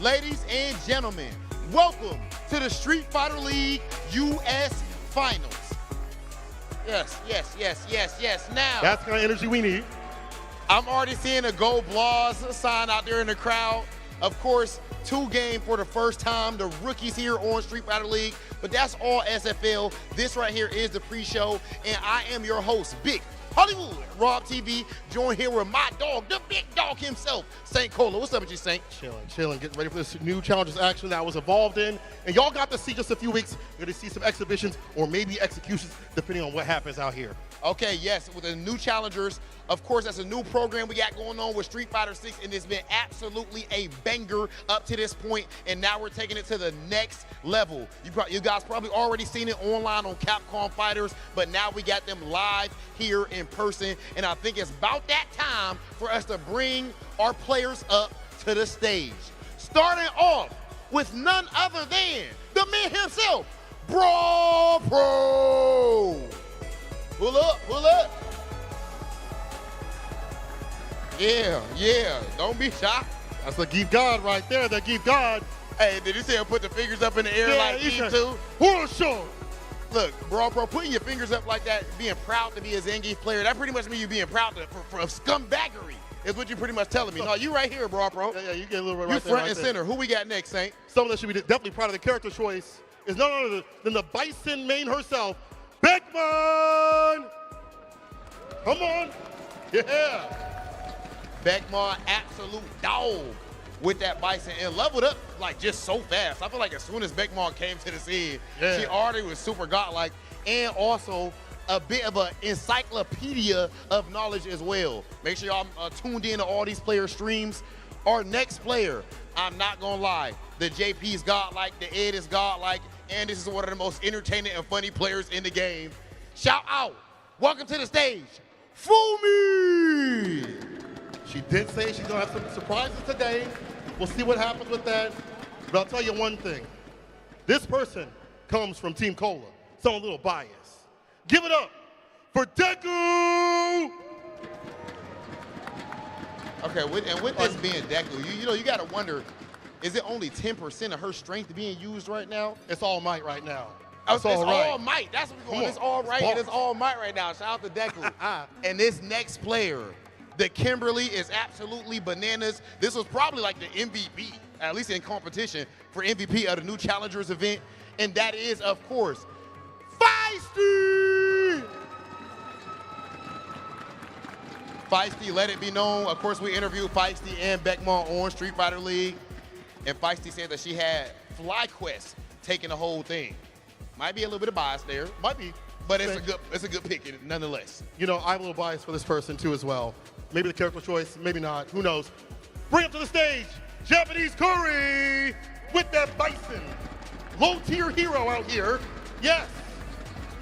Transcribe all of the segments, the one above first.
Ladies and gentlemen, welcome to the Street Fighter League US Finals. Yes. Now, that's the kind of energy we need. I'm already seeing a Go Blahs sign out there in the crowd. Of course, 2 games for the first time, the rookies here on Street Fighter League, but that's all SFL. This right here is the pre-show, and I am your host, Big Hollywood Rob TV, joined here with my dog, the big dog himself, Saint Cola. What's up with you, Saint? Chilling, getting ready for this new Challengers action that I was involved in. And y'all got to see just a few weeks. You're going to see some exhibitions or maybe executions, depending on what happens out here. Okay, yes, with the new Challengers. Of course, that's a new program we got going on with Street Fighter 6, and it's been absolutely a banger up to this point, and now we're taking it to the next level. You guys probably already seen it online on Capcom Fighters, but now we got them live here in person, and I think it's about that time for us to bring our players up to the stage. Starting off with none other than the man himself, Brawl Pro. Pull up. Yeah, don't be shy. That's the Geef God right there, the Geef God. Hey, did you see him put the fingers up in the air like Geef too? KuaiShou. Look, Brawl Pro, putting your fingers up like that, being proud to be a Zangief player, that pretty much means you being proud for scumbaggery, is what you're pretty much telling me. No, you right here, Brawl Pro. Yeah, you get a little bit right you there. front and center. Who we got next, Saint? Someone that should be definitely proud of the character choice is none other than the Bison main herself, Beckman. Come on. Yeah. Beckman, absolute dog with that Bison, and leveled up like just so fast. I feel like as soon as Beckman came to the scene, she already was super godlike, and also a bit of an encyclopedia of knowledge as well. Make sure y'all tuned in to all these player streams. Our next player, I'm not gonna lie, the JP is godlike, the Ed is godlike, and this is one of the most entertaining and funny players in the game. Shout out, welcome to the stage, Fumi! She did say she's gonna have some surprises today. We'll see what happens with that. But I'll tell you one thing. This person comes from Team Cola, so I'm a little biased. Give it up for Deku! Okay, with this being Deku, you know, you gotta wonder, is it only 10% of her strength being used right now? It's all might right now. It's all might. That's what we're going. It's all right, and it's all might right now. Shout out to Deku. And this next player, the Kimberly, is absolutely bananas. This was probably like the MVP, at least in competition, for MVP of the new Challengers event. And that is, of course, Feisty! Feisty, let it be known. Of course, we interviewed Feisty and Beckman on Street Fighter League. And Feisty said that she had FlyQuest taking the whole thing. Might be a little bit of bias there. Might be. But it's a good pick nonetheless. You know, I'm a little biased for this person too as well. Maybe the character choice, maybe not, who knows. Bring up to the stage, Japanese Curry with that Bison. Low tier hero out here. Yes.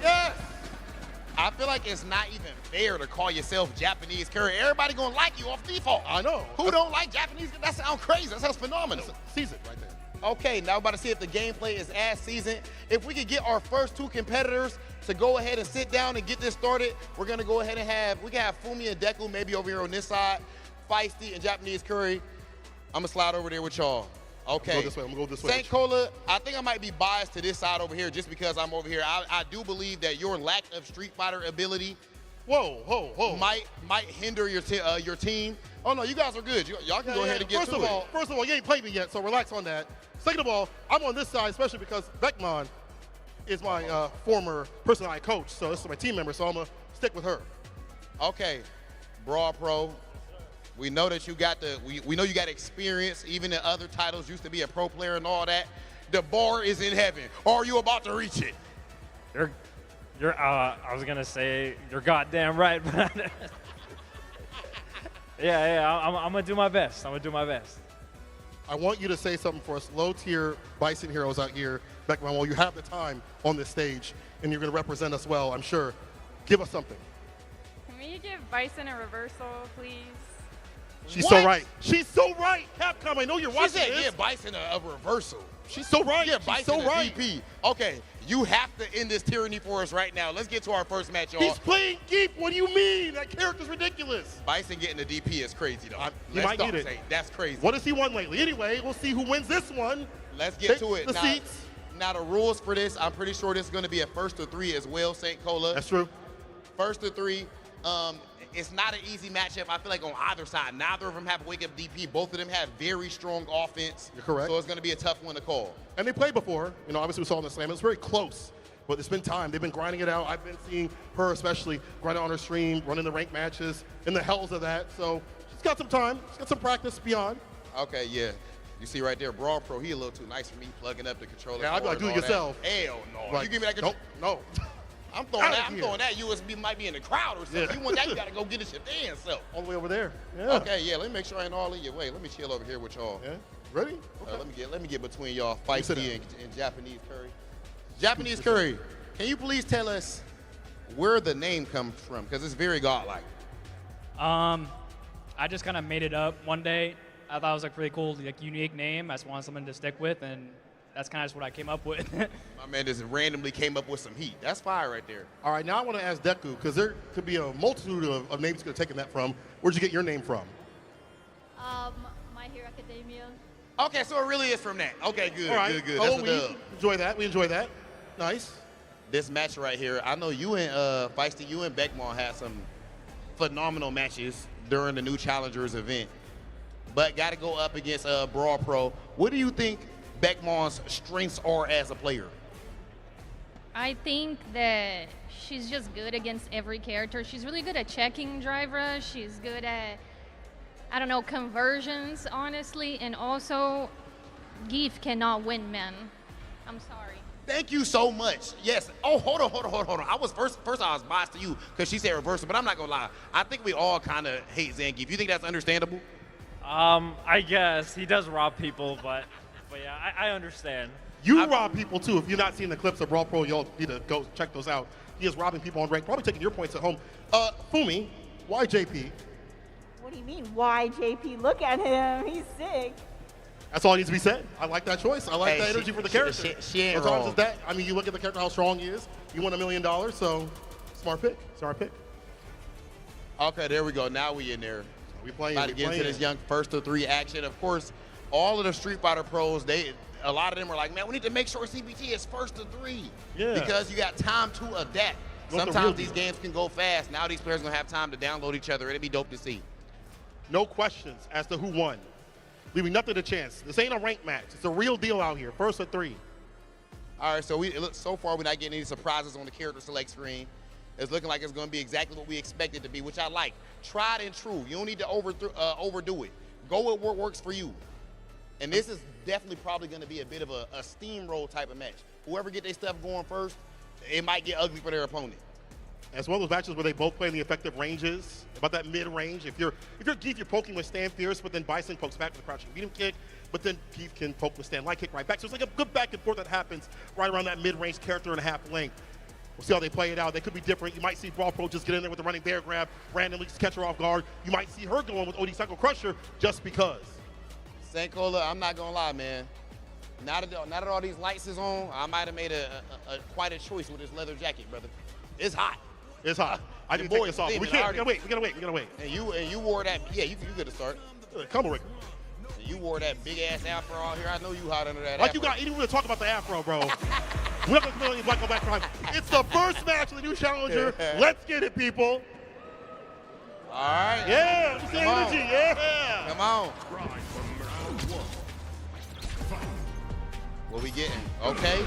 I feel like it's not even fair to call yourself Japanese Curry. Everybody gonna like you off default. I know. Who don't like Japanese? That sounds crazy. That sounds phenomenal. Seasoned right there. Okay, now we're about to see if the gameplay is as seasoned. If we could get our first 2 competitors to go ahead and sit down and get this started, we're gonna go ahead and we can have Fumi and Deku maybe over here on this side, Feisty and Japanese Curry. I'm gonna slide over there with y'all. Okay. I'm gonna go this way. Saint Cola, I think I might be biased to this side over here just because I'm over here. I do believe that your lack of Street Fighter ability might hinder your team. Oh no, you guys are good. Y'all can go ahead and get to it. First of all, you ain't played me yet, so relax on that. Second of all, I'm on this side, especially because Beckman is my former person I coach, so this is my team member, so I'm gonna stick with her. Okay, Brawl Pro. We know that you got we know you got experience, even in other titles, used to be a pro player and all that. The bar is in heaven. Are you about to reach it? I was gonna say you're goddamn right, but yeah, I'm gonna do my best. I want you to say something for us low-tier Bison heroes out here, Beckman, while you have the time on this stage, and you're gonna represent us well, I'm sure. Give us something. Can we give Bison a reversal, please? She's What? so right. She's so right. Capcom, I know you're She watching said, this. yeah, Bison a reversal. She's so right. Yeah, She's Bison so right. DP. Okay, you have to end this tyranny for us right now. Let's get to our first match, y'all. He's playing Geef. What do you mean? That character's ridiculous. Bison getting the DP is crazy, though. He might need it. That's crazy. What has he won lately? Anyway, we'll see who wins this one. Let's get to it. The seats. Now, the rules for this, I'm pretty sure this is going to be a first to 3 as well, St. Cola. That's true. First to 3. It's not an easy matchup. I feel like on either side, neither of them have a wake-up DP. Both of them have very strong offense. You're correct. So it's going to be a tough one to call. And they played before. You know, obviously we saw in the slam. It was very close, but it's been time. They've been grinding it out. I've been seeing her especially grind on her stream, running the ranked matches, in the hells of that. So she's got some time. She's got some practice beyond. Okay, yeah. You see right there, Brawl Pro, he a little too nice for me, plugging up the controller. Yeah, I'd be like, do it yourself. Hell no. Like, You give me that controller. No. I'm throwing that USB might be in the crowd or something. Yeah. You want that, you got to go get it your damn self. All the way over there. Yeah. Okay, yeah, let me make sure I ain't all in your way. Let me chill over here with y'all. Yeah. Ready? Okay. Let me get between y'all, Feisty sit and Japanese Curry. Japanese Curry, can you please tell us where the name comes from? Because it's very godlike. I just kind of made it up one day. I thought it was a pretty cool, like, unique name. I just wanted something to stick with, and that's kind of just what I came up with. My man just randomly came up with some heat. That's fire right there. All right, now I want to ask Deku, because there could be a multitude of names you could have taken that from. Where'd you get your name from? My Hero Academia. Okay, so it really is from that. Okay, good, All right. good. Oh, That's a we dub. enjoy that. We enjoy that. Nice. This match right here, I know you and Feisty, you and Beckmon had some phenomenal matches during the New Challengers event, but got to go up against Brawl Pro. What do you think Beckmon's strengths are as a player? I think that she's just good against every character. She's really good at checking driver. She's good at, I don't know, conversions, honestly. And also, Geef cannot win men. I'm sorry. Thank you so much. Yes. Oh, hold on. I was first I was biased to you because she said reversal, but I'm not gonna lie. I think we all kind of hate Zangief. You think that's understandable? I guess he does rob people, but yeah, I understand. You rob people too. If you're not seeing the clips of Brawl Pro, you'll need to go check those out. He is robbing people on rank, probably taking your points at home. Fumi, why JP? What do you mean, why JP? Look at him. He's sick. That's all needs to be said. I like that choice. I like Hey, that energy for the character. she ain't Sometimes wrong. it's that. I mean, you look at the character, how strong he is. You won $1 million, so smart pick. Smart pick. Okay, there we go. Now we in there. We playing. About to get into this young first to 3 action. Of course, all of the Street Fighter pros, a lot of them are like, man, we need to make sure CBT is first to 3. Yeah. Because you got time to adapt. What's the real Sometimes these deal? games can go fast. Now these players are going to have time to download each other. It'll be dope to see. No questions as to who won. Leaving nothing to chance. This ain't a ranked match. It's a real deal out here. First to 3. All right, so so far we're not getting any surprises on the character select screen. It's looking like it's going to be exactly what we expect it to be, which I like. Tried and true. You don't need to overdo it. Go with what works for you. And this is definitely probably going to be a bit of a steamroll type of match. Whoever get their stuff going first, it might get ugly for their opponent. As well as matches where they both play in the effective ranges, about that mid-range. If you're Geef, you're poking with stand fierce, but then Bison pokes back with a crouching medium kick, but then Geef can poke with stand light kick right back. So it's like a good back and forth that happens right around that mid-range character and a half length. We'll see how they play it out. They could be different. You might see Brawl Pro just get in there with the running bear grab, randomly just catch her off guard. You might see her going with OD Cycle Crusher just because. Sankola, I'm not going to lie, man. Now that all these lights is on, I might have made quite a choice with this leather jacket, brother. It's hot. It's hot. I Your didn't take boy's this off. steaming We can't. already. We gotta wait. And you wore that, yeah, you good to start. Combo breaker. You wore that big ass afro out here. I know you hot under that Like afro. you got any room to talk about the afro, bro. We're not gonna come on Black on Black Crime. It's the first match of the new challenger. Let's get it, people. All right. Yeah, just the Come on. energy. Yeah. Come on. What we getting? Okay.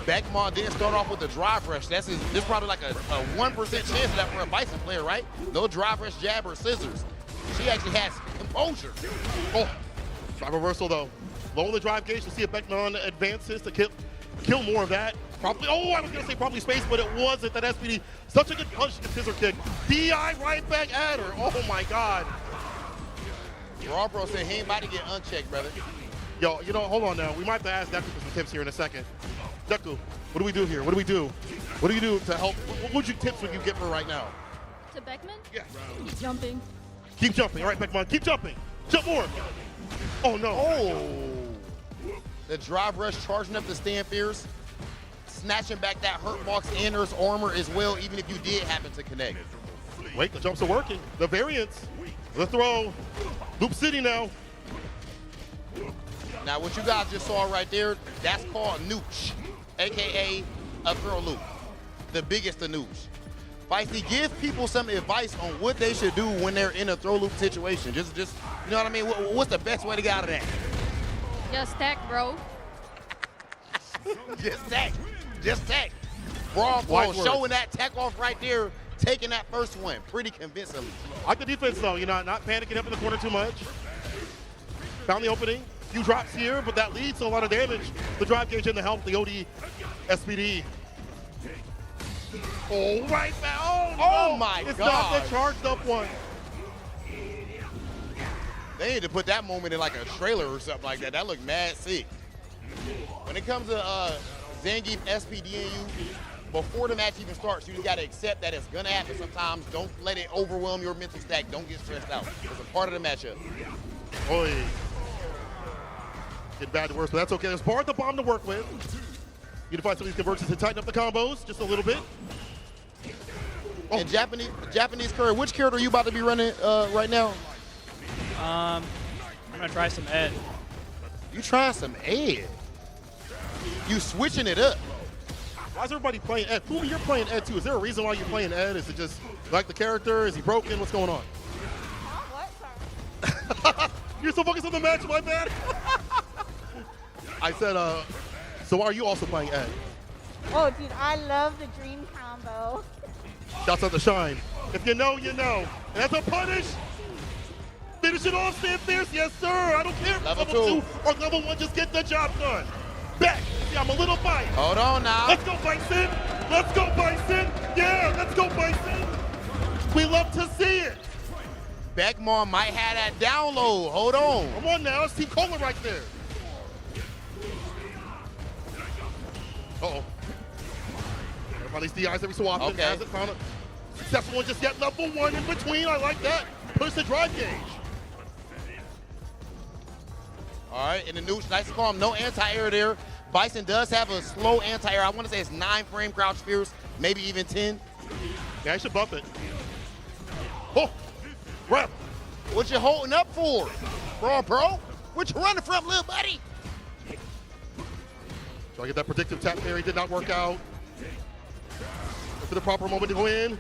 Beckmon didn't start off with the drive rush. This probably like a 1% chance of that for a Bison player, right? No drive rush, jab, or scissors. She actually has composure. Oh, drive reversal though. Low on the drive gauge. We'll see if Beckmon advances to kill more of that. Probably. Oh, I was gonna say probably space, but it wasn't. That SPD. Such a good punch to scissor kick. DI right back at her. Oh my God. Raw Bro said he ain't about to get unchecked, brother. Yo, hold on now. We might have to ask Deku for some tips here in a second. Deku, what do we do here? What do we do? What do you do to help? What would you tips would you give her right now? To Beckman? Yeah. Jumping. Keep jumping. All right, Beckman, keep jumping. Jump more. Oh, no. Oh. The drive rush charging up the stand fierce, snatching back that hurt box and his armor as well, even if you did happen to connect. Wait, the jumps are working. The variance, the throw. Loop City now. Now, what you guys just saw right there, that's called nooch, AKA a throw loop, the biggest of nooch. Feisty, give people some advice on what they should do when they're in a throw loop situation. Just you know what I mean? What's the best way to get out of that? Just tech, bro. Just tech. Just tech. Brawl showing that tech off right there, taking that first one pretty convincingly. I like the defense, though. You know, not panicking up in the corner too much. Found the opening. Few drops here, but that leads to a lot of damage. The drive gauge in the help, the OD SPD. Oh, right back. Oh, no. My it's God. It's not the charged up one. They need to put that moment in like a trailer or something like that. That looked mad sick. When it comes to Zangief SPDing you, before the match even starts, you just got to accept that it's going to happen sometimes. Don't let it overwhelm your mental stack. Don't get stressed out. It's a part of the matchup. Oy. Get bad to worse, but that's okay. There's bar at the bomb to work with. You need to find some of these conversions to tighten up the combos just a little bit. Oh. And Japanese curry, which character are you about to be running right now? I'm gonna try some Ed. You trying some Ed? You switching it up? Why is everybody playing Ed? Who you're playing Ed too? Is there a reason why you're playing Ed? Is it just like the character? Is he broken? What's going on? What? Sorry. You're so focused on the match, my bad. I said, so why are you also playing Ed? Oh, dude, I love the dream combo. Shouts out to Shine. If you know, you know. And that's a punish. Finish it off, stand fierce. Yes, sir. I don't care if Level level 2 or level 1, just get the job done. Back. See, I'm a little biased. Hold on now. Let's go, Bison. Let's go, Bison. Yeah, let's go, Bison. We love to see it. Beckmon might have that download. Hold on. Come on now. It's Team Cola right there. Uh-oh. Everybody's DIs every so often. Okay. Hasn't found a successful one just yet. Level 1 in between. I like that. Push the drive gauge. All right, in the nooch, nice and calm. No anti-air there. Bison does have a slow anti-air. I want to say it's 9-frame crouch fierce, maybe even 10. Yeah, I should bump it. Oh, rep. What you holding up for? Bro? What you running from, little buddy? So I get that predictive tap parry, did not work out. Look for the proper moment to go in.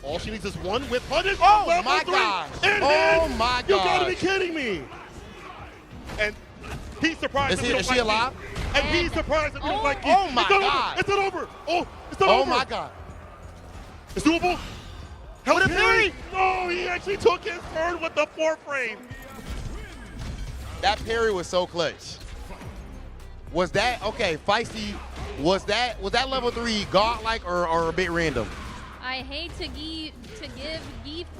All she needs is one whip punish. Oh Level my 3. gosh. And Oh hits. my You gotta gosh. be kidding me. And he's surprised Is she alive? And he's surprised that we don't like Oh my It's not God. over. It's not over. Oh, it's not Oh over. my God. It's doable. Help What a parry. parry. No, he actually took his turn with the 4-frame. That parry was so clutch. Was that, okay, Feisty, was that level 3 godlike or a bit random? I hate to give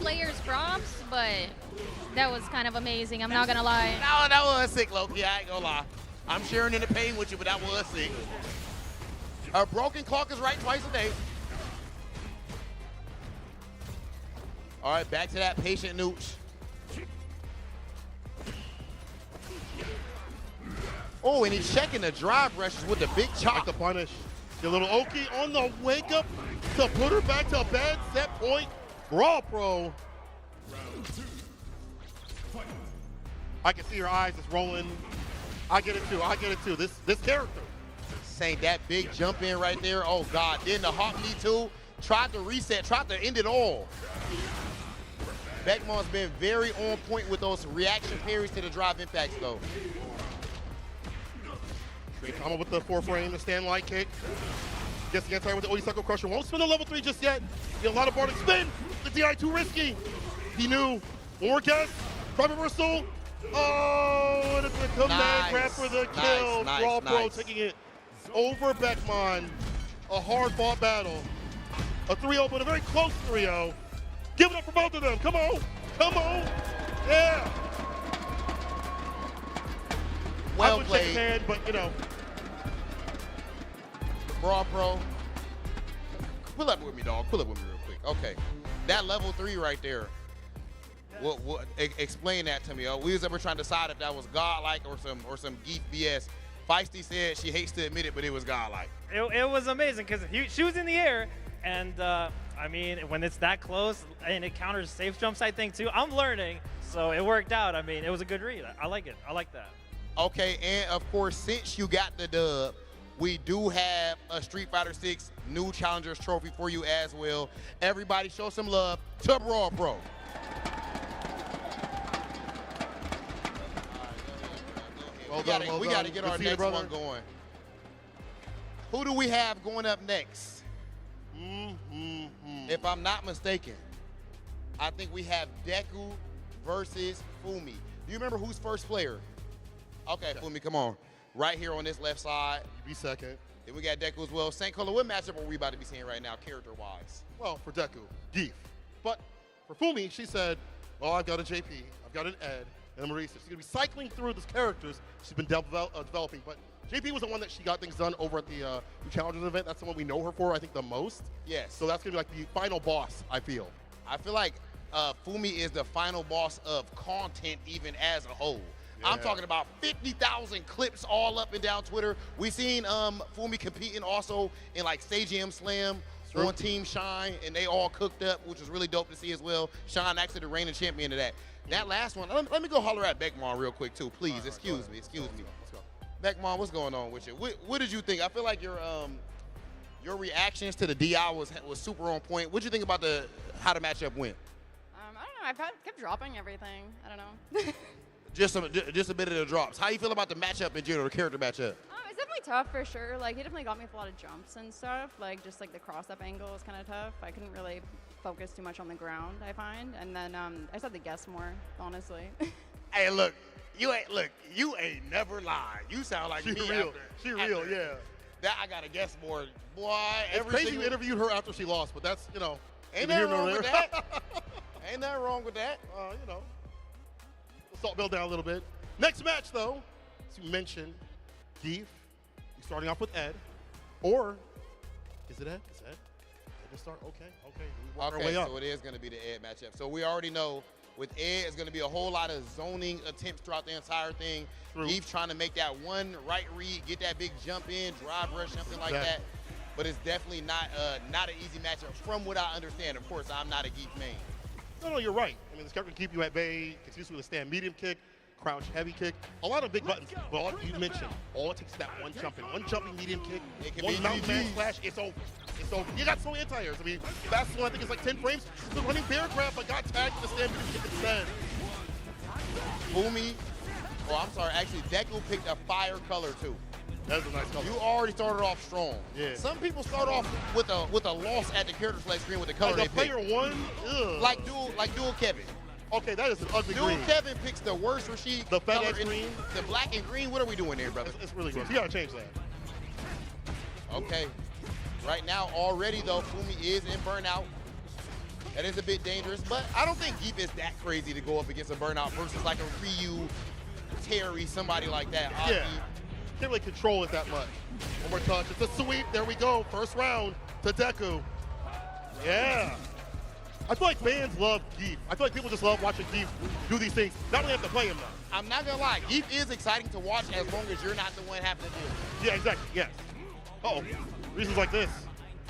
players props, but that was kind of amazing. I'm not gonna lie. No, that was sick, Loki. I ain't gonna lie. I'm sharing in the pain with you, but that was sick. A broken clock is right twice a day. All right, back to that patient nooch. Oh, and he's checking the drive rushes with the big Like chop. the punish. The little Oki on the wake up to put her back to a bad set point. Brawl Pro. I can see her eyes just rolling. I get it too. This character. Saying that big jump in right there. Oh God, then the hop knee too. Tried to reset, tried to end it all. Beckmon's been very on point with those reaction parries to the drive impacts though. Great combo with the 4-frame, the stand light kick. Gets the anti with the OD Psycho Crusher. Won't spin the level 3 just yet. Get a lot of bar to spin. The DI too risky. He knew. More guess. Drive reversal. Oh, and it's a command grab for the kill. Brawl Pro taking it over Beckmon. A hard fought battle. A 3-0, but a very close 3-0. Give it up for both of them. Come on. Yeah. Well I would shake his played. hand, but you know. Brawl Pro. pull up with me, dog. Pull up with me real quick. Okay, that level 3 right there. Explain that to me. We was ever trying to decide if that was godlike or some geek BS. Feisty said she hates to admit it, but it was godlike. It was amazing because she was in the air, and I mean, when it's that close and it counters safe jumps, I think too. I'm learning, so it worked out. I mean, it was a good read. I like it. I like that. Okay, and of course, since you got the dub, we do have a Street Fighter 6 New Challengers Trophy for you as well. Everybody show some love to Brawl Bro. Well We got to get our next one going. Who do we have going up next? If I'm not mistaken, I think we have Deku versus Fumi. Do you remember who's first player? Okay, Fumi, come on. Right here on this left side. You be second. Then we got Deku as well. St. Cola, what matchup are we about to be seeing right now, character-wise? Well, for Deku, Geef. But for Fumi, she said, well, I've got a JP, I've got an Ed, and a Marisa. She's going to be cycling through these characters she's been developing. But JP was the one that she got things done over at the New Challengers event. That's the one we know her for, I think, the most. Yes. So that's going to be like the final boss, I feel. I feel like Fumi is the final boss of content even as a whole. Yeah. I'm talking about 50,000 clips all up and down Twitter. We seen Fumi competing also in like Stadium Slam on Team Shine, and they all cooked up, which was really dope to see as well. Shine actually the reigning champion of that. That last one, let me go holler at Beckmon real quick too, please. Excuse me. Let's go. Beckmon, what's going on with you? What did you think? I feel like your reactions to the DI was super on point. What did you think about how the matchup went? I don't know. I kept dropping everything. I don't know. Just a bit of the drops. How you feel about the matchup in general, the character matchup? It's definitely tough for sure. Like, he definitely got me with a lot of jumps and stuff. Like, just like the cross-up angle was kind of tough. I couldn't really focus too much on the ground, I find. And then I just had to guess more, honestly. Hey, look, you ain't never lied. You sound like She me real. after, She real, yeah. That I gotta guess more, boy. It's crazy you interviewed her after she lost, but that's, Ain't neither nothing here nor wrong with there. that. Ain't nothing wrong with that. We'll salt Bill down a little bit. Next match, though, as you mentioned, Geef, you're starting off with Ed, or is it Ed? It's Ed. Ed to start. Okay. We work our way up. So it is going to be the Ed matchup. So we already know with Ed, it's going to be a whole lot of zoning attempts throughout the entire thing. True. Geef trying to make that one right read, get that big jump in, drive rush, something like that. But it's definitely not an easy matchup from what I understand. Of course, I'm not a Geef main. No, you're right. I mean, this character can keep you at bay, continues with a stand medium kick, crouch heavy kick, a lot of big buttons. But all you mentioned, all it takes is that one jumping medium kick, one mountain man slash, it's over. It's over. You got so anti-airs. I mean, that's one I think is like 10 frames. The running bear grab, but got tagged in the stand medium kick instead. Fumi, actually Deku picked a fire color too. That's a nice color. You already started off strong. Yeah. Some people start off with a loss at the character select screen with the color like they player pick. one, ugh. Like dual Kevin. Okay, that is an ugly Dual green. Kevin picks the worst Rashid The color FedEx green. The black and green. What are we doing there, brother? It's really gross. You gotta change that. Okay. Right now, already though, Fumi is in burnout. That is a bit dangerous, but I don't think Geef is that crazy to go up against a burnout versus like a Ryu, Terry, somebody like that. Yeah. Can't really control it that much. One more touch. It's a sweep. There we go. First round to Deku. Yeah. I feel like fans love Geef. I feel like people just love watching Geef do these things. Not only have to play him though. I'm not gonna lie, Geef is exciting to watch as long as you're not the one having to do it. Yeah, exactly. Yes. Uh-oh. Reasons like this.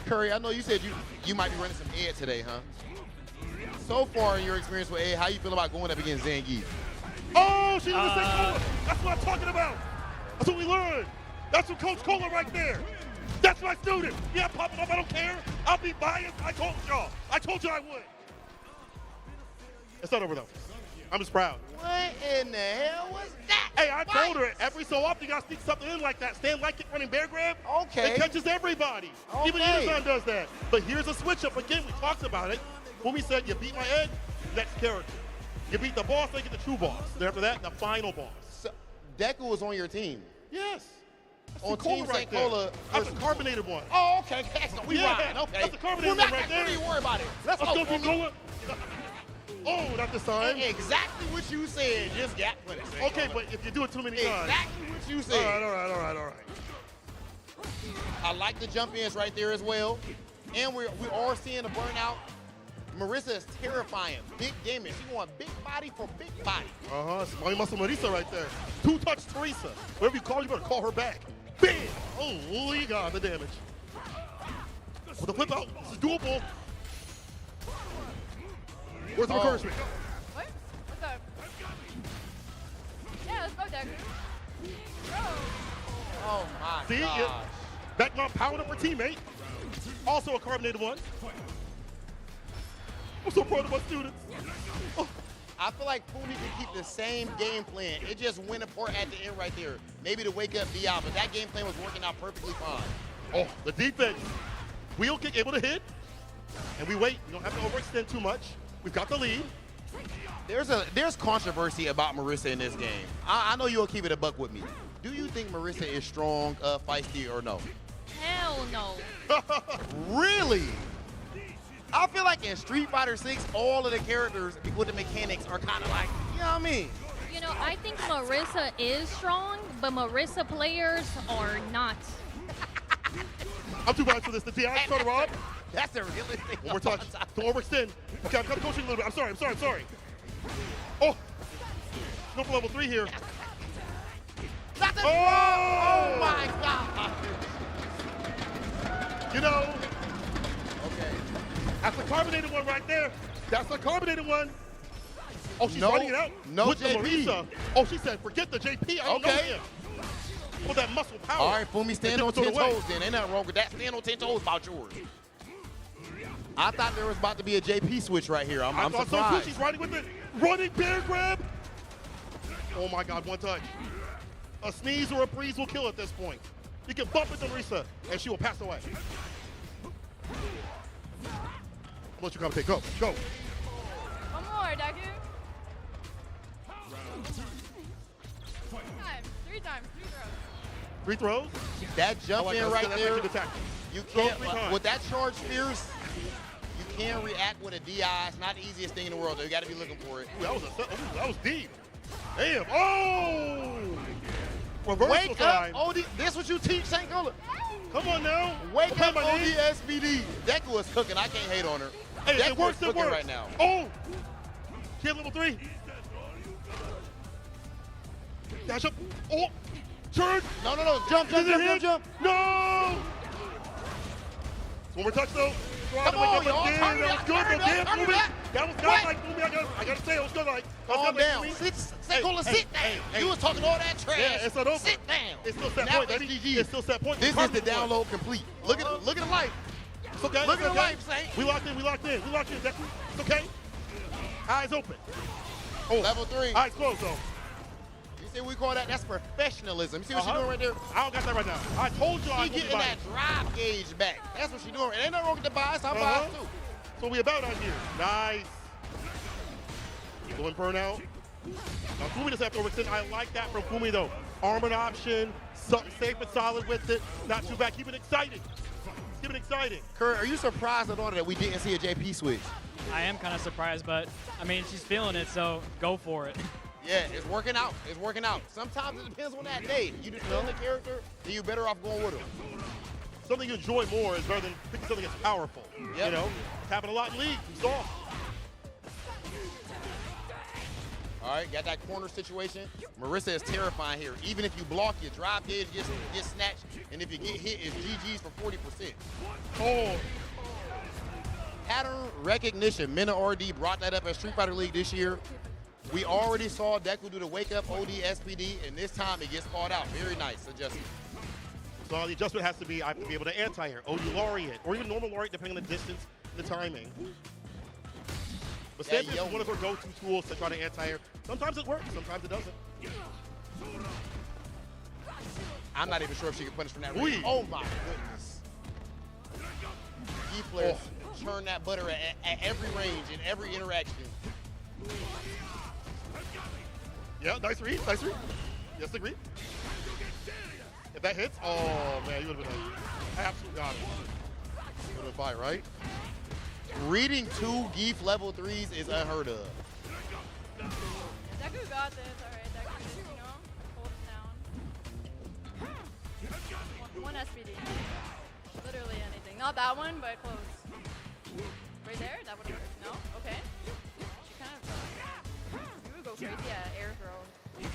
Curry, I know you said you might be running some Ed today, huh? So far in your experience with Ed, how you feel about going up against Zangief? Oh, she doesn't say Cola. That's what I'm talking about. That's what we learned. That's what Coach Cola right there. That's my student. Yeah, I'm popping up. I don't care. I'll be biased. I told y'all. I told you I would. It's not over, though. I'm just proud. What in the hell was that? Hey, I told her every so often you got to sneak something in like that. Stand light kick running bear grab. Okay. It catches everybody. Okay. Even Amazon does that. But here's a switch up. Again, we talked about it. When we said you beat my Ed, next character. You beat the boss, they get the true boss. Then after that, the final boss. So, Deku was on your team. Yes. That's On the Cola Team right St. there. Cola That's a carbonated one. Oh, okay. We Yeah, riding. Okay. that's a carbonated one right there. Don't even worry about it. Let's Let's go, go, Team Fumi. Cola. Oh, not this time. Exactly what you said. Just got plenty. Okay, but if you do it too many times. Exactly what you said. All right. I like the jump ins right there as well. And we are seeing a burnout. Marissa is terrifying. Big damage. She want big body for big body. Smiley Muscle Marisa right there. Two-touch Teresa. Whatever you call, you better call her back. Bam! Oh, you got the damage. With the flip out, this is doable. Where's the encouragement? What? What's up? Yeah, let's go, Deku. Bro. Oh my See, gosh. Backmount powered up her teammate. Also a carbonated one. I'm so proud of my students. Oh. I feel like Fumi can keep the same game plan. It just went apart at the end right there. Maybe to wake up DI, but that game plan was working out perfectly fine. Oh, the defense. Wheel kick able to hit. And we wait. We don't have to overextend too much. We've got the lead. There's controversy about Marissa in this game. I know you'll keep it a buck with me. Do you think Marissa is strong, feisty, or no? Hell no. Really? I feel like in Street Fighter 6, all of the characters with the mechanics are kind of like, you know what I mean? You know, I think Marissa is strong, but Marissa players are not. I'm too bad for this. The DI trying to rob. That's a realistic. One more touch. Don't overextend. Okay, I'm kind of coaching a little bit. I'm sorry. Oh, no for level 3 here. Oh my God. You know, Okay. that's the carbonated one right there. That's the carbonated one. Oh, she's No, running it out no with the JP. Marisa. Oh, she said, forget the JP. I don't know Okay. him. All that muscle power. All right, Fumi, stand on It's 10 away. toes then. Ain't nothing wrong with that. Stand on 10 toes about yours. I thought there was about to be a JP switch right here. I'm thought so too. surprised. She's riding with it. Running bear grab. Oh my God, one touch. A sneeze or a breeze will kill at this point. You can bump into Marisa and she will pass away. I'll let you commentate. Go. One more, Deku. 3 times. 3 throws. 3 throws. That jump I like in that. right That's there, actually good tactic. you Throw can't, 3 times. with that charge fierce, you can't react with a DI. It's not the easiest thing in the world, though. You got to be looking for it. Ooh, that was deep. Damn. Oh! Reversal Wake time. up, OD. This what you teach, St. Cola. Come on now. Wake Come up, on, man. ODSBD. Deku is cooking. I can't hate on her. Hey, Deku it works. is It cooking works. right now. Oh! Kid level 3. Dash up. Oh! Turn. No. Jump. No! One more touch though. Come on, y'all. Turn That it was up, good. turn it up, turn it up. That was What? godlike, Fumi. I gotta say, it was good. Like, Calm down. Fumi. St. Cola, sit down. You was talking all that trash. Yeah, it's not over. Sit down. It's still set Now point, it's baby. GG. It's still set point. This is the Carpet one. download complete. Look at the life. It's okay. Look it's at the okay. life, Saint. We locked in. Deku. It's okay. Eyes open. Oh. Level 3. Eyes closed though. You see what we call that? That's professionalism. You see what she Uh-huh. doing right there? I don't got that right now. I told you I She was getting that drive gauge back. That's what she doing. Ain't nothing wrong with the bias. I'm biased too. So we about out here. Nice. Going burnout. Now Fumi doesn't have to overextend. I like that from Fumi though. Armored option, something safe and solid with it. Not too bad. Keep it exciting. Kurt, are you surprised at all that we didn't see a JP switch? I am kind of surprised, but I mean, she's feeling it, so go for it. Yeah, it's working out. Sometimes it depends on that day. You just feel the character, then you're better off going with him. Something you enjoy more is rather than picking something that's powerful. Yep. You know, it's happened a lot in league. You saw. All right, got that corner situation. Marissa is terrifying here. Even if you block, your drive gauge gets snatched, and if you get hit, it's GG's for 40%. Oh. Pattern recognition. Mena RD brought that up at Street Fighter League this year. We already saw Deku do the wake up OD SPD, and this time it gets called out. Very nice adjustment. So the adjustment has to be, I have to be able to anti-air, OD Laureate, or even normal Laureate, depending on the distance and the timing. But Yeah, Stampede is one of her go-to tools to try to anti-air. Sometimes it works, sometimes it doesn't. I'm not even sure if she can punish from that Ooh. range. Oh my goodness. E-players churn that butter at every range, in every interaction. Yeah, nice read. Yes, agree. If that hits, oh man, you would have been absolute god. Would have been fire, right? Reading 2 Geef level 3s is unheard of. Deku got this, alright. Deku just, hold him down. One SPD. Literally anything. Not that one, but close. Right there? That would have worked. No? Okay. She kind of. You would go crazy at air throw. Yeah,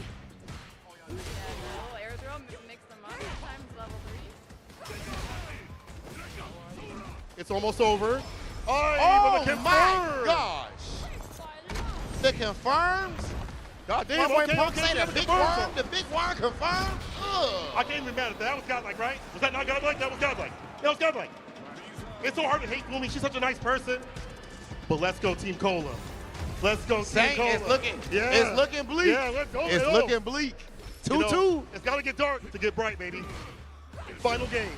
the little air throw, mix them up. Times level 3. It's almost over. Oh the my gosh. The confirms? God My damn, boy okay, Punk okay, say okay, the big confirmed. worm, the big worm confirmed? I can't even be mad at that. That was godlike, right? Was that not godlike? That was godlike. That was godlike. It's so hard to hate Fumi. She's such a nice person. But let's go, Team Cola. Let's go, Team Saint, Cola. it's looking bleak. Yeah, let's go. It's looking bleak. 2-2. It's got to get dark to get bright, baby. Final game.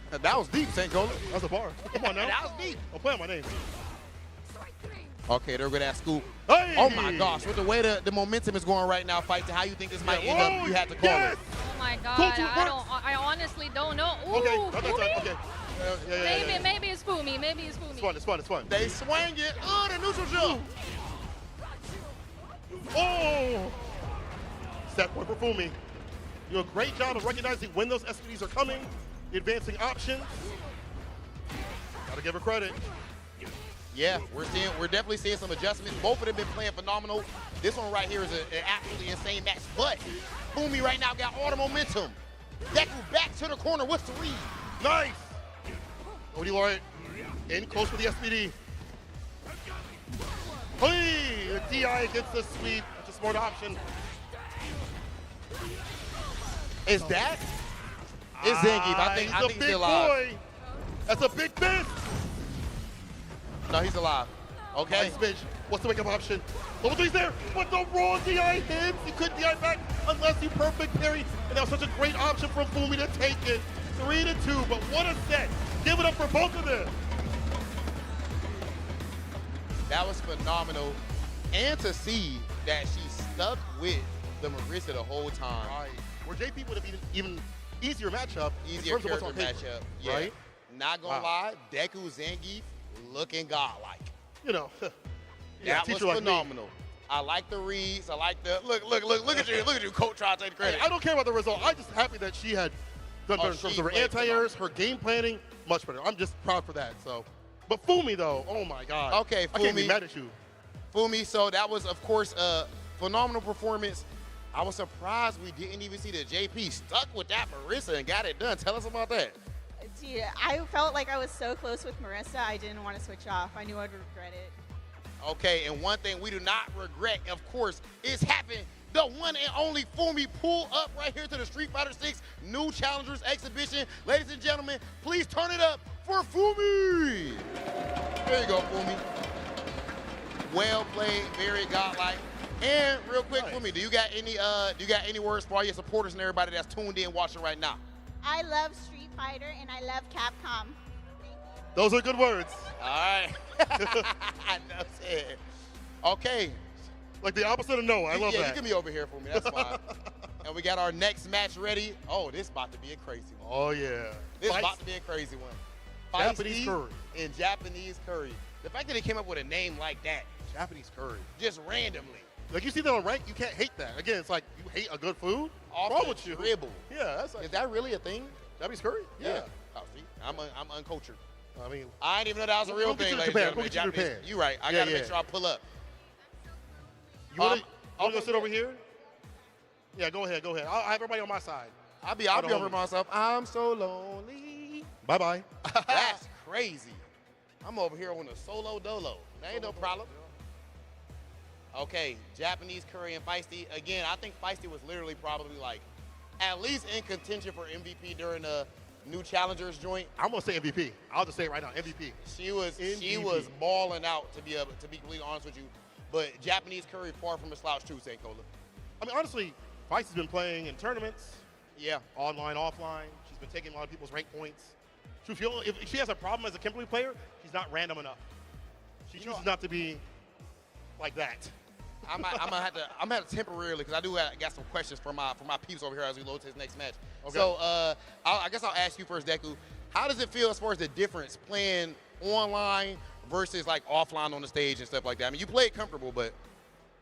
That was deep, St. Cola. That's a bar. Come on now. That was deep. I'll play on my name. Okay, they're good at scoop. Hey! Oh my gosh, with the way the momentum is going right now, Fight, how you think this might end up? You had to call yes! it. Oh my God, Go to I honestly don't know. Ooh, Okay, Fumi? okay. Maybe it's Fumi. Maybe it's Fumi. It's fun. They swing it. Oh, the neutral jump. Oh! Set point for Fumi. You do a great job of recognizing when those SPDs are coming, the advancing options. Gotta give her credit. Yeah, we're definitely seeing some adjustments. Both of them been playing phenomenal. This one right here is an absolutely insane match. But Fumi right now got all the momentum. Deku back to the corner. What's the read? Nice! Odie Laureate in close for the SPD. Hey! The DI gets the sweep. That's a smart option. Is that? It's Zangief. I think he's he's still alive. boy. That's a big miss. No, he's alive. Okay. Nice pitch. What's the wake-up option? Level 3's there, but the raw DI hits. You couldn't DI back unless you perfect parry. And that was such a great option from Fumi to take it. 3-2, but what a set. Give it up for both of them. That was phenomenal. And to see that she stuck with the Marissa the whole time. Right. Where JP would have been even easier matchup. Easier in terms of character what's on paper, matchup. Yeah. Right? Not gonna lie, Deku Zangief looking godlike. You know. That was phenomenal. I like the reads. I like the look at you, coach trying to take the credit. Hey, I don't care about the result. I'm just happy that she had done better in terms of her anti-airs, her game planning, much better. I'm just proud for that. So, but Fumi though, oh my God. Okay, I can't be Fumi. mad at you. Fumi, so that was of course a phenomenal performance. I was surprised we didn't even see the JP stuck with that Marissa and got it done. Tell us about that. Dude, I felt like I was so close with Marissa, I didn't want to switch off. I knew I'd regret it. Okay, and one thing we do not regret, of course, is having the one and only Fumi pull up right here to the Street Fighter 6 New Challengers Exhibition. Ladies and gentlemen, please turn it up for Fumi. There you go, Fumi. Well played, very godlike. And real quick, Nice. Fumi, do you got any words for all your supporters and everybody that's tuned in watching right now? I love Street Fighter and I love Capcom. Those are good words. All right. I know it. Okay. Like the opposite of no. I love Yeah, that. you can be over here for me. That's fine. And we got our next match ready. Oh, this about to be a crazy one. Oh yeah. This about to be a crazy one. Japanese Feisty curry. and Japanese curry. The fact that they came up with a name like that, Japanese curry. just randomly, Like you see that on rank, you can't hate that. Again, it's like you hate a good food. off What's wrong the with you? dribble. Yeah, that's like Is that really a thing? Japanese curry. Yeah. Oh, see, I'm uncultured. I mean, I didn't even know that was a real Go get thing, you to ladies and Japan. gentlemen. Go get you to Japanese- Japan. You right. I Yeah, gotta yeah. make sure I pull up. you want to okay. go sit over here? Yeah, go ahead. I'll have everybody on my side. I'll be Hold over on. myself. I'm so lonely. Bye bye. That's crazy. I'm over here on a solo dolo. That ain't no problem. Okay, Japanese curry and Feisty. Again, I think Feisty was literally probably like at least in contention for MVP during the New Challengers joint. I'm gonna say MVP. I'll just say it right now, MVP. She was balling out to be completely honest with you. But Japanese curry far from a slouch too, St. Cola. I mean, honestly, Feisty's been playing in tournaments, Yeah. online, offline. She's been taking a lot of people's rank points. If she has a problem as a Kimberly player, she's not random enough. She chooses not to be like that. I'm gonna have to temporarily, because I do got some questions for my peeps over here as we load to this next match. Okay. So I guess I'll ask you first, Deku. How does it feel as far as the difference playing online versus like offline on the stage and stuff like that? I mean, you played comfortable, but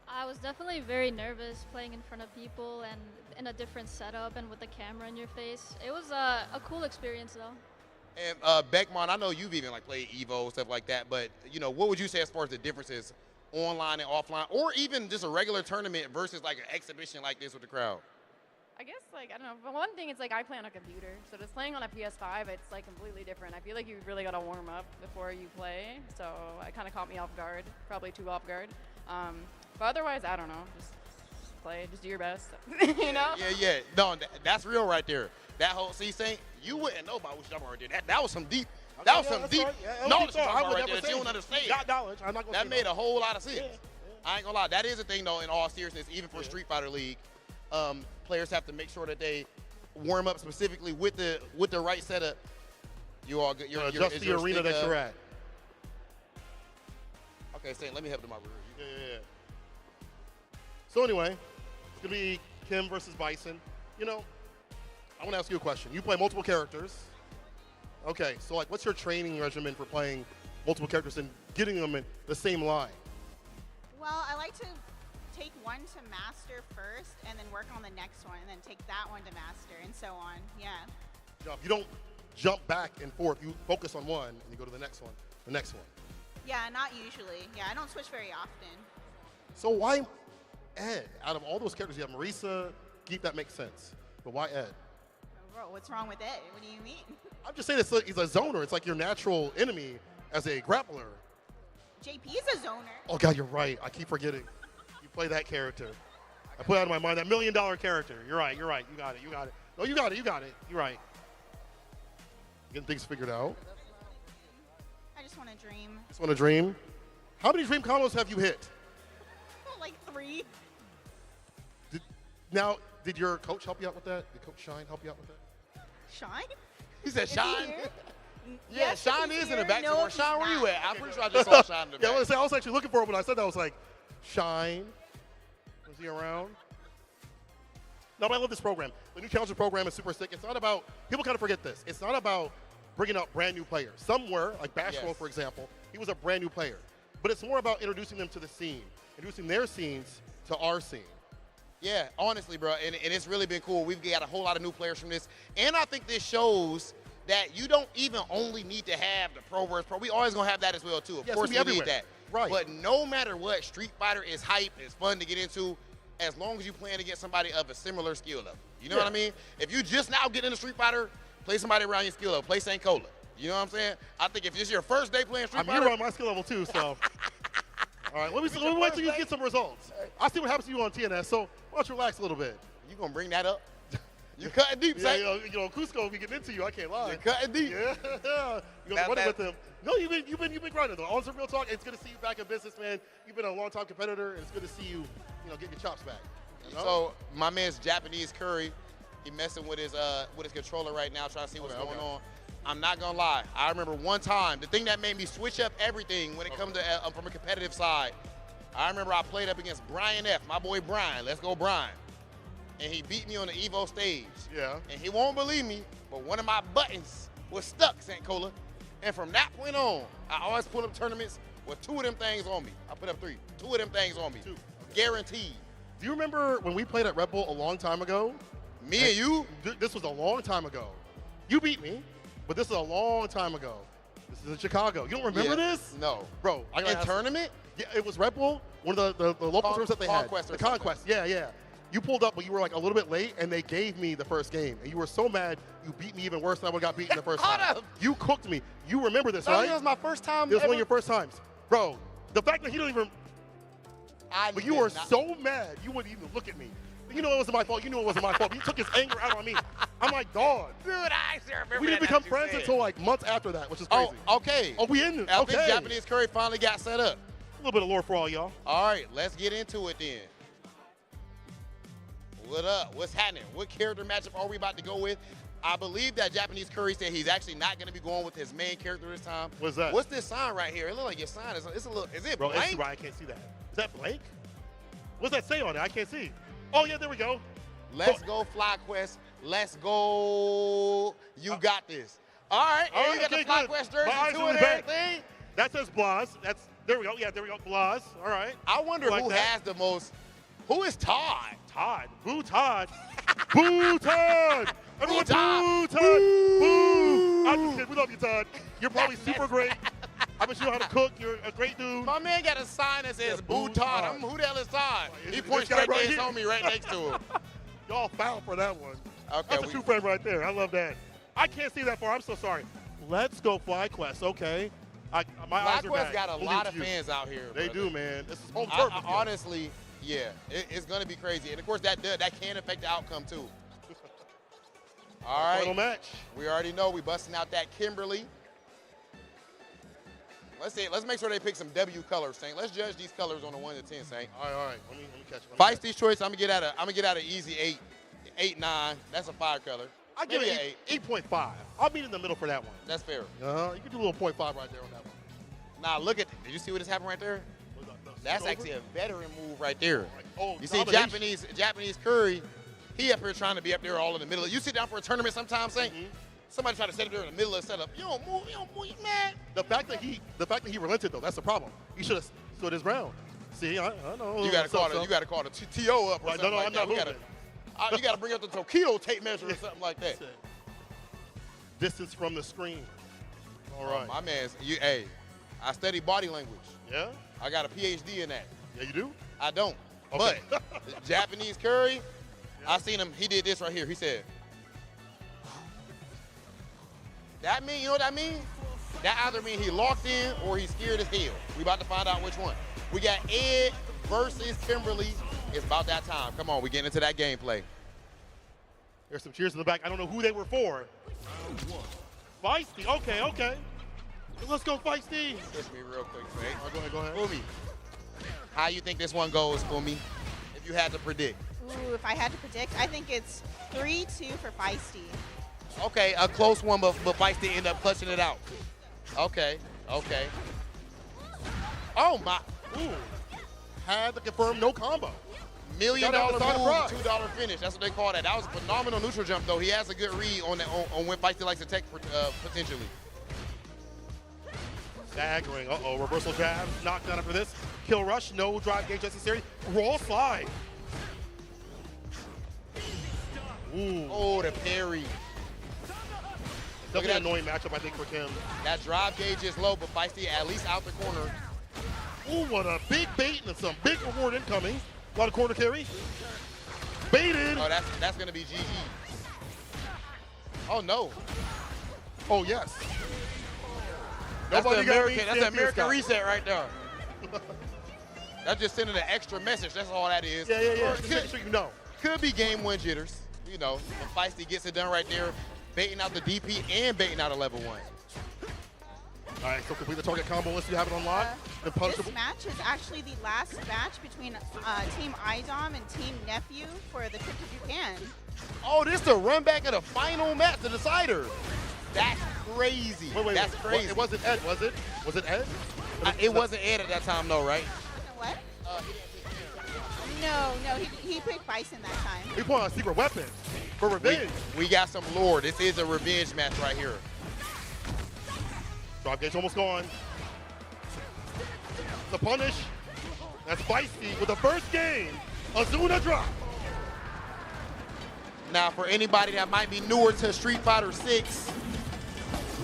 I was definitely very nervous playing in front of people and in a different setup and with the camera in your face. It was a cool experience though. And Beckman, I know you've even like played Evo stuff like that, but what would you say as far as the differences online and offline, or even just a regular tournament versus like an exhibition like this with the crowd? I guess, like, I don't know. But one thing is, like, I play on a computer. So just playing on a PS5, it's, like, completely different. I feel like you really got to warm up before you play. So it kind of caught me off guard, probably too off guard. But otherwise, I don't know. Just play. Just do your best, you know? Yeah. No, that's real right there. That whole, see, Saint, you wouldn't know about what you're talking about right there. That was some deep, knowledge right there that you don't understand. Got knowledge. I'm not gonna that made a whole lot of sense. I ain't gonna lie. That is a thing, though, in all seriousness, even for Street Fighter League. Players have to make sure that they warm up specifically with the right setup. You all good? You're adjust the arena that you're at. Okay, Saint, let me help them out. Yeah. So anyway, it's gonna be Kim versus Bison. I want to ask you a question. You play multiple characters. Okay, so like, what's your training regimen for playing multiple characters and getting them in the same line? Well, I like to take one to master first and then work on the next one and then take that one to master and so on. Yeah. You don't jump back and forth. You focus on one and you go to the next one. Yeah, not usually. Yeah, I don't switch very often. So why Ed? Out of all those characters, you have Marisa, Geek, that makes sense. But why Ed? Bro, what's wrong with Ed? What do you mean? I'm just saying he's a zoner. It's like your natural enemy as a grappler. JP is a zoner. Oh, God, you're right. I keep forgetting. Play that character. I put it out of my mind, that $1 million character. You're right. You got it. No, you got it. You're right. Getting things figured out. I just want to dream. Just want to dream? How many dream combos have you hit? Like 3. Did your coach help you out with that? Did Coach Shine help you out with that? Shine? He said Shine? Yeah, Shine is in the back. No, Shine, where you at? I'm pretty sure I just saw Shine in the back. I was actually looking for it when I said that. I was like, Shine. Was he around? No, but I love this program. The new Challenger program is super sick. It's not about, people kind of forget this. It's not about bringing out brand new players. Somewhere, like Bashful, for example, he was a brand new player. But it's more about introducing them to the scene, introducing their scenes to our scene. Yeah, honestly, bro, and it's really been cool. We've got a whole lot of new players from this. And I think this shows that you don't even only need to have the Pro versus Pro. We always going to have that as well, too. Of course, we need that. Right. But no matter what, Street Fighter is hype, it's fun to get into, as long as you playing against somebody of a similar skill level. You know what I mean? If you just now get into Street Fighter, play somebody around your skill level. Play St. Cola. You know what I'm saying? I think if it's your first day playing Street Fighter. You're on my skill level too, so. All right, let me wait till you get some results. I'll see what happens to you on TNS, so why don't you relax a little bit? You going to bring that up? You're cutting deep, St. Cusco will be getting into you. I can't lie. You're cutting deep. Yeah. You're going to run it with him. No, you've been grinding, though. On some real talk, it's good to see you back in business, man. You've been a long-time competitor, and it's good to see you, get your chops back. So my man's Japanese Curry, he messing with his controller right now, trying to see what's going on. I'm not gonna lie. I remember one time, the thing that made me switch up everything when it comes to from a competitive side. I remember I played up against Brian F, my boy Brian. Let's go, Brian. And he beat me on the Evo stage. Yeah. And he won't believe me, but one of my buttons was stuck, St. Cola. And from that point on, I always pull up tournaments with 2 of them things on me. I put up 3. 2 of them things on me. 2. Guaranteed. Do you remember when we played at Red Bull a long time ago? Me and you? This was a long time ago. You beat me, but this is a long time ago. This is in Chicago. You don't remember this? No. Bro, I got a tournament? Yeah, it was Red Bull, one of the local tournaments that they had. Conquest. The Conquest, yeah. You pulled up, but you were like a little bit late, and they gave me the first game. And you were so mad, you beat me even worse than I would have got beaten the first time. You cooked me. You remember this, right? It was my first time. It was one of your first times. Bro, the fact that he don't even... But you were so mad, you wouldn't even look at me. You know it wasn't my fault. You knew it wasn't my fault. But you took his anger out on me. I'm like, dog. Dude, I actually remember we didn't become friends until like months after that, which is crazy. Oh, okay. Oh, we in it. I think Japanese Curry finally got set up. A little bit of lore for all y'all. All right, let's get into it then. What up? What's happening? What character matchup are we about to go with? I believe that Japanese Curry said he's actually not going to be going with his main character this time. What's that? What's this sign right here? It looks like your sign is a little. Is it blank? blank? Bro, I can't see that. Is that blank? What's that say on it? I can't see. Oh yeah, there we go. Let's go, FlyQuest. Let's go. You got this. All right. All right, you got the FlyQuest jersey too and everything. That says Blas. There we go. Yeah, there we go. Blas. All right. I wonder who has the most. Who is Todd? Todd. Boo Todd. Boo Todd. Everyone boo Todd. Boo. I'm just kidding. We love you, Todd. You're probably super great. I bet you know how to cook. You're a great dude. My man got a sign that says Boo Boo Todd. Todd. Who the hell is Todd? This He points guy straight right to his here. homie right next to him. Y'all foul for that one. Okay, That's a true friend right there. I love that. I can't see that far. I'm so sorry. Let's go FlyQuest. Okay. My eyes are FlyQuest back. got a Believe lot of you. fans out here. They brother. do, man. This is home turf. Honestly, yeah, it's going to be crazy. And, of course, that can affect the outcome, too. All right. Final match. We already know we busting out that Kimberly. Let's make sure they pick some W colors, Saint. Let's judge these colors on a 1 to 10, Saint. All right. Let me catch it. Feisty's choice, I'm gonna get out an easy 8, 9. That's a fire color. I give Maybe it an 8.5. I'll meet in the middle for that one. That's fair. You can do a little 0.5 right there on that one. Now look at, did you see what just happened right there? That's actually a veteran move right there. Oh, You see Japanese Curry, he up here trying to be up there all in the middle. You sit down for a tournament sometimes, Saint. Somebody try to set up there in the middle of the setup. You don't move, man. The fact that he relented though, that's the problem. He should have stood his ground. See, I know. You got to call the TO up or something No, like I'm that. not moving. You got to bring up the Tokyo tape measure or something like that. Distance from the screen. All right. My man's, I study body language. Yeah? I got a PhD in that. Yeah, you do? I don't. Okay. But Japanese Curry, I seen him, he did this right here. He said, that mean, you know what that mean? That either mean he locked in or he's scared as hell. We about to find out which one. We got Ed versus Kimberly. It's about that time. Come on, we getting into that gameplay. There's some cheers in the back. I don't know who they were for. Feisty. Okay. Let's go, Feisty. Push me real quick, Frank. Go ahead. Fumi, how you think this one goes, Fumi? If you had to predict. Ooh, if I had to predict, I think it's 3-2 for Feisty. Okay, a close one, but Feisty end up clutching it out. Okay. Oh, my. Ooh. Had to confirm no combo. $1 million Got move, out of the side of $2 finish. That's what they call that. That was a phenomenal neutral jump, though. He has a good read on when Feisty likes to take potentially. Staggering. Reversal jab. Knockdown after this. Kill rush. No drive gauge necessary. Roll slide. Ooh. Oh, the parry. Definitely an annoying matchup, I think, for Kim. That drive gauge is low, but Feisty at least out the corner. Ooh, what a big bait and some big reward incoming. A lot of corner carry. Baited. Oh, that's going to be GG. Oh, no. Oh, yes. That's the Nobody got American, me. that's the Damn, American Scott. reset right there. That's just sending an extra message. That's all that is. Yeah. Or Just make sure you know. Could be game one jitters. You know, when Feisty gets it done right there, baiting out the DP and baiting out a level 1. All right, so complete the target combo list. You have it unlocked. The punishable. This match is actually the last match between Team IDOM and Team Nephew for the trip to Japan. Oh, this is the run back of the final match, the decider. That's crazy. Wait. That's crazy. It wasn't Ed, was it? Was it Ed? It wasn't Ed at that time, though, right? What? No, he picked Bison that time. We put on a secret weapon for revenge. We got some lore. This is a revenge match right here. Drop gauge almost gone. The punish. That's Feisty with the first game. Azuna drop. Now, for anybody that might be newer to Street Fighter 6,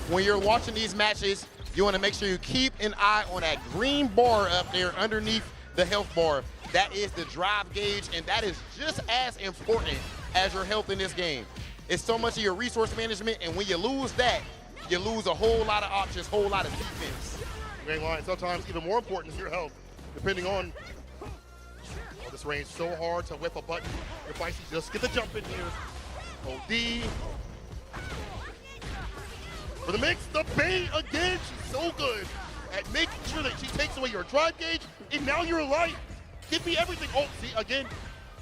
when you're watching these matches, you want to make sure you keep an eye on that green bar up there underneath the health bar. That is the drive gauge, and that is just as important as your health in this game. It's so much of your resource management, and when you lose that, you lose a whole lot of options, whole lot of defense. Green line, sometimes even more important is your health, depending on this range. So hard to whip a button. Your Feisty just get the jump in here. OD. For the mix, the bait again. She's so good at making sure that she takes away your drive gauge, and now you're alive. Give me everything. Oh, see, again,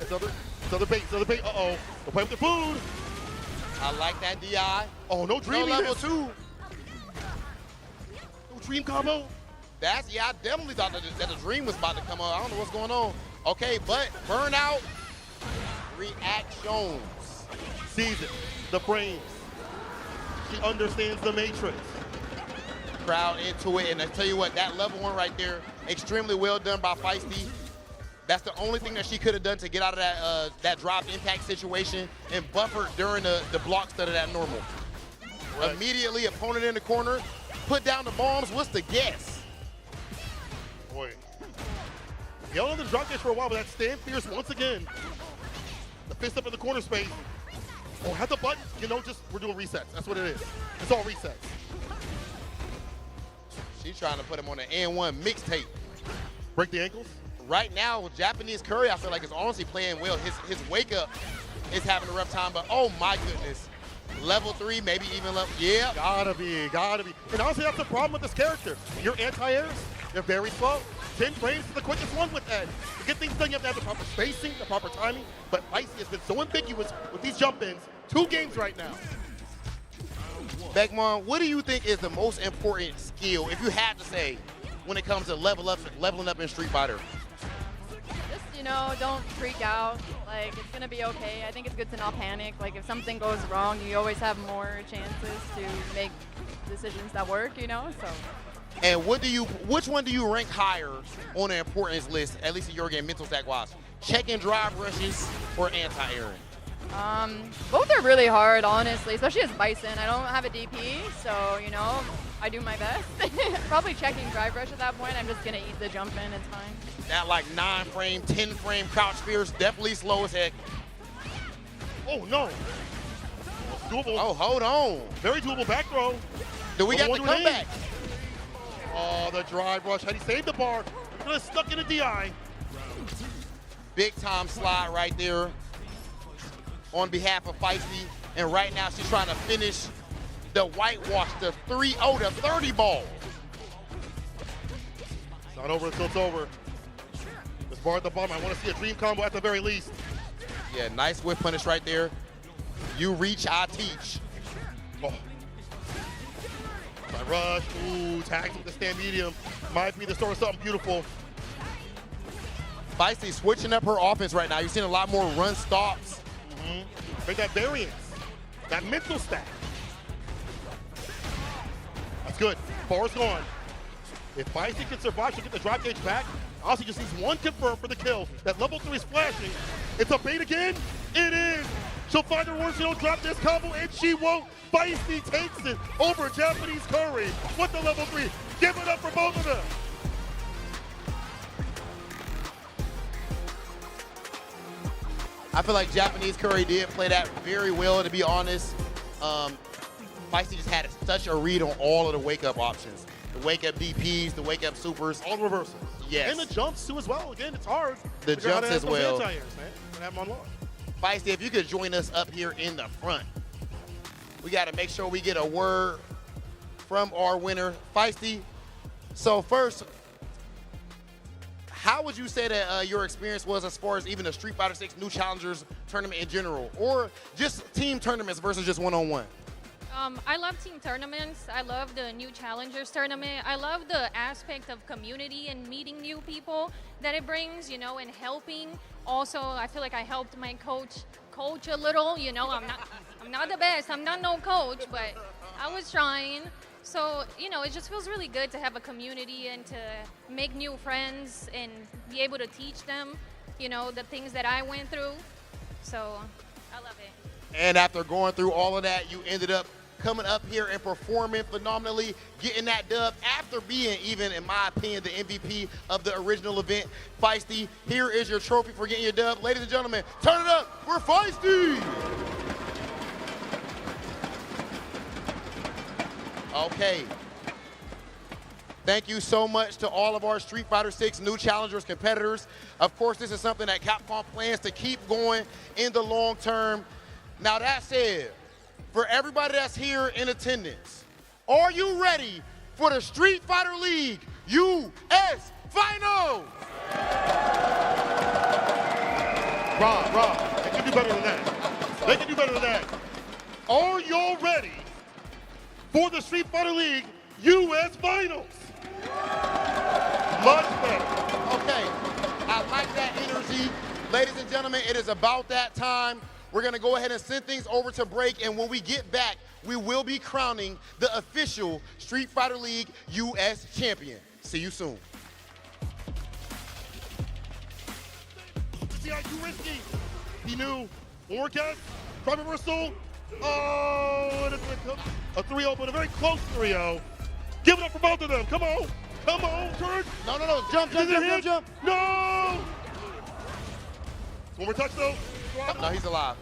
it's another bait. Uh-oh. Don't play with the food. I like that DI. Oh, no dream. No level 2. No dream combo. I definitely thought that the dream was about to come on. I don't know what's going on. Okay, but burnout reactions. Sees it. The brains. She understands the matrix. Crowd into it, and I tell you what, that level 1 right there, extremely well done by Feisty. That's the only thing that she could have done to get out of that drop impact situation and buffer during the block stud of that normal. Right. Immediately, opponent in the corner, put down the bombs. What's the guess? Boy. Held on the drop catch for a while, but that stand fierce once again. The fist up in the corner space. Oh, had the button, you know, just we're doing resets. That's what it is. It's all resets. She's trying to put him on an N1 mixtape. Break the ankles. Right now, Japanese Curry, I feel like, is honestly playing well. His wake up is having a rough time, but oh my goodness. Level 3, maybe even level, yeah. Gotta be. And honestly, that's the problem with this character. Your anti-airs, they're very slow. 10 frames is the quickest one with that. To get things done, you have to have the proper spacing, the proper timing, but Feisty has been so ambiguous with these jump-ins. 2 games right now. Beckman, what do you think is the most important skill, if you had to say, when it comes to leveling up in Street Fighter? Just, you know, don't freak out. Like, it's going to be okay. I think it's good to not panic. Like, if something goes wrong, you always have more chances to make decisions that work, you know, so. And which one do you rank higher on the importance list, at least in your game, mental stack wise? Check-in drive rushes or anti-airing? Both are really hard, honestly, especially as Bison. I don't have a DP, so, you know, I do my best. Probably checking drive rush at that point. I'm just going to eat the jump in. It's fine. That like 9 frame, 10 frame crouch spears, definitely slow as heck. Oh, no. Doable. Oh, hold on. Very doable back throw. Do we got the comeback? Oh, the drive rush. Had he saved the bar, he could have stuck in a DI. Big time slide right there on behalf of Feisty. And right now she's trying to finish the whitewash, the 3-0 to 30 ball. It's not over until it's over. This bar at the bottom, I want to see a dream combo at the very least. Yeah, nice whip punish right there. You reach, I teach. Oh. Side rush, ooh, tags with the stand medium. Might be the start of something beautiful. Feisty switching up her offense right now. You're seeing a lot more run stops. Make that variance, that mental stack. That's good. Bar's gone. If Feisty can survive, she'll get the drop gauge back. Also, just needs one confirm for the kill. That level 3 is flashing. It's a bait again. It is. She'll find her words. She'll drop this combo, and she won't. Feisty takes it over Japanese Curry with the level 3. Give it up for both of them. I feel like Japanese Curry did play that very well, to be honest. Feisty just had such a read on all of the wake-up options. The wake-up DPs, the wake-up supers. All reversals. Yes. And the jumps, too, as well. Again, it's hard. The jumps as well. Anti-airs, man. Gonna have them on lock. Feisty, if you could join us up here in the front. We got to make sure we get a word from our winner, Feisty. So first, how would you say that your experience was as far as even the Street Fighter 6 New Challengers tournament in general, or just team tournaments versus just one-on-one? I love team tournaments. I love the New Challengers tournament. I love the aspect of community and meeting new people that it brings, you know, and helping. Also, I feel like I helped my coach a little. You know, I'm not the best. I'm not no coach, but I was trying. So, you know, it just feels really good to have a community and to make new friends and be able to teach them, you know, the things that I went through. So, I love it. And after going through all of that, you ended up coming up here and performing phenomenally, getting that dub after being, even in my opinion, the MVP of the original event. Feisty, here is your trophy for getting your dub. Ladies and gentlemen, turn it up for Feisty! Okay. Thank you so much to all of our Street Fighter 6 New Challengers competitors. Of course, this is something that Capcom plans to keep going in the long term. Now that said, for everybody that's here in attendance, are you ready for the Street Fighter League US Finals? Rob, they can do better than that. They can do better than that. Are y'all ready for the Street Fighter League US Finals? Much better. Okay, I like that energy. Ladies and gentlemen, it is about that time. We're gonna go ahead and send things over to break, and when we get back, we will be crowning the official Street Fighter League US champion. See you soon. DI too risky. He knew. One more guess. Drive reversal. Oh, and it's a 3-0, but a very close 3-0. Give it up for both of them. Come on. Come on, turn. No. Jump. No! One more touch, though. No, he's alive.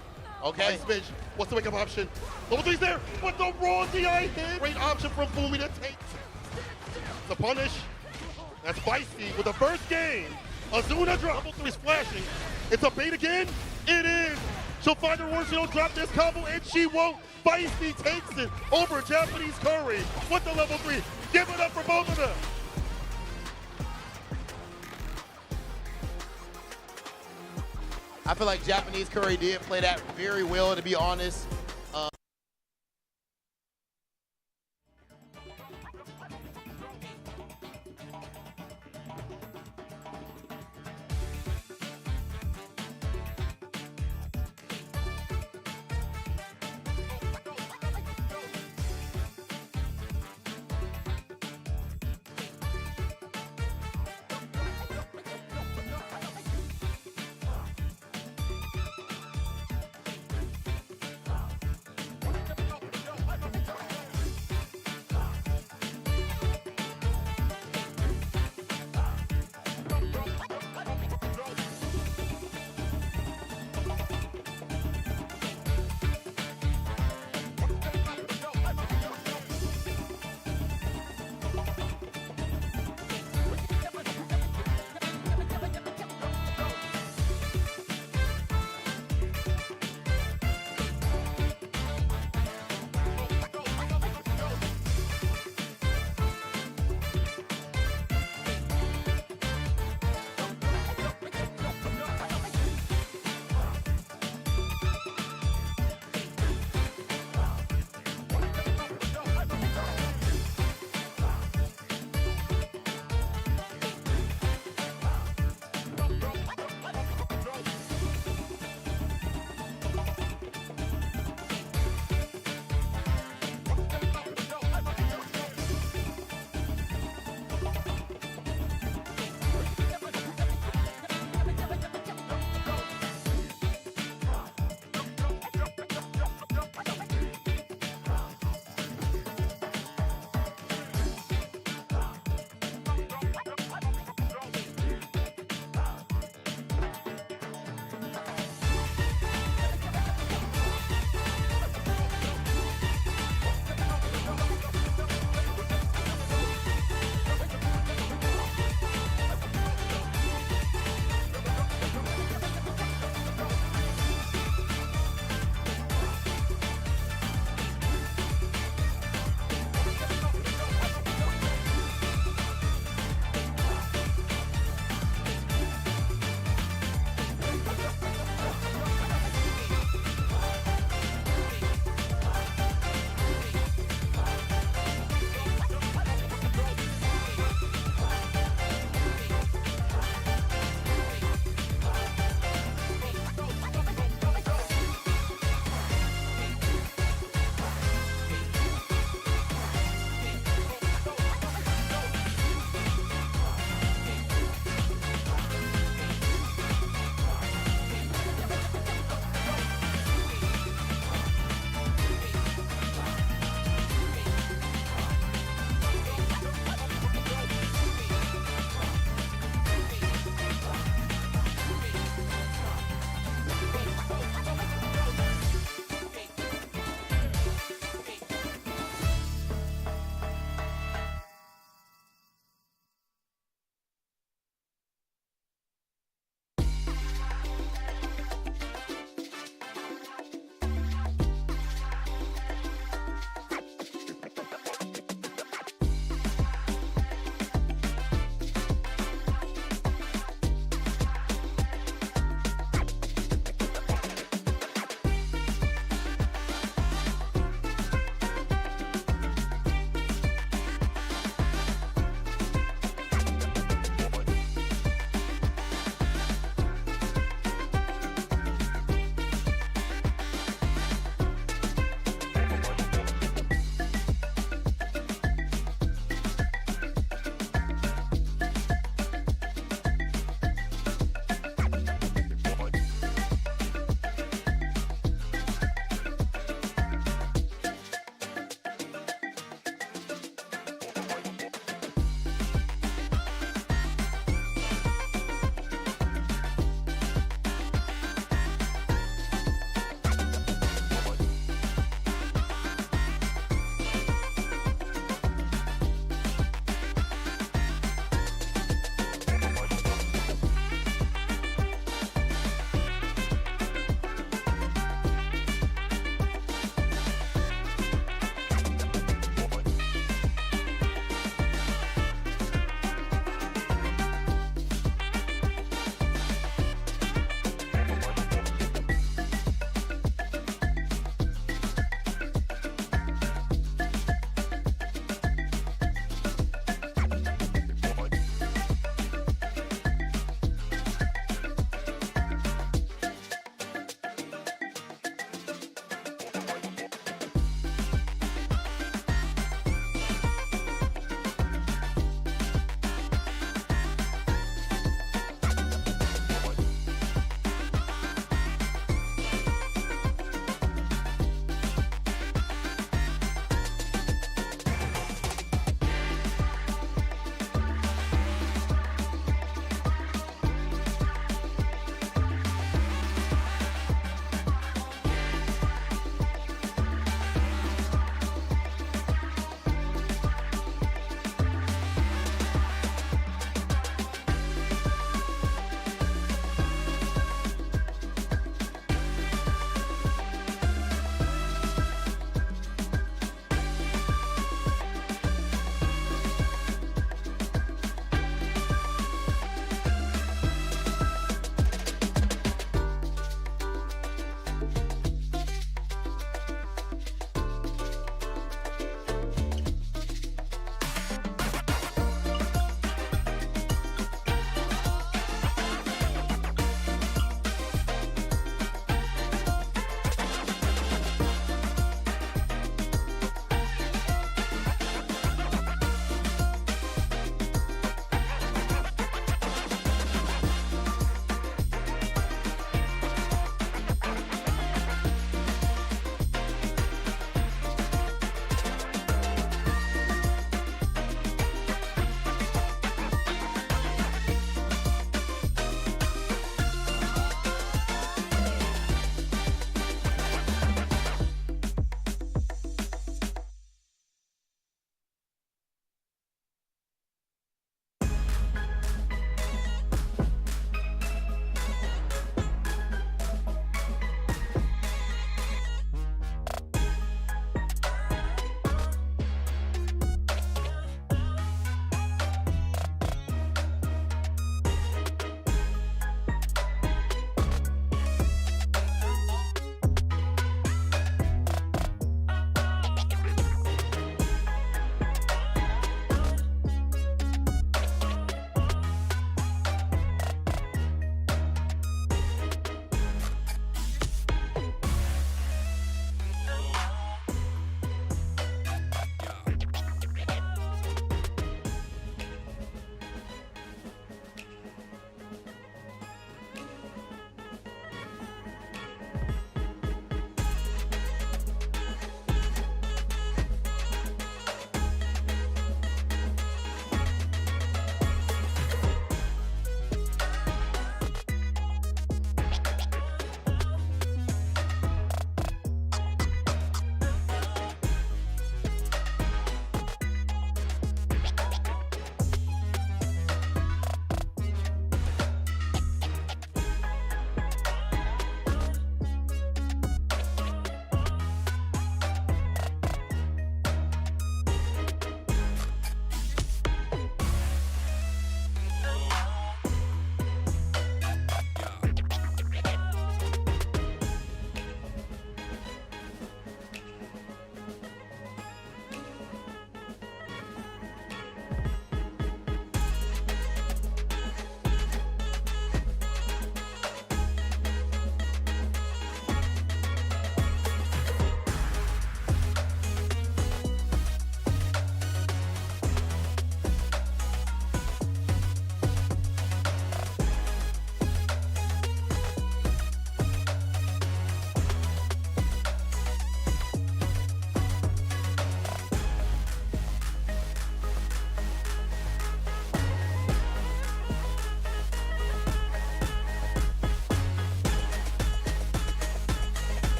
Okay. Nice Midge. What's the wake-up option? Level 3's there. But the raw DI hit. Great option from Fumi to take. The punish. That's feisty with the first game. Azuna drop. Level 3's flashing. It's a bait again. It is. She'll find her worst. She'll drop this combo, and she won't. Feisty takes it over Japanese Curry with the level 3. Give it up for both of them. I feel like Japanese Curry did play that very well, to be honest.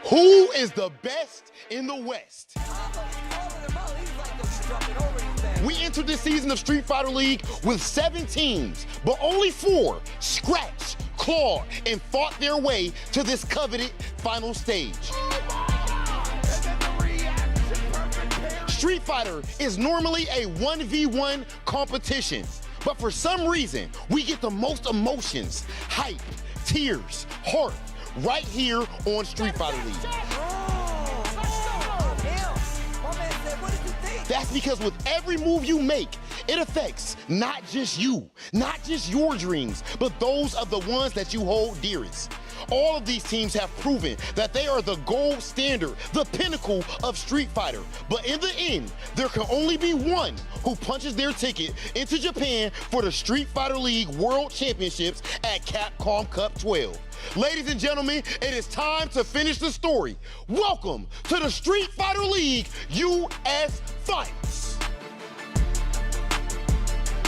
Who is the best in the West? We entered this season of Street Fighter League with 7 teams, but only 4 scratched, clawed, and fought their way to this coveted final stage. Street Fighter is normally a 1v1 competition, but for some reason, we get the most emotions, hype, tears, heart, right here on Street Fighter League. That's because with every move you make, it affects not just you, not just your dreams, but those of the ones that you hold dearest. All of these teams have proven that they are the gold standard, the pinnacle of Street Fighter. But in the end, there can only be one who punches their ticket into Japan for the Street Fighter League World Championships at Capcom Cup 12. Ladies and gentlemen, it is time to finish the story. Welcome to the Street Fighter League US Finals.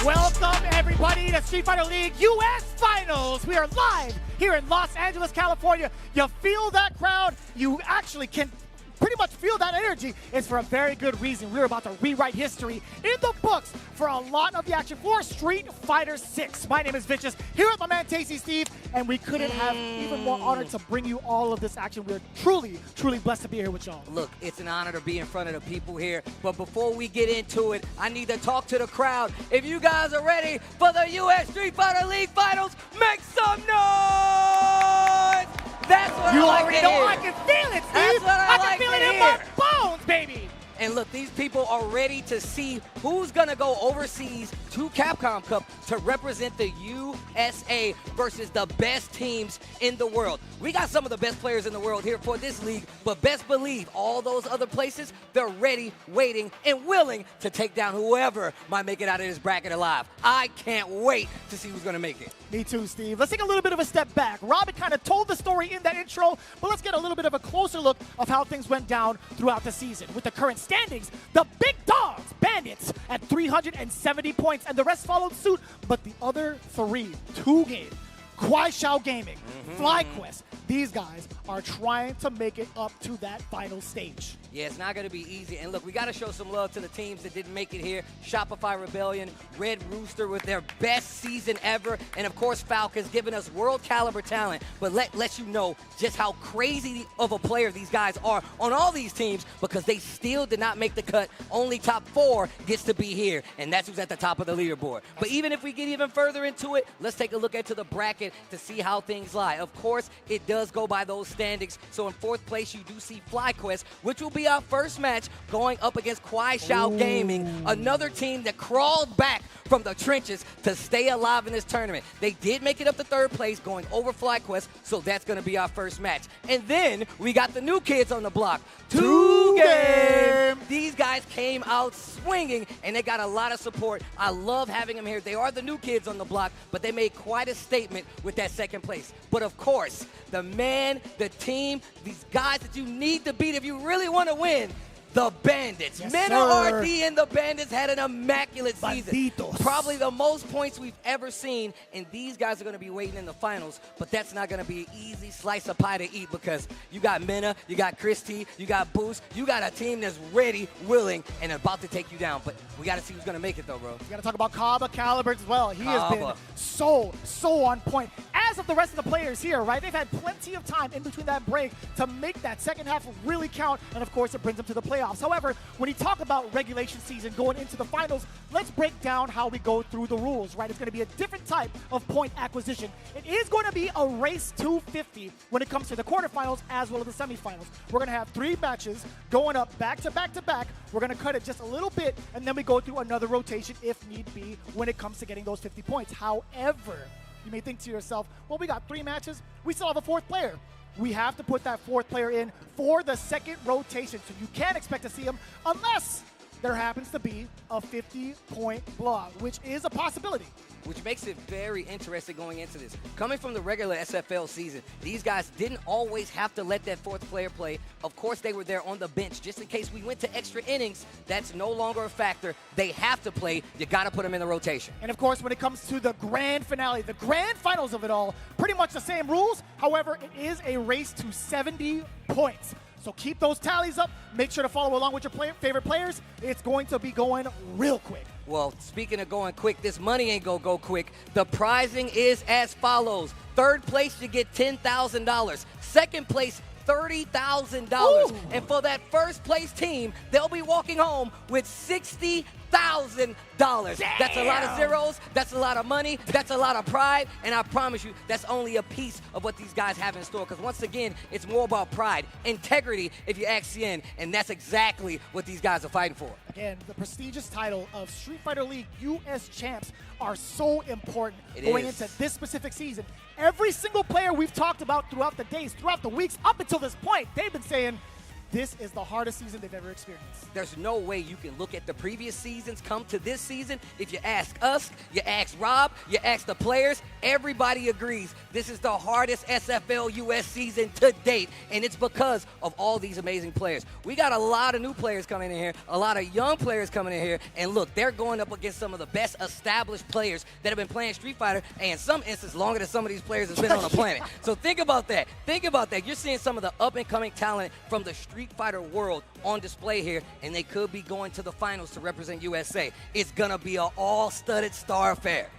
Welcome, everybody, to Street Fighter League US Finals. We are live here in Los Angeles, California. You feel that crowd? You actually can pretty much feel that energy. It's for a very good reason. We're about to rewrite history in the books for a lot of the action for Street Fighter 6. My name is Vicious, here with my man Tasty Steve, and we couldn't have even more honor to bring you all of this action. We're truly, truly blessed to be here with y'all. Look, it's an honor to be in front of the people here, but before we get into it, I need to talk to the crowd. If you guys are ready for the US Street Fighter League Finals, make some noise! That's what you I like already to know. hear. I can feel it, Steve. That's what I can like feel to it in hear. my bones, baby. And look, these people are ready to see who's going to go overseas to Capcom Cup to represent the USA versus the best teams in the world. We got some of the best players in the world here for this league, but best believe all those other places, they're ready, waiting, and willing to take down whoever might make it out of this bracket alive. I can't wait to see who's going to make it. Me too, Steve. Let's take a little bit of a step back. Robin kind of told the story in that intro, but let's get a little bit of a closer look of how things went down throughout the season. With the current standings, the big dogs, Bandits, at 370 points, and the rest followed suit, but the other 3, 2-game, KuaiShou Gaming, FlyQuest, these guys are trying to make it up to that final stage. Yeah, it's not going to be easy. And look, we got to show some love to the teams that didn't make it here. Shopify Rebellion, Red Rooster with their best season ever. And, of course, Falcons giving us world-caliber talent. But let you know just how crazy of a player these guys are on all these teams because they still did not make the cut. Only top 4 gets to be here. And that's who's at the top of the leaderboard. But even if we get even further into it, let's take a look into the bracket to see how things lie. Of course, it does go by those standings. So in 4th place, you do see FlyQuest, which will be our first match going up against KuaiShou Gaming, another team that crawled back from the trenches to stay alive in this tournament. They did make it up to 3rd place, going over FlyQuest, so that's going to be our first match. And then we got the new kids on the block. 2-game. These guys came out swinging, and they got a lot of support. I love having them here. They are the new kids on the block, but they made quite a statement with that 2nd place. But of course, the man, the team, these guys that you need to beat if you really want to win, the Bandits. Yes, Mena sir. RD and the Bandits had an immaculate season. Banditos. Probably the most points we've ever seen, and these guys are going to be waiting in the finals, but that's not going to be an easy slice of pie to eat because you got Mena, you got Christy, you got Boost, you got a team that's ready, willing, and about to take you down, but we got to see who's going to make it though, bro. You got to talk about Kaba Calibers as well. He has been Kaba. so on point. As of the rest of the players here, right? They've had plenty of time in between that break to make that second half really count, and of course, it brings them to the playoffs. However, when you talk about regulation season going into the finals, let's break down how we go through the rules, right? It's going to be a different type of point acquisition. It is going to be a race to 50 when it comes to the quarterfinals as well as the semifinals. We're going to have 3 matches going up back to back to back. We're going to cut it just a little bit, and then we go through another rotation if need be when it comes to getting those 50 points. However, you may think to yourself, well, we got 3 matches. We still have a 4th player. We have to put that 4th player in for the 2nd rotation, so you can't expect to see him unless there happens to be a 50-point blowout, which is a possibility. Which makes it very interesting going into this. Coming from the regular SFL season, these guys didn't always have to let that fourth player play. Of course, they were there on the bench just in case we went to extra innings. That's no longer a factor. They have to play. You got to put them in the rotation. And of course, when it comes to the grand finale, the grand finals of it all, pretty much the same rules. However, it is a race to 70 points. So keep those tallies up. Make sure to follow along with your favorite players. It's going to be going real quick. Well, speaking of going quick, this money ain't gonna go quick. The prizing is as follows. Third place, you get $10,000. Second place, $30,000. And for that first place team, they'll be walking home with $60,000. That's a lot of zeros. That's a lot of money. That's a lot of pride. And I promise you, that's only a piece of what these guys have in store. Because once again, it's more about pride, integrity, if you ask CN. And that's exactly what these guys are fighting for. Again, the prestigious title of Street Fighter League US champs are so important going into this specific season. Every single player we've talked about throughout the days, throughout the weeks, up until this point, they've been saying, this is the hardest season they've ever experienced. There's no way you can look at the previous seasons, come to this season. If you ask us, you ask Rob, you ask the players, everybody agrees this is the hardest SFL US season to date, and it's because of all these amazing players. We got a lot of new players coming in here, a lot of young players coming in here, and look, they're going up against some of the best established players that have been playing Street Fighter, and in some instances, longer than some of these players have been on the planet. So think about that. Think about that. You're seeing some of the up-and-coming talent from the Street Fighter world on display here, and they could be going to the finals to represent USA. It's gonna be an all-studded star affair.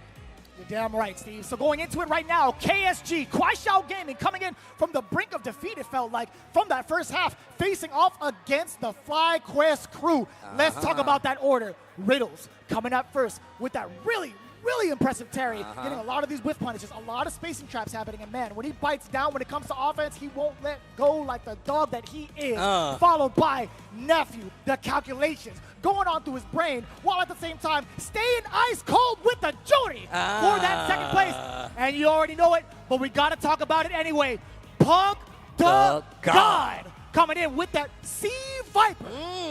You're damn right, Steve. So going into it right now, KSG, KuaiShou Gaming, coming in from the brink of defeat, it felt like, from that first half, facing off against the FlyQuest crew. Let's talk about that order. Riddles coming up first with that really impressive Terry, getting a lot of these whiff punishes, a lot of spacing traps happening, and man, when he bites down, when it comes to offense, he won't let go like the dog that he is, followed by Nephew, the calculations going on through his brain, while at the same time staying ice cold with the Judy for that second place, and you already know it, but we gotta talk about it anyway. Punk the God coming in with that Sea Viper.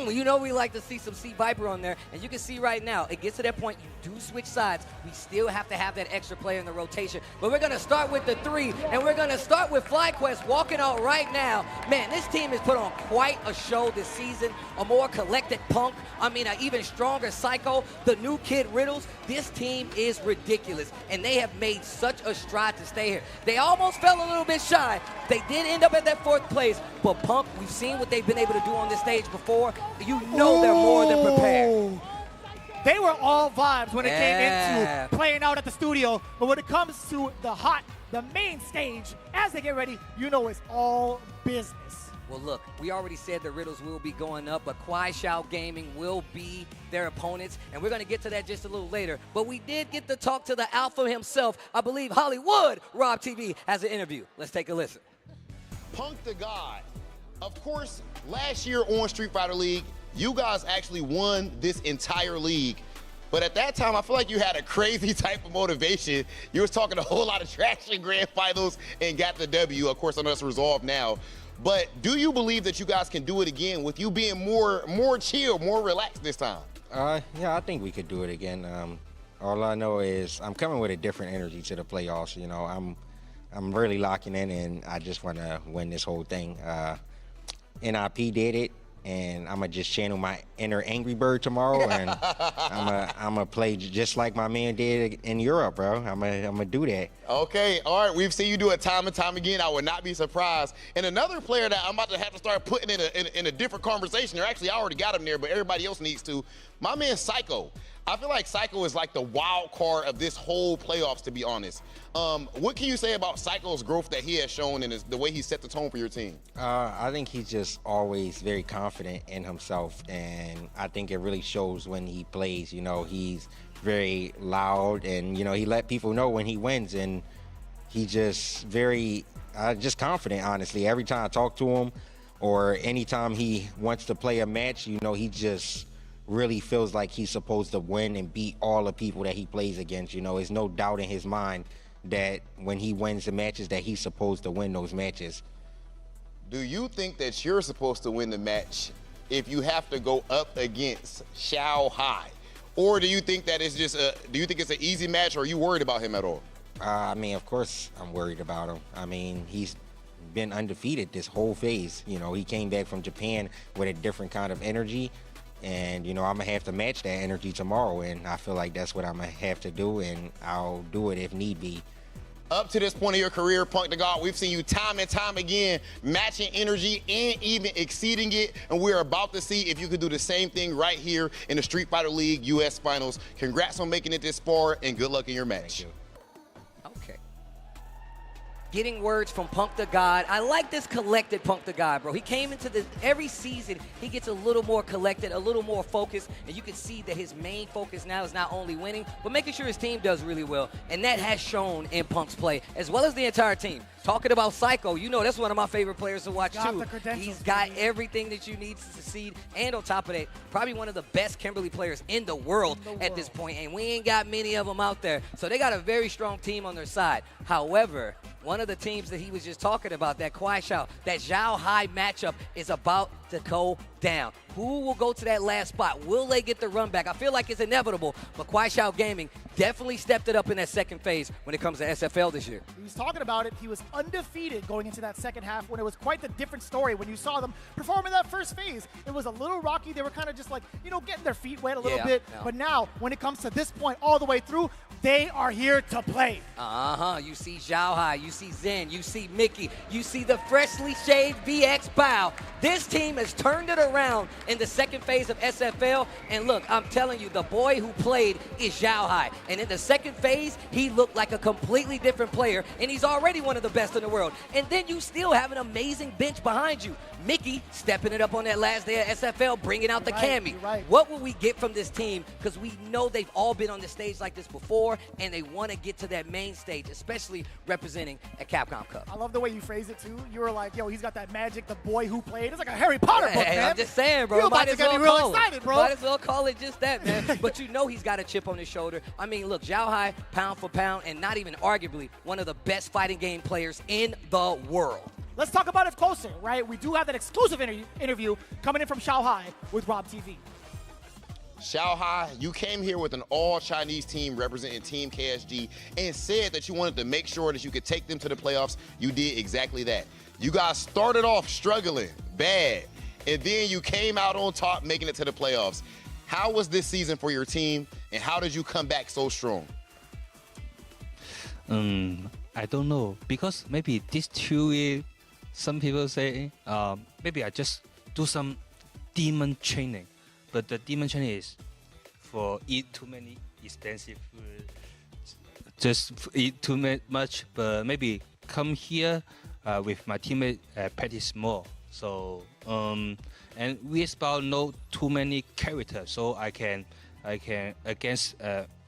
You know we like to see some Sea Viper on there, and you can see right now, it gets to that point, you do switch sides. We still have to have that extra player in the rotation, but we're going to start with the 3, and we're going to start with FlyQuest walking out right now. Man, this team has put on quite a show this season. A more collected Punk, an even stronger Psycho, the new kid Riddles. This team is ridiculous, and they have made such a stride to stay here. They almost fell a little bit shy. They did end up at that 4th place, but Punk, we've seen what they've been able to do on this stage before. You know they're more than prepared. They were all vibes when it came into playing out at the studio, but when it comes to the main stage, as they get ready, you know it's all business. Well, look, we already said the Riddles will be going up, but KuaiShou Gaming will be their opponents, and we're going to get to that just a little later. But we did get to talk to the Alpha himself. I believe Hollywood Rob TV has an interview. Let's take a listen. Punk the God. Of course, last year on Street Fighter League, you guys actually won this entire league. But at that time, I feel like you had a crazy type of motivation. You was talking a whole lot of trash in grand finals and got the W. Of course, I know it's resolved now. But do you believe that you guys can do it again with you being more chill, more relaxed this time? Yeah, I think we could do it again. All I know is I'm coming with a different energy to the playoffs. You know, I'm really locking in, and I just want to win this whole thing. NIP did it, and I'm gonna just channel my inner Angry Bird tomorrow, and I'm gonna play just like my man did in Europe, bro. I'm gonna do that. Okay, all right. We've seen you do it time and time again. I would not be surprised. And another player that I'm about to have to start putting in a different conversation. Or actually, I already got him there, but everybody else needs to. My man Psycho. I feel like Psycho is like the wild card of this whole playoffs, to be honest. What can you say about Psycho's growth that he has shown and the way he set the tone for your team? I think he's just always very confident in himself, and I think it really shows when he plays. You know, he's very loud, and you know, he let people know when he wins, and he just very just confident, honestly. Every time I talk to him, or anytime he wants to play a match, you know, he just really feels like he's supposed to win and beat all the people that he plays against. You know, there's no doubt in his mind that when he wins the matches that he's supposed to win those matches. Do you think that you're supposed to win the match if you have to go up against Xiao Hai? Or do you think that it's just do you think it's an easy match, or are you worried about him at all? I mean, of course I'm worried about him. I mean, he's been undefeated this whole phase. You know, he came back from Japan with a different kind of energy. And, you know, I'm going to have to match that energy tomorrow. And I feel like that's what I'm going to have to do. And I'll do it if need be. Up to this point of your career, Punk the God, we've seen you time and time again matching energy and even exceeding it. And we're about to see if you can do the same thing right here in the Street Fighter League US Finals. Congrats on making it this far, and good luck in your match. Thank you. Okay. Getting words from Punk the God. I like this collected Punk the God, bro. He came into every season, he gets a little more collected, a little more focused, and you can see that his main focus now is not only winning, but making sure his team does really well. And that has shown in Punk's play, as well as the entire team. Talking about Psycho, you know that's one of my favorite players to watch too. He's got everything that you need to succeed, and on top of that, probably one of the best Kimberly players in the world at this point, and we ain't got many of them out there. So they got a very strong team on their side. However, one of the teams that he was just talking about, that KuaiShou, that Xiao Hai matchup is about to go down. Who will go to that last spot? Will they get the run back? I feel like it's inevitable, but KuaiShou Gaming definitely stepped it up in that second phase when it comes to SFL this year. He was talking about it. He was undefeated going into that second half when it was quite the different story when you saw them perform in that first phase. It was a little rocky. They were kind of just like, you know, getting their feet wet a little bit. Yeah. But now, when it comes to this point all the way through, they are here to play. You see Xiao Hai, you see Zen, you see Mickey, you see the freshly shaved VX Bao. This team has turned it around in the second phase of SFL. And look, I'm telling you, the boy who played is Xiao Hai. And in the second phase, he looked like a completely different player. And he's already one of the best in the world. And then you still have an amazing bench behind you. Mickey stepping it up on that last day of SFL, bringing out the Cammy. What will we get from this team? Because we know they've all been on the stage like this before, and they want to get to that main stage, especially representing at Capcom Cup. I love the way you phrase it, too. You were like, yo, he's got that magic, the boy who played. It's like a Harry Potter book, man. I'm just saying, bro. You're about to get me real excited, bro. Might as well call it just that, man. But you know he's got a chip on his shoulder. I mean, look, Xiao Hai, pound for pound, and not even arguably one of the best fighting game players in the world. Let's talk about it closer, right? We do have that exclusive interview coming in from Xiao Hai with Rob TV. Xiao Hai, you came here with an all-Chinese team representing Team KSG and said that you wanted to make sure that you could take them to the playoffs. You did exactly that. You guys started off struggling bad, and then you came out on top making it to the playoffs. How was this season for your team, and how did you come back so strong? I don't know, because maybe this 2 years, some people say maybe I just do some demon training, but the demon training is for eat too many expensive food, just eat too much. But maybe come here with my teammate practice more. So and we about know too many characters, so I can against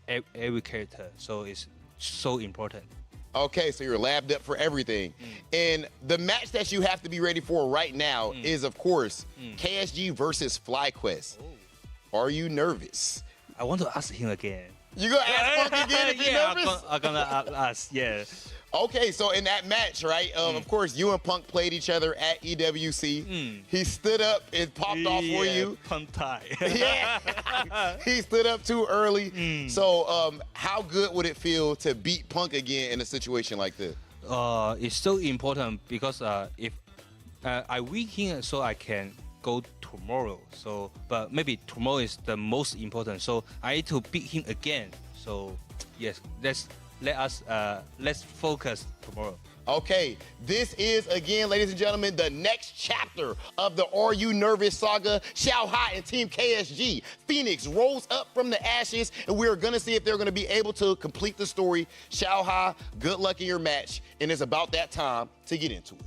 every character. So it's so important. Okay, so you're labbed up for everything. And the match that you have to be ready for right now is, of course, KSG versus FlyQuest. Are you nervous? I want to ask him again. You gonna ask Punk again if you're nervous? I'm gonna ask, yeah. Okay, so in that match, right, of course, you and Punk played each other at EWC. He stood up and popped off for you. Punk tie. Yeah, he stood up too early. So how good would it feel to beat Punk again in a situation like this? It's so important because if I win him, so I can go tomorrow. So, but maybe tomorrow is the most important. So I need to beat him again. So yes, let's focus tomorrow. Okay, this is, again, ladies and gentlemen, the next chapter of the Are You Nervous saga. Xiao Hai and Team KSG. Phoenix rose up from the ashes, and we're going to see if they're going to be able to complete the story. Xiao Hai, good luck in your match, and it's about that time to get into it.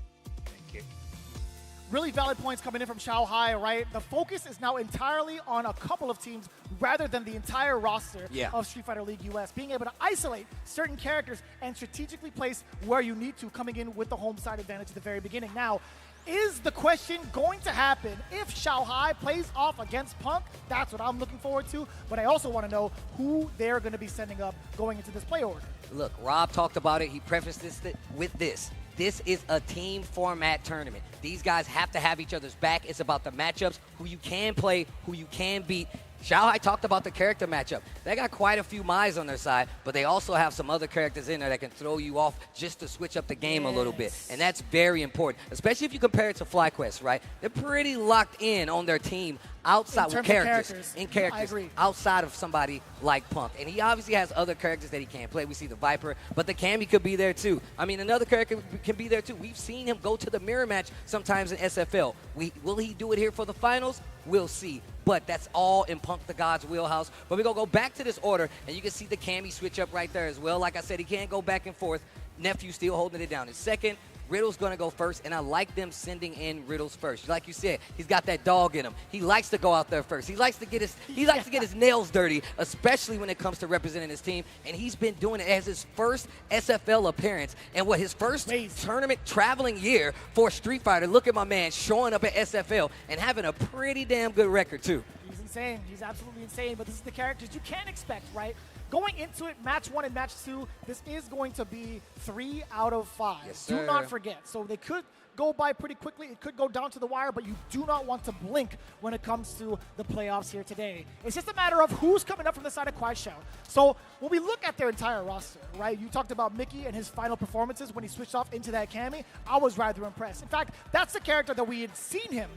Really valid points coming in from Xiao Hai, right? The focus is now entirely on a couple of teams rather than the entire roster of Street Fighter League US. Being able to isolate certain characters and strategically place where you need to, coming in with the home side advantage at the very beginning. Now, is the question going to happen if Xiao Hai plays off against Punk? That's what I'm looking forward to. But I also want to know who they're going to be sending up going into this play order. Look, Rob talked about it. He prefaced this with this. This is a team format tournament. These guys have to have each other's back. It's about the matchups, who you can play, who you can beat. Xiaohai talked about the character matchup. They got quite a few Mai's on their side, but they also have some other characters in there that can throw you off just to switch up the game a little bit. And that's very important, especially if you compare it to FlyQuest, right? They're pretty locked in on their team outside with characters. In characters. I agree. Outside of somebody like Punk. And he obviously has other characters that he can't play. We see the Viper, but the Cammy could be there too. I mean, another character can be there too. We've seen him go to the mirror match sometimes in SFL. Will he do it here for the finals? We'll see. But that's all in Punk the God's wheelhouse. But we're going to go back to this order, and you can see the Cammy switch up right there as well. Like I said, he can't go back and forth. Nephew still holding it down in second. Riddle's going to go first, and I like them sending in Riddles first. Like you said, he's got that dog in him. He likes to go out there first. He likes to get his nails dirty, especially when it comes to representing his team, and he's been doing it as his first SFL appearance and his first tournament traveling year for Street Fighter. Look at my man showing up at SFL and having a pretty damn good record too. He's insane. He's absolutely insane, but this is the characters you can expect, right? Going into it, match 1 and match 2, this is going to be 3 out of 5. Yes, do not forget. So they could go by pretty quickly. It could go down to the wire, but you do not want to blink when it comes to the playoffs here today. It's just a matter of who's coming up from the side of KuaiShou. So when we look at their entire roster, right, you talked about Mickey and his final performances when he switched off into that Cammy. I was rather impressed. In fact, that's the character that we had seen him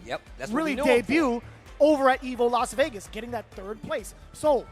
really debut over at EVO Las Vegas, getting that 3rd place. So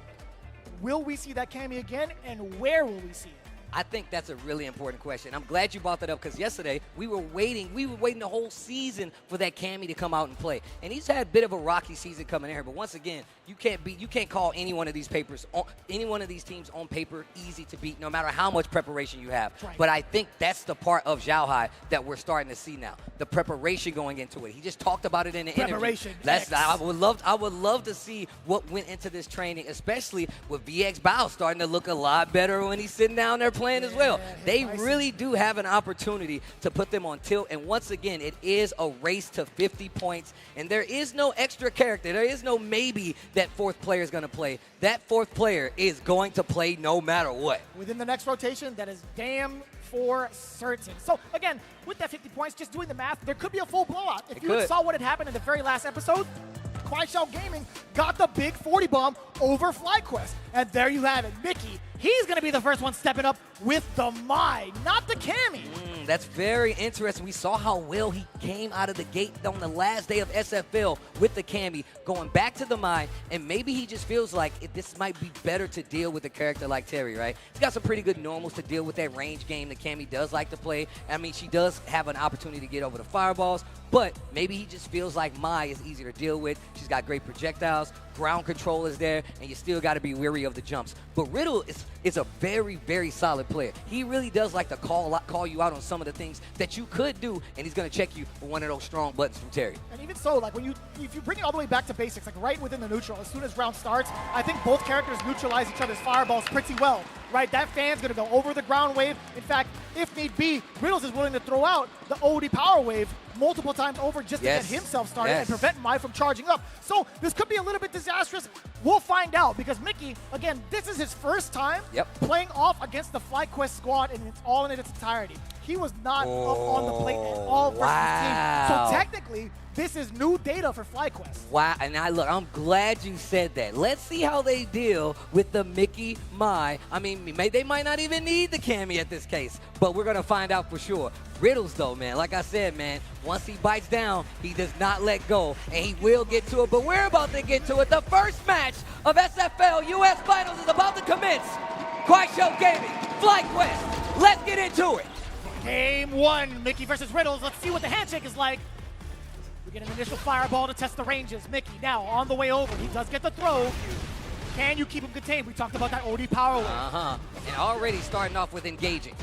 will we see that Cammy again, and where will we see it? I think that's a really important question. I'm glad you brought that up because yesterday we were waiting the whole season for that Cammy to come out and play. And he's had a bit of a rocky season coming in here, but once again, you can't call any one of these teams on paper easy to beat, no matter how much preparation you have. Right. But I think that's the part of Xiaohai that we're starting to see now. The preparation going into it. He just talked about it in the interview. I would love to see what went into this training, especially with VX Bao starting to look a lot better when he's sitting down there playing as well. They really do have an opportunity to put them on tilt. And once again, it is a race to 50 points. And there is no extra character. There is no maybe that 4th player is going to play. That 4th player is going to play no matter what. Within the next rotation, that is damn for certain. So again, with that 50 points, just doing the math, there could be a full blowout. If you saw what had happened in the very last episode, KuaiShou Gaming got the big 40 bomb over FlyQuest. And there you have it. Mickey, he's going to be the first one stepping up with the Mai, not the Cammy. That's very interesting. We saw how well he came out of the gate on the last day of SFL with the Cammy, going back to the Mai, and maybe he just feels like this might be better to deal with a character like Terry, right? He's got some pretty good normals to deal with that range game that Cammy does like to play. I mean, she does have an opportunity to get over the fireballs, but maybe he just feels like Mai is easier to deal with. She's got great projectiles, ground control is there, and you still got to be weary of the jumps. But Riddle is a very, very solid player. He really does like to call you out on some of the things that you could do, and he's going to check you with one of those strong buttons from Terry. And even so, like if you bring it all the way back to basics, like right within the neutral, as soon as round starts, I think both characters neutralize each other's fireballs pretty well. Right, that fan's going to go over the ground wave. In fact, if need be, Riddles is willing to throw out the OD power wave multiple times over just to get himself started and prevent Mai from charging up. So this could be a little bit disastrous. We'll find out because Mickey, again, this is his first time playing off against the FlyQuest squad, and it's all in its entirety. He was not up on the plate at all versus his team. So technically, this is new data for FlyQuest. Wow, and I'm glad you said that. Let's see how they deal with the Mickey Mai. I mean, they might not even need the Cammy at this case, but we're going to find out for sure. Riddles, though, man, like I said, man, once he bites down, he does not let go, and he will get to it, but we're about to get to it. The first match of SFL US Finals is about to commence. KuaiShou Gaming, FlyQuest, let's get into it. Game 1, Mickey versus Riddles. Let's see what the handshake is like. We get an initial fireball to test the ranges. Mickey now on the way over. He does get the throw. Can you keep him contained? We talked about that OD power wave. And already starting off with engaging.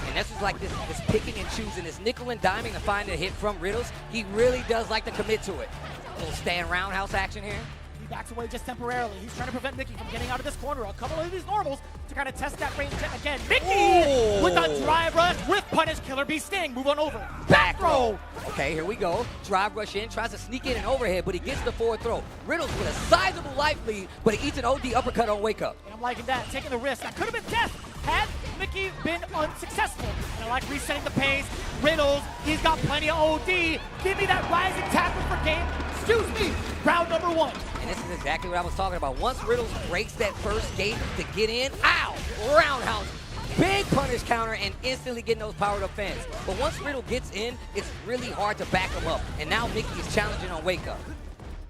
And this is like this picking and choosing, this nickel and diming to find a hit from Riddles. He really does like to commit to it. A little stand roundhouse action here. He backs away just temporarily. He's trying to prevent Mickey from getting out of this corner. A couple of these normals to kind of test that range again. Mickey with a drive rush with punish Killer Bee Sting. Move on over. Back throw. Okay, here we go. Drive rush in, tries to sneak in an overhead, but he gets the forward throw. Riddles with a sizable life lead, but he eats an OD uppercut on wake up. And I'm liking that, taking the risk. That could have been death had Mickey been unsuccessful. And I like resetting the pace. Riddles, he's got plenty of OD. Give me that rising tackle for game. Excuse me, round number 1. And this is exactly what I was talking about. Once Riddles breaks that first gate to get in, ow, roundhouse. Big punish counter and instantly getting those powered up fans. But once Riddle gets in, it's really hard to back him up. And now Mickey is challenging on wake up.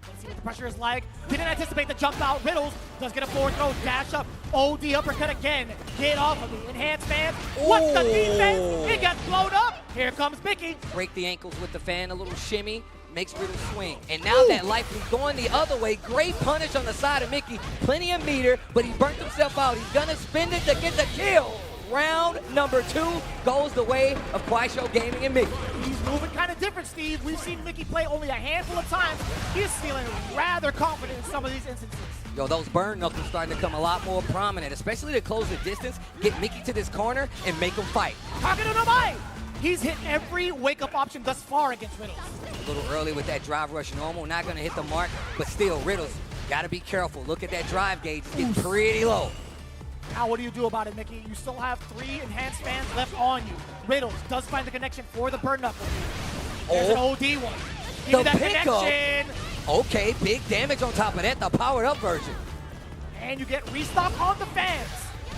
Let's see what the pressure is like. Didn't anticipate the jump out. Riddles does get a forward throw, dash up, OD uppercut again. Get off of the enhanced fan. What's the defense? It gets blown up. Here comes Mickey. Break the ankles with the fan, a little shimmy. Makes Riddle swing. And now that life is going the other way. Great punish on the side of Mickey. Plenty of meter, but he burnt himself out. He's gonna spend it to get the kill. Round number 2 goes the way of KuaiShou Gaming and Mickey. He's moving kind of different, Steve. We've seen Mickey play only a handful of times. He's feeling rather confident in some of these instances. Yo, those burn knuckles starting to come a lot more prominent, especially to close the distance, get Mickey to this corner, and make him fight. Talking to Nomai! He's hit every wake-up option thus far against Riddles. A little early with that drive rush normal, not gonna hit the mark, but still, Riddles, gotta be careful. Look at that drive gauge, it's getting pretty low. Now what do you do about it, Mickey? You still have 3 enhanced fans left on you. Riddles does find the connection for the burn knuckle. There's an OD one. Give me that connection. Okay, big damage on top of that, the powered up version. And you get restock on the fans.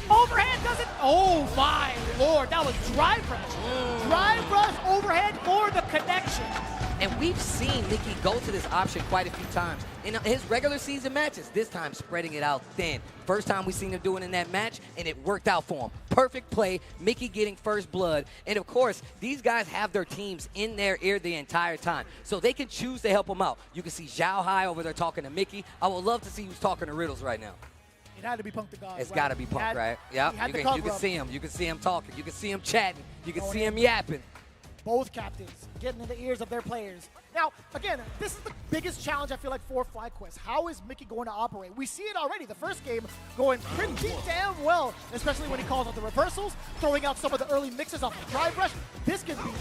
Overhead doesn't, oh my lord, that was drive rush. Drive rush overhead for the connection. And we've seen Mickey go to this option quite a few times in his regular season matches, this time spreading it out thin. First time we seen him do it in that match, and it worked out for him. Perfect play, Mickey getting first blood. And of course, these guys have their teams in their ear the entire time, so they can choose to help him out. You can see Zhao Hai over there talking to Mickey. I would love to see who's talking to Riddles right now. It had to be Punk the God. It's got to be Punk, right? Yep. You can see him. You can see him talking. You can see him chatting. You can see him yapping. Both captains getting in the ears of their players. Now, again, this is the biggest challenge I feel like for FlyQuest. How is Mickey going to operate? We see it already. The first game going pretty damn well, especially when he calls out the reversals, throwing out some of the early mixes off the drive rush. This could be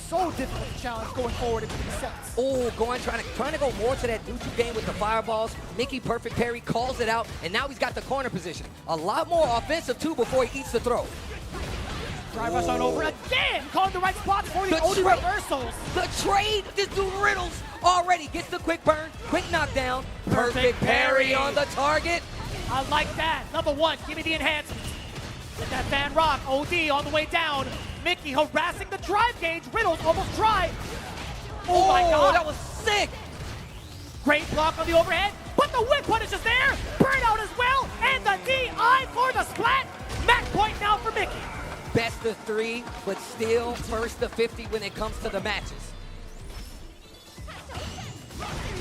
so difficult to challenge going forward into these sets. Oh, trying to go more to that neutral game with the fireballs. Mickey perfect parry, calls it out, and now he's got the corner position. A lot more offensive too before he eats the throw. Drive rush on over again, calling the right spots for the OD reversals. The trade, this dude Riddles already gets the quick burn, quick knockdown, perfect parry on the target. I like that. Number 1, give me the enhancements. Let that fan rock, OD on the way down. Mickey harassing the drive gauge. Riddles almost tried. Oh my God. That was sick. Great block on the overhead, but the whip punish is there. Burnout as well, and the DI for the splat. Match point now for Mickey. Best of 3, but still first to 50 when it comes to the matches.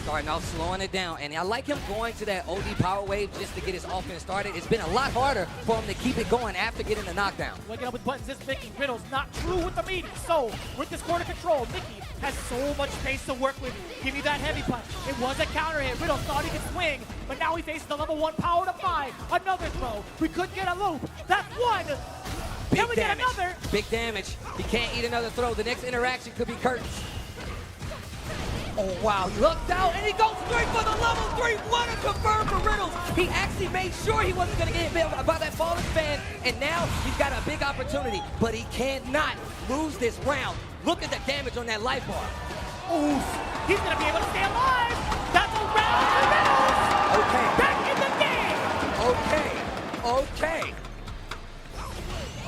Starting off slowing it down, and I like him going to that OD power wave just to get his offense started. It's been a lot harder for him to keep it going after getting the knockdown. Waking up with buttons, this Mickey. Riddles not true with the meaty. So with this corner control, Mickey has so much space to work with. Give me that heavy punch. It was a counter hit. Riddles thought he could swing, but now he faces the level 1 power to 5. Another throw. We could get a loop. That's 1. Can we get another? Big damage. He can't eat another throw. The next interaction could be curtains. Oh, wow. He looked out, and he goes straight for the level 3. What a confirm for Riddles. He actually made sure he wasn't going to get hit by that falling fan, and now he's got a big opportunity, but he cannot lose this round. Look at the damage on that life bar. Oof. He's going to be able to stay alive. That's a round for Riddles. Okay. Back in the game. Okay.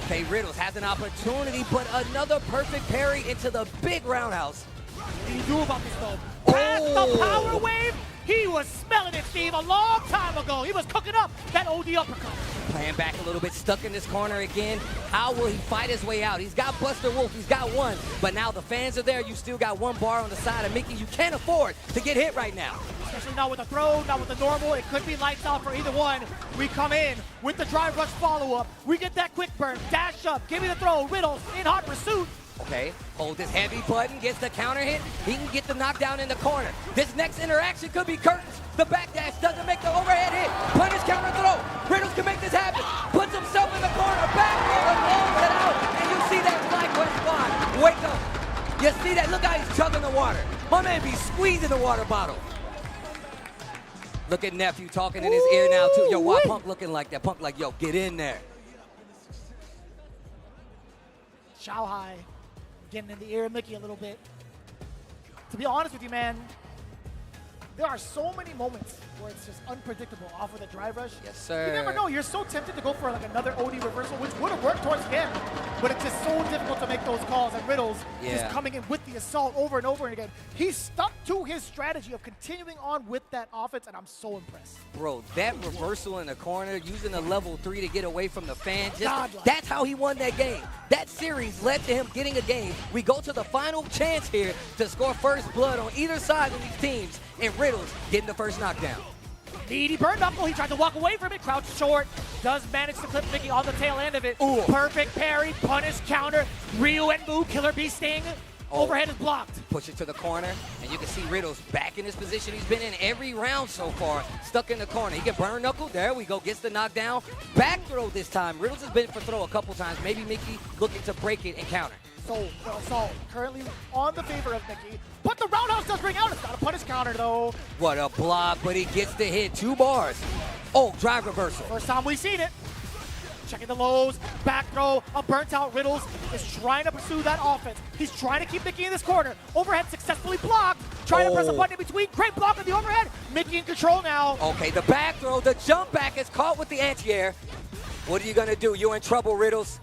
Okay, Riddles has an opportunity, but another perfect parry into the big roundhouse. What do you do about this, though? Past the power wave? He was smelling it, Steve, a long time ago. He was cooking up that OD uppercut. Playing back a little bit, stuck in this corner again. How will he fight his way out? He's got Buster Wolf, he's got 1, but now the fans are there. You still got 1 bar on the side of Mickey. You can't afford to get hit right now. Especially not with the throw, not with the normal. It could be lights out for either one. We come in with the drive rush follow-up. We get that quick burn, dash up, give me the throw. Riddles in hot pursuit. Okay, hold this heavy button, gets the counter hit. He can get the knockdown in the corner. This next interaction could be curtains. The backdash doesn't make the overhead hit. Punish counter throw. Riddles can make this happen. Puts himself in the corner, back and blows it out. And you see that FlyQuest squad wake up. You see that? Look how he's chugging the water. My man be squeezing the water bottle. Look at Nephew talking in his ear now too. Yo, why Punk looking like that? Punk like, yo, get in there. Shao Hai getting in the ear of Mickey a little bit. To be honest with you, man, there are so many moments where it's just unpredictable off with a drive rush. Yes, sir. You never know. You're so tempted to go for like another OD reversal, which would have worked towards the end, but it's just so difficult to make those calls. And Riddles is coming in with the assault over and over again. He stuck to his strategy of continuing on with that offense, and I'm so impressed. Bro, that reversal in the corner, using the level 3 to get away from the fan, Godlike. that's how he won that game. That series led to him getting a game. We go to the final chance here to score first blood on either side of these teams, and Riddles getting the first knockdown. Meaty burn knuckle. He tried to walk away from it. Crouch short. Does manage to clip Mickey on the tail end of it. Ooh. Perfect parry. Punish counter. Ryu and Boo. Killer Bee sting. Overhead is blocked. Push it to the corner, and you can see Riddles back in his position. He's been in every round so far, stuck in the corner. He can burn knuckle. There we go. Gets the knockdown. Back throw this time. Riddles has been for throw a couple times. Maybe Mickey looking to break it and counter. So, currently on the favor of Mickey. But the roundhouse does ring out. It's got a punish counter, though. What a block, but he gets the hit. 2 bars. Oh, drive reversal. First time we've seen it. Checking the lows, back throw, a burnt out Riddles is trying to pursue that offense. He's trying to keep Mickey in this corner. Overhead successfully blocked. Trying to press a button in between. Great block on the overhead. Mickey in control now. Okay, the back throw, the jump back is caught with the anti-air. What are you gonna do? You're in trouble, Riddles.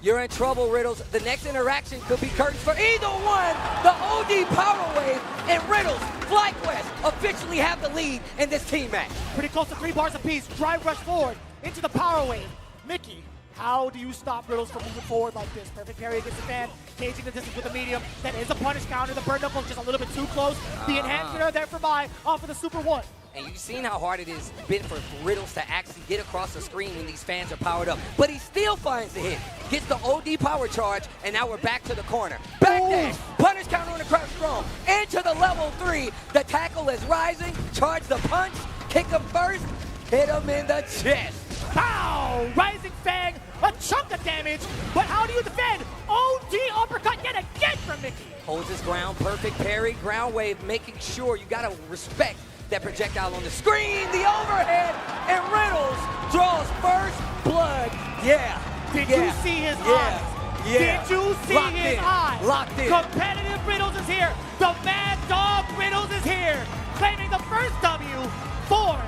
You're in trouble, Riddles. The next interaction could be curtains for either one. The OD Power Wave and Riddles, FlyQuest officially have the lead in this team match. Pretty close to 3 bars apiece. Drive rush forward into the Power Wave. Mickey, how do you stop Riddles from moving forward like this? Perfect parry against the fan, gauging the distance with the medium. That is a punish counter. The burn knuckle just a little bit too close. The enhancer there for Mai off of the Super 1. And you've seen how hard it has been for Riddles to actually get across the screen when these fans are powered up. But he still finds the hit. Gets the OD power charge, and now we're back to the corner. Back dash, punish counter on the crouch strong. Into the level 3. The tackle is rising. Charge the punch. Kick him first. Hit him in the chest. Pow! Rising Fang, a chunk of damage, but how do you defend? OD uppercut yet again from Mickey. Holds his ground, perfect parry, ground wave, making sure you gotta respect that projectile on the screen, the overhead, and Riddles draws first blood. Yeah. Did you see his eyes? Yeah. Did you see his eyes? Locked in. Competitive Riddles is here. The Mad Dog Riddles is here, claiming the first W for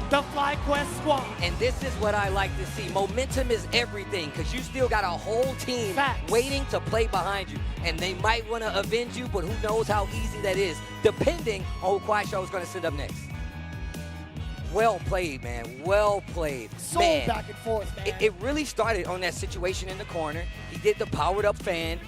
the FlyQuest squad. And this is what I like to see. Momentum is everything, because you still got a whole team waiting to play behind you. And they might want to avenge you, but who knows how easy that is, depending on who KuaiShou is going to send up next. Well played, man. Well played. So man, back and forth, man. It really started on that situation in the corner. He did the powered up fan.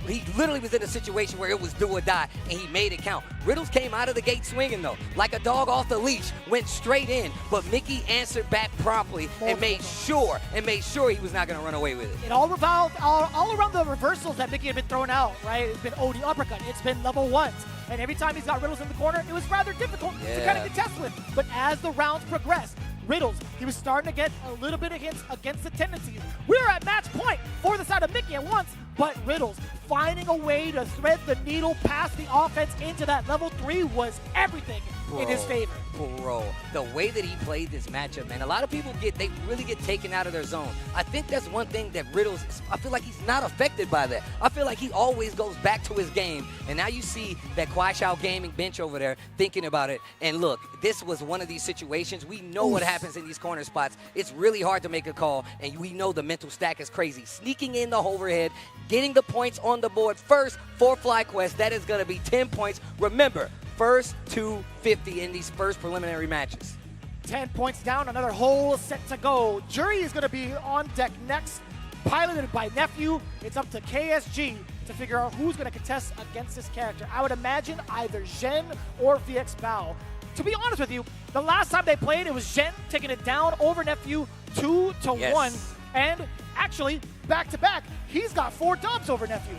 He literally was in a situation where it was do or die, and he made it count. Riddles came out of the gate swinging, though, like a dog off the leash, went straight in, but Mickey answered back promptly and made sure he was not going to run away with it. It all revolved all around the reversals that Mickey had been throwing out, right? It's been OD uppercut. It's been level 1s. And every time he's got Riddles in the corner, it was rather difficult to kind of contest with. But as the rounds progressed, Riddles, he was starting to get a little bit of hits against the tendencies. We were at match point for the side of Mickey at once, but Riddles finding a way to thread the needle past the offense into that level 3 was everything in his favor. Bro, the way that he played this matchup, man, a lot of people they really get taken out of their zone. I think that's one thing that Riddles, I feel like he's not affected by that. I feel like he always goes back to his game. And now you see that KuaiShou gaming bench over there thinking about it. And look, this was one of these situations. We know what happens in these corner spots. It's really hard to make a call, and we know the mental stack is crazy. Sneaking in the overhead, getting the points on the board first for FlyQuest. That is going to be 10 points. Remember, first to 50 in these first preliminary matches. 10 points down, another whole set to go. Jury is going to be on deck next, piloted by Nephew. It's up to KSG to figure out who's going to contest against this character. I would imagine either Zhen or VX Bao. To be honest with you, the last time they played, it was Zhen taking it down over Nephew 2-1. And actually, back-to-back, he's got 4 dubs over Nephew.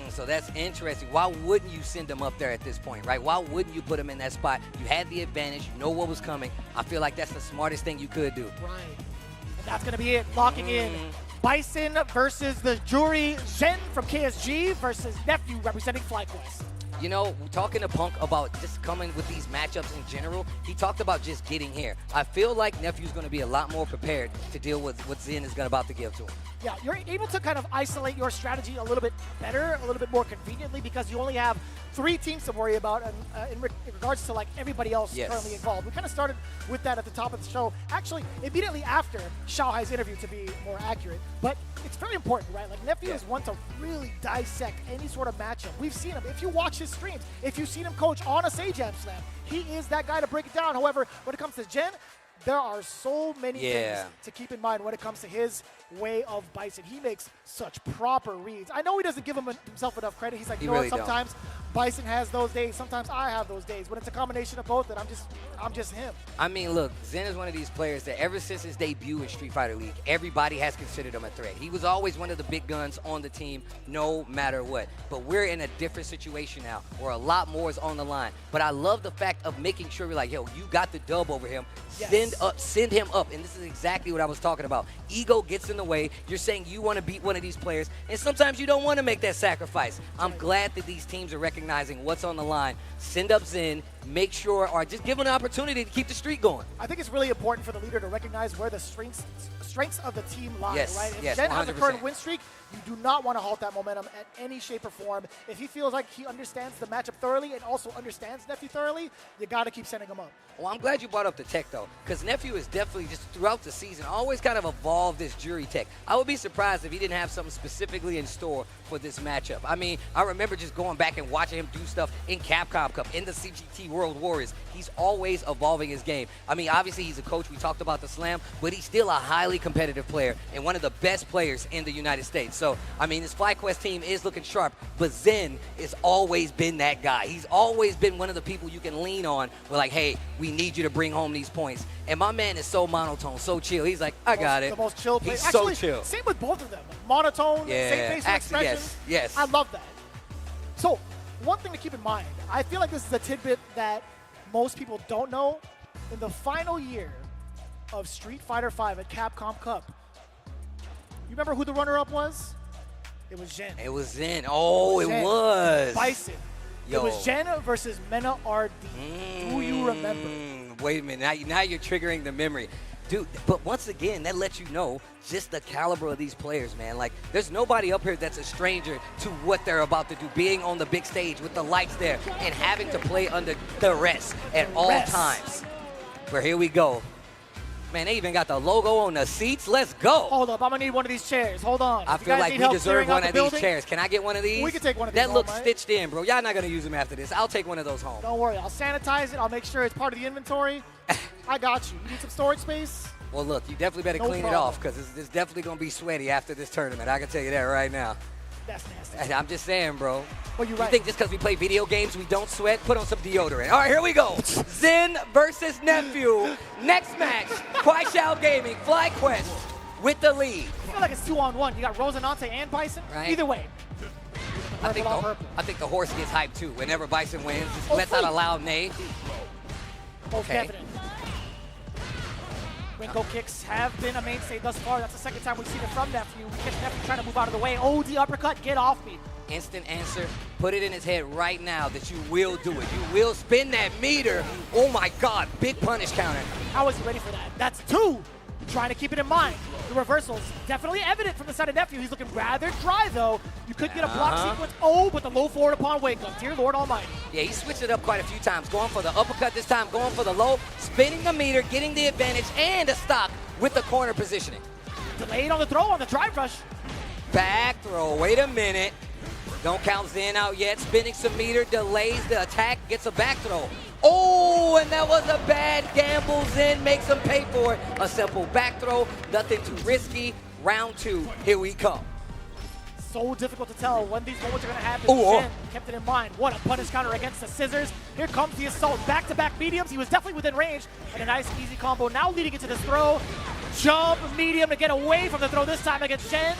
So that's interesting. Why wouldn't you send him up there at this point, right? Why wouldn't you put him in that spot? You had the advantage. You know what was coming. I feel like that's the smartest thing you could do. Right. And that's going to be it. Locking in. Bison versus the Jury. Zhen from KSG versus Nephew representing FlyQuest. You know, talking to Punk about just coming with these matchups in general, he talked about just getting here. I feel like Nephew's going to be a lot more prepared to deal with what Zen is about to give to him. Yeah, you're able to kind of isolate your strategy a little bit better, a little bit more conveniently, because you only have 3 teams to worry about in regards to like everybody else currently involved. We kind of started with that at the top of the show. Actually, immediately after Xiaohai's interview, to be more accurate. But it's very important, right? Like, Nephew is one to really dissect any sort of matchup. We've seen him. If you watch his streams, if you've seen him coach on a Sage Jam Slam, he is that guy to break it down. However, when it comes to Jen, there are so many things to keep in mind when it comes to his way of Bison. He makes such proper reads. I know he doesn't give himself enough credit. He's like, you know what, sometimes Bison has those days, sometimes I have those days. When it's a combination of both, then I'm just him. I mean, look, Zen is one of these players that ever since his debut in Street Fighter League, everybody has considered him a threat. He was always one of the big guns on the team, no matter what. But we're in a different situation now where a lot more is on the line. But I love the fact of making sure we're like, yo, you got the dub over him. Send him up. And this is exactly what I was talking about. Ego gets in the way. You're saying you want to beat one of these players, and sometimes you don't want to make that sacrifice. I'm glad that these teams are recognizing what's on the line. Send up Zen, make sure, or just give him an opportunity to keep the streak going. I think it's really important for the leader to recognize where the strengths of the team lie, right? If Jen has a 100%. current win streak, you do not want to halt that momentum at any shape or form. If he feels like he understands the matchup thoroughly and also understands Nephew thoroughly, you got to keep sending him up. Well, I'm glad you brought up the tech, though, because Nephew is definitely just throughout the season always kind of evolved this jury tech. I would be surprised if he didn't have something specifically in store for this matchup. I mean, I remember just going back and watching him do stuff in Capcom Cup, in the CGT World Warriors. He's always evolving his game. I mean, obviously he's a coach. We talked about the Slam, but he's still a highly competitive player and one of the best players in the United States. So, I mean, this FlyQuest team is looking sharp, but Zen has always been that guy. He's always been one of the people you can lean on. We're like, hey, we need you to bring home these points. And my man is so monotone, so chill. He's like, I got it. The most chill player. He's Actually, so chill. Same with both of them. Monotone, same facial expressions. Yes. I love that. So, one thing to keep in mind, I feel like this is a tidbit that most people don't know. In the final year of Street Fighter V at Capcom Cup, you remember who the runner-up was? It was Jen. It was Zen. Oh, it was. Bison. Yo. It was Jen versus Mena RD. Do you remember? Wait a minute. Now you're triggering the memory. Dude, but once again, that lets you know just the caliber of these players, man. Like, there's nobody up here that's a stranger to what they're about to do, being on the big stage with the lights there and having to play under duress at all times. But here we go. Man, they even got the logo on the seats. Let's go. Hold up. I'm going to need one of these chairs. Hold on. I feel like we deserve one of these chairs. Can I get one of these? We can take one of these. That looks stitched in, bro. Y'all not going to use them after this. I'll take one of those home. Don't worry. I'll sanitize it. I'll make sure it's part of the inventory. I got you. You need some storage space? Well, look, you definitely better clean it off because it's definitely going to be sweaty after this tournament. I can tell you that right now. That's nasty. I'm just saying, bro. Well, you're right. You think just because we play video games we don't sweat? Put on some deodorant. All right, here we go. Zen versus Nephew. Next match, KuaiShou Gaming, FlyQuest with the lead. I feel like it's 2-on-1. You got Rosinante and Bison. Right. Either way. I think the horse gets hyped too. Whenever Bison wins, just lets out a loud neigh. Most definite. Ringo kicks have been a mainstay thus far. That's the second time we've seen it from Nephew. We catch Nephew trying to move out of the way. Oh, the uppercut. Get off me. Instant answer. Put it in his head right now that you will do it. You will spin that meter. Oh, my God. Big punish counter. How is he ready for that? That's 2. Trying to keep it in mind. The reversal's definitely evident from the side of Nephew. He's looking rather dry, though. You could get a block sequence. Oh, but the low forward upon wake up. Dear Lord Almighty. Yeah, he switched it up quite a few times. Going for the uppercut this time, going for the low, spinning the meter, getting the advantage, and a stock with the corner positioning. Delayed on the throw on the drive rush. Back throw. Wait a minute. Don't count Zen out yet. Spinning some meter, delays the attack, gets a back throw. Oh, and that was a bad gamble. Zen makes him pay for it. A simple back throw, nothing too risky. Round 2, here we come. So difficult to tell when these moments are going to happen. Zen kept it in mind. What a punish counter against the scissors. Here comes the assault. Back-to-back mediums. He was definitely within range. And a nice, easy combo. Now leading into this throw. Jump medium to get away from the throw this time against Shen.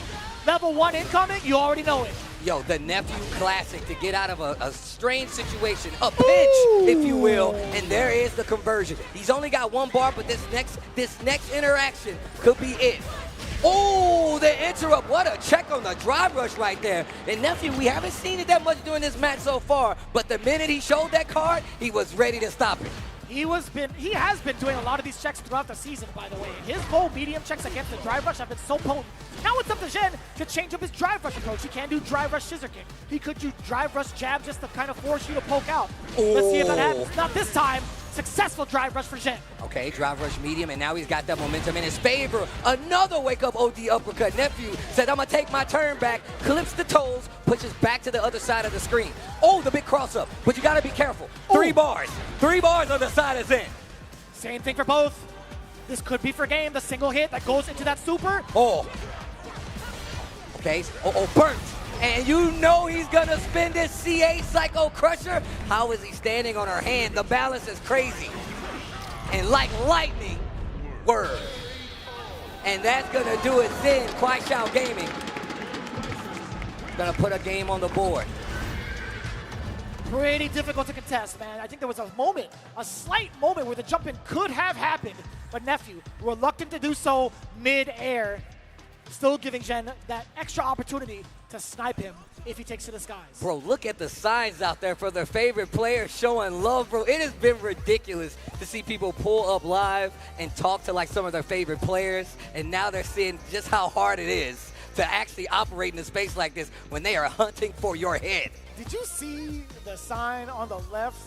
Level 1 incoming. You already know it. Yo, the Nephew classic to get out of a strange situation, a pinch, if you will, and there is the conversion. He's only got 1 bar, but this next interaction could be it. Oh, the interrupt. What a check on the drive rush right there. And Nephew, we haven't seen it that much during this match so far, but the minute he showed that card, he was ready to stop it. He has been doing a lot of these checks throughout the season, by the way. His low medium checks against the drive rush have been so potent. Now it's up to Zhen to change up his drive rush approach. He can do drive rush scissor kick. He could do drive rush jab just to kind of force you to poke out. Let's see if that happens. Not this time. Successful drive rush for Zhen. Okay, drive rush medium, and now he's got that momentum in his favor. Another wake-up OD uppercut. Nephew said, I'm going to take my turn back, clips the toes, pushes back to the other side of the screen. Oh, the big cross-up, but you got to be careful. 3 bars. 3 bars on the side of Zen. Same thing for both. This could be for game. The single hit that goes into that super. Oh. Okay, burnt. And you know he's gonna spin this CA Psycho Crusher. How is he standing on her hand? The balance is crazy. And like lightning, word. And that's gonna do it then. KuaiShou Gaming gonna put a game on the board. Pretty difficult to contest, man. I think there was a moment, a slight moment where the jump in could have happened, but Nephew, reluctant to do so mid-air, still giving Zhen that extra opportunity to snipe him if he takes to the skies. Bro, look at the signs out there for their favorite players showing love, bro. It has been ridiculous to see people pull up live and talk to like some of their favorite players, and now they're seeing just how hard it is to actually operate in a space like this when they are hunting for your head. Did you see the sign on the left?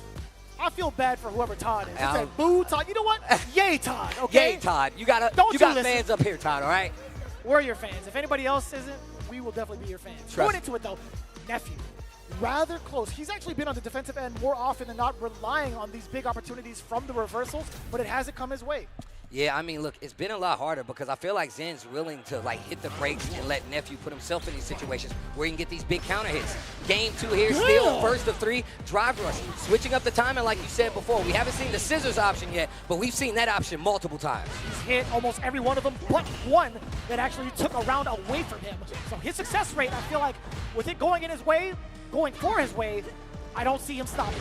I feel bad for whoever Todd is. It said, boo, Todd. You know what? Yay, Todd, okay? Yay, Todd. You got fans up here, Todd, all right? We're your fans. If anybody else isn't, we will definitely be your fans. Going into it, though, Nephew, rather close. He's actually been on the defensive end more often than not, relying on these big opportunities from the reversals, but it hasn't come his way. Yeah, I mean, look, it's been a lot harder because I feel like Zen's willing to, like, hit the brakes and let Nephew put himself in these situations where he can get these big counter hits. Game 2 here, still first of 3, drive rush. Switching up the timing like you said before. We haven't seen the scissors option yet, but we've seen that option multiple times. He's hit almost every one of them, but one that actually took a round away from him. So his success rate, I feel like, with it going in his way, going for his way, I don't see him stopping.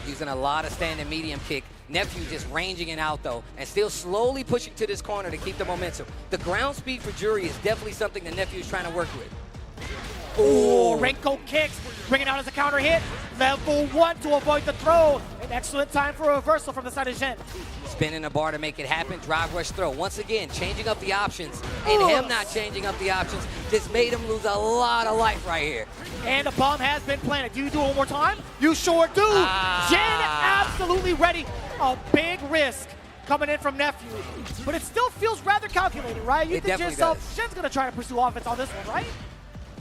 Using a lot of standing medium kick. Nephew just ranging it out, though, and still slowly pushing to this corner to keep the momentum. The ground speed for Jury is definitely something that Nephew is trying to work with. Oh, Renko kicks, bringing out as a counter hit. Level 1 to avoid the throw. An excellent time for a reversal from the side of Zhen. Spinning the bar to make it happen. Drive rush throw. Once again, changing up the options. And him not changing up the options just made him lose a lot of life right here. And the bomb has been planted. Do you do it one more time? You sure do. Zhen absolutely ready. A big risk coming in from Nephew. But it still feels rather calculated, right? You think to yourself, Zhen's going to try to pursue offense on this one, right?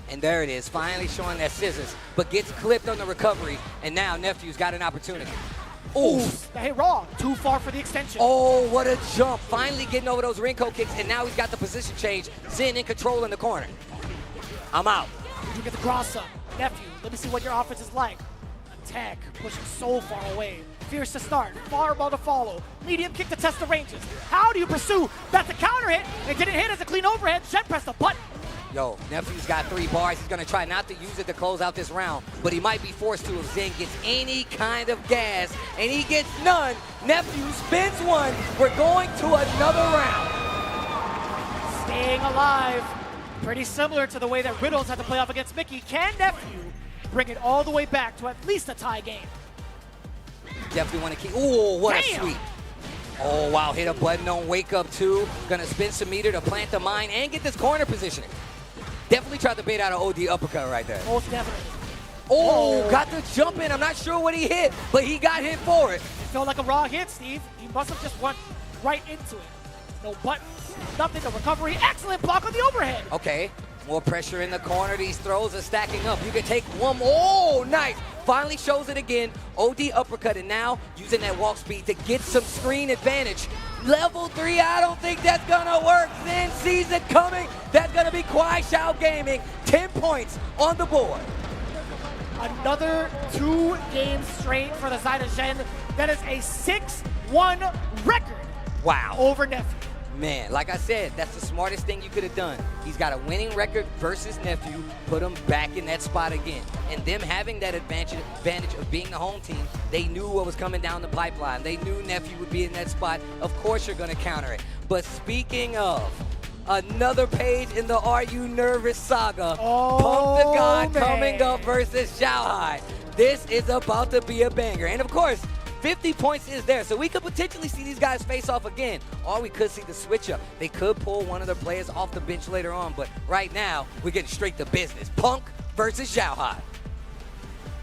And there it is, finally showing that scissors, but gets clipped on the recovery, and now Nephew's got an opportunity. Ooh, that hit wrong. Too far for the extension. Oh, what a jump. Finally getting over those Renko kicks, and now he's got the position change. Zen in control in the corner. I'm out. You get the cross up. Nephew, let me see what your offense is like. Attack, pushing so far away. Fierce to start, fireball to follow. Medium kick to test the ranges. How do you pursue? That's a counter hit. It didn't hit as a clean overhead. Zhen pressed the button. Yo, Nephew's got 3 bars. He's going to try not to use it to close out this round, but he might be forced to if Zen gets any kind of gas, and he gets none. Nephew spins one. We're going to another round. Staying alive. Pretty similar to the way that Riddles had to play off against Mickey. Can Nephew bring it all the way back to at least a tie game? Definitely want to keep. Oh, what a sweep. Oh, wow. Hit a button on wake up, too. Going to spin some meter to plant the mine and get this corner positioning. Definitely tried to bait out an OD uppercut right there. Most definitely. Oh, got the jump in. I'm not sure what he hit, but he got hit for it. It felt like a raw hit, Steve. He must have just went right into it. No buttons, nothing, no recovery. Excellent block on the overhead. Okay. More pressure in the corner. These throws are stacking up. You can take one more. Oh, nice. Finally shows it again. OD uppercut, and now using that walk speed to get some screen advantage. Level 3, I don't think that's going to work. Zen sees it coming. That's going to be KuaiShou Gaming. 10 points on the board. Another 2 games straight for the side of Zhen. That is a 6-1 record. Wow. Over Nephew. Man, like I said, that's the smartest thing you could have done. He's got a winning record versus Nephew, put him back in that spot again. And them having that advantage of being the home team, they knew what was coming down the pipeline. They knew Nephew would be in that spot. Of course you're going to counter it. But speaking of Another page in the Are You Nervous saga. Oh, Punk the God man. coming up versus Xiaohai. This is about to be a banger. And of course, 50 points is there, so we could potentially see these guys face off again. Or we could see the switch up. They could pull one of their players off the bench later on, but right now, we're getting straight to business. Punk versus Xiaohai.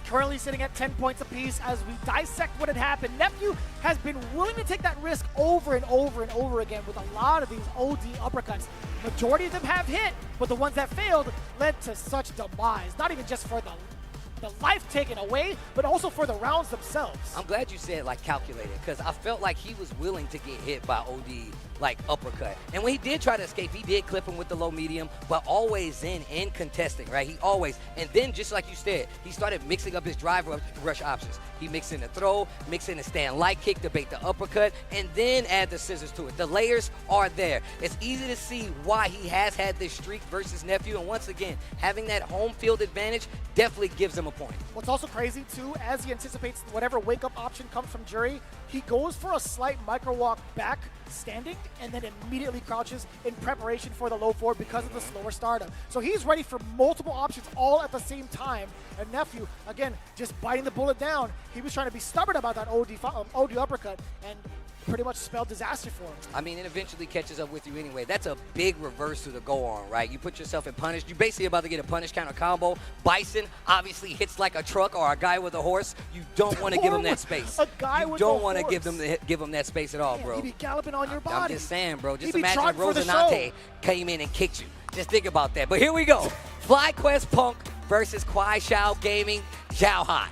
Currently sitting at 10 points apiece as we dissect what had happened. Nephew has been willing to take that risk over and over and over again with a lot of these OD uppercuts. Majority of them have hit, but the ones that failed led to such demise. Not even just for the life taken away, but also for the rounds themselves. I'm glad you said like calculated, because I felt like he was willing to get hit by OD like uppercut. And when he did try to escape, he did clip him with the low medium, but always in contesting, right? He always, and then just like you said, he started mixing up his drive rush options. He mixed in the throw, mixed in the stand light kick to bait the uppercut, and then add the scissors to it. The layers are there. It's easy to see why he has had this streak versus Nephew, and once again, having that home field advantage definitely gives him a point. What's also crazy too, as he anticipates whatever wake-up option comes from Jury, he goes for a slight micro walk back standing and then immediately crouches in preparation for the low forward because of the slower startup. So he's ready for multiple options all at the same time. And Nephew, again, just biting the bullet down. He was trying to be stubborn about that OD uppercut and pretty much spelled disaster for him. I mean, it eventually catches up with you anyway. That's a big reversal to go on, right? You put yourself in punish. You're basically about to get a punish counter combo. Bison obviously hits like a truck or a guy with a horse. You don't want to give him that space. A guy with a horse. You don't want to give him that space at all, bro. He'd be galloping on your body. I'm just saying, bro. Just He'd be imagine trotting for the Rosinante show. came in and kicked you. Just think about that. But here we go. FlyQuest Punk versus KuaiShou Gaming Xiaohai.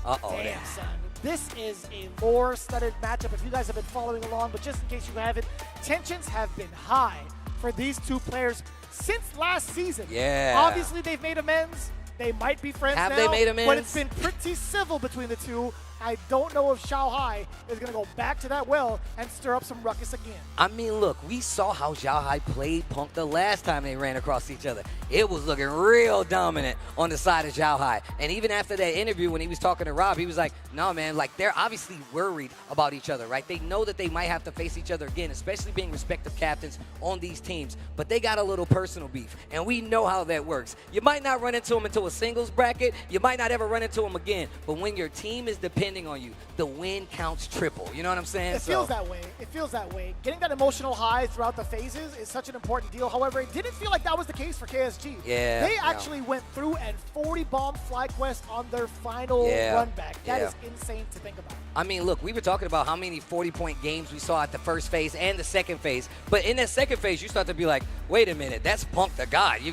Uh-oh. Damn, son. This is a lore-studded matchup if you guys have been following along, but just in case you haven't, tensions have been high for these two players since last season. Yeah. Obviously, they've made amends. They might be friends Have now. they made amends? But it's been pretty civil between the two. I don't know if Xiaohai is going to go back to that well and stir up some ruckus again. I mean, look, we saw how Xiaohai played Punk the last time they ran across each other. It was looking real dominant on the side of Xiaohai. And even after that interview, when he was talking to Rob, he was like, no, man, like, they're obviously worried about each other, right? They know that they might have to face each other again, especially being respective captains on these teams. But they got a little personal beef, and we know how that works. You might not run into them until a singles bracket. You might not ever run into them again. But when your team is depending on you, the win counts triple. You know what I'm saying? It feels that way. It feels that way. Getting that emotional high throughout the phases is such an important deal. However, it didn't feel like that was the case for KSG. Yeah. They actually went through and 40-bombed FlyQuest on their final run back. That is insane to think about. I mean, look, we were talking about how many 40-point games we saw at the first phase and the second phase. But in that second phase, you start to be like, wait a minute, that's Punk the God. You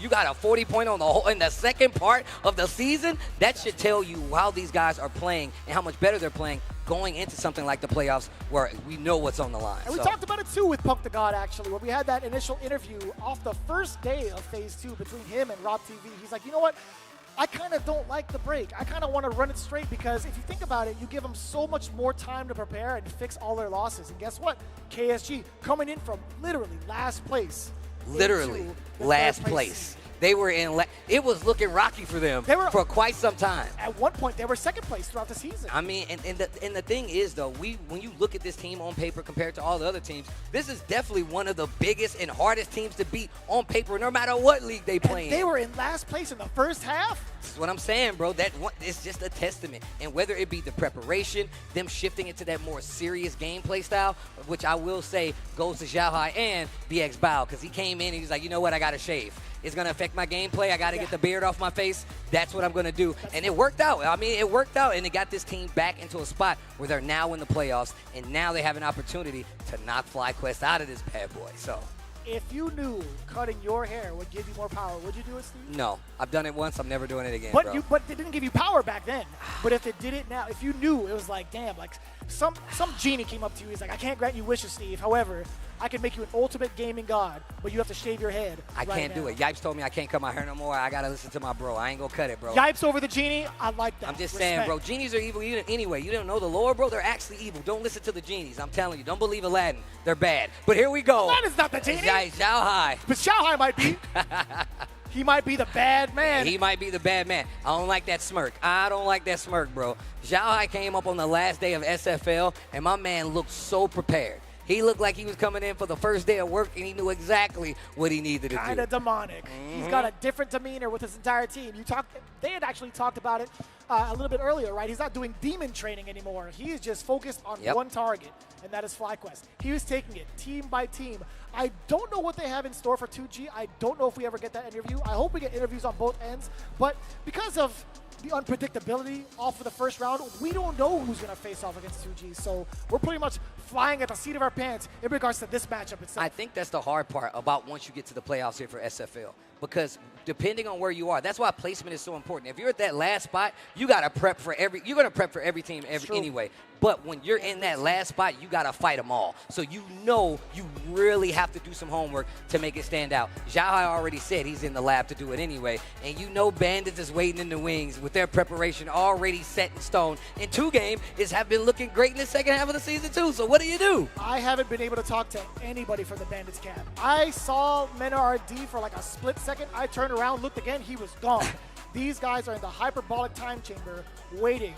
got a 40-point on the whole in the second part of the season. That should tell you how these guys are playing and how much better they're playing going into something like the playoffs where we know what's on the line. And we talked about it too with Punk the God, actually, when we had that initial interview off the first day of phase 2 between him and Rob TV. He's like, you know what? I kind of don't like the break. I kind of want to run it straight because if you think about it, you give them so much more time to prepare and fix all their losses. And guess what? KSG coming in from literally last place. Literally last place. They were in. It was looking rocky for them for quite some time. At one point, they were second place throughout the season. I mean, and the thing is, though, when you look at this team on paper compared to all the other teams, this is definitely one of the biggest and hardest teams to beat on paper, no matter what league they play in. They were in last place in the first half. That's what I'm saying, bro. It's just a testament. And whether it be the preparation, them shifting into that more serious gameplay style, which I will say goes to Xiaohai and BX Bao, because he came in and he's like, you know what, I got to shave. It's going to affect my gameplay. I got to get the beard off my face. That's what I'm going to do. And it worked out. I mean, it worked out, and it got this team back into a spot where they're now in the playoffs, and now they have an opportunity to knock FlyQuest out of this bad boy. So, if you knew cutting your hair would give you more power, would you do it, Steve? No. I've done it once. I'm never doing it again, but bro. But it didn't give you power back then. But if it did it now, if you knew, it was like, damn, like some genie came up to you. He's like, I can't grant you wishes, Steve. However, I can make you an ultimate gaming god, but you have to shave your head. I can't do it. Yipes told me I can't cut my hair no more. I got to listen to my bro. I ain't going to cut it, bro. Yipes over the genie. I like that. I'm just saying, bro. Genies are evil anyway. You don't know the lore, bro. They're actually evil. Don't listen to the genies. I'm telling you. Don't believe Aladdin. They're bad. But here we go. Aladdin's not the genie. Xiaohai. But Xiaohai might be. He might be the bad man. He might be the bad man. I don't like that smirk. I don't like that smirk, bro. Xiaohai came up on the last day of SFL, and my man looked so prepared. He looked like he was coming in for the first day of work, and he knew exactly what he needed to do. Kind of demonic. He's got a different demeanor with his entire team. They had actually talked about it a little bit earlier, right? He's not doing demon training anymore. He is just focused on one target, and that is FlyQuest. He was taking it team by team. I don't know what they have in store for 2G. I don't know if we ever get that interview. I hope we get interviews on both ends, but because of the unpredictability off of the first round, we don't know who's going to face off against 2G. So we're pretty much flying at the seat of our pants in regards to this matchup itself. I think that's the hard part about once you get to the playoffs here for SFL, because depending on where you are, that's why placement is so important. If you're at that last spot, you got to prep for you're going to prep for every team anyway. But when you're in that last spot, you got to fight them all. So you know you really have to do some homework to make it stand out. Xiaohai already said he's in the lab to do it anyway. And you know Bandits is waiting in the wings with their preparation already set in stone. And 2Game have been looking great in the second half of the season too. So what do you do? I haven't been able to talk to anybody from the Bandits camp. I saw Mena RD for like a split second. I turned around, looked again, he was gone. These guys are in the hyperbolic time chamber waiting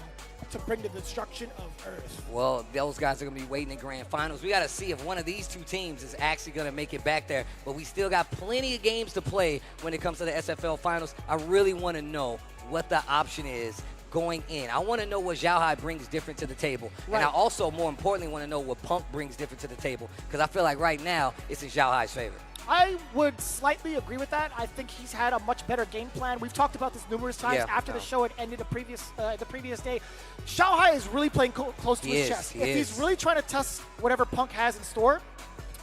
to bring the destruction of Earth. Well, those guys are going to be waiting in grand finals. We got to see if one of these two teams is actually going to make it back there. But we still got plenty of games to play when it comes to the SFL finals. I really want to know what the option is going in. I want to know what Xiaohai brings different to the table. Right. And I also, more importantly, want to know what Punk brings different to the table, because I feel like right now it's in Xiaohai's favor. I would slightly agree with that. I think he's had a much better game plan. We've talked about this numerous times after the show had ended the previous day. Xiaohai is really playing close to his chest. If he's really trying to test whatever Punk has in store,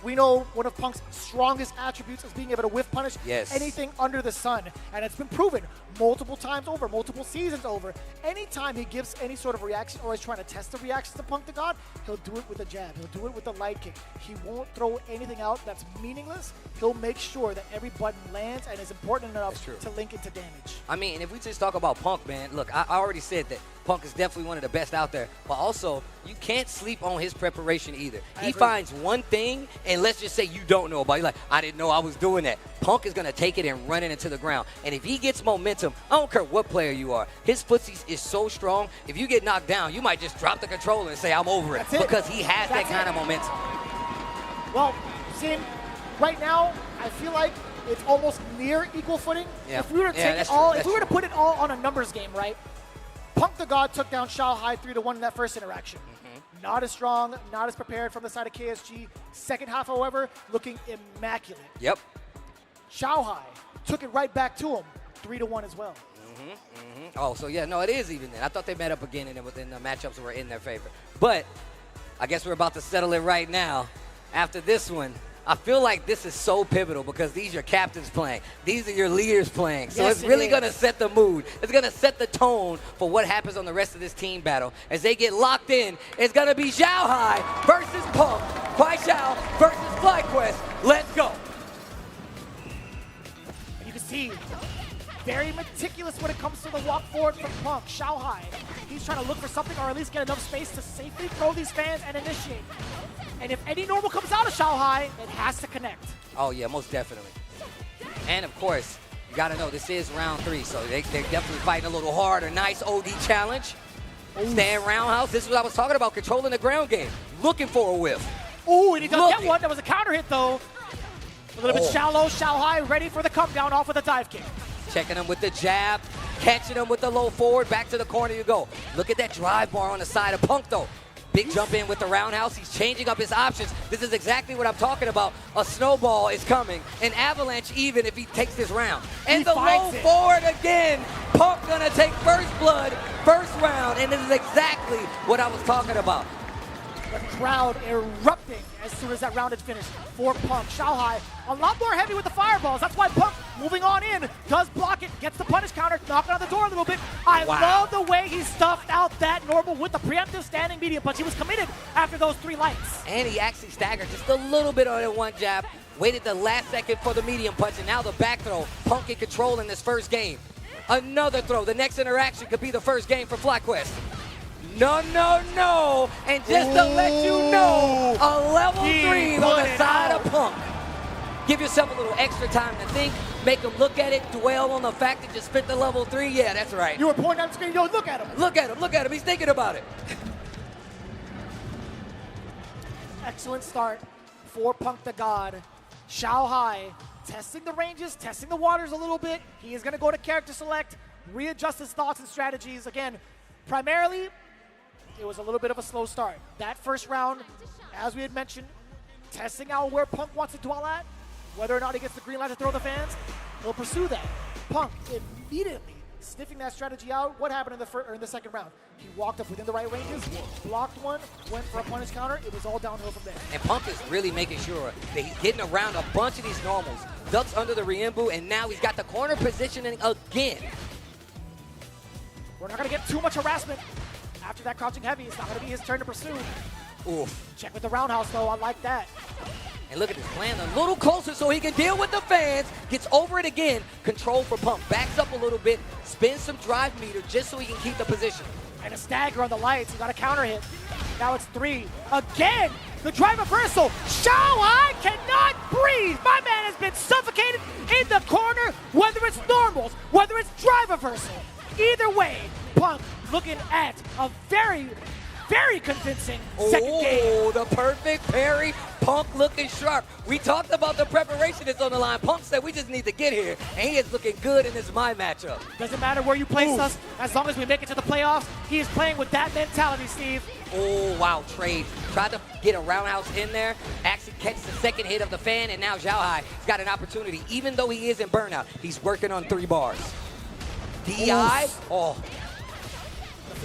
we know one of Punk's strongest attributes is being able to whiff punish anything under the sun. And it's been proven multiple times over, multiple seasons over. Anytime he gives any sort of reaction or is trying to test the reactions to Punk to God, he'll do it with a jab. He'll do it with a light kick. He won't throw anything out that's meaningless. He'll make sure that every button lands and is important enough to link into damage. I mean, and if we just talk about Punk, man, look, I already said that Punk is definitely one of the best out there, but also you can't sleep on his preparation either. He finds one thing, and let's just say you don't know about it. You're like, I didn't know I was doing that. Punk is going to take it and run it into the ground. And if he gets momentum, I don't care what player you are, his footsie is so strong, if you get knocked down, you might just drop the controller and say, I'm over it, because he has that kind of momentum. Well, see, right now, I feel like it's almost near equal footing. Yeah. If we were to take it all, if we were to put it all on a numbers game, right? Punk the God took down Xiaohai 3-1 in that first interaction. Not as strong, not as prepared from the side of KSG. Second half, however, looking immaculate. Yep. Xiaohai took it right back to him, 3-1 as well. Oh, so yeah, no, it is even then. I thought they met up again and within the matchups were in their favor. But I guess we're about to settle it right now. After this one, I feel like this is so pivotal because these are your captains playing. These are your leaders playing. So it's really going to set the mood. It's going to set the tone for what happens on the rest of this team battle. As they get locked in, it's going to be Xiaohai versus Punk. KuaiShou versus FlyQuest. Let's go. You can see very meticulous when it comes to the walk forward from Punk. Xiaohai, he's trying to look for something or at least get enough space to safely throw these fans and initiate. And if any normal comes out of Xiaohai, it has to connect. Oh, yeah, most definitely. And, of course, you got to know this is round 3, so they're definitely fighting a little harder. Nice OD challenge. Stand roundhouse. This is what I was talking about, controlling the ground game. Looking for a whiff. Ooh, and he does get one. That was a counter hit, though. A little bit shallow. Xiaohai ready for the come down off with a dive kick. Checking him with the jab, catching him with the low forward. Back to the corner you go. Look at that drive bar on the side of Punk, though. Big jump in with the roundhouse. He's changing up his options. This is exactly what I'm talking about. A snowball is coming. An avalanche even if he takes this round. And the low forward again. Punk gonna take first blood, first round. And this is exactly what I was talking about. The crowd erupting as soon as that round is finished for Punk. Xiaohai a lot more heavy with the fireballs. That's why Punk, moving on in, does block it, gets the punish counter, knocking on the door a little bit. I love the way he stuffed out that normal with the preemptive standing medium punch. He was committed after those 3 lights. And he actually staggered just a little bit on that one jab. Waited the last second for the medium punch, and now the back throw. Punk in control in this first game. Another throw. The next interaction could be the first game for FlyQuest. No, no, no. And just to let you know, a level 3 on the side of Punk. Give yourself a little extra time to think. Make them look at it, dwell on the fact that you spent the level 3. Yeah, that's right. You were pointing out the screen. Yo, look at him. Look at him. Look at him. He's thinking about it. Excellent start for Punk the God. Xiaohai testing the ranges, testing the waters a little bit. He is going to go to character select, readjust his thoughts and strategies. Again, primarily, it was a little bit of a slow start. That first round, as we had mentioned, testing out where Punk wants to dwell at, whether or not he gets the green light to throw the fans, he'll pursue that. Punk immediately sniffing that strategy out. What happened in the second round? He walked up within the right ranges, blocked one, went for a punish counter. It was all downhill from there. And Punk is really making sure that he's getting around a bunch of these normals. Ducks under the Riembu, and now he's got the corner positioning again. We're not going to get too much harassment after that crouching heavy. It's not going to be his turn to pursue. Oof. Check with the roundhouse, though. I like that. And look at this plan a little closer so he can deal with the fans. Gets over it again. Control for Punk. Backs up a little bit. Spins some drive meter just so he can keep the position. And a stagger on the lights. He got a counter hit. Now it's 3. Again, the drive reversal. Xiaohai cannot breathe. My man has been suffocated in the corner, whether it's normals, whether it's drive reversal. Either way, Punk looking at a very, very convincing second game. Oh, the perfect parry. Punk looking sharp. We talked about the preparation that's on the line. Punk said we just need to get here, and he is looking good in this my matchup. Doesn't matter where you place us, as long as we make it to the playoffs. He is playing with that mentality, Steve. Oh, wow, trade. Tried to get a roundhouse in there, actually catch the second hit of the fan, and now Xiaohai has got an opportunity. Even though he is in burnout, he's working on 3 bars. DI, oh,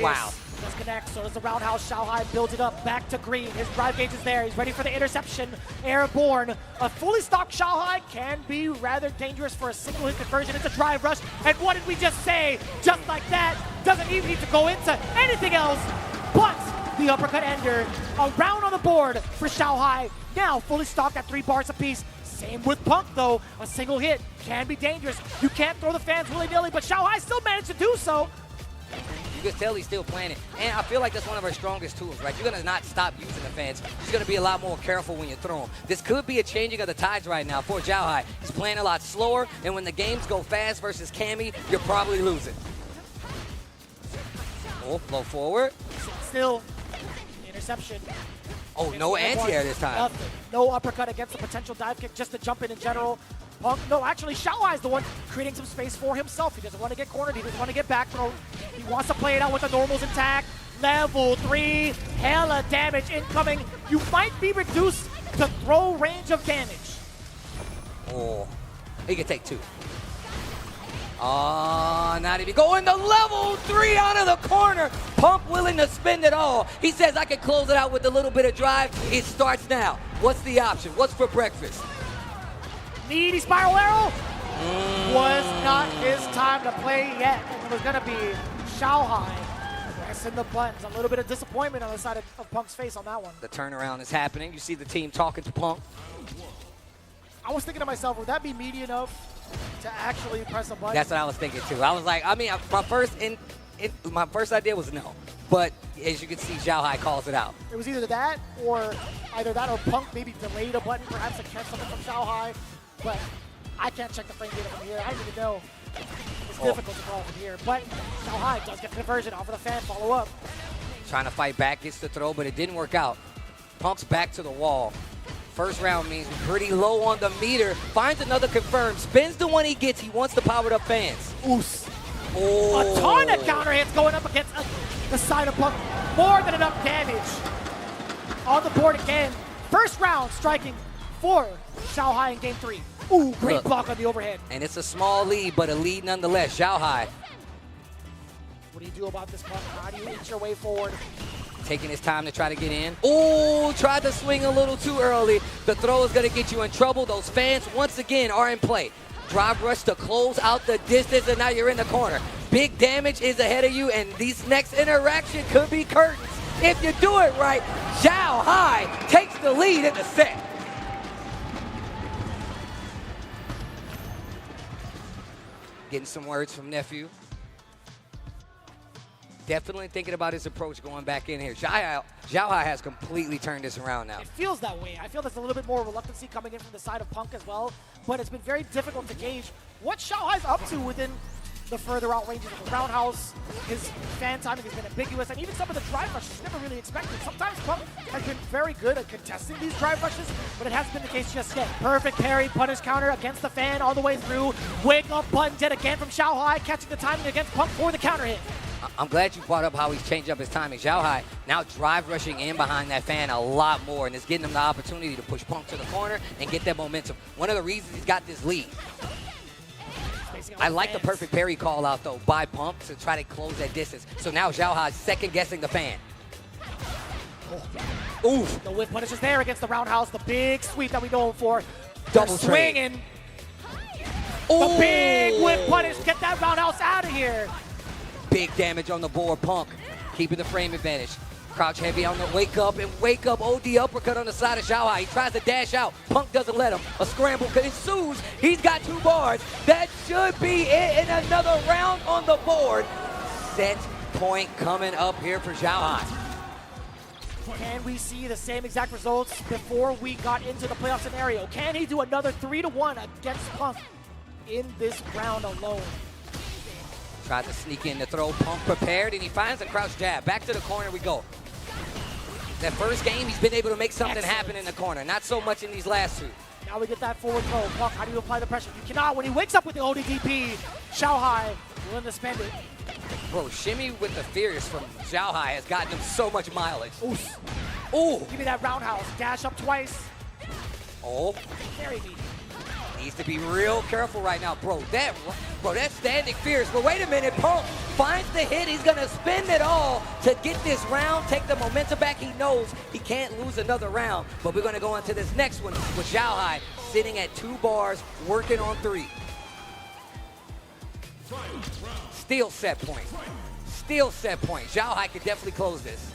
wow. Disconnect, so does the roundhouse. Xiaohai builds it up, back to green. His drive gauge is there. He's ready for the interception. Airborne. A fully stocked Xiaohai can be rather dangerous for a single hit conversion. It's a drive rush. And what did we just say? Just like that. Doesn't even need to go into anything else but the uppercut ender. A round on the board for Xiaohai. Now fully stocked at 3 bars apiece. Same with Punk, though. A single hit can be dangerous. You can't throw the fans willy-nilly, but Xiaohai still managed to do so. You can tell he's still playing it. And I feel like that's one of our strongest tools, right? You're going to not stop using the fans. You're going to be a lot more careful when you throw them. This could be a changing of the tides right now for Xiaohai. He's playing a lot slower, and when the games go fast versus Cammy, you're probably losing. Oh, flow forward. Still, interception. Oh, no anti-air this time. Nothing. No uppercut against the potential dive kick, just to jump in general. Punk, no, actually, Xiaohai is the one creating some space for himself. He doesn't want to get cornered. He doesn't want to get back thrown. He wants to play it out with the normals intact. Level 3, hella damage incoming. You might be reduced to throw range of damage. Oh, he can take 2. Oh, not even going to level 3 out of the corner. Punk willing to spend it all. He says, I can close it out with a little bit of drive. It starts now. What's the option? What's for breakfast? Needy spiral arrow was not his time to play yet. And it was going to be Xiaohai pressing the buttons. A little bit of disappointment on the side of Punk's face on that one. The turnaround is happening. You see the team talking to Punk. I was thinking to myself, would that be meaty enough to actually press a button? That's what I was thinking too. I was like, I mean, my first idea was no. But as you can see, Xiaohai calls it out. It was either that or Punk maybe delayed a button, perhaps to catch something from Xiaohai. But I can't check the frame data from here. I don't even know. It's difficult to call from here. But Xiaohai does get the conversion off of the fan follow up. Trying to fight back, gets the throw, but it didn't work out. Punk's back to the wall. First round means pretty low on the meter. Finds another confirm. Spins the one he gets. He wants the powered up fans. Oos. Oh. A ton of counter hits going up against the side of Punk. More than enough damage. On the board again. First round striking for Xiaohai in game 3. Ooh, great block on the overhead. And it's a small lead, but a lead nonetheless. Xiaohai. What do you do about this, Punk? How do you inch your way forward? Taking his time to try to get in. Ooh, tried to swing a little too early. The throw is going to get you in trouble. Those fans, once again, are in play. Drive rush to close out the distance, and now you're in the corner. Big damage is ahead of you, and this next interaction could be curtains. If you do it right, Xiaohai takes the lead in the set. Getting some words from nephew. Definitely thinking about his approach going back in here. Xiaohai has completely turned this around now. It feels that way. I feel there's a little bit more reluctancy coming in from the side of Punk as well, but it's been very difficult to gauge what Xiaohai's up to within the further out ranges of the roundhouse. His fan timing has been ambiguous, and even some of the drive rushes never really expected. Sometimes Punk has been very good at contesting these drive rushes, but it hasn't been the case just yet. Perfect parry, punish counter against the fan all the way through. Wake up button yet again from Xiaohai, catching the timing against Punk for the counter hit. I'm glad you brought up how he's changed up his timing. Xiaohai now drive rushing in behind that fan a lot more, and it's getting him the opportunity to push Punk to the corner and get that momentum. One of the reasons he's got this lead. I like the perfect parry call out, though, by Punk to try to close that distance. So now Xiaohai's second-guessing the fan. Oof. The whip punish is there against the roundhouse, the big sweep that we know him for. Double swinging. The big whip punish, get that roundhouse out of here. Big damage on the board. Punk keeping the frame advantage. Crouch heavy on the wake up OD uppercut on the side of Xiaohai. He tries to dash out. Punk doesn't let him. A scramble ensues. He's got 2 bars. That should be it in another round on the board. Set point coming up here for Xiaohai. Can we see the same exact results before we got into the playoff scenario? Can he do another 3-1 against Punk in this round alone? Tried to sneak in the throw. Punk prepared, and he finds a crouch jab. Back to the corner we go. That first game, he's been able to make something happen in the corner. Not so much in these last 2. Now we get that forward throw. Punk, how do you apply the pressure? You cannot. When he wakes up with the ODDP, Xiaohai willing to spend it. Bro, shimmy with the fierce from Xiaohai has gotten him so much mileage. Oof. Ooh. Give me that roundhouse. Dash up twice. Oh. Very neat. Needs to be real careful right now, bro. That's standing fierce. But wait a minute, Punk finds the hit. He's gonna spend it all to get this round, take the momentum back. He knows he can't lose another round. But we're gonna go into this next one with Xiaohai sitting at 2 bars, working on 3. Still set point. Still set point. Xiaohai could definitely close this.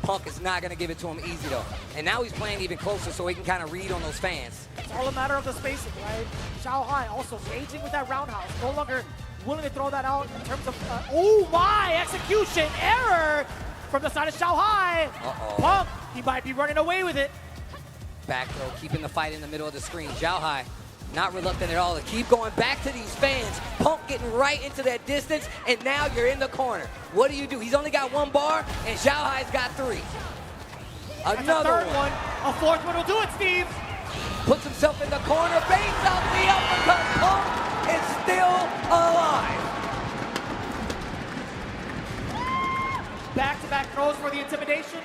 Punk is not going to give it to him easy, though. And now he's playing even closer so he can kind of read on those fans. It's all a matter of the spacing, right? Xiaohai also engaging with that roundhouse. No longer willing to throw that out in terms of, oh my, execution error from the side of Xiaohai. Uh-oh. Punk, he might be running away with it. Back throw, keeping the fight in the middle of the screen. Xiaohai not reluctant at all to keep going back to these fans. Punk getting right into that distance, and now you're in the corner. What do you do? He's only got 1 bar, and Xiaohai's got 3. Another third one. A 4th one will do it, Steve. Puts himself in the corner, baits out the uppercut. Punk is still alive. Back-to-back throws for the intimidation.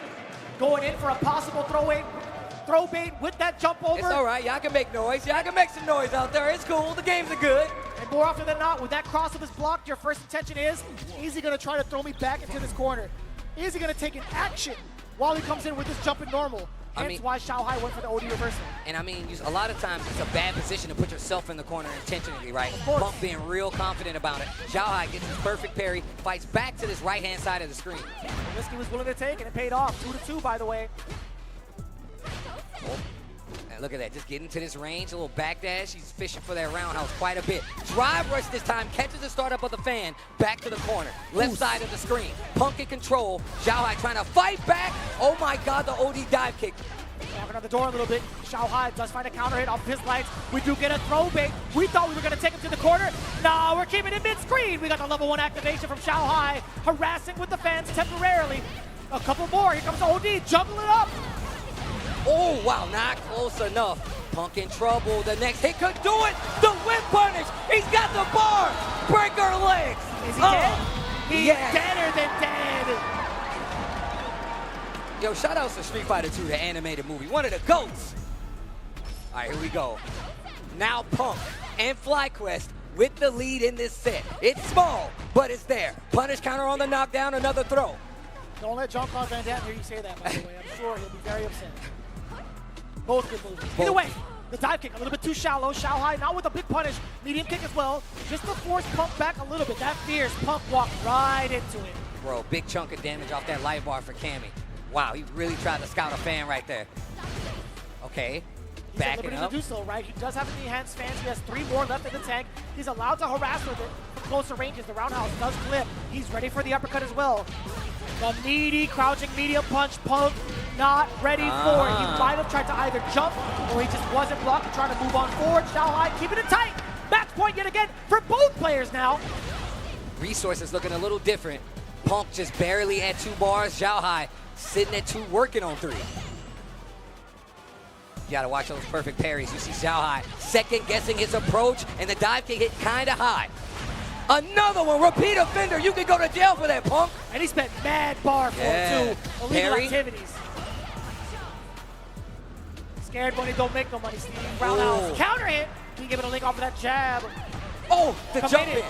Going in for a possible throw bait with that jump over. It's all right. Y'all can make noise. Y'all can make some noise out there. It's cool. The games are good. And more often than not, with that cross of his block, your first intention is he going to try to throw me back into this corner? Is he going to take an action while he comes in with this jumping normal? Hence why Xiaohai went for the OD reversal. And I mean, a lot of times it's a bad position to put yourself in the corner intentionally, right? Punk being real confident about it. Xiaohai gets his perfect parry, fights back to this right-hand side of the screen. The risk he was willing to take, and it paid off. 2-2, by the way. Oh. And look at that, just getting to this range, a little backdash. He's fishing for that roundhouse quite a bit. Drive rush this time, catches the startup of the fan, back to the corner, left side of the screen. Punk in control, Xiaohai trying to fight back. Oh my God, the OD dive kick. Knocking on the door a little bit. Xiaohai does find a counter hit off his lights. We do get a throw bait. We thought we were going to take him to the corner. No, we're keeping it mid-screen. We got the level 1 activation from Xiaohai, harassing with the fans temporarily. A couple more, here comes the OD, juggle it up. Oh, wow, not close enough. Punk in trouble. The next hit could do it. The whip punish. He's got the bar. Breaker legs. Is he dead? He's deader than dead. Yo, shout outs to Street Fighter 2, the animated movie. One of the GOATs. All right, here we go. Now Punk and FlyQuest with the lead in this set. It's small, but it's there. Punish counter on the knockdown, another throw. Don't let Jean-Claude Van Damme hear you say that, by the way. I'm sure he'll be very upset. Both good moves. Either way, the dive kick a little bit too shallow. Xiaohai now with a big punish. Medium kick as well. Just to force Punk back a little bit. That fierce Punk walked right into it. Bro, big chunk of damage off that light bar for Cammy. Wow, he really tried to scout a fan right there. Okay, backing up. To do so, right? He does have an enhanced fans. He has 3 more left in the tank. He's allowed to harass with it from closer ranges. The roundhouse does clip. He's ready for the uppercut as well. The meaty crouching medium punch. Punk not ready for it. He might have tried to either jump or he just wasn't blocked, trying to move on forward. Xiaohai keeping it tight. Match point yet again for both players now. resources looking a little different. Punk just barely at 2 bars. Zhao Hai sitting at 2, working on 3. You gotta watch those perfect parries. You see Zhao Hai second guessing his approach, and the dive kick hit kinda high. Another one, repeat offender. You can go to jail for that, Punk. And he spent mad bar for him too. Illegal activities. Scared money don't make no money, Steve. Roundhouse. Counter hit. Can you give it a link off of that jab? Oh, the jump in.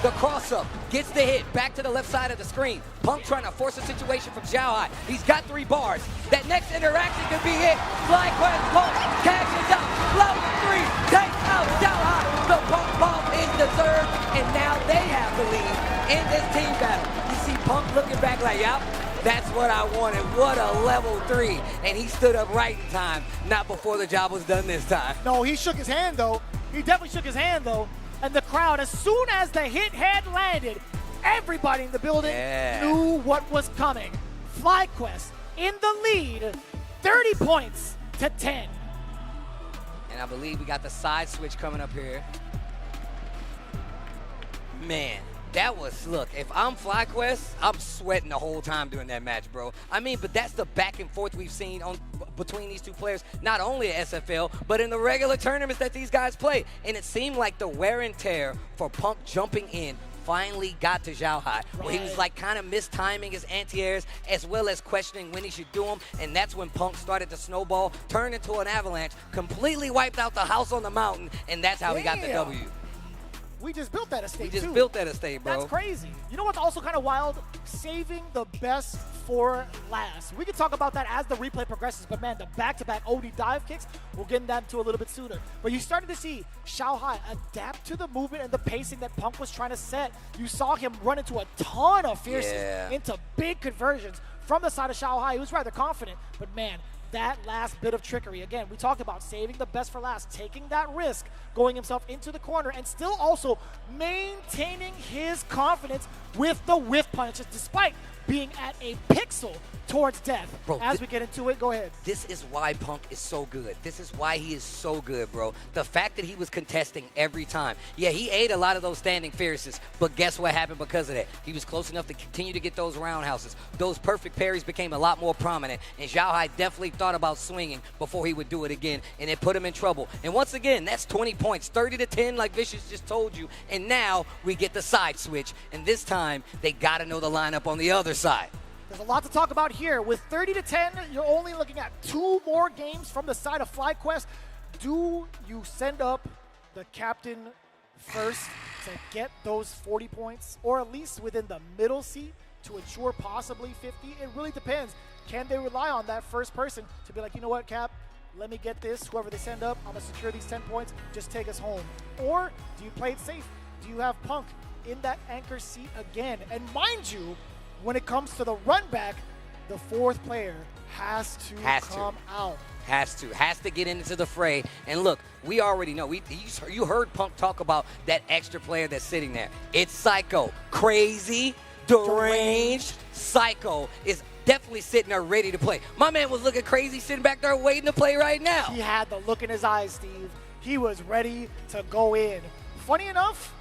The cross-up gets the hit back to the left side of the screen. Punk trying to force a situation from Zhao Hai. He's got 3 bars. That next interaction could be it. FlyQuest Punk cashes out. Level 3 takes out Zhao Hai. The Punk bomb is deserved, and now they have the lead in this team battle. You see Punk looking back like, yep, that's what I wanted. What a level 3. And he stood up right in time. Not before the job was done this time. No, he shook his hand, though. He definitely shook his hand, though. And the crowd, as soon as the hit had landed, everybody in the building knew what was coming. FlyQuest in the lead, 30 points to 10. And I believe we got the side switch coming up here. Man, that was, look, if I'm FlyQuest, I'm sweating the whole time during that match, bro. I mean, but that's the back and forth we've seen between these 2 players, not only at SFL, but in the regular tournaments that these guys play. And it seemed like the wear and tear for Punk jumping in finally got to Zhao Hai, where he was like kind of mistiming his anti-airs as well as questioning when he should do them. And that's when Punk started to snowball, turned into an avalanche, completely wiped out the house on the mountain, and that's how he got the W. We just built that estate, We just built that estate, bro. That's crazy. You know what's also kind of wild? Saving the best for last. We can talk about that as the replay progresses, but man, the back-to-back OD dive kicks, we'll get into that a little bit sooner. But you started to see Zhao Hai adapt to the movement and the pacing that Punk was trying to set. You saw him run into a ton of fierces, into big conversions from the side of Zhao Hai. He was rather confident, but man, that last bit of trickery. Again, we talked about saving the best for last, taking that risk, going himself into the corner, and still also maintaining his confidence with the whiff punches, despite being at a pixel towards death. Bro, as we get into it, go ahead. This is why Punk is so good. This is why he is so good, bro. The fact that he was contesting every time. Yeah, he ate a lot of those standing fierces, but guess what happened because of that? He was close enough to continue to get those roundhouses. Those perfect parries became a lot more prominent, and Zhao Hai definitely thought about swinging before he would do it again, and it put him in trouble. And once again, that's 20 points, 30 to 10 like Vicious just told you, and now we get the side switch, and this time they got to know the lineup on the other side. There's a lot to talk about here. With 30 to 10, you're only looking at 2 more games from the side of FlyQuest. Do you send up the captain first to get those 40 points, or at least within the middle seat to ensure possibly 50? It really depends. Can they rely on that first person to be like, you know what, Cap, let me get this. Whoever they send up, I'm going to secure these 10 points. Just take us home. Or do you play it safe? Do you have Punk in that anchor seat again? And mind you, when it comes to the run back, the 4th player has to come out. Has to get into the fray. And look, we already know. You heard Punk talk about that extra player that's sitting there. It's Psycho. Crazy, deranged Psycho is definitely sitting there ready to play. My man was looking crazy sitting back there waiting to play right now. He had the look in his eyes, Steve. He was ready to go in. Funny enough,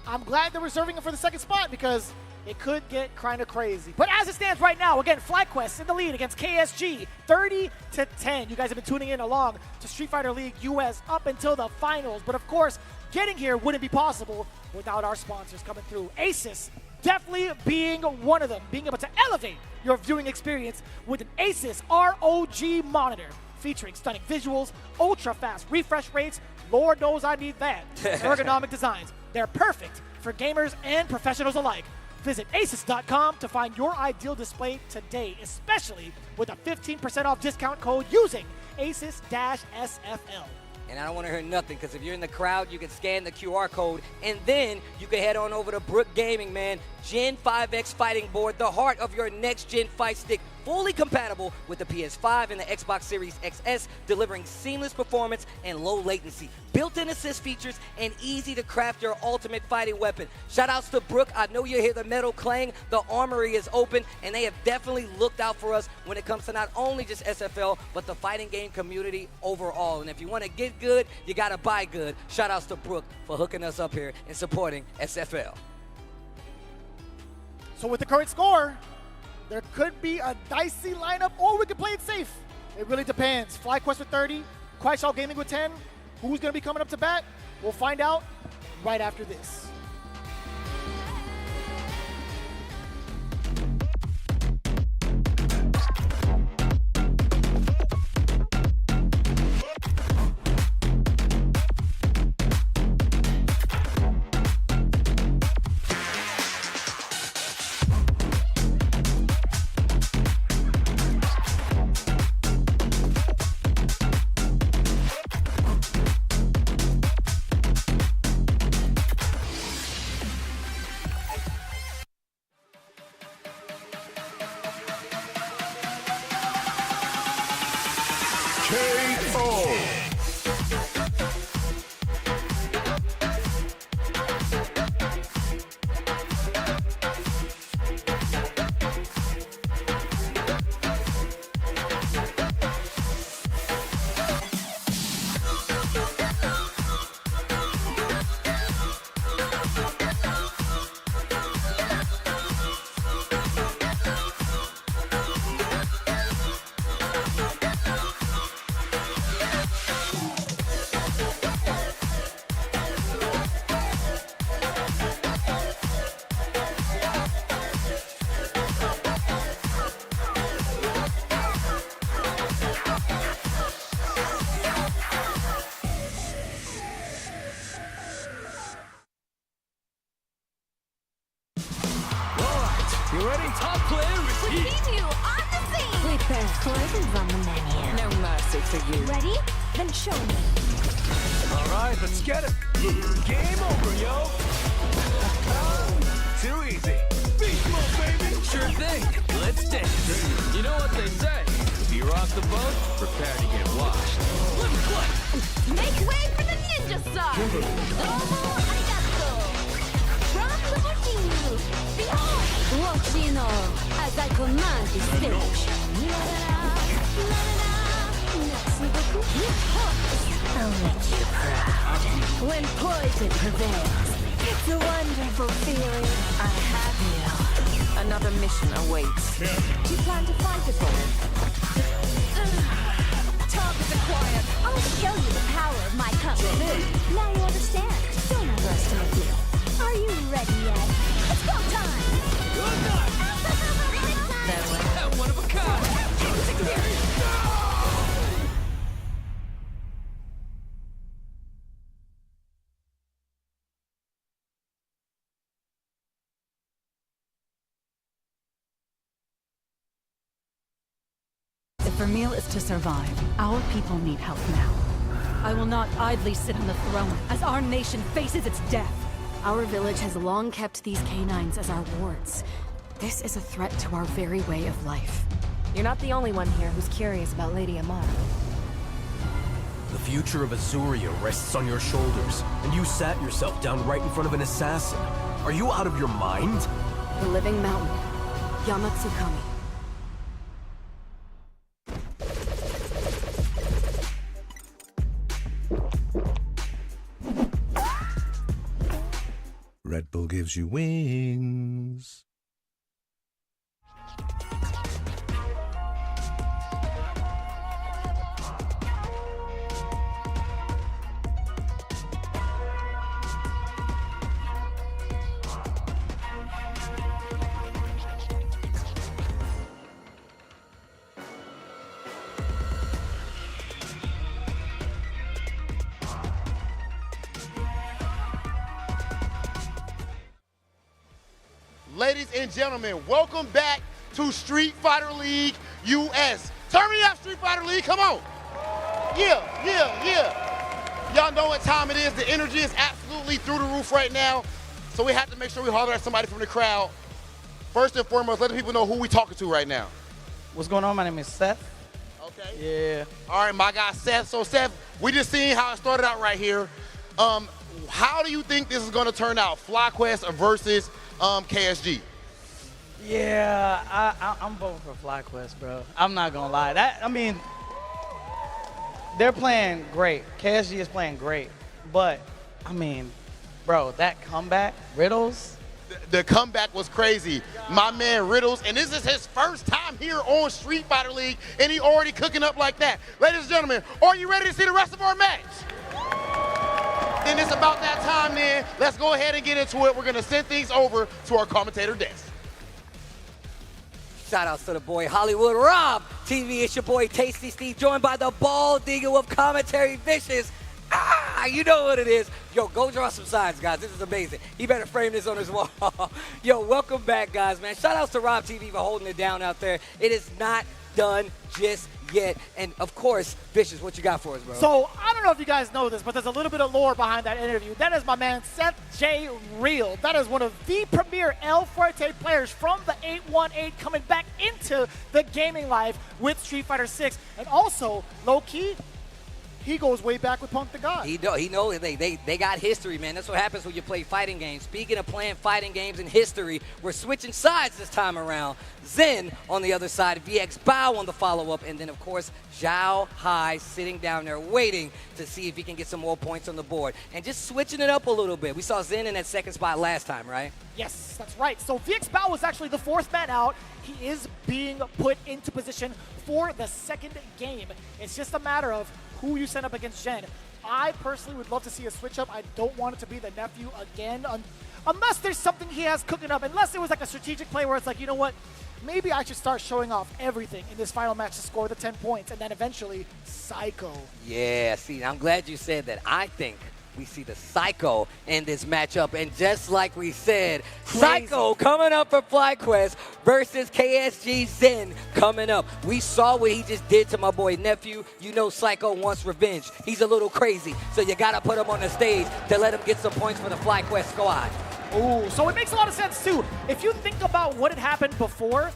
I'm glad they're reserving him for the 2nd spot because it could get kind of crazy. But as it stands right now, again, FlyQuest in the lead against KSG, 30 to 10. You guys have been tuning in along to Street Fighter League US up until the finals. But of course, getting here wouldn't be possible without our sponsors coming through. Asus definitely being one of them, being able to elevate your viewing experience with an Asus ROG monitor featuring stunning visuals, ultra-fast refresh rates. Lord knows I need that. Ergonomic designs. They're perfect for gamers and professionals alike. Visit asus.com to find your ideal display today, especially with a 15% off discount code using ASUS-SFL. And I don't want to hear nothing, because if you're in the crowd, you can scan the QR code, and then you can head on over to Brook Gaming, man. Gen 5X fighting board, the heart of your next-gen fight stick, fully compatible with the PS5 and the Xbox Series XS, delivering seamless performance and low latency. Built-in assist features and easy to craft your ultimate fighting weapon. Shout-outs to Brook. I know you hear the metal clang. The armory is open, and they have definitely looked out for us when it comes to not only just SFL, but the fighting game community overall. And if you want to get good, you got to buy good. Shout-outs to Brook for hooking us up here and supporting SFL. So with the current score, there could be a dicey lineup, or we could play it safe. It really depends. FlyQuest with 30, KuaiShou Gaming with 10. Who's going to be coming up to bat? We'll find out right after this. You ready? Top player, repeat. We need you on the scene. Wait, there's poisons on the menu. No mercy for you. Ready? Then show me. All right, let's get it. Game over, yo. Too easy. Beast mode, baby. Sure thing. Let's dance. You know what they say. If you rock the boat, prepare to get washed. Let me play. Make way for the ninja star. Domo arigato. From Lamborghini. Behold. Watch you know, as I command this stage. I'll make you proud. When poison prevails, it's a wonderful feeling. I have you. Another mission awaits. Do you plan to fight us all? Target acquired. I'll show you the power of my kung fu. Now you understand. Don't underestimate me. Are you ready yet? It's go time! Good night. That one of a kind. If Vermeil is to survive, our people need help now. I will not idly sit on the throne as our nation faces its death. Our village has long kept these canines as our wards. This is a threat to our very way of life. You're not the only one here who's curious about Lady Amara. The future of Azuria rests on your shoulders, and you sat yourself down right in front of an assassin. Are you out of your mind? The Living Mountain, Yamatsukami. Red Bull gives you wings. Ladies and gentlemen, welcome back to Street Fighter League US. Turn me up, Street Fighter League, come on. Yeah. Y'all know what time it is. The energy is absolutely through the roof right now. So we have to make sure we holler at somebody from the crowd. First and foremost, let the people know who we talking to right now. What's going on? My name is Seth. Okay. Yeah. All right, my guy Seth. So Seth, we just seen how it started out right here. How do you think this is gonna turn out? FlyQuest versus KSG. Yeah, I'm voting for FlyQuest, bro. I'm not gonna lie. They're playing great. KSG is playing great, but bro, that comeback, Riddles, The comeback was crazy. My man Riddles, and this is his first time here on Street Fighter League, and he already cooking up like that. Ladies and gentlemen, are you ready to see the rest of our match? Then it's about that time then. Let's go ahead and get into it. We're gonna send things over to our commentator desk. Shout outs to the boy Hollywood Rob. TV, it's your boy Tasty Steve, joined by the ball digger of commentary Vicious. You know what it is. Yo, go draw some signs, guys. This is amazing. He better frame this on his wall. Yo, welcome back, guys, man. Shout outs to Rob TV for holding it down out there. It is not done just yet. And, of course, Vicious, what you got for us, bro? So, I don't know if you guys know this, but there's a little bit of lore behind that interview. That is my man, Seth J. Real. That is one of the premier El Fuerte players from the 818 coming back into the gaming life with Street Fighter 6. And also, low-key, he goes way back with Punk the God. He knows they got history, man. That's what happens when you play fighting games. Speaking of playing fighting games in history, we're switching sides this time around. Zen on the other side, VX Bao on the follow-up, and then, of course, Zhao Hai sitting down there waiting to see if he can get some more points on the board. And just switching it up a little bit. We saw Zen in that second spot last time, right? Yes, that's right. So VX Bao was actually the fourth man out. He is being put into position for the second game. It's just a matter of who you send up against Zhen. I personally would love to see a switch up. I don't want it to be the nephew again, unless there's something he has cooking up, unless it was like a strategic play where it's like, you know what, maybe I should start showing off everything in this final match to score the 10 points, and then eventually Psycho. Yeah, see, I'm glad you said that. I think we see the Psycho in this matchup, and just like we said, Psycho coming up for FlyQuest versus KSG Zen coming up. We saw what he just did to my boy Nephew. You know Psycho wants revenge. He's a little crazy, so you gotta put him on the stage to let him get some points for the FlyQuest squad. Ooh, so it makes a lot of sense too. If you think about what had happened before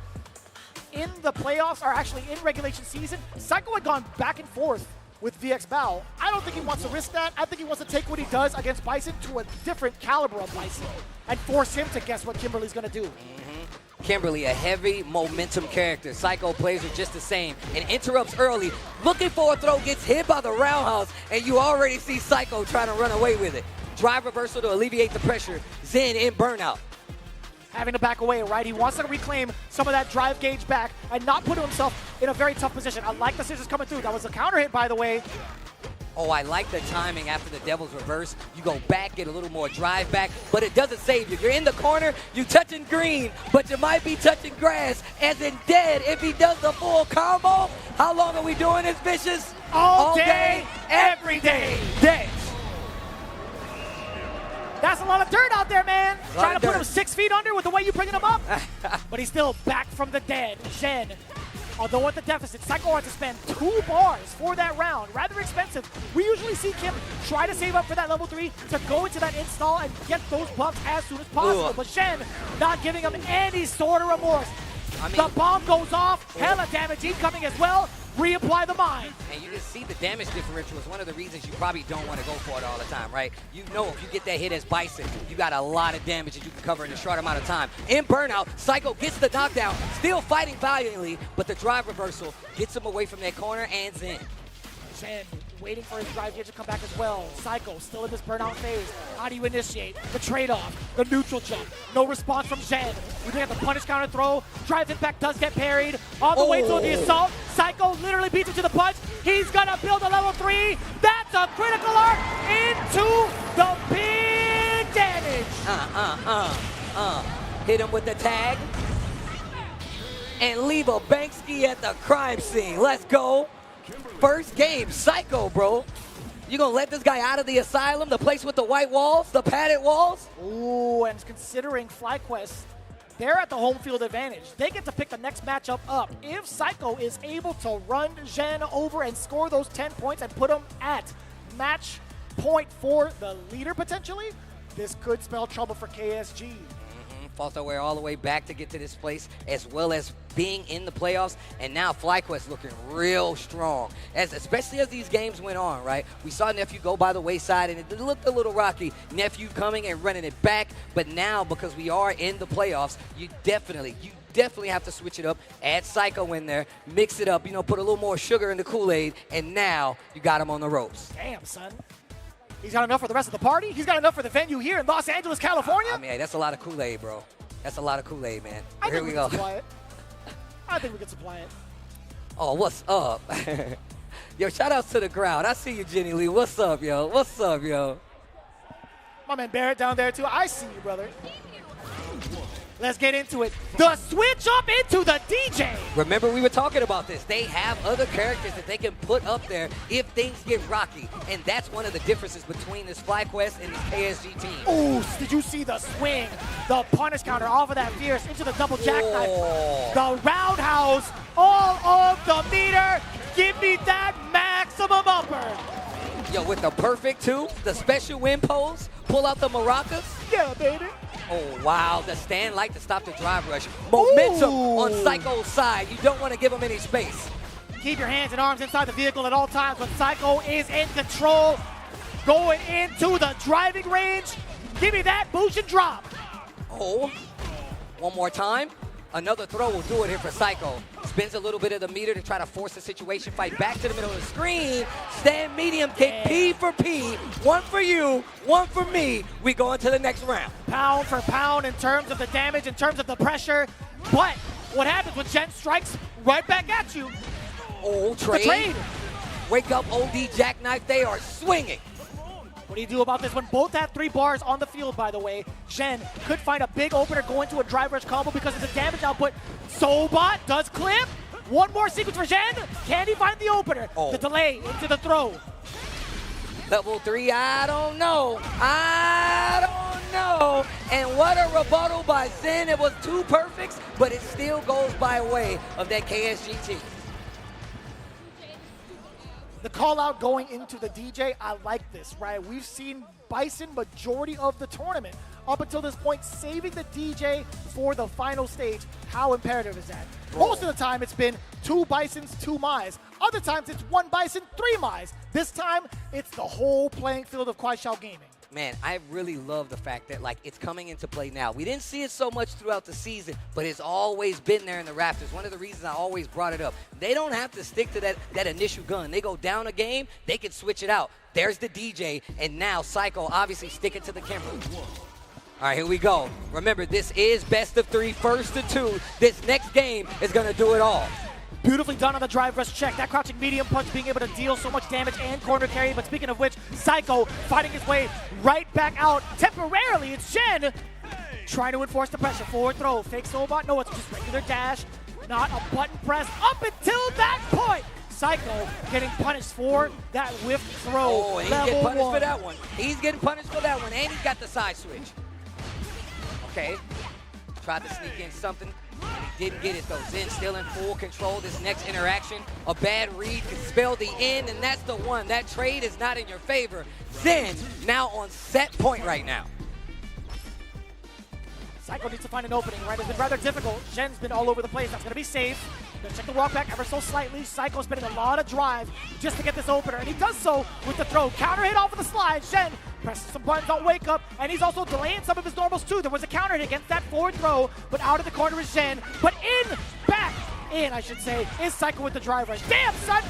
in the playoffs, or actually in regulation season, Psycho had gone back and forth with VX Bao. I don't think he wants to risk that. I think he wants to take what he does against Bison to a different caliber of Bison and force him to guess what Kimberly's going to do. Kimberly, a heavy momentum character. Psycho plays her just the same and interrupts early, looking for a throw, gets hit by the roundhouse, and you already see Psycho trying to run away with it. Drive reversal to alleviate the pressure. Zen in burnout. Having to back away, right? He wants to reclaim some of that drive gauge back and not put himself in a very tough position. I like the scissors coming through. That was a counter hit, by the way. Oh, I like the timing after the Devil's reverse. You go back, get a little more drive back, but it doesn't save you. You're in the corner, you touching green, but you might be touching grass, as in dead if he does the full combo. How long are we doing this, Vicious? All day, every day. Dead. That's a lot of dirt out there, man. Trying to put him 6 feet under with the way you're bringing him up. But he's still back from the dead. Zhen, although at the deficit, Psycho wants to spend 2 bars for that round. Rather expensive. We usually see Kim try to save up for that level 3 to go into that install and get those buffs as soon as possible. But Zhen not giving him any sort of remorse. The bomb goes off. Hella damage incoming as well. Reapply the mine. And you can see the damage differential is one of the reasons you probably don't want to go for it all the time, right? You know if you get that hit as Bison, you got a lot of damage that you can cover in a short amount of time. In burnout, Psycho gets the knockdown, still fighting valiantly, but the drive reversal gets him away from that corner and Zen. Zhen waiting for his drive gauge to come back as well. Psycho still in this burnout phase. How do you initiate the trade-off, the neutral jump? No response from Zhen. We get the punish counter throw. Drive impact does get parried. On the way to the assault. Psycho literally beats him to the punch. He's gonna build a level 3. That's a critical arc into the big damage. Hit him with the tag. And leave a Banksy at the crime scene. Let's go. First game, Psycho, bro. You gonna let this guy out of the asylum, the place with the white walls, the padded walls? Ooh, and considering FlyQuest, they're at the home field advantage. They get to pick the next matchup up. If Psycho is able to run Zhen over and score those 10 points and put him at match point for the leader potentially, this could spell trouble for KSG. Fought their way all the way back to get to this place, as well as being in the playoffs, and now FlyQuest looking real strong, especially as these games went on, right? We saw Nephew go by the wayside, and it looked a little rocky. Nephew coming and running it back, but now, because we are in the playoffs, you definitely have to switch it up, add Psycho in there, mix it up, put a little more sugar in the Kool-Aid, and now you got him on the ropes. Damn, son. He's got enough for the rest of the party. He's got enough for the venue here in Los Angeles, California. I mean, hey, that's a lot of Kool-Aid, bro. That's a lot of Kool-Aid, man. I Here think we we go. can supply it. I think we can supply it. Oh, what's up? Yo, shout outs to the crowd. I see you, Jenny Lee. What's up, yo? What's up, yo? My man Barrett down there, too. I see you, brother. Let's get into it. The switch up into the DJ. Remember, we were talking about this. They have other characters that they can put up there if things get rocky. And that's one of the differences between this FlyQuest and this KSG team. Ooh, did you see the swing? The punish counter off of that Fierce into the double jackknife. The roundhouse all of the meter. Give me that maximum upper. Yo, with the perfect two, the special win pose, pull out the maracas. Yeah, baby. Oh, wow. The stand like to stop the drive rush. Momentum on Psycho's side. You don't want to give him any space. Keep your hands and arms inside the vehicle at all times when Psycho is in control. Going into the driving range. Give me that boost and drop. Oh, one more time. Another throw will do it here for Psycho. Spins a little bit of the meter to try to force the situation. Fight back to the middle of the screen. Stand medium kick, P for P. One for you, one for me. We go into the next round. Pound for pound in terms of the damage, in terms of the pressure. But what happens when Jen strikes right back at you? Oh, trade. Wake up, OD Jackknife. They are swinging. What do you do about this when both have 3 bars on the field, by the way? Shen could find a big opener, go into a drive rush combo because of the damage output. Soulbot does clip. One more sequence for Shen. Can he find the opener? The delay into the throw. Level 3, I don't know. I don't know. And what a rebuttal by Zen. It was 2 perfects, but it still goes by way of that KSG team. The call out going into the DJ, I like this, right? We've seen Bison majority of the tournament up until this point, saving the DJ for the final stage. How imperative is that? Most of the time it's been 2 Bisons, 2 Mais. Other times it's 1 Bison, 3 Mais. This time it's the whole playing field of KuaiShou Gaming. Man, I really love the fact that, like, it's coming into play now. We didn't see it so much throughout the season, but it's always been there in the rafters. One of the reasons I always brought it up. They don't have to stick to that initial gun. They go down a game, they can switch it out. There's the DJ, and now Psycho obviously sticking to the Kimberly. All right, here we go. Remember, this is best of 3, first to 2. This next game is going to do it all. Beautifully done on the drive rush check. That crouching medium punch being able to deal so much damage and corner carry. But speaking of which, Psycho fighting his way right back out temporarily. It's Shen trying to enforce the pressure. Forward throw, fake Soulbot. No, it's just regular dash. Not a button press up until that point. Psycho getting punished for that whiff throw. Oh, and he's getting punished for that one. He's getting punished for that one, and he's got the side switch. Okay, tried to sneak in something. He didn't get it though. Zen still in full control. This next interaction, a bad read can spell the end, and that's the one. That trade is not in your favor. Zen now on set point right now. Psycho needs to find an opening, right? It's been rather difficult. Shen's been all over the place. That's going to be safe. Gonna check the walk back ever so slightly. Psycho spending a lot of drive just to get this opener, and he does so with the throw. Counter hit off of the slide. Shen presses some buttons on wake up, and he's also delaying some of his normals too. There was a counter hit against that forward throw, but out of the corner is Shen. But I should say, is Psycho with the drive rush. Damn, son!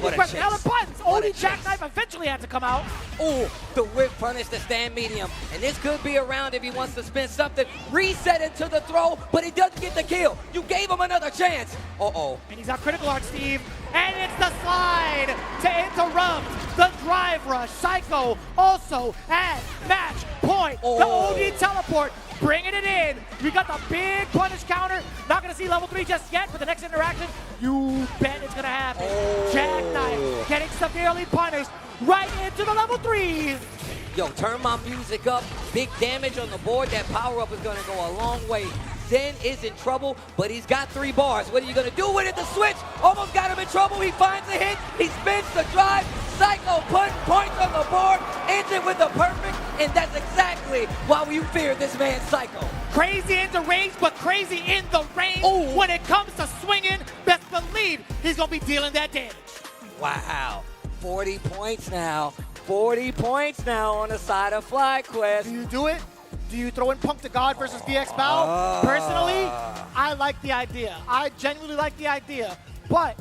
What a Hella chase. buttons. What a Only Jackknife eventually had to come out. Oh, the whip punish to stand medium. And this could be a round if he wants to spin something. Reset into the throw, but he doesn't get the kill. You gave him another chance. Uh-oh. And he's out critical art, Steve. And it's the slide to interrupt the drive rush. Psycho also at match point. The OD teleport, bringing it in. We got the big punish counter. Not going to see level 3 just yet, but the next interaction, you bet it's going to happen. Jackknife getting severely punished right into the level 3s. Yo, turn my music up. Big damage on the board. That power-up is going to go a long way. Zen is in trouble, but he's got 3 bars. What are you going to do with it? The switch almost got him in trouble. He finds a hit. He spins the drive. Psycho put points on the board. Ends it with a perfect, and that's exactly why you fear this man, Psycho. Crazy in the range, but crazy in the range. When it comes to swinging, best believe he's going to be dealing that damage. Wow. 40 points now. 40 points now on the side of FlyQuest. Do you do it? Do you throw in Punk to God versus VX Bow? Personally, I like the idea. I genuinely like the idea. But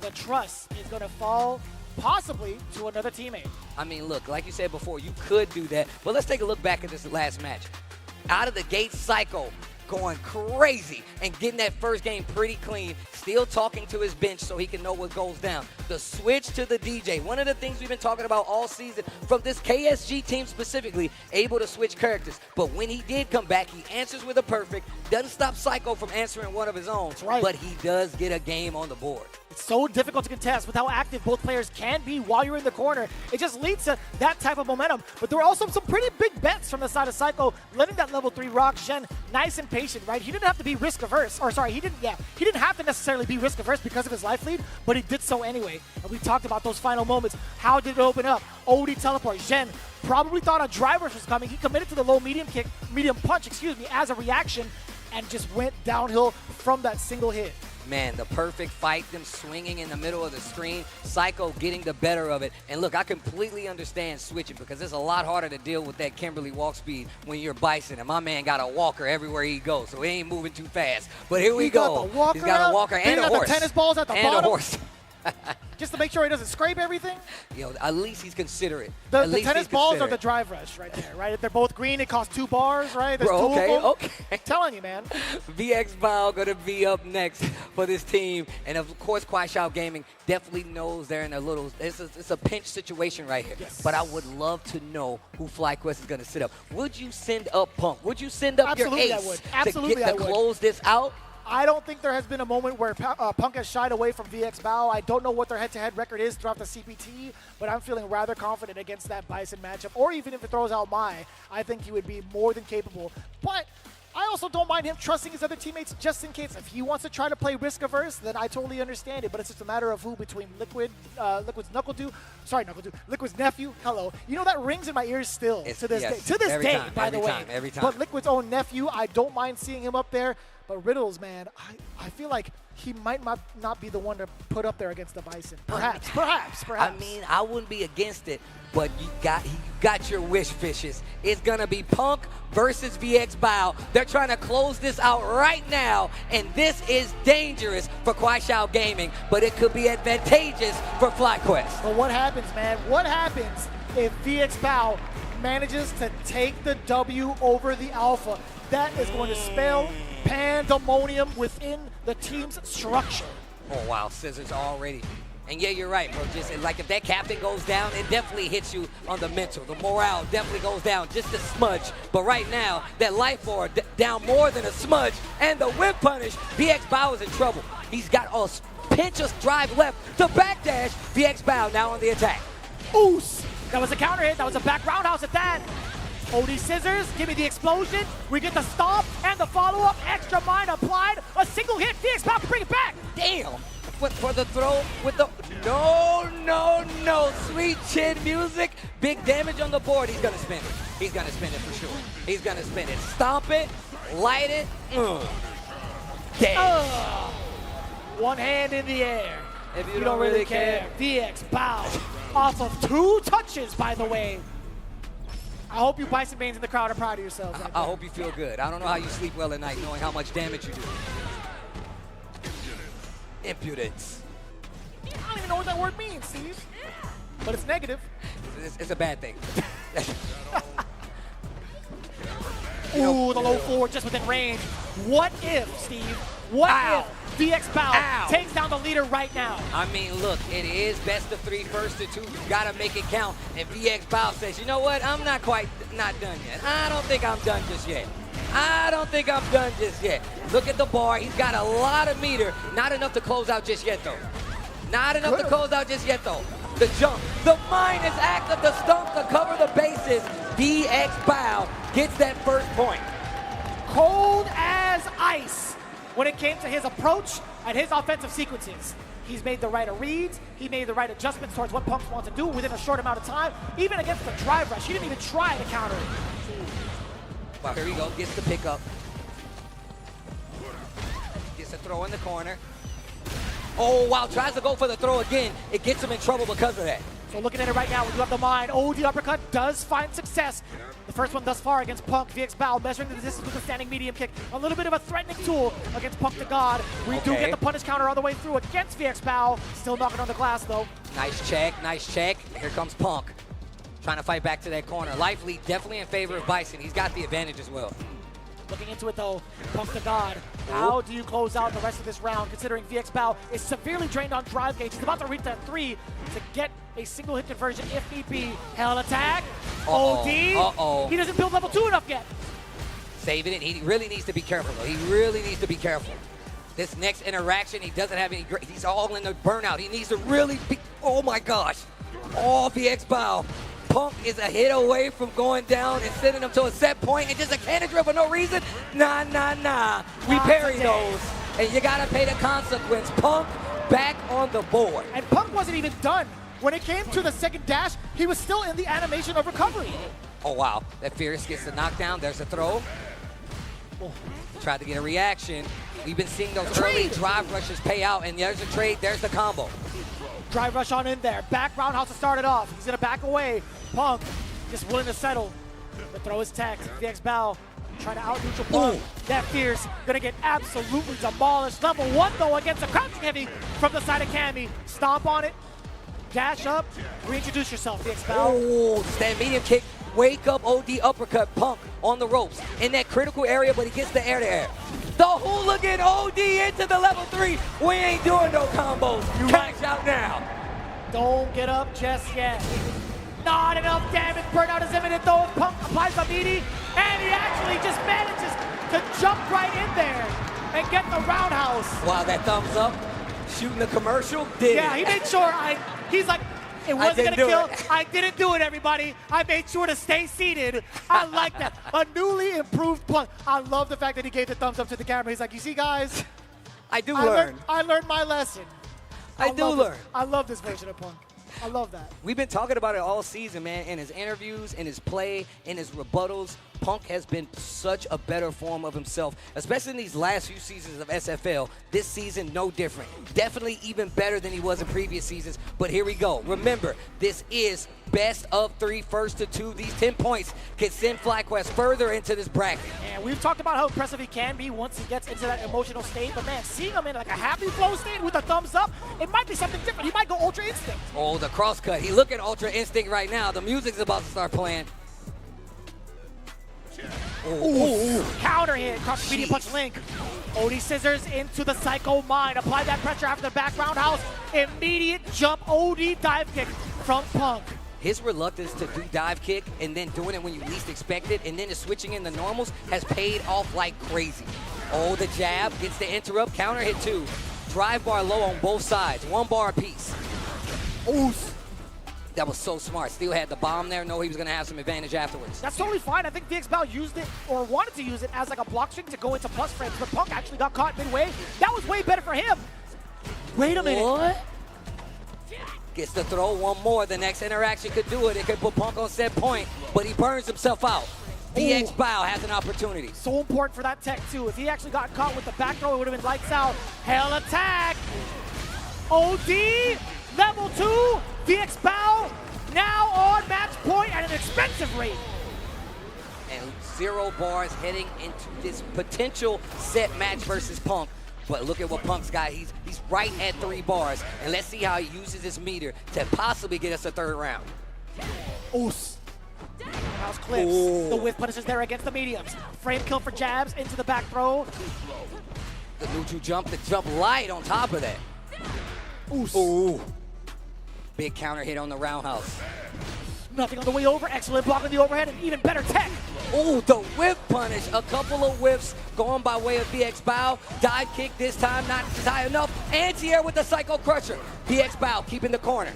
the trust is going to fall possibly to another teammate. I mean, look, like you said before, you could do that. But let's take a look back at this last match. Out of the gate, Psycho going crazy and getting that first game pretty clean, still talking to his bench so he can know what goes down. The switch to the DJ, one of the things we've been talking about all season from this KSG team specifically, able to switch characters. But when he did come back, he answers with a perfect, doesn't stop Psycho from answering one of his own, but he does get a game on the board. It's so difficult to contest with how active both players can be while you're in the corner. It just leads to that type of momentum. But there were also some pretty big bets from the side of Psycho, letting that level 3 rock. Shen, nice and patient, right? He didn't have to be risk averse, or sorry, he didn't have to necessarily be risk averse because of his life lead, but he did so anyway. And we talked about those final moments. How did it open up? OD teleport. Shen probably thought a drive rush was coming. He committed to the low medium punch, as a reaction, and just went downhill from that single hit. Man, the perfect fight, them swinging in the middle of the screen, Psycho getting the better of it. And look, I completely understand switching because it's a lot harder to deal with that Kimberly walk speed when you're Bison. And my man got a walker everywhere he goes, so he ain't moving too fast. But here we go. He's got a walker and a horse. The tennis balls at the and bottom. A horse. Just to make sure he doesn't scrape everything. Yo, at least he's considerate. The tennis balls are the drive rush right there, right? They're both green. It costs 2 bars, right? There's Bro, 2 of them. okay. Telling you, man. VX Bao going to be up next for this team. And, of course, KuaiShou Gaming definitely knows they're in a little – it's a pinch situation right here. Yes. But I would love to know who FlyQuest is going to sit up. Would you send up Punk? Would you send up Absolutely, your ace I would. Absolutely, to close this out? I don't think there has been a moment where Punk has shied away from VX Bao. I don't know what their head-to-head record is throughout the CPT, but I'm feeling rather confident against that Bison matchup. Or even if it throws out Mai, I think he would be more than capable. But I also don't mind him trusting his other teammates just in case. If he wants to try to play risk-averse, then I totally understand it. But it's just a matter of who between Liquid's nephew. Hello. You know, that rings in my ears still to this day. To this day, by the way. Every time. But Liquid's own nephew, I don't mind seeing him up there. But Riddles, man, I feel like he might not be the one to put up there against the Bison. Perhaps. I mean, I wouldn't be against it, but you got your wish, Fishes. It's going to be Punk versus VX Bao. They're trying to close this out right now, and this is dangerous for KuaiShou Gaming, but it could be advantageous for FlyQuest. But what happens, man? What happens if VX Bao manages to take the W over the Alpha? That is going to spell pandemonium within the team's structure. Oh, wow. Scissors already. And yeah, you're right, bro. Just like if that captain goes down, it definitely hits you on the mental. The morale definitely goes down just a smudge. But right now, that life bar down more than a smudge. And the whip punish, VX Bao is in trouble. He's got a pinch of drive left to backdash. VX Bao now on the attack. Oos! That was a counter hit. That was a back roundhouse at that. OD scissors, give me the explosion. We get the stomp and the follow-up. Extra mind applied. A single hit. VX Bao can bring it back. Damn. For the throw with the no. Sweet chin music. Big damage on the board. He's going to spin it. He's going to spin it for sure. He's going to spin it. Stomp it. Light it. Damn. One hand in the air. If you don't really care. VX Bao off of 2 touches, by the way. I hope you Bison Banes in the crowd are proud of yourselves. I hope you feel good. I don't know how you sleep well at night knowing how much damage you do. Impudence. I don't even know what that word means, Steve. But it's negative. It's a bad thing. Ooh, the low forward just within range. What if, Steve? What if VX Bao takes down the leader right now? I mean, look, it is best of 3, first to 2. You gotta make it count. And VX Bao says, you know what? I'm not done yet. I don't think I'm done just yet. Look at the bar. He's got a lot of meter. Not enough to close out just yet, though. The jump. The minus act of the stump to cover the bases. VX Bao gets that first point. Cold as ice when it came to his approach and his offensive sequences. He's made the right reads. He made the right adjustments towards what Punk wants to do within a short amount of time. Even against the drive rush, he didn't even try to counter it. Wow, here he goes, gets the pickup. Gets a throw in the corner. Oh, wow, tries to go for the throw again. It gets him in trouble because of that. So looking at it right now, we do have the mind. Oh, the uppercut does find success. The first one thus far against Punk. VX Bao measuring the distance with a standing medium kick. A little bit of a threatening tool against Punk to God. We do get the punish counter all the way through against VX Bao. Still knocking on the glass, though. Nice check. Here comes Punk. trying to fight back to that corner. Life lead definitely in favor of Bison. He's got the advantage as well. Looking into it though, Punk the God. How do you close out the rest of this round, considering VX Bao is severely drained on drive gauge? He's about to reach that 3 to get a single hit conversion if need be. Hell attack. OD. He doesn't build level 2 enough yet. Saving it. He really needs to be careful though. He really needs to be careful. This next interaction, he doesn't have any great. He's all in the burnout. He needs to really be. Oh my gosh. Oh, VX Bao. Punk is a hit away from going down and sending him to a set point and just a cannon drill for no reason. Nah. We parry those. And you gotta pay the consequence. Punk back on the board. And Punk wasn't even done. When it came to the second dash, he was still in the animation of recovery. Oh wow. That Fierce gets the knockdown. There's a throw. Tried to get a reaction. We've been seeing those early drive rushes pay out, and there's a trade, there's the combo. Drive rush on in there. Back roundhouse to start it off. He's gonna back away. Punk just willing to settle. The throw is tech. VX Bao trying to out-neutral Punk. That Fierce gonna get absolutely demolished. Level 1 though against a crouching heavy from the side of Cammy. Stomp on it. Dash up. Reintroduce yourself, VX Bao. Oh, stand medium kick. Wake up OD uppercut. Punk on the ropes in that critical area, but he gets the air-to-air. The hooligan OD into the level 3. We ain't doing no combos. Cash out now. Don't get up just yet. Not enough damage. Burnout is imminent though. Punk applies the meaty, and he actually just manages to jump right in there and get the roundhouse. Wow, that thumbs up. Shooting the commercial. Yeah, he made sure he's like, it wasn't gonna kill. I didn't do it, everybody. I made sure to stay seated. I like that. A newly improved Punk. I love the fact that he gave the thumbs up to the camera. He's like, you see, guys? I learn. I learned my lesson. I do learn. I love this version of Punk. I love that. We've been talking about it all season, man. In his interviews, in his play, in his rebuttals, Punk has been such a better form of himself, especially in these last few seasons of SFL. This season, no different. Definitely even better than he was in previous seasons, but here we go. Remember, this is best of 3, first to 2. These 10 points can send FlyQuest further into this bracket. And we've talked about how impressive he can be once he gets into that emotional state, but man, seeing him in like a happy flow state with a thumbs up, it might be something different. He might go Ultra Instinct. Oh, the crosscut. He looking Ultra Instinct right now. The music's about to start playing. Ooh. Counter hit, cross medium punch link. OD scissors into the Psycho Mind. Apply that pressure after the back roundhouse. Immediate jump OD dive kick from Punk. His reluctance to do dive kick and then doing it when you least expect it and then switching in the normals has paid off like crazy. Oh, the jab gets the interrupt, counter hit 2. Drive bar low on both sides, 1 bar apiece. Ooh. That was so smart. Still had the bomb there. Know he was going to have some advantage afterwards. That's totally fine. I think VX Bao used it or wanted to use it as like a block string to go into plus frames, but Punk actually got caught midway. That was way better for him. Wait a minute. What? Gets the throw 1 more. The next interaction could do it. It could put Punk on set point, but he burns himself out. VX Bao has an opportunity. So important for that tech too. If he actually got caught with the back throw, it would have been lights out. Hell attack. OD. Level 2, VX Bao now on match point at an expensive rate. And 0 bars heading into this potential set match versus Punk. But look at what Punk's got. He's right at 3 bars. And let's see how he uses this meter to possibly get us a 3rd round. Oos. House clips. The whiff punishes there against the mediums. Frame kill for jabs into the back throw. The neutral jump, the jump light on top of that. Oos. Ooh. Big counter hit on the roundhouse. Nothing on the way over. Excellent block on the overhead and even better tech. Oh, the whip punish. A couple of whiffs going by way of VX Bao. Dive kick this time, not high enough. Anti-air with the Psycho Crusher. VX Bao keeping the corner.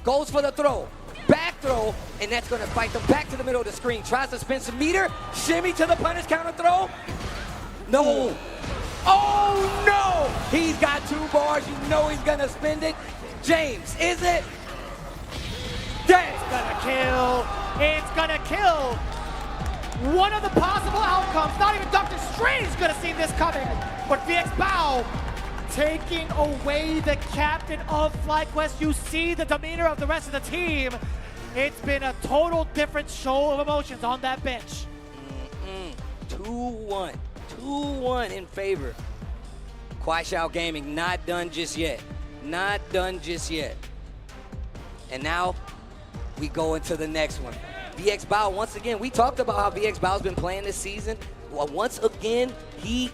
Goes for the throw. Back throw, and that's going to fight them back to the middle of the screen. Tries to spin some meter. Shimmy to the punish counter throw. No. Oh, no. He's got 2 bars. You know he's going to spend it. James, is it? That's gonna kill. It's gonna kill. One of the possible outcomes. Not even Dr. Strange could have seen this coming. But VX Bao taking away the captain of FlyQuest. You see the demeanor of the rest of the team. It's been a total different show of emotions on that bench. 2-1. 2-1 in favor. KuaiShou Gaming not done just yet. Not done just yet. And now we go into the next one. VX Bao, once again, we talked about how VX Bao's been playing this season. Well, once again,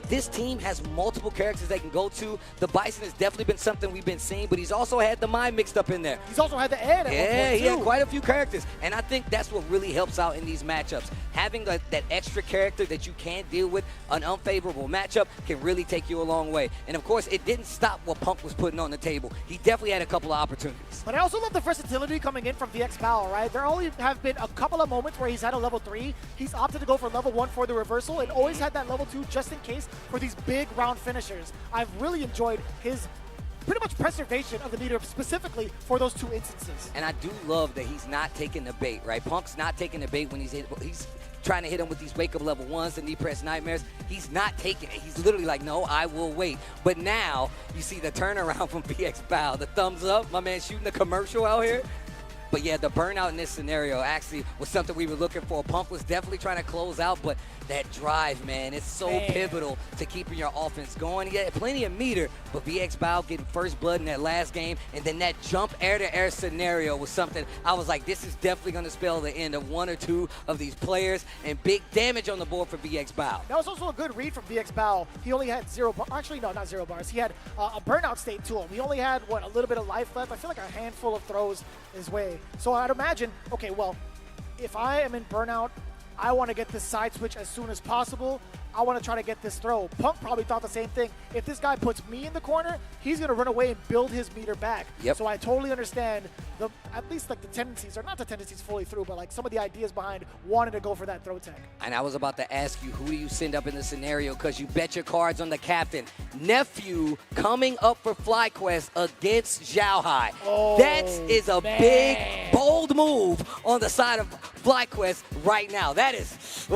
this team has multiple characters they can go to. The Bison has definitely been something we've been seeing, but he's also had the Mime mixed up in there. He's also had the Ed at one point, he had too. quite a few characters, and I think that's what really helps out in these matchups. Having that extra character that you can't deal with an unfavorable matchup can really take you a long way. And of course, it didn't stop what Punk was putting on the table. He definitely had a couple of opportunities. But I also love the versatility coming in from VX Bao, right? There only have been a couple of moments where he's had a level 3. He's opted to go for level 1 for the reversal and always had that level 2 just in case for these big round finishers. I've really enjoyed his pretty much preservation of the meter specifically for those 2 instances. And I do love that he's not taking the bait, right? Punk's not taking the bait when he's trying to hit him with these wake-up level 1s, the knee press nightmares. He's not taking it. He's literally like, no, I will wait. But now you see the turnaround from VX Bao, the thumbs up, my man shooting the commercial out here. But yeah, the burnout in this scenario actually was something we were looking for. Punk was definitely trying to close out, but that drive, man, it's so pivotal to keeping your offense going. He had plenty of meter, but VX Bao getting first blood in that last game, and then that jump air-to-air scenario was something I was like, this is definitely going to spell the end of 1 or 2 of these players, and big damage on the board for VX Bao. That was also a good read from VX Bao. He only had 0 bars. Actually, no, not 0 bars. He had a burnout state to him. He only had, a little bit of life left. I feel like a handful of throws his way. So I'd imagine, okay, well, if I am in burnout, I want to get this side switch as soon as possible. I want to try to get this throw. Punk probably thought the same thing. If this guy puts me in the corner, he's going to run away and build his meter back. Yep. So I totally understand at least like the tendencies, or not the tendencies fully through, but like some of the ideas behind wanting to go for that throw tech. And I was about to ask you, who do you send up in the scenario? Because you bet your cards on the captain. Nephew coming up for FlyQuest against Zhao Hai. Oh, that is a big, bold move on the side of FlyQuest right now. That is,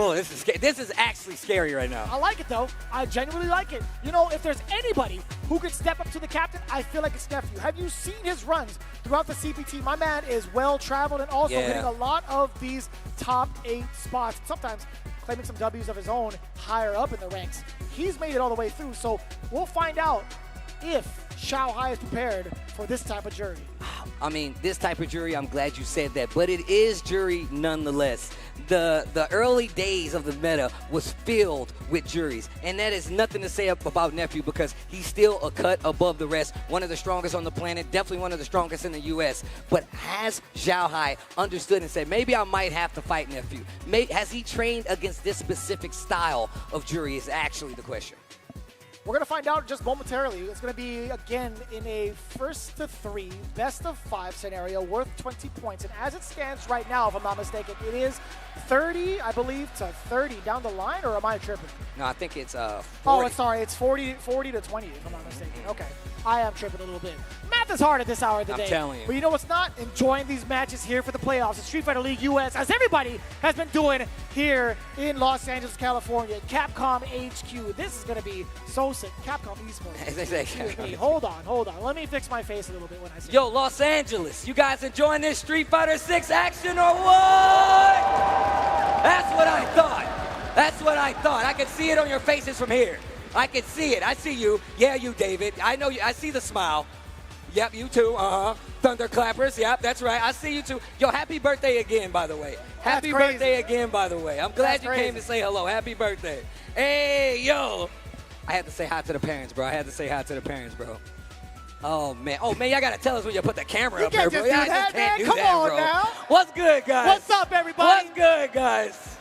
this is actually scary right now. I like it, though. I genuinely like it. You know, if there's anybody who could step up to the captain, I feel like it's Nephew. Have you seen his runs throughout the CPT? My man is well-traveled and also hitting a lot of these top 8 spots, sometimes claiming some W's of his own higher up in the ranks. He's made it all the way through, so we'll find out if Zhao Hai is prepared for this type of jury. I mean, this type of jury, I'm glad you said that, but it is jury nonetheless. The early days of the meta was filled with juries, and that is nothing to say about Nephew because he's still a cut above the rest, one of the strongest on the planet, definitely one of the strongest in the U.S. But has Zhao Hai understood and said, maybe I might have to fight Nephew? Has he trained against this specific style of jury is actually the question. We're going to find out just momentarily. It's going to be, again, in a first to 3, best of 5 scenario worth 20 points. And as it stands right now, if I'm not mistaken, it is 30, I believe, to 30 down the line, or am I tripping? No, I think it's 40. Oh, sorry. It's 40 to 20, if I'm not mistaken. Okay. I am tripping a little bit. Math is hard at this hour of the day. I'm telling you. But you know what's not? Enjoying these matches here for the playoffs in Street Fighter League US, as everybody has been doing here in Los Angeles, California. Capcom HQ. This is going to be so sick. Capcom Esports. Excuse me. Hold on. Let me fix my face a little bit when I say Yo, Los Angeles, you guys enjoying this Street Fighter 6 action or what? That's what I thought. I can see it on your faces from here. I can see it. I see you. Yeah, you, David. I know you. I see the smile. Yep, you too. Thunderclappers. Yep, that's right. I see you too. Yo, happy birthday again, by the way. Happy birthday again, by the way. I'm glad you came to say hello. Happy birthday. Hey, yo. I had to say hi to the parents, bro. Oh, man. Y'all got to tell us when you put the camera up here, bro. Y'all just can't do that, bro. Now. What's good, guys? What's up, everybody? What's good, guys?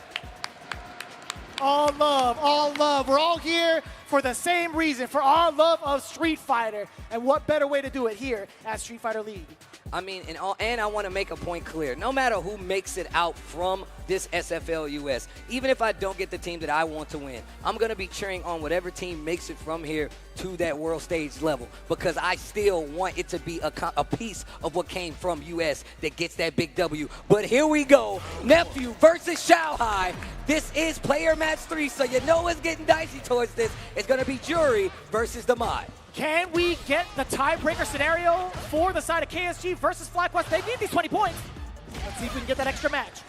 All love. We're all here for the same reason, for our love of Street Fighter. And what better way to do it here at Street Fighter League? I mean, and I want to make a point clear. No matter who makes it out from this SFL US, even if I don't get the team that I want to win, I'm going to be cheering on whatever team makes it from here to that world stage level because I still want it to be a piece of what came from US that gets that big W. But here we go. Nephew versus Zhao Hai. This is player match 3, so you know it's getting dicey towards this. It's going to be jury versus the mod. Can we get the tiebreaker scenario for the side of KSG versus FlyQuest? They need these 20 points. Let's see if we can get that extra match.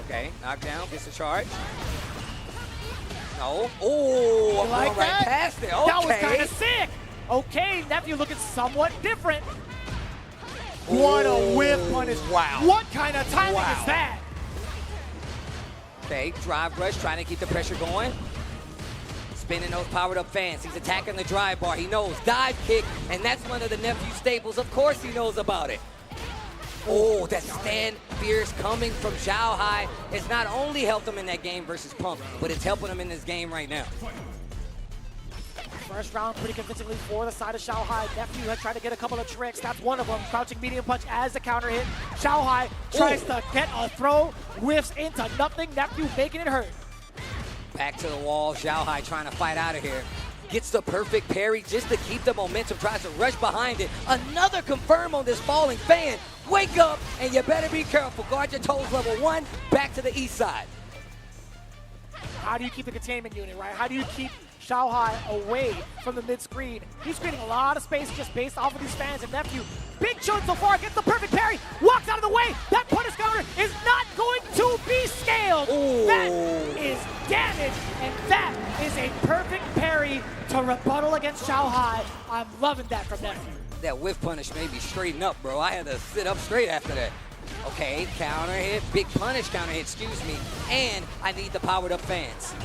Okay, knockdown, gets a charge. No. Oh, I'm like going right past it. Okay. That was kind of sick. Okay, Nephew looking somewhat different. What a whiff punish. Wow. What kind of timing is that? Okay, drive rush, trying to keep the pressure going. Spinning those powered up fans. He's attacking the drive bar. He knows. Dive kick, and that's one of the nephew staples. Of course he knows about it. Oh, that stand fierce coming from Xiao Hai has not only helped him in that game versus Pump, but it's helping him in this game right now. First round pretty convincingly for the side of Xiao Hai. Nephew had tried to get a couple of tricks. That's one of them. Crouching medium punch as the counter hit. Xiao Hai tries to get a throw, whiffs into nothing. Nephew making it hurt. Back to the wall. Xiao Hai trying to fight out of here. Gets the perfect parry just to keep the momentum. Tries to rush behind it. Another confirm on this falling fan. Wake up, and you better be careful. Guard your toes, level 1. Back to the east side. How do you keep the containment unit, right? How do you keep Xiao Hai away from the mid-screen? He's creating a lot of space just based off of these fans. And Nephew, big chunk so far, gets the perfect parry, walks out of the way. That punish counter is not going to be scaled. Ooh. That is damage, and that is a perfect parry to rebuttal against Xiao Hai. I'm loving that from Nephew. That whiff punish made me straighten up, bro. I had to sit up straight after that. Okay, counter hit, big punish counter hit, excuse me. And I need the powered up fans.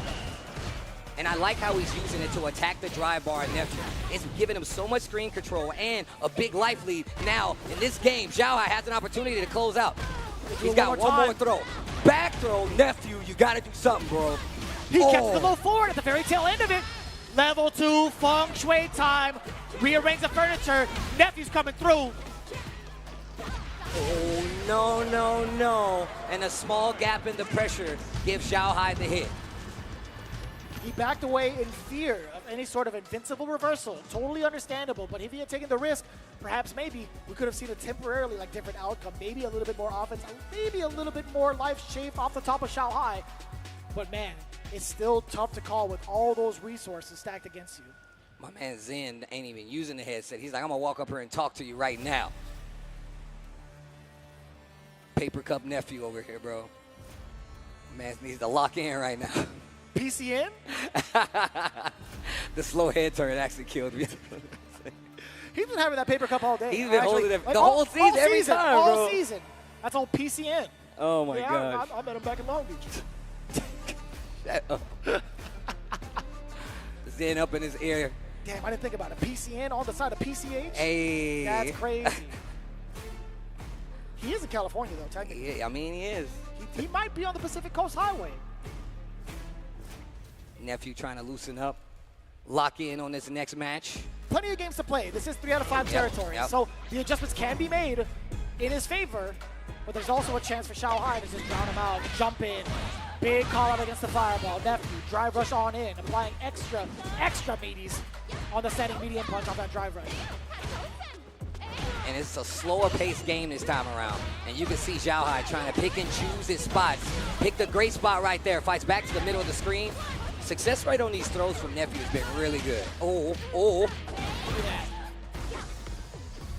And I like how he's using it to attack the drive bar at Nephew. It's giving him so much screen control and a big life lead. Now, in this game, Xiao Hai has an opportunity to close out. He's got one more throw. Back throw, Nephew, you gotta do something, bro. He gets the low forward at the very tail end of it. Level 2 feng shui time. Rearrange the furniture. Nephew's coming through. Oh, no, no, no. And a small gap in the pressure gives Xiao Hai the hit. He backed away in fear of any sort of invincible reversal. Totally understandable, but if he had taken the risk, perhaps maybe we could have seen a temporarily different outcome. Maybe a little bit more offense, maybe a little bit more life shaved off the top of Xiao Hai. But man, it's still tough to call with all those resources stacked against you. My man Zen ain't even using the headset. He's like, I'm gonna walk up here and talk to you right now. Paper cup Nephew over here, bro. Man needs to lock in right now. PCN? The slow head turn actually killed me. He's been having that paper cup all day. He's been holding it the whole season, every time, all bro. season. That's all PCN. Oh my God. I met him back in Long Beach. Shut up. Zen up in his ear. Damn, I didn't think about it. PCN on the side of PCH? Hey. That's crazy. He is in California, though, technically. Yeah, I mean, he is. He might be on the Pacific Coast Highway. Nephew trying to loosen up, lock in on this next match. Plenty of games to play. This is 3 out of 5 territory. So the adjustments can be made in his favor, but there's also a chance for Xiao Hai to just drown him out, jump in. Big call out against the fireball. Nephew, drive rush on in, applying extra meaties on the standing medium punch on that drive rush. And it's a slower paced game this time around. And you can see Xiao Hai trying to pick and choose his spots. Pick the great spot right there. Fights back to the middle of the screen. Success rate on these throws from Nephew has been really good. Oh.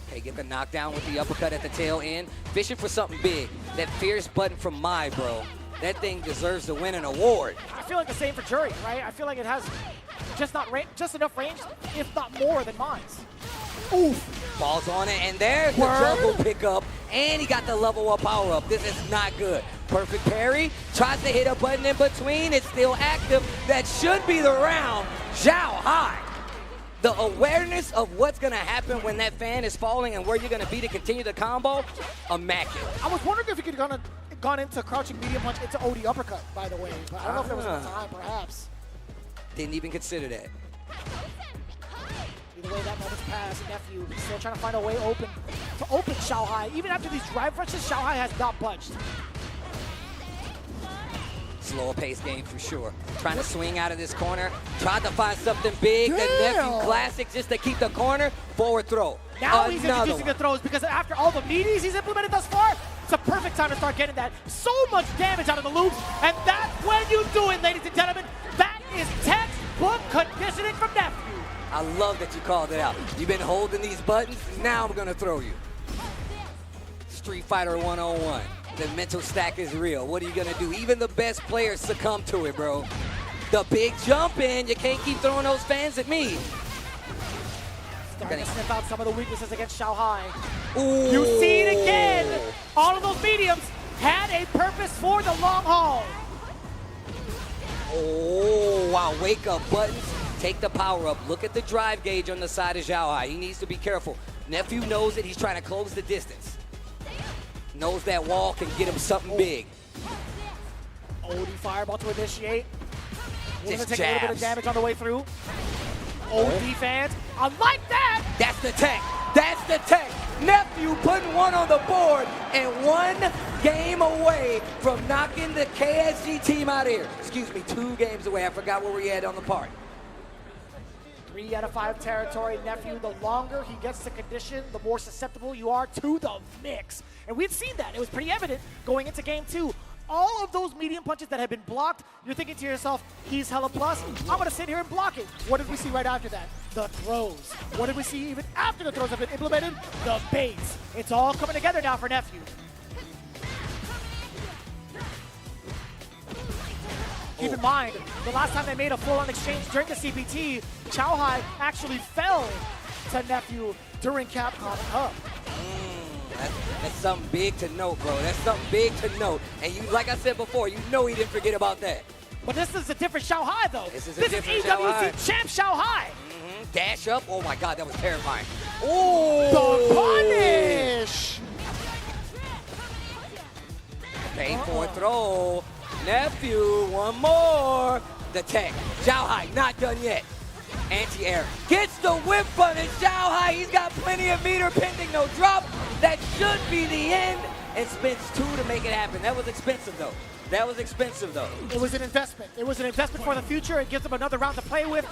Okay, get the knockdown with the uppercut at the tail end. Fishing for something big. That fierce button from Mai, bro. That thing deserves to win an award. I feel like the same for Jury, right? I feel like it has just enough range, if not more than mine's. Oof. Falls on it, and there's the juggle pickup, and he got the level up power up. This is not good. Perfect parry, tries to hit a button in between. It's still active. That should be the round. Xiao Hai. The awareness of what's going to happen when that fan is falling and where you're going to be to continue the combo, immaculate. I was wondering if he could have gone into crouching medium punch into OD uppercut, by the way. But I don't know if there was enough time, perhaps. Didn't even consider that. Either way, that moment's passed. Nephew still trying to find a way to open Xiao Hai. Even after these drive rushes, Xiao Hai has not budged. Slower pace game for sure. Trying to swing out of this corner. Tried to find something big. Damn. The Nephew classic just to keep the corner. Forward throw. Now he's introducing the throws because after all the meaties he's implemented thus far, it's a perfect time to start getting that. So much damage out of the loops, and that's when you do it, ladies and gentlemen. That is textbook conditioning from Nephew. I love that you called it out. You've been holding these buttons. Now I'm going to throw you. Street Fighter 101. The mental stack is real. What are you going to do? Even the best players succumb to it, bro. The big jump in. You can't keep throwing those fans at me. Starting to sniff out some of the weaknesses against Xiaohai. Ooh. You see it again. All of those mediums had a purpose for the long haul. Oh, wow. Wake up buttons. Take the power up. Look at the drive gauge on the side of Xiaohai. He needs to be careful. Nephew knows that he's trying to close the distance. Knows that wall can get him something big. OD fireball to initiate. We're Just going to take a little bit of jabs. damage on the way through. OD fans, I like that! That's the tech. That's the tech. Nephew putting one on the board and 1 game away from knocking the KSG team out of here. Excuse me, 2 games away. I forgot where we had on the part. 3 out of 5 territory. Nephew, the longer he gets the condition, the more susceptible you are to the mix. And we've seen that. It was pretty evident going into game 2. All of those medium punches that have been blocked, you're thinking to yourself, he's hella plus. I'm going to sit here and block it. What did we see right after that? The throws. What did we see even after the throws have been implemented? The baits. It's all coming together now for Nephew. Keep in mind, the last time they made a full-on exchange during the CPT, Xiaohai actually fell to Nephew during Capcom Cup. That's something big to note, bro. That's something big to note. And you, like I said before, you know he didn't forget about that. But this is a different Xiaohai, though. This is EWC Xiaohai. champ Xiaohai. Dash up. Oh my God, that was terrifying. Oh! The punish! Paid for a throw. Nephew, one more. The tech. Xiaohai, not done yet. Anti-air. Gets the whip punish. Xiaohai, he's got plenty of meter pending. No drop. That should be the end. And spends 2 to make it happen. That was expensive, though. That was expensive, though. It was an investment. It was an investment for the future. It gives them another round to play with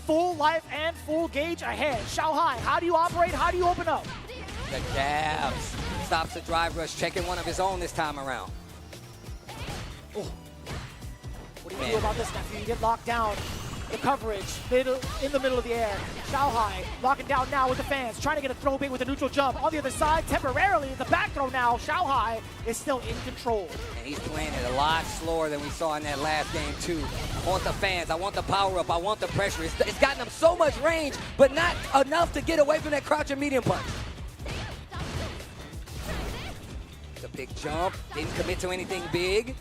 full life and full gauge ahead. Xiaohai, how do you operate? How do you open up? The jabs. Stops the drive rush, checking one of his own this time around. Oh. What do you do about this, Nephew? You get locked down. The coverage, in the middle of the air. Xiaohai locking down now with the fans, trying to get a throw bait with a neutral jump. On the other side, temporarily, the back throw now. Xiaohai is still in control. And he's playing it a lot slower than we saw in that last game, too. I want the fans. I want the power up. I want the pressure. It's gotten him so much range, but not enough to get away from that crouching medium punch. It's a big jump. Didn't commit to anything big.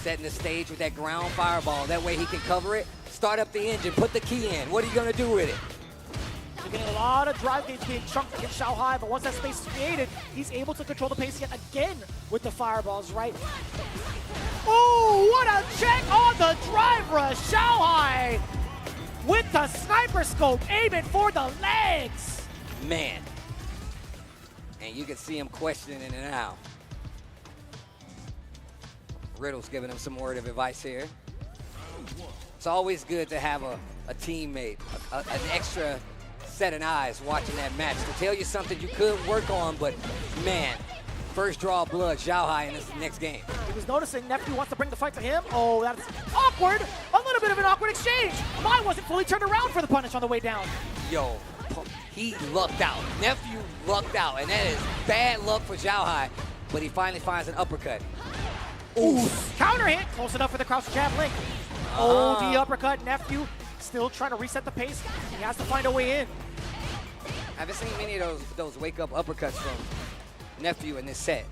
Setting the stage with that ground fireball. That way he can cover it, start up the engine, put the key in. What are you going to do with it? You're getting a lot of drive gauge being chunked against Xiaohai, but once that space is created, he's able to control the pace yet again with the fireballs, right? Oh, what a check on the drive rush. Xiaohai with the sniper scope, aiming for the legs. Man. And you can see him questioning it now. Riddle's giving him some word of advice here. It's always good to have a teammate, an extra set of eyes watching that match to tell you something you could work on, but man, first draw of blood, Xiaohai in this next game. He was noticing Nephew wants to bring the fight to him. Oh, that's awkward. A little bit of an awkward exchange. Mine wasn't fully turned around for the punish on the way down. Yo, he lucked out. Nephew lucked out, and that is bad luck for Xiaohai, but he finally finds an uppercut. Ooh, counter hit, close enough for the crouch jab link. Oh, the uppercut, Nephew still trying to reset the pace. He has to find a way in. I haven't seen many of those wake-up uppercuts from Nephew in this set.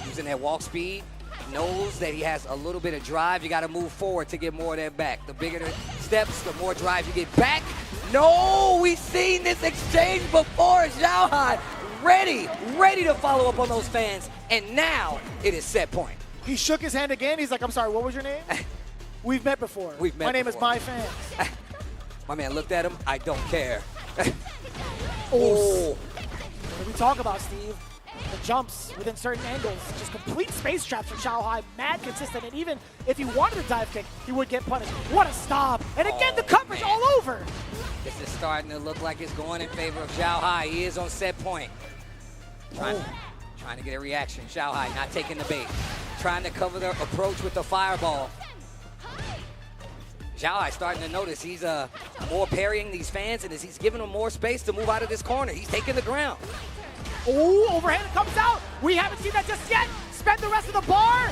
Using that walk speed, knows that he has a little bit of drive. You got to move forward to get more of that back. The bigger the steps, the more drive you get back. No, we've seen this exchange before. Xiaohai ready to follow up on those fans, and now it is set point. He shook his hand again. He's like, I'm sorry, what was your name? We've met before. My name is My Fans. My man looked at him. I don't care. Oh. What did we talk about, Steve? The jumps within certain angles. Just complete space traps from Xiaohai. Mad consistent. And even if he wanted a dive kick, he would get punished. What a stop. And again, the coverage all over. This is starting to look like it's going in favor of Xiaohai. He is on set point. Trying to get a reaction. Xiaohai not taking the bait. Trying to cover the approach with the fireball. Xiaohai starting to notice he's more parrying these fans, and as he's giving them more space to move out of this corner. He's taking the ground. Oh, overhand comes out. We haven't seen that just yet. Spend the rest of the bar.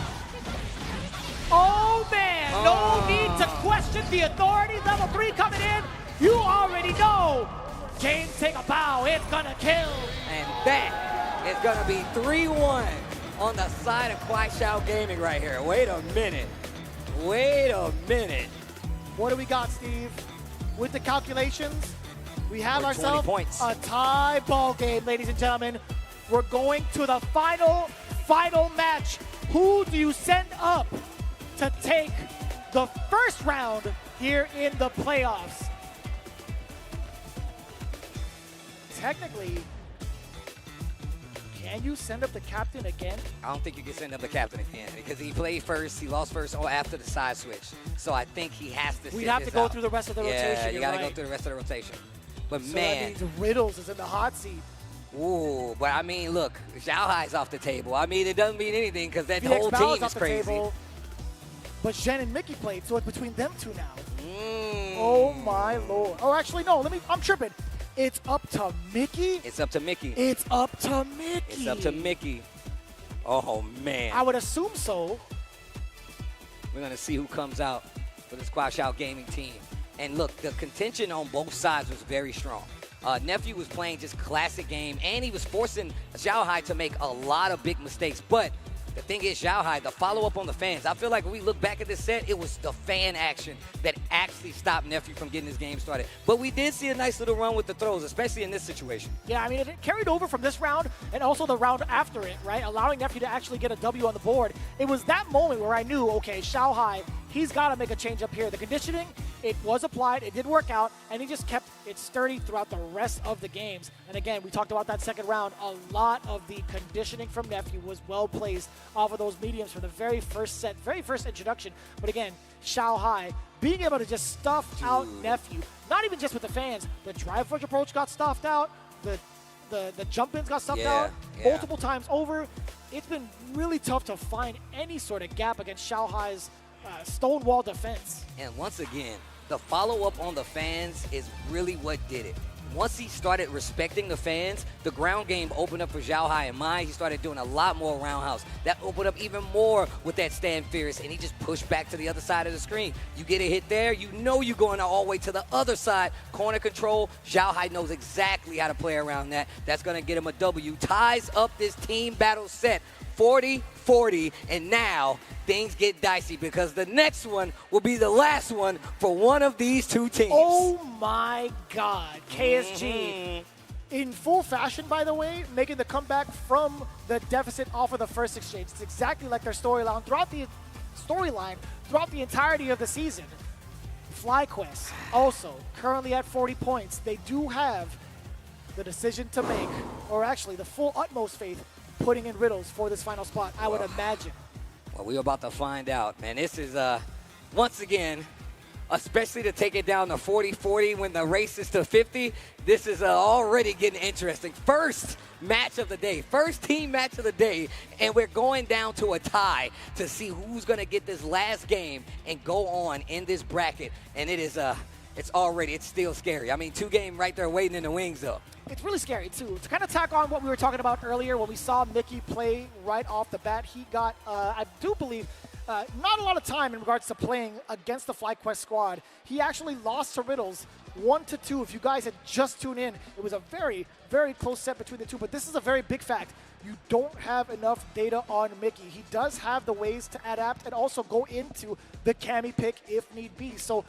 Oh, man. No need to question the authority. Level 3 coming in. You already know. James, take a bow. It's gonna kill. And that is gonna be 3-1 on the side of KuaiShou Gaming right here. Wait a minute. Wait a minute. What do we got, Steve? With the calculations, we have ourselves a tie ball game, ladies and gentlemen. We're going to the final match. Who do you send up to take the first round here in the playoffs? Technically, can you send up the captain again? I don't think you can send up the captain again because he played first, he lost first after the side switch. So I think he has to We'd have to go through the rest of the rotation. Yeah, you got to go through the rest of the rotation. But so man. That means Riddles is in the hot seat. Ooh, but I mean, look, Xiaohai's off the table. I mean, it doesn't mean anything because that Felix whole Bao's team off is the crazy. Table, but Zhen and Mickey played, so it's between them two now. Oh my lord. Oh, actually, no, I'm tripping. It's up to Mickey? It's up to Mickey. It's up to Mickey. It's up to Mickey. Oh, man. I would assume so. We're going to see who comes out for this KuaiShou Gaming team. And look, the contention on both sides was very strong. Nephew was playing just classic game, and he was forcing Xiaohai to make a lot of big mistakes. But the thing is, Xiaohai, the follow-up on the fans, I feel like when we look back at this set, it was the fan action that actually stopped Nephew from getting his game started. But we did see a nice little run with the throws, especially in this situation. Yeah, I mean, it carried over from this round and also the round after it, right? Allowing Nephew to actually get a W on the board. It was that moment where I knew, okay, Xiaohai, he's got to make a change up here. The conditioning, it was applied, it did work out, and he just kept it sturdy throughout the rest of the games. And again, we talked about that second round. A lot of the conditioning from Nephew was well placed off of those mediums from the very first set, very first introduction. But again, Xiaohai being able to just stuff out Nephew, not even just with the fans, the drive forge approach got stuffed out, the jump-ins got stuffed out multiple times over. It's been really tough to find any sort of gap against Xiaohai's stonewall defense. And once again, the follow-up on the fans is really what did it. Once he started respecting the fans, the ground game opened up for Xiaohai and Mai. He started doing a lot more roundhouse. That opened up even more with that stand fierce, and he just pushed back to the other side of the screen. You get a hit there, you know you're going all the way to the other side. Corner control, Xiaohai knows exactly how to play around that. That's going to get him a W. Ties up this team battle set 40-40, and now things get dicey because the next one will be the last one for one of these two teams. Oh my God, KSG. In full fashion, by the way, making the comeback from the deficit off of the first exchange. It's exactly like their storyline throughout the entirety of the season. FlyQuest also currently at 40 points. They do have the decision to make, or actually the full utmost faith, putting in Riddles for this final spot, I would imagine. Well, we're about to find out, man. This is, once again, especially to take it down to 40-40 when the race is to 50, this is already getting interesting. First match of the day, first team match of the day, and we're going down to a tie to see who's going to get this last game and go on in this bracket. And it is, it's still scary. I mean, 2 games right there waiting in the wings, though. It's really scary, too. To kind of tack on what we were talking about earlier when we saw Mickey play right off the bat, he got, I do believe, not a lot of time in regards to playing against the FlyQuest squad. He actually lost to Riddles 1-2. If you guys had just tuned in, it was a very, very close set between the two. But this is a very big fact. You don't have enough data on Mickey. He does have the ways to adapt and also go into the Cammy pick if need be. So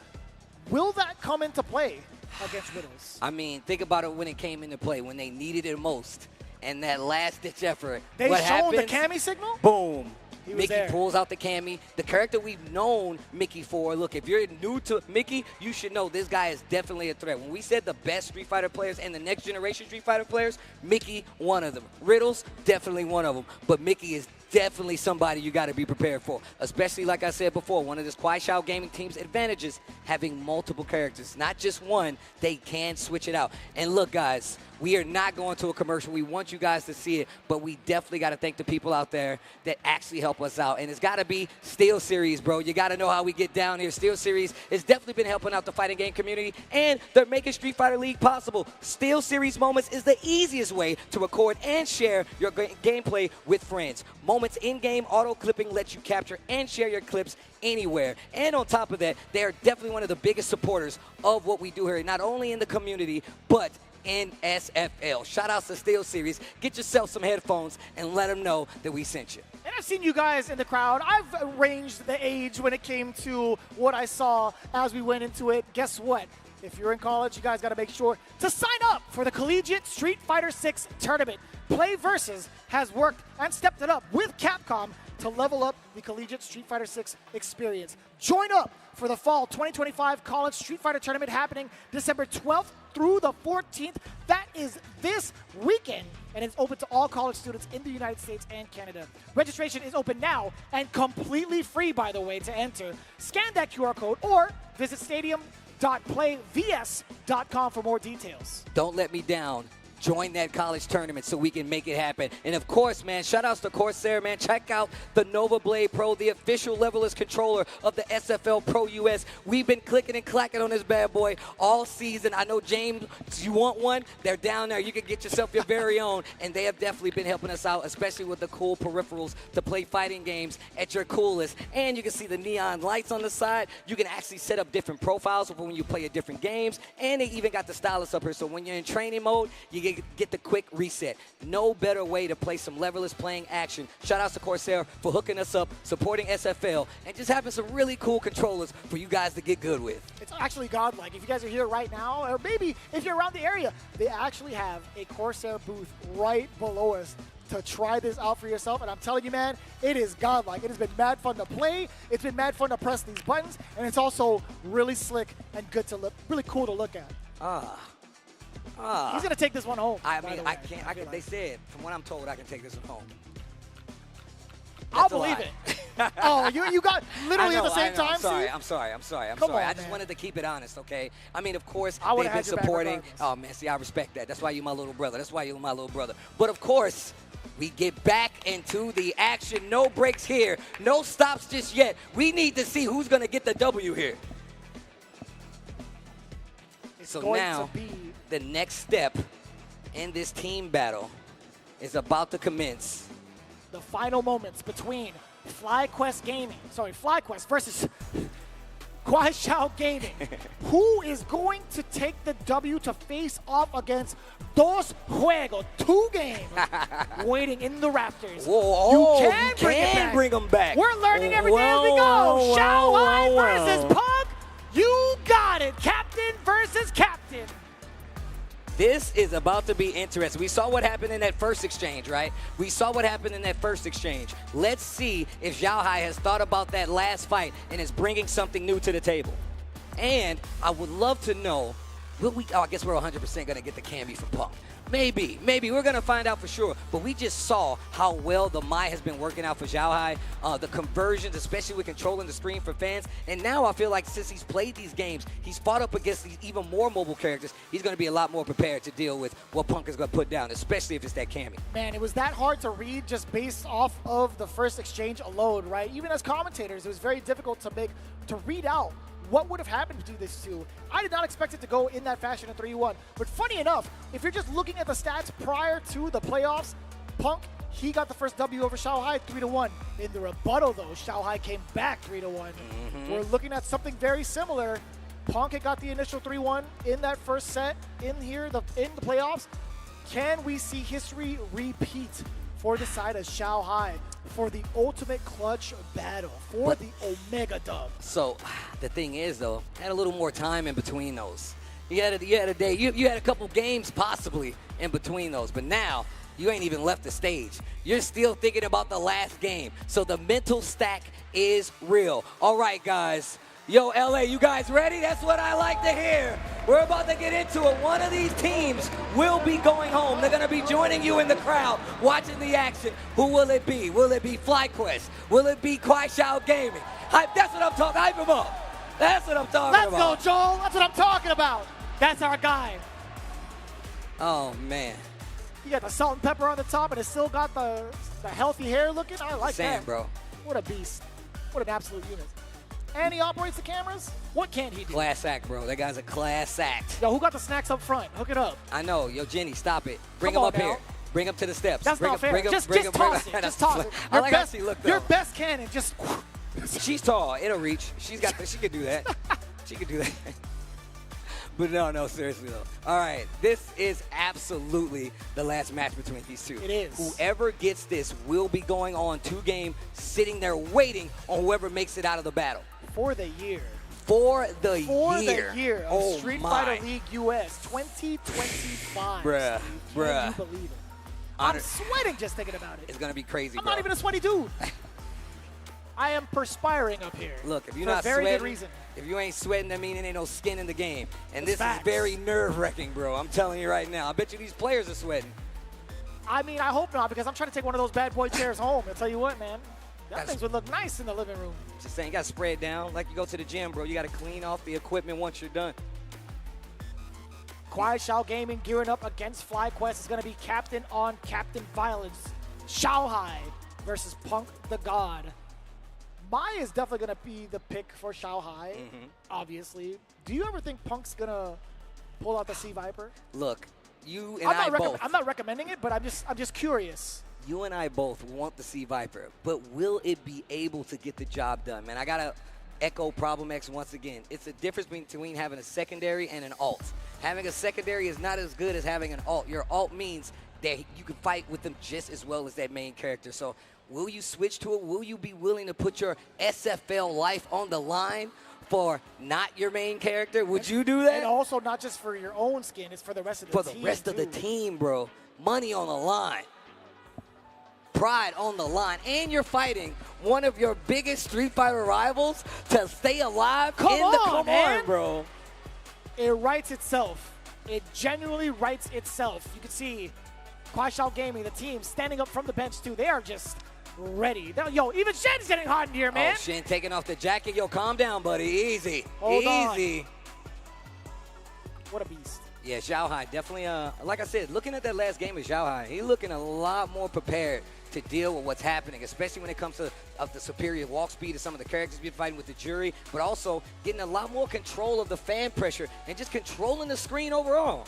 will that come into play against Riddles? I mean, think about it when it came into play, when they needed it most, and that last-ditch effort. They what showed the happens? Cammy signal? Boom. He was Mickey there. pulls out the Cammy. The character we've known Mickey for. Look, if you're new to Mickey, you should know this guy is definitely a threat. When we said the best Street Fighter players and the next generation Street Fighter players, Mickey, one of them. Riddles, definitely one of them. But Mickey is definitely somebody you got to be prepared for. Especially, like I said before, one of this KuaiShou Gaming team's advantages, having multiple characters. Not just one, they can switch it out. And look, guys, we are not going to a commercial. We want you guys to see it, but we definitely got to thank the people out there that actually help us out. And it's got to be Steel Series, bro. You got to know how we get down here. Steel Series has definitely been helping out the fighting game community, and they're making Street Fighter League possible. Steel Series Moments is the easiest way to record and share your gameplay with friends. Moments Moments in-game auto clipping lets you capture and share your clips anywhere. And on top of that, they are definitely one of the biggest supporters of what we do here, not only in the community, but in SFL. Shout out to SteelSeries. Get yourself some headphones and let them know that we sent you. And I've seen you guys in the crowd. I've ranged the age when it came to what I saw as we went into it. Guess what? If you're in college, you guys got to make sure to sign up for the Collegiate Street Fighter 6 tournament. Play Versus has worked and stepped it up with Capcom to level up the Collegiate Street Fighter 6 experience. Join up for the Fall 2025 College Street Fighter Tournament happening December 12th through the 14th. That is this weekend, and it's open to all college students in the United States and Canada. Registration is open now and completely free, by the way, to enter. Scan that QR code or visit stadium.playvs.com for more details. Don't let me down. Join that college tournament so we can make it happen. And of course, man, shout outs to Corsair, man. Check out the Nova Blade Pro, the official levelist controller of the SFL Pro US. We've been clicking and clacking on this bad boy all season. I know, James, you want one? They're down there. You can get yourself your very own. And they have definitely been helping us out, especially with the cool peripherals to play fighting games at your coolest. And you can see the neon lights on the side. You can actually set up different profiles for when you play at different games. And they even got the stylus up here. So when you're in training mode, you get the quick reset. No better way to play some leveless playing action. Shout out to Corsair for hooking us up, supporting SFL, and just having some really cool controllers for you guys to get good with. It's actually godlike. If you guys are here right now, or maybe if you're around the area, they actually have a Corsair booth right below us to try this out for yourself. And I'm telling you, man, it is godlike. It has been mad fun to play. It's been mad fun to press these buttons, and it's also really slick and good to look, really cool to look at. He's gonna take this one home. I mean, I can't. They said, from what I'm told, I can take this one home. I'll believe it. Oh, you got literally at the same time. I'm sorry. Come on, I just man. wanted to keep it honest, okay? I mean, of course, I would've they've been had your back supporting. regardless. Oh man, see, I respect that. That's why you're my little brother. But of course, we get back into the action. No breaks here. No stops just yet. We need to see who's gonna get the W here. So now, the next step in this team battle is about to commence. The final moments between FlyQuest versus KuaiShou Gaming. Who is going to take the W to face off against Dos Juegos, 2 games waiting in the rafters? Whoa, you can bring them back. We're learning every day as we go. Shou Hai versus Punk. You got it. Captain versus Captain. This is about to be interesting. We saw what happened in that first exchange, right? Let's see if Shou Hai has thought about that last fight and is bringing something new to the table. And I would love to know, I guess we're 100% going to get the Camby from Punk. Maybe. We're going to find out for sure. But we just saw how well the Mai has been working out for Shou Hai. The conversions, especially with controlling the screen for fans. And now I feel like since he's played these games, he's fought up against these even more mobile characters. He's going to be a lot more prepared to deal with what Punk is going to put down, especially if it's that Camby. Man, it was that hard to read just based off of the first exchange alone, right? Even as commentators, it was very difficult to read out what would have happened between these two. I did not expect it to go in that fashion in 3-1. But funny enough, if you're just looking at the stats prior to the playoffs, Punk, he got the first W over Shou Hai 3-1. In the rebuttal, though, Shou Hai came back 3-1. We're looking at something very similar. Punk had got the initial 3-1 in that first set in the playoffs. Can we see history repeat for the side of Shou Hai for the ultimate clutch battle, for the Omega dub? So the thing is, though, had a little more time in between those. You had a day, you had a couple games possibly in between those, but now you ain't even left the stage. You're still thinking about the last game. So the mental stack is real. All right, guys. Yo, LA, you guys ready? That's what I like to hear. We're about to get into it. One of these teams will be going home. They're going to be joining you in the crowd, watching the action. Who will it be? Will it be FlyQuest? Will it be KuaiShou Gaming? That's what I'm talking. Hype him up. That's what I'm talking about. Let's go, Joel. That's what I'm talking about. That's our guy. Oh, man. You got the salt and pepper on the top, and it's still got the healthy hair looking. I like that. Bro. What a beast. What an absolute unit. And he operates the cameras? What can't he do? Class act, bro. That guy's a class act. Yo, who got the snacks up front? Hook it up. I know. Yo, Jenny, stop it. Bring him up here. Bring him to the steps. That's bring not him, fair. Just toss it. Just toss it. I like how she looked, though. Your best cannon, just... She's tall. It'll reach. She could do that. She could do that. But no, seriously, though. All right, this is absolutely the last match between these two. It is. Whoever gets this will be going on 2-game, sitting there waiting on whoever makes it out of the battle. For the year. For the year of Street Fighter League US 2025. Bruh. Can you believe it? I'm sweating just thinking about it. It's going to be crazy, I'm bro. not even a sweaty dude. I am perspiring up here. Look, if you're for not a very sweating, good reason. if you ain't sweating, that means there ain't no skin in the game. And It's this facts. is very nerve-wracking, bro. I'm telling you right now. I bet you these players are sweating. I mean, I hope not, because I'm trying to take one of those bad boy chairs home. I'll tell you what, man. That things would look nice in the living room. Just saying, you got to spray it down like you go to the gym, bro. You got to clean off the equipment once you're done. KuaiShou Gaming gearing up against FlyQuest is going to be Captain on Captain Violence. Xiaohai versus Punk the God. Mai is definitely going to be the pick for Xiaohai, obviously. Do you ever think Punk's going to pull out the Sea Viper? Look, you and I both. I'm not recommending it, but I'm just curious. You and I both want the Sea Viper, but will it be able to get the job done, man? I got to echo Problem X once again. It's a difference between having a secondary and an alt. Having a secondary is not as good as having an alt. Your alt means that you can fight with them just as well as that main character. So will you switch to it? Will you be willing to put your SFL life on the line for not your main character? Would you do that? And also not just for your own skin, it's for the rest of the team. For the rest of the team, bro. Money on the line. Pride on the line. And you're fighting one of your biggest Street Fighter rivals to stay alive Come on, man. bro. It writes itself. It genuinely writes itself. You can see KuaiShou Gaming, the team, standing up from the bench, too. They are just ready. Yo, even Shen's getting hot in here, man. Oh, Shen taking off the jacket. Yo, calm down, buddy. Easy. Hold Easy. on. What a beast. Yeah, Xiaohai definitely, like I said, looking at that last game of Xiaohai, he's looking a lot more prepared to deal with what's happening, especially when it comes to the superior walk speed of some of the characters he's been fighting with the jury, but also getting a lot more control of the fan pressure and just controlling the screen overall.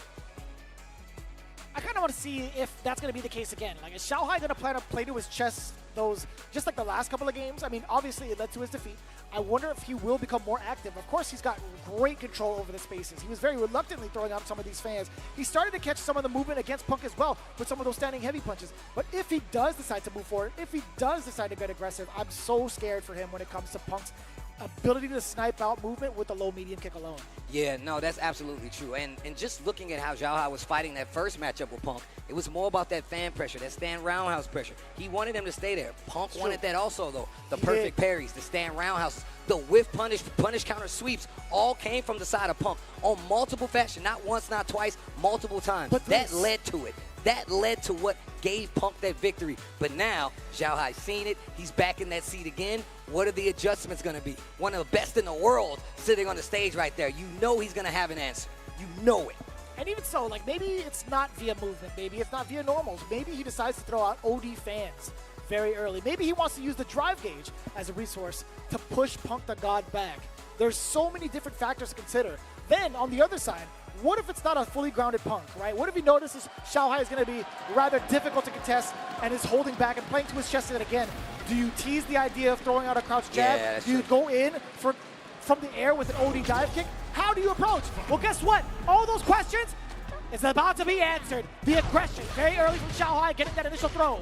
I kind of want to see if that's going to be the case again. Like, is Xiaohai going to play to his chest those, just like the last couple of games? I mean, obviously it led to his defeat. I wonder if he will become more active. Of course, he's got great control over the spaces. He was very reluctantly throwing out some of these fans. He started to catch some of the movement against Punk as well with some of those standing heavy punches. But if he does decide to move forward, if he does decide to get aggressive, I'm so scared for him when it comes to Punk's ability to snipe out movement with the low medium kick alone. Yeah, no, that's absolutely true. And just looking at how Xiaohai was fighting that first matchup with Punk, it was more about that fan pressure, that stand roundhouse pressure. He wanted him to stay there. Punk wanted that also, though. The perfect parries, the stand roundhouses, the whiff punish counter sweeps all came from the side of Punk on multiple fashion, not once, not twice, multiple times. But that led to it. That led to what gave Punk that victory. But now, Xiaohai's seen it. He's back in that seat again. What are the adjustments going to be? One of the best in the world sitting on the stage right there. You know he's going to have an answer. You know it. And even so, like, maybe it's not via movement. Maybe it's not via normals. Maybe he decides to throw out OD fans very early. Maybe he wants to use the drive gauge as a resource to push Punk the God back. There's so many different factors to consider. Then, on the other side, what if it's not a fully grounded Punk, right? What if he notices Xiaohai is going to be rather difficult to contest and is holding back and playing to his chest again? Do you tease the idea of throwing out a crouch jab? Yeah, Do you go in from the air with an OD dive kick? How do you approach? Well, guess what? All those questions is about to be answered. The aggression very early from Xiaohai getting that initial throw.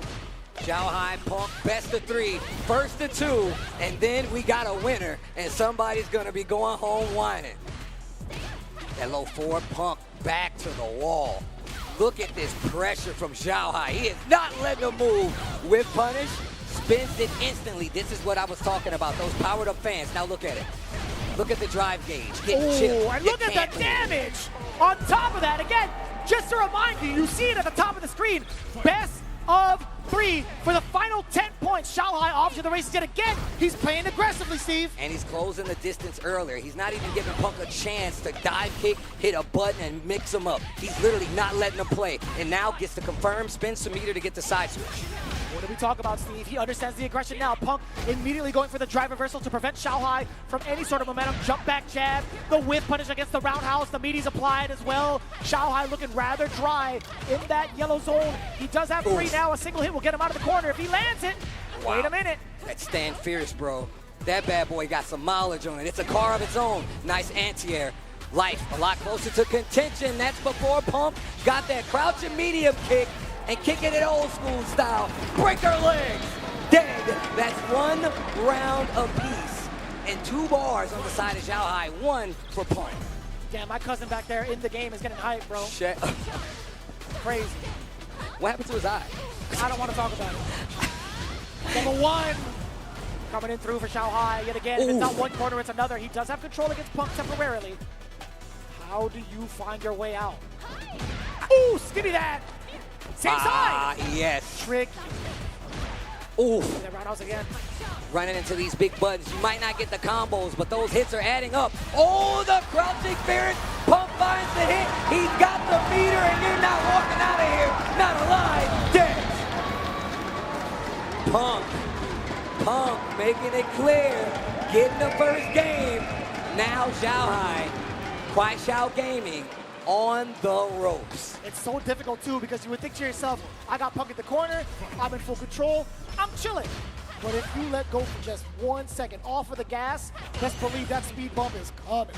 Xiaohai, Punk, best of three, first of two, and then we got a winner, and somebody's going to be going home whining. That low forward Punk back to the wall. Look at this pressure from Xiaohai. He is not letting him move. Whip punish, spins it instantly. This is what I was talking about, those powered up fans. Now look at it. Look at the drive gauge. Getting chipped. And look at the damage on top of that. Again, just to remind you, you see it at the top of the screen. Best of three for the final 10 points. Xiaohai off to the races yet again. He's playing aggressively, Steve. And he's closing the distance earlier. He's not even giving Punk a chance to dive kick, hit a button, and mix him up. He's literally not letting him play. And now gets the confirmed spin some meter to get the side switch. What did we talk about, Steve? He understands the aggression now. Punk immediately going for the drive reversal to prevent Xiaohai from any sort of momentum. Jump back jab, the whiff punish against the roundhouse. The meaty's applied as well. Xiaohai looking rather dry in that yellow zone. He does have 3 now. A single hit will get him out of the corner. If he lands it, wait a minute. That stand fierce, bro. That bad boy got some mileage on it. It's a car of its own. Nice anti-air. Life a lot closer to contention. That's before Punk got that crouching medium kick and kicking it old school style. Breaker legs. Dead. That's 1 round apiece. And 2 bars on the side of Xiaohai. 1 for Punk. Damn, my cousin back there in the game is getting hyped, bro. Shit. Crazy. What happened to his eye? I don't want to talk about it. Number 1. Coming in through for Xiaohai yet again. If it's not one corner, it's another. He does have control against Punk temporarily. How do you find your way out? Ooh, skinny that. Same side. Yes. Trick. Ooh. That roundhouse again. Running into these big buttons. You might not get the combos, but those hits are adding up. Oh, the crouching ferret. Punk finds the hit. He's got the meter, and you're not walking out of here. Not alive. Dead. Punk making it clear. Getting the first game. Now Xiaohai. KuaiShou Gaming on the ropes. It's so difficult too because you would think to yourself, I got Punk in the corner, I'm in full control, I'm chilling. But if you let go for just 1 second off of the gas, best believe that speed bump is coming.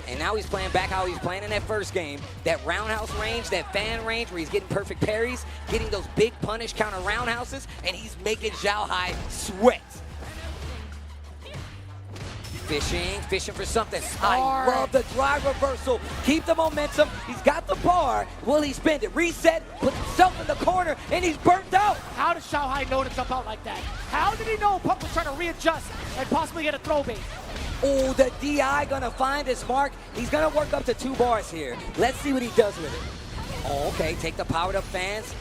And now he's playing back how he's playing in that first game. That roundhouse range, that fan range where he's getting perfect parries, getting those big punish counter roundhouses, and he's making Xiaohai sweat. Fishing for something. I love the drive reversal. Keep the momentum. He's got the bar. Will he spend it? Reset, put himself in the corner, and he's burnt out. How did Xiaohai know to jump out like that? How did he know Punk was trying to readjust and possibly get a throw bait? Oh, the DI gonna find his mark. He's gonna work up to 2 bars here. Let's see what he does with it. Oh, okay, take the powered up fans.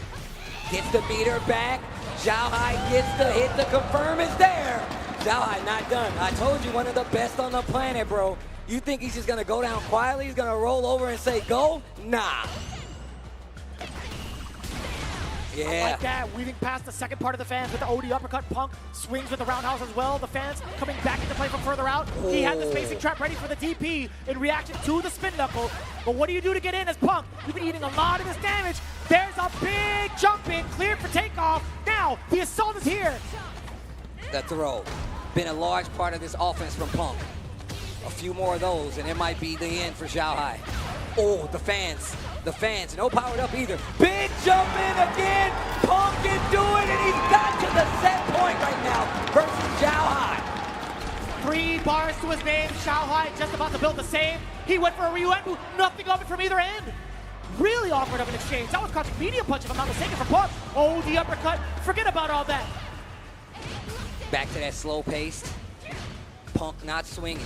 Gets the meter back. Xiaohai gets the hit. The confirm is there. Xiaohai not done. I told you, one of the best on the planet, bro. You think he's just gonna go down quietly? He's gonna roll over and say go? Nah. Yeah. I like that, weaving past the second part of the fans with the OD uppercut. Punk swings with the roundhouse as well. The fans coming back into play from further out. He had the spacing trap ready for the DP in reaction to the spin knuckle. But what do you do to get in as Punk? You've been eating a lot of this damage. There's a big jump in, cleared for takeoff. Now, the assault is here. The throw. Been a large part of this offense from Punk. A few more of those, and it might be the end for Xiaohai. Oh, the fans, no powered up either. Big jump in again. Punk can do it, and he's got to the set point right now versus Xiaohai. 3 bars to his name. Xiaohai just about to build the same. He went for a Ryuenbu, nothing of it from either end. Really awkward of an exchange. That was crouching medium punch, if I'm not mistaken, from Punk. Oh, the uppercut. Forget about all that. Back to that slow pace. Punk not swinging.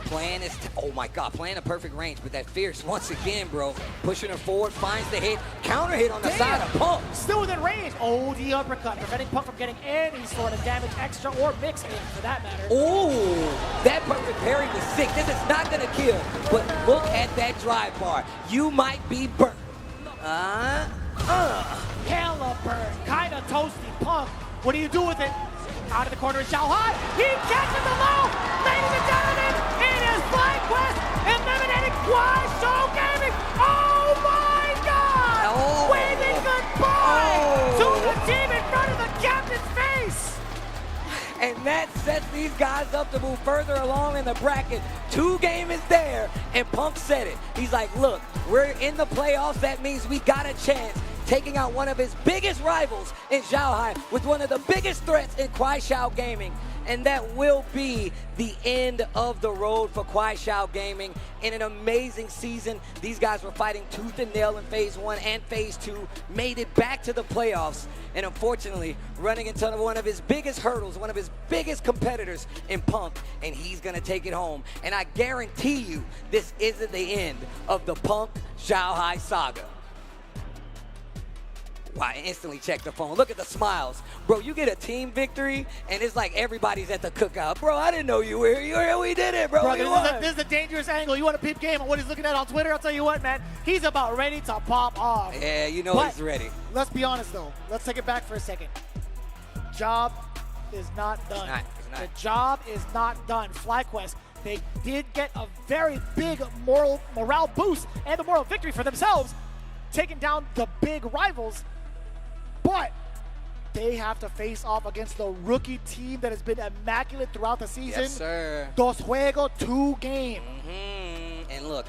Playing his, oh my God, playing a perfect range, but that fierce once again, bro. Pushing her forward, finds the hit, counter hit on the side of Punk. Still within range. Oh, the uppercut, preventing Punk from getting any sort of damage, extra or mix in for that matter. Oh, that perfect parry was sick. This is not gonna kill, but look at that drive bar. You might be burnt. Hella burn, kinda toasty. Punk, what do you do with it? Out of the corner is Xiaohai. He catches the low. Ladies and gentlemen, it is FlyQuest eliminating KuaiShou Gaming. Oh my God! Waving goodbye to the team in front of the captain's face. And that sets these guys up to move further along in the bracket. 2 game is there, and Punk said it. He's like, look, we're in the playoffs. That means we got a chance. Taking out one of his biggest rivals in Xiaohai with one of the biggest threats in KuaiShou Gaming. And that will be the end of the road for KuaiShou Gaming. In an amazing season, these guys were fighting tooth and nail in Phase 1 and Phase 2, made it back to the playoffs, and unfortunately, running into one of his biggest hurdles, one of his biggest competitors in Punk, and he's gonna take it home. And I guarantee you, this isn't the end of the Punk Xiaohai saga. Wow, I instantly checked the phone. Look at the smiles. Bro, you get a team victory, and it's like everybody's at the cookout. Bro, I didn't know you were here. We did it, bro. This is a dangerous angle. You want to peep game on what he's looking at on Twitter? I'll tell you what, man. He's about ready to pop off. Yeah, you know But he's ready. Let's be honest, though. Let's take it back for a second. Job is not done. It's not. The job is not done. FlyQuest, they did get a very big morale boost and a moral victory for themselves, taking down the big rivals. But they have to face off against the rookie team that has been immaculate throughout the season. Yes, sir. Dos Juego 2 game. And look,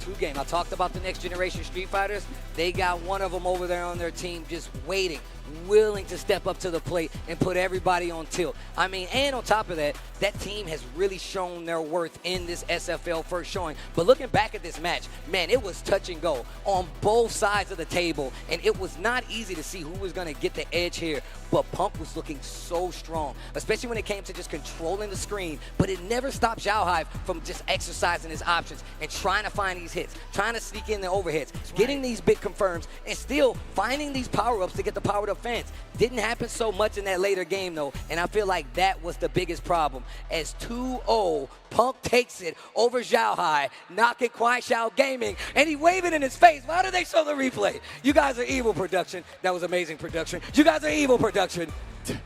2 game. I talked about the next generation Street Fighters. They got one of them over there on their team just waiting, willing to step up to the plate and put everybody on tilt. I mean, and on top of that, that team has really shown their worth in this SFL first showing. But looking back at this match, man, it was touch and go on both sides of the table, and it was not easy to see who was going to get the edge here. But Punk was looking so strong, especially when it came to just controlling the screen. But it never stopped Xiaohai from just exercising his options and trying to find these hits, trying to sneak in the overheads, getting these big confirms, and still finding these power-ups to get the powered-up fans. Didn't happen so much in that later game, though, and I feel like that was the biggest problem. As 2-0, Punk takes it over Xiaohai, knocking KuaiShou Gaming, and he waving in his face. Why do they show the replay? You guys are evil production. That was amazing production. You guys are evil production.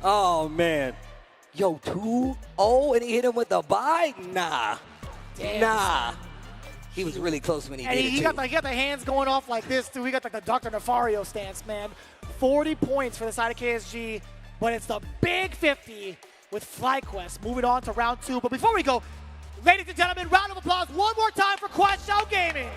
Oh, man. Yo, 2-0, and he hit him with a bye? Nah. Damn. Nah. He was really close when he And did it, he got the hands going off like this, too. He got like the Dr. Nefario stance, man. 40 points for the side of KSG, but it's the big 50 with FlyQuest. Moving on to round 2. But before we go, ladies and gentlemen, round of applause one more time for KuaiShou Gaming.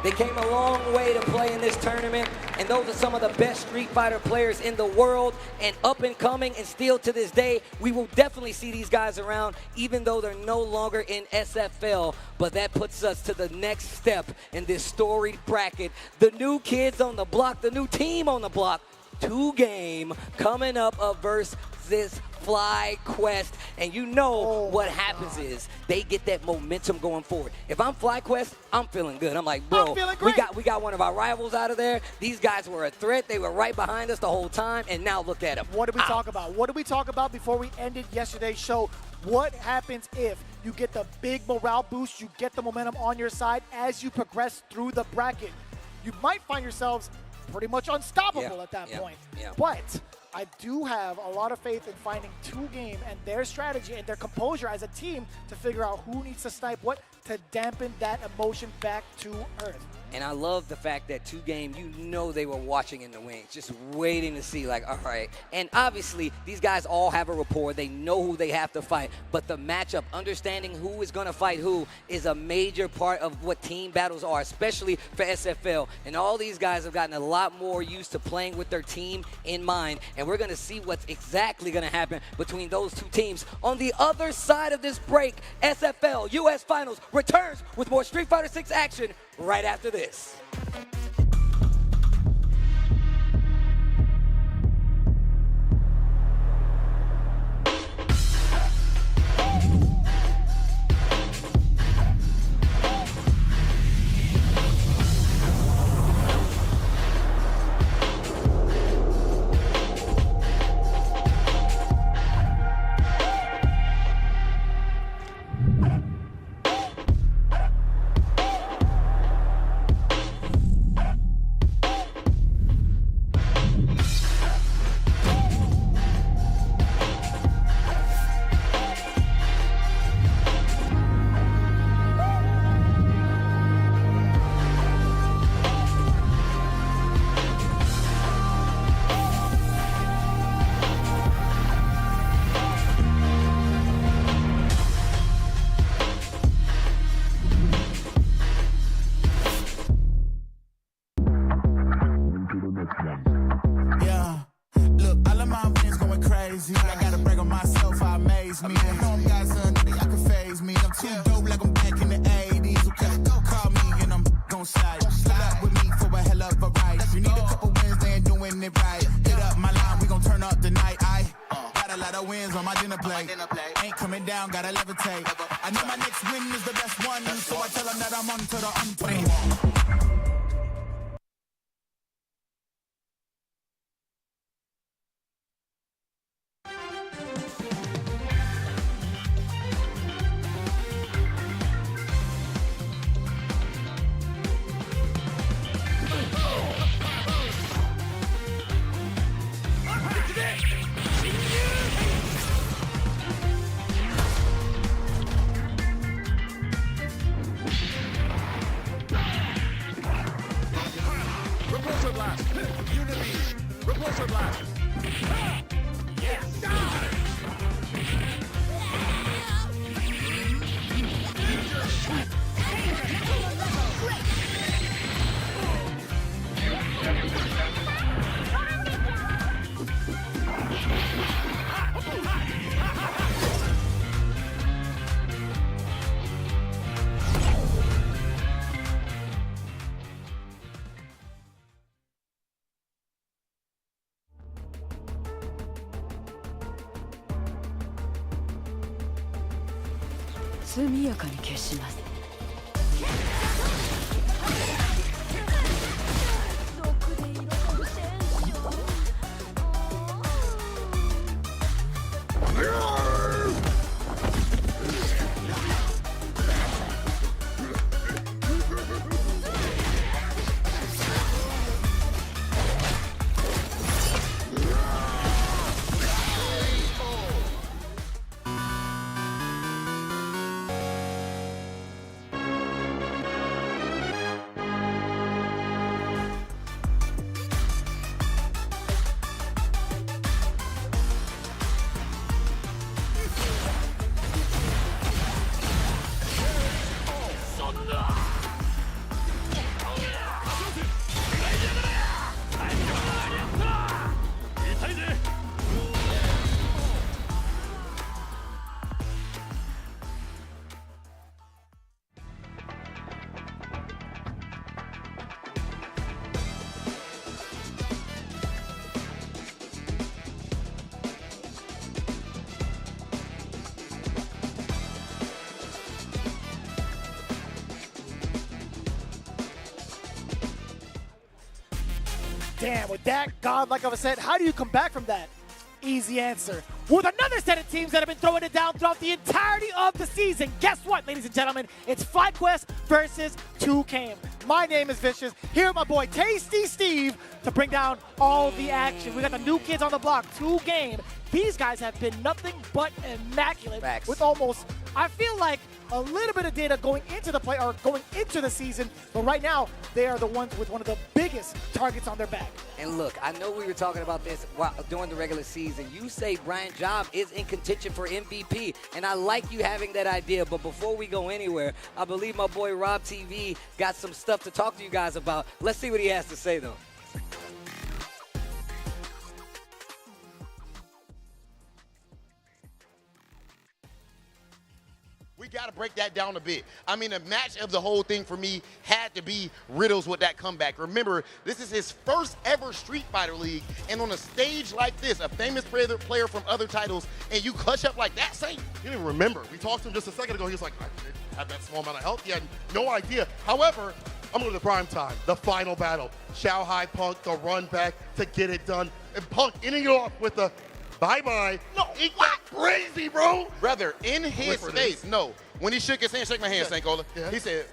They came a long way to play in this tournament, and those are some of the best Street Fighter players in the world, and up and coming, and still to this day, we will definitely see these guys around, even though they're no longer in SFL, but that puts us to the next step in this storied bracket. The new kids on the block, the new team on the block, 2 game coming up versus FlyQuest, and you know what happens is they get that momentum going forward. If I'm FlyQuest, I'm feeling good. I'm like, bro, we got one of our rivals out of there. These guys were a threat. They were right behind us the whole time, and now look at them. What did we talk about? What did we talk about before we ended yesterday's show? What happens if you get the big morale boost, you get the momentum on your side as you progress through the bracket? You might find yourselves pretty much unstoppable at that point. But I do have a lot of faith in finding 2 game and their strategy and their composure as a team to figure out who needs to snipe what to dampen that emotion back to earth. And I love the fact that 2 game, you know they were watching in the wings, just waiting to see, like, all right. And obviously, these guys all have a rapport. They know who they have to fight. But the matchup, understanding who is going to fight who, is a major part of what team battles are, especially for SFL. And all these guys have gotten a lot more used to playing with their team in mind. And we're going to see what's exactly going to happen between those 2 teams. On the other side of this break, SFL US Finals returns with more Street Fighter 6 action right after this. Yeah, look, all of my friends going crazy. I gotta brag on myself, I amaze me. I know I'm got something that can phase me. I'm too dope like I'm back in the 80s. Okay, go call me and I'm gon' slide. Pull up with me for a hell of a ride. You need a couple wins, they ain't doing it right. Hit up my line, we gon' turn up the night. I got a lot of wins on my dinner plate. Ain't coming down, gotta levitate. I know my next win is the best one, so I tell them that I'm on to the unplayed. Unity. Repulsor blast. Yes. Damn, with that godlike of a set, how do you come back from that? Easy answer. With another set of teams that have been throwing it down throughout the entirety of the season. Guess what, ladies and gentlemen? It's FlyQuest versus 2Game. My name is Vicious. Here with my boy Tasty Steve to bring down all the action. We got the new kids on the block, 2Game. These guys have been nothing but immaculate. Facts. With almost, I feel like, a little bit of data going into the play or going into the season, but right now they are the ones with one of the biggest targets on their back. And look, I know we were talking about this during the regular season. You say Brian Job is in contention for MVP, and I like you having that idea. But before we go anywhere, I believe my boy Rob TV got some stuff to talk to you guys about. Let's see what he has to say, though. We got to break that down a bit. I mean, the match of the whole thing for me had to be Riddles with that comeback. Remember, this is his first ever Street Fighter League, and on a stage like this, a famous player from other titles, and you clutch up like that, Saint. You didn't even remember. We talked to him just a second ago. He was like, I didn't have that small amount of health. He had no idea. However, I'm going to the prime time, the final battle. Shao Hai Punk, the run back to get it done. And Punk ending it off with the bye-bye. No, he got crazy, bro. Brother, in his face, no. When he shook his hand, shake my hand, Sankola. Yeah. He said,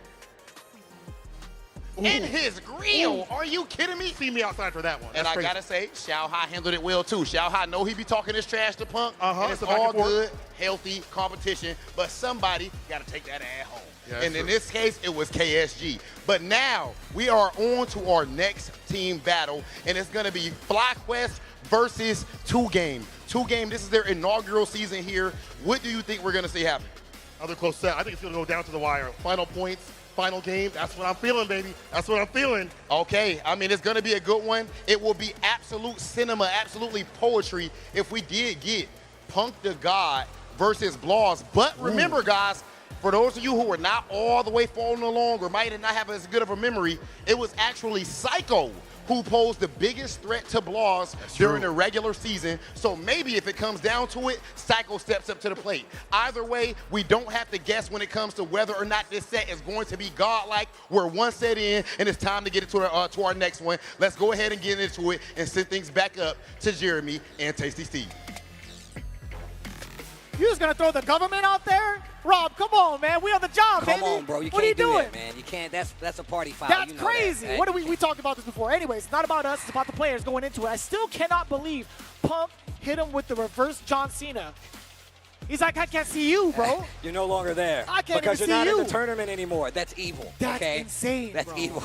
in his grill. Are you kidding me? See me outside for that one. And That's I crazy. gotta say, Shao Hai handled it well too. Shao Hai know he be talking his trash to Punk, and it's So back all and forth. good, healthy competition, but somebody gotta take that ass home. Yeah, and in true. this case, it was KSG. But now, we are on to our next team battle, and it's gonna be FlyQuest versus 2Game. 2Game, this is their inaugural season here. What do you think we're gonna see happen? Another close set. I think it's going to go down to the wire. Final points, final game. That's what I'm feeling, baby. That's what I'm feeling. Okay, I mean, it's going to be a good one. It will be absolute cinema, absolutely poetry if we did get Punk the God versus Blaws. But remember, guys, for those of you who are not all the way following along or might not have as good of a memory, it was actually Psycho who posed the biggest threat to Blaws during the regular season. So maybe if it comes down to it, Psycho steps up to the plate. Either way, we don't have to guess when it comes to whether or not this set is going to be godlike. We're one set in, and it's time to get into our next one. Let's go ahead and get into it and send things back up to Jeremy and Tasty Steve. You just gonna throw the government out there? Rob, come on, man. We on the job, baby. Come on, bro. You what are you can't do doing? that, man. You can't. That's a party foul. That's You know crazy. that, What do we talked about this before. Anyways, it's not about us. It's about the players going into it. I still cannot believe Punk hit him with the reverse John Cena. He's like, I can't see you, bro. You're no longer there. I can't because even you're not see in you. the tournament anymore. That's evil. That's okay? insane, That's bro. evil.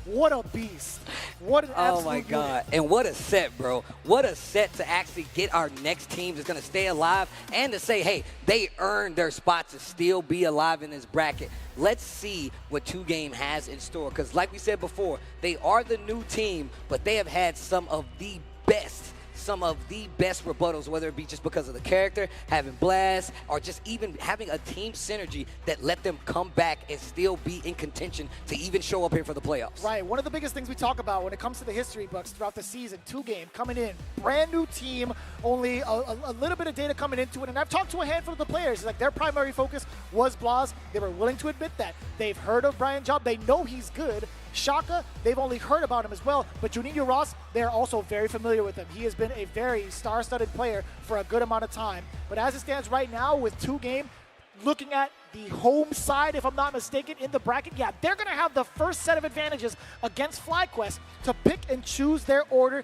What a beast. What an absolute Oh, my God. unit. And what a set, bro. What a set to actually get our next team that's going to stay alive and to say, hey, they earned their spot to still be alive in this bracket. Let's see what 2Game has in store. Because like we said before, they are the new team, but they have had some of the best rebuttals, whether it be just because of the character, having blast, or just even having a team synergy that let them come back and still be in contention to even show up here for the playoffs. Right. One of the biggest things we talk about when it comes to the history books throughout the season, 2Game coming in, brand new team, only a little bit of data coming into it. And I've talked to a handful of the players. Like their primary focus was Blas. They were willing to admit that. They've heard of Brian Job. They know he's good. Shaka, they've only heard about him as well. But Juninho Ross, they're also very familiar with him. He has been a very star-studded player for a good amount of time. But as it stands right now with 2Game, looking at the home side, if I'm not mistaken, in the bracket, yeah, they're going to have the first set of advantages against FlyQuest to pick and choose their order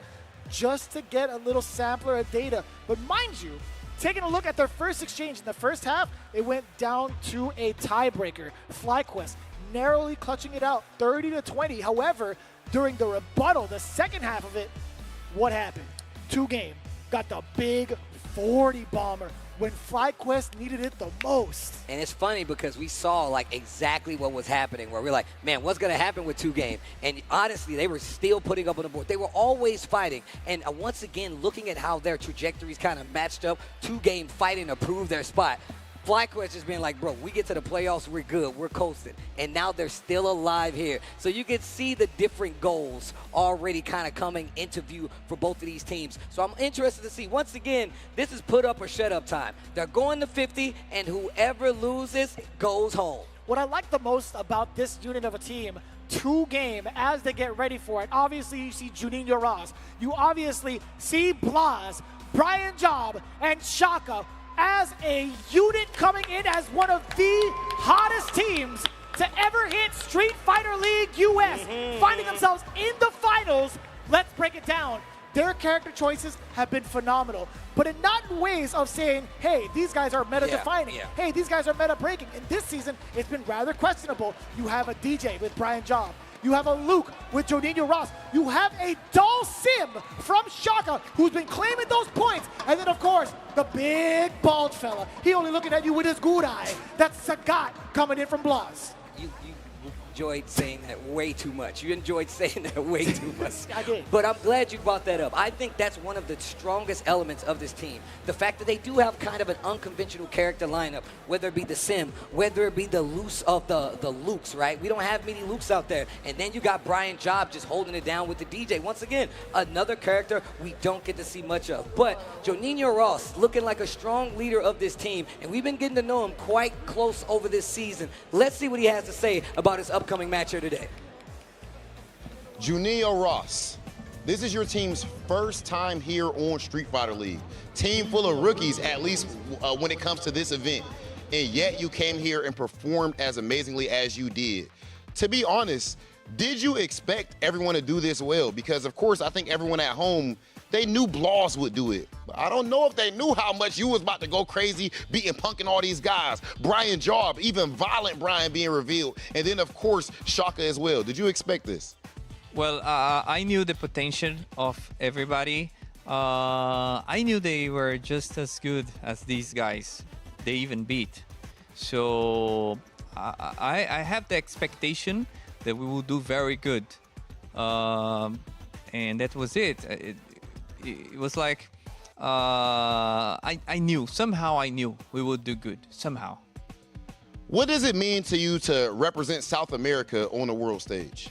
just to get a little sampler of data. But mind you, taking a look at their first exchange in the first half, it went down to a tiebreaker. FlyQuest narrowly clutching it out, 30-20. However, during the rebuttal, the second half of it, what happened? 2Game got the big 40 bomber when FlyQuest needed it the most. And it's funny because we saw like exactly what was happening, where we're like, man, what's going to happen with 2Game? And honestly, they were still putting up on the board. They were always fighting. And once again, looking at how their trajectories kind of matched up, 2Game fighting to prove their spot. FlyQuest just being like, bro, we get to the playoffs, we're good, we're coasting. And now they're still alive here. So you can see the different goals already kind of coming into view for both of these teams. So I'm interested to see, once again, this is put up or shut up time. They're going to 50, and whoever loses goes home. What I like the most about this unit of a team, 2Game, as they get ready for it, obviously you see Juninho Ross. You obviously see Blas, Brian Job, and Shaka as a unit coming in as one of the hottest teams to ever hit Street Fighter League US, finding themselves in the finals. Let's break it down. Their character choices have been phenomenal, but in not in ways of saying, hey, these guys are meta-defining. Hey, these guys are meta-breaking. In this season, it's been rather questionable. You have a DJ with Brian Job. You have a Luke with Juninho Ross. You have a Doll Sim from Shaka, who's been claiming those points. And then, of course, the big bald fella. He only looking at you with his good eye. That's Sagat coming in from Blas. You enjoyed saying that way too much. You enjoyed saying that way too much. I did. But I'm glad you brought that up. I think that's one of the strongest elements of this team. The fact that they do have kind of an unconventional character lineup, whether it be the Sim, whether it be the loose of the Lukes, right? We don't have many Lukes out there. And then you got Brian Job just holding it down with the DJ. Once again, another character we don't get to see much of. But Juninho Ross looking like a strong leader of this team, and we've been getting to know him quite close over this season. Let's see what he has to say about his upcoming match here today. Juninho Ross, this is your team's first time here on Street Fighter League. Team full of rookies, at least when it comes to this event. And yet you came here and performed as amazingly as you did. To be honest, did you expect everyone to do this well? Because of course, I think everyone at home, they knew Blas would do it. But I don't know if they knew how much you was about to go crazy, beating Punk and all these guys. Brian Job, even Violent Brian being revealed. And then, of course, Shaka as well. Did you expect this? Well, I knew the potential of everybody. I knew they were just as good as these guys. They even beat. So I have the expectation that we will do very good. And that was it. It was like, I knew, somehow I knew we would do good, somehow. What does it mean to you to represent South America on the world stage?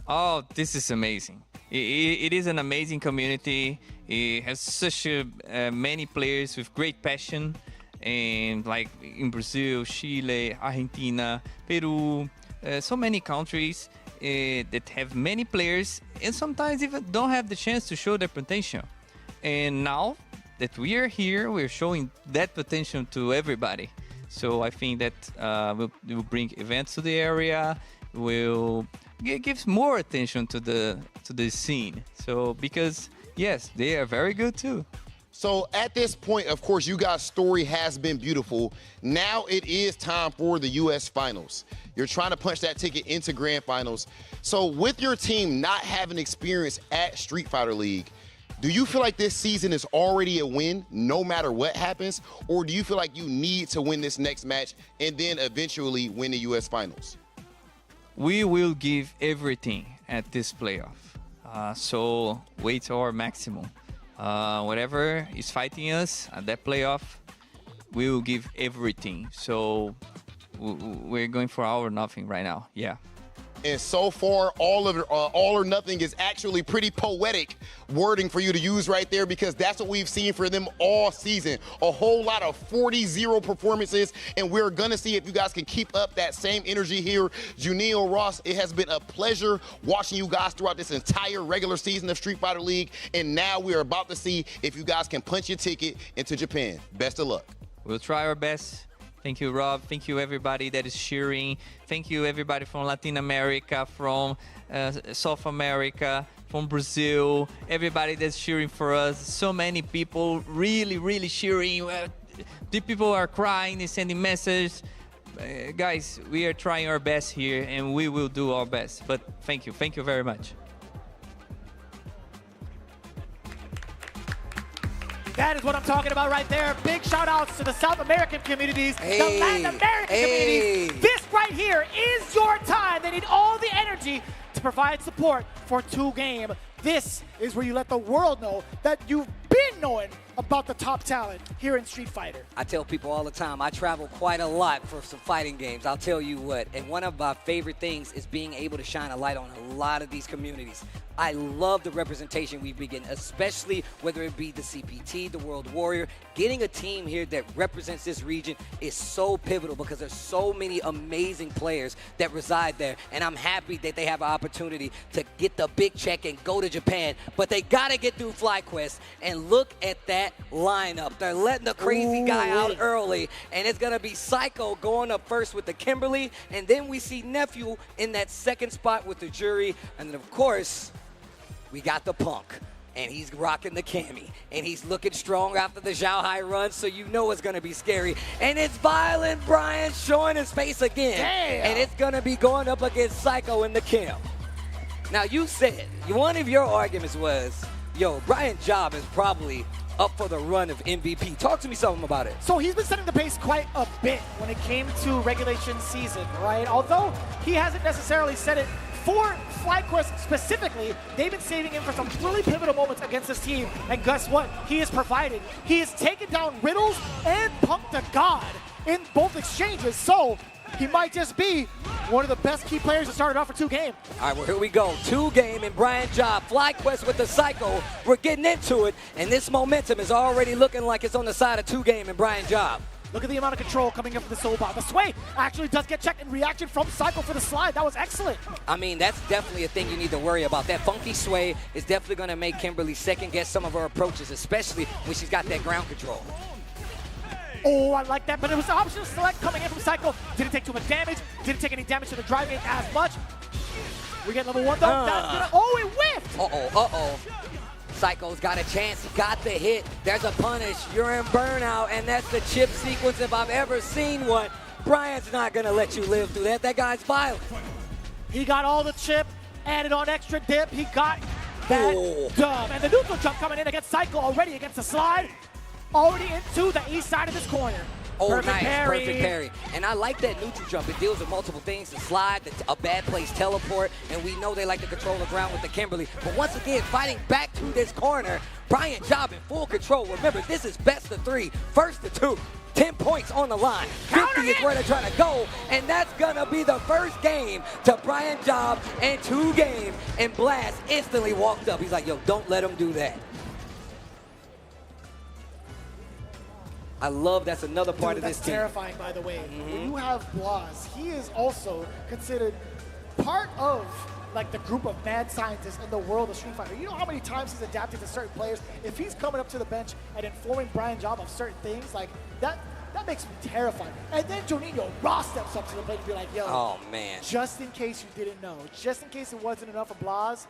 Oh, this is amazing. It is an amazing community. It has such many players with great passion. And like in Brazil, Chile, Argentina, Peru, so many countries that have many players and sometimes even don't have the chance to show their potential. And now that we are here, we're showing that potential to everybody. So I think that we'll bring events to the area, will gives more attention to the scene. So because yes, they are very good too. So at this point, of course, you guys' story has been beautiful. Now it is time for the U.S. Finals. You're trying to punch that ticket into Grand Finals. So with your team not having experience at Street Fighter League, do you feel like this season is already a win no matter what happens? Or do you feel like you need to win this next match and then eventually win the U.S. Finals? We will give everything at this playoff. So wait to our maximum. Whatever is fighting us at that playoff, we will give everything. So we're going for all or nothing right now. Yeah. And so far, all or nothing is actually pretty poetic wording for you to use right there, because that's what we've seen for them all season. A whole lot of 40-0 performances, and we're going to see if you guys can keep up that same energy here. Junio, Ross, it has been a pleasure watching you guys throughout this entire regular season of Street Fighter League, and now we're about to see if you guys can punch your ticket into Japan. Best of luck. We'll try our best. Thank you, Rob. Thank you, everybody that is cheering. Thank you, everybody from Latin America, from South America, from Brazil, everybody that's cheering for us. So many people really, really cheering. The people are crying, they're sending messages. Guys, we are trying our best here, and we will do our best. But thank you. Thank you very much. That is what I'm talking about right there. Big shout outs to the South American communities, the Latin American communities. This right here is your time. They need all the energy to provide support for 2-game. This is where you let the world know that you've been knowing about the top talent here in Street Fighter. I tell people all the time, I travel quite a lot for some fighting games. I'll tell you what, and one of my favorite things is being able to shine a light on a lot of these communities. I love the representation we've been getting, especially whether it be the CPT, the World Warrior. Getting a team here that represents this region is so pivotal because there's so many amazing players that reside there, and I'm happy that they have an opportunity to get the big check and go to Japan, but they gotta get through FlyQuest, and look at that lineup. They're letting the crazy guy out early, and it's gonna be Psycho going up first with the Kimberly, and then we see Nephew in that second spot with the Jury, and then of course, we got the Punk, and he's rocking the Cammy, and he's looking strong after the Zhao Hai run, so you know it's going to be scary. And it's Violent Brian showing his face again. Damn. And it's going to be going up against Psycho in the Kim. Now, you said, one of your arguments was, yo, Brian Job is probably up for the run of MVP. Talk to me something about it. So he's been setting the pace quite a bit when it came to regulation season, right? Although he hasn't necessarily set it for FlyQuest specifically, they've been saving him for some really pivotal moments against this team. And guess what? He has provided. He has taken down Riddles and Punk the God in both exchanges. So he might just be one of the best key players to start it off for 2-game. All right, well, here we go. 2-game and Brian Job. FlyQuest with the Psycho. We're getting into it, and this momentum is already looking like it's on the side of 2-game and Brian Job. Look at the amount of control coming in from the Soul Bomb. The sway actually does get checked in reaction from Psycho for the slide. That was excellent. I mean, that's definitely a thing you need to worry about. That funky sway is definitely going to make Kimberly second-guess some of her approaches, especially when she's got that ground control. Oh, I like that, but it was the optional select coming in from Psycho. Didn't take too much damage. Didn't take any damage to the driving as much. We get level 1, though. That's gonna, oh, it whiffed. Uh-oh. Psycho's got a chance. He got the hit. There's a punish. You're in burnout, and that's the chip sequence if I've ever seen one. Brian's not going to let you live through that. That guy's violent. He got all the chip, added on extra dip. He got that dub. And the neutral jump coming in against Psycho already against the slide. Already into the east side of this corner. Oh, perfect nice. Parry. Perfect parry. And I like that neutral jump. It deals with multiple things. The slide, a bad place teleport, and we know they like to control the ground with the Kimberly. But once again, fighting back to this corner, Brian Job in full control. Remember, this is best of 3, first of 2. 10 points on the line. 50 is where they're trying to go, and that's going to be the first game to Brian Job and 2-game, and Blast instantly walked up. He's like, yo, don't let him do that. I love that's another part of this team. That's terrifying, by the way. When you have Blas, he is also considered part of like the group of mad scientists in the world of Street Fighter. You know how many times he's adapted to certain players? If he's coming up to the bench and informing Brian Job of certain things, like that makes me terrified. And then Juninho Ross steps up to the plate and be like, yo, oh man, just in case you didn't know, just in case it wasn't enough for Blas,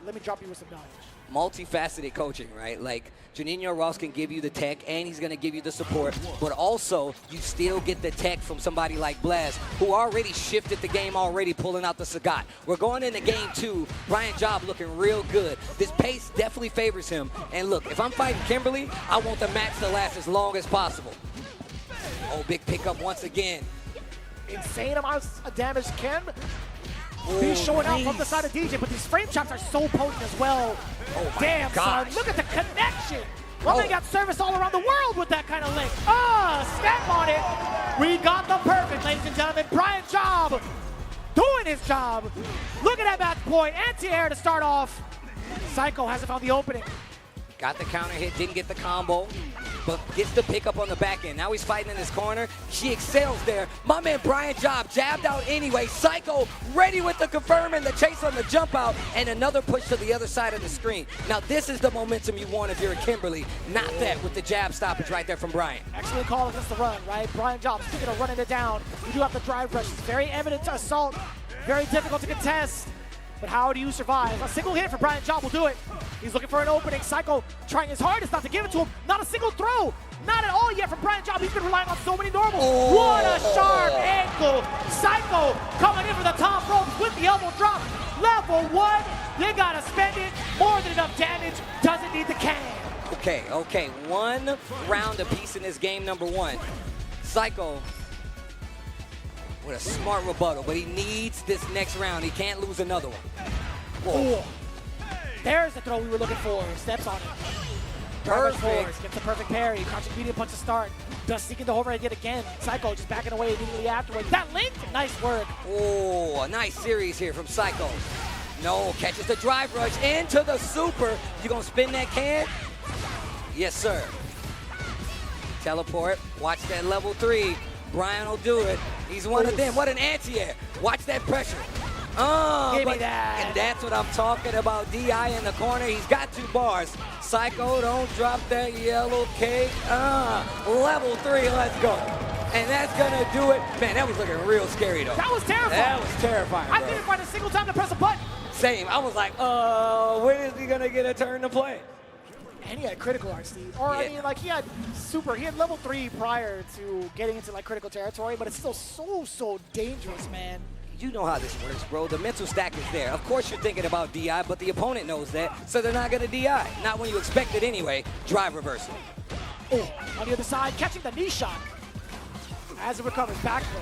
let me drop you with some knowledge. Multifaceted coaching, right? Like, Juninho Ross can give you the tech, and he's going to give you the support, but also you still get the tech from somebody like Blaz, who already shifted the game already, pulling out the Sagat. We're going into game 2. Brian Job looking real good. This pace definitely favors him. And look, if I'm fighting Kimberly, I want the match to last as long as possible. Oh, big pickup once again. Insane amounts of damage. Kim He's showing out from the side of DJ, but these frame chops are so potent as well. Oh damn, son. Look at the connection. Well, they got service all around the world with that kind of link. Snap on it. We got the perfect, ladies and gentlemen. Brian Job doing his job. Look at that match point. Anti-air to start off. Psycho hasn't found the opening. Got the counter hit, didn't get the combo, but gets the pickup on the back end. Now he's fighting in his corner. She excels there. My man Brian Job jabbed out anyway. Psycho ready with the confirm and the chase on the jump out, and another push to the other side of the screen. Now this is the momentum you want if you're a Kimberly. Not that with the jab stoppage right there from Brian. Excellent call against the run, right? Brian Job speaking of running it down. You do have the drive rush. It's very evident to assault. Very difficult to contest. But how do you survive? A single hit for Brian Job will do it. He's looking for an opening. Psycho trying his hardest not to give it to him. Not a single throw. Not at all yet from Brian Job. He's been relying on so many normals. Oh. What a sharp angle. Psycho coming in for the top ropes with the elbow drop. Level 1. You gotta spend it. More than enough damage. Doesn't need the can. Okay. 1 round apiece in this game number 1. Psycho with a smart rebuttal, but he needs this next round. He can't lose another one. Whoa. There's the throw we were looking for. Steps on it. Perfect. Gets the perfect parry. Crouching medium punch to start. Does seeking the overhead yet again. Psycho just backing away immediately afterwards. That link, nice work. Oh, a nice series here from Psycho. No, catches the drive rush into the super. You gonna spin that can? Yes, sir. Teleport. Watch that level 3. Brian will do it. He's one of them. What an anti-air. Watch that pressure. Give me that. And that's what I'm talking about. DI in the corner. He's got 2 bars. Psycho, don't drop that yellow cake. Level 3, let's go. And that's gonna do it. Man, that was looking real scary though. That was terrifying. That was terrifying, I bro. didn't find a single time to press a button. Same. I was like, when is he gonna get a turn to play? And he had critical art, Steve. Or, I mean, like, he had level 3 prior to getting into, like, critical territory, but it's still so dangerous, man. You know how this works, bro. The mental stack is there. Of course you're thinking about DI, but the opponent knows that, so they're not going to DI. Not when you expect it anyway. Drive reversal. Oh, on the other side, catching the knee shot. As it recovers, back throw.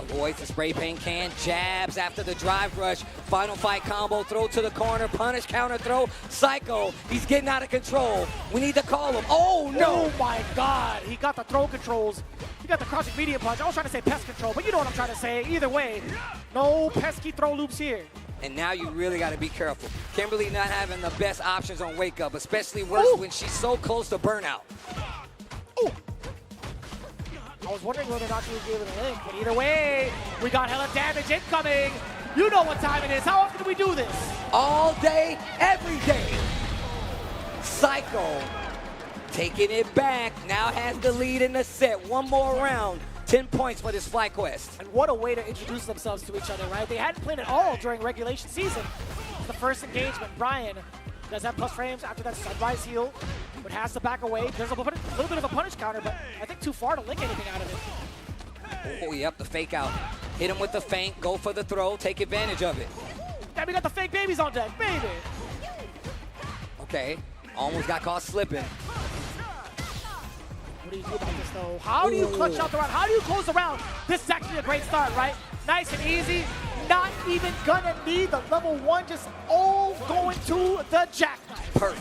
Avoids the spray paint can, jabs after the drive rush. Final fight combo, throw to the corner, punish, counter throw. Psycho, he's getting out of control. We need to call him. Oh, no. Oh, my God. He got the throw controls. He got the crouching medium punch. I was trying to say pest control, but you know what I'm trying to say. Either way, no pesky throw loops here. And now you really got to be careful. Kimberly not having the best options on wake up, especially worse when she's so close to burnout. Ooh. I was wondering whether or not she would be able to link, but either way, we got hella damage incoming. You know what time it is. How often do we do this? All day, every day. Psycho taking it back. Now has the lead in the set. 1 more round. 10 points for this FlyQuest. And what a way to introduce themselves to each other, right? They hadn't played at all during regulation season. The first engagement, Brian does have plus frames after that sunrise heal, but has to back away. There's a little bit of a punish counter, but I think too far to link anything out of it. Oh, yep, the fake out. Hit him with the feint, go for the throw, take advantage of it. And we got the fake babies on deck, baby. Okay, almost got caught slipping. What do you do about this, though? How do you clutch out the round? How do you close the round? This is actually a great start, right? Nice and easy. Not even gonna need the level 1, just all going to the jackknife.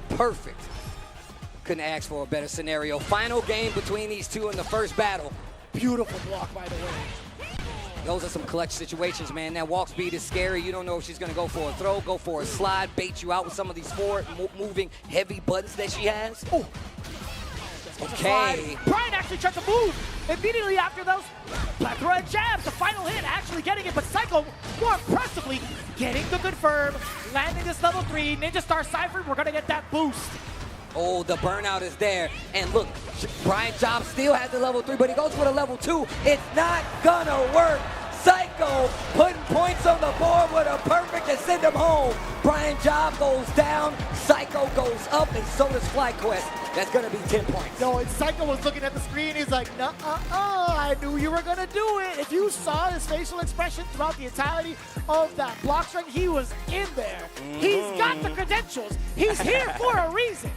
Perfect. Couldn't ask for a better scenario. Final game between these two in the first battle. Beautiful block, by the way. Those are some clutch situations, man. That walk speed is scary. You don't know if she's going to go for a throw, go for a slide, bait you out with some of these forward moving heavy buttons that she has. Oh. Okay. Brian actually tried to move immediately after those plethora of jabs. The final hit actually getting it, but Psycho more impressively getting the confirm, landing this level 3. Ninja Star Cypher, we're going to get that boost. Oh, the burnout is there. And look, Brian Job still has the level 3, but he goes for the level 2. It's not gonna work. Psycho putting points on the board with a perfect to send him home. Brian Job goes down, Psycho goes up, and so does FlyQuest. That's going to be 10 points. No, and Psycho was looking at the screen. He's like, I knew you were going to do it. If you saw his facial expression throughout the entirety of that block string, he was in there. He's got the credentials. He's here for a reason.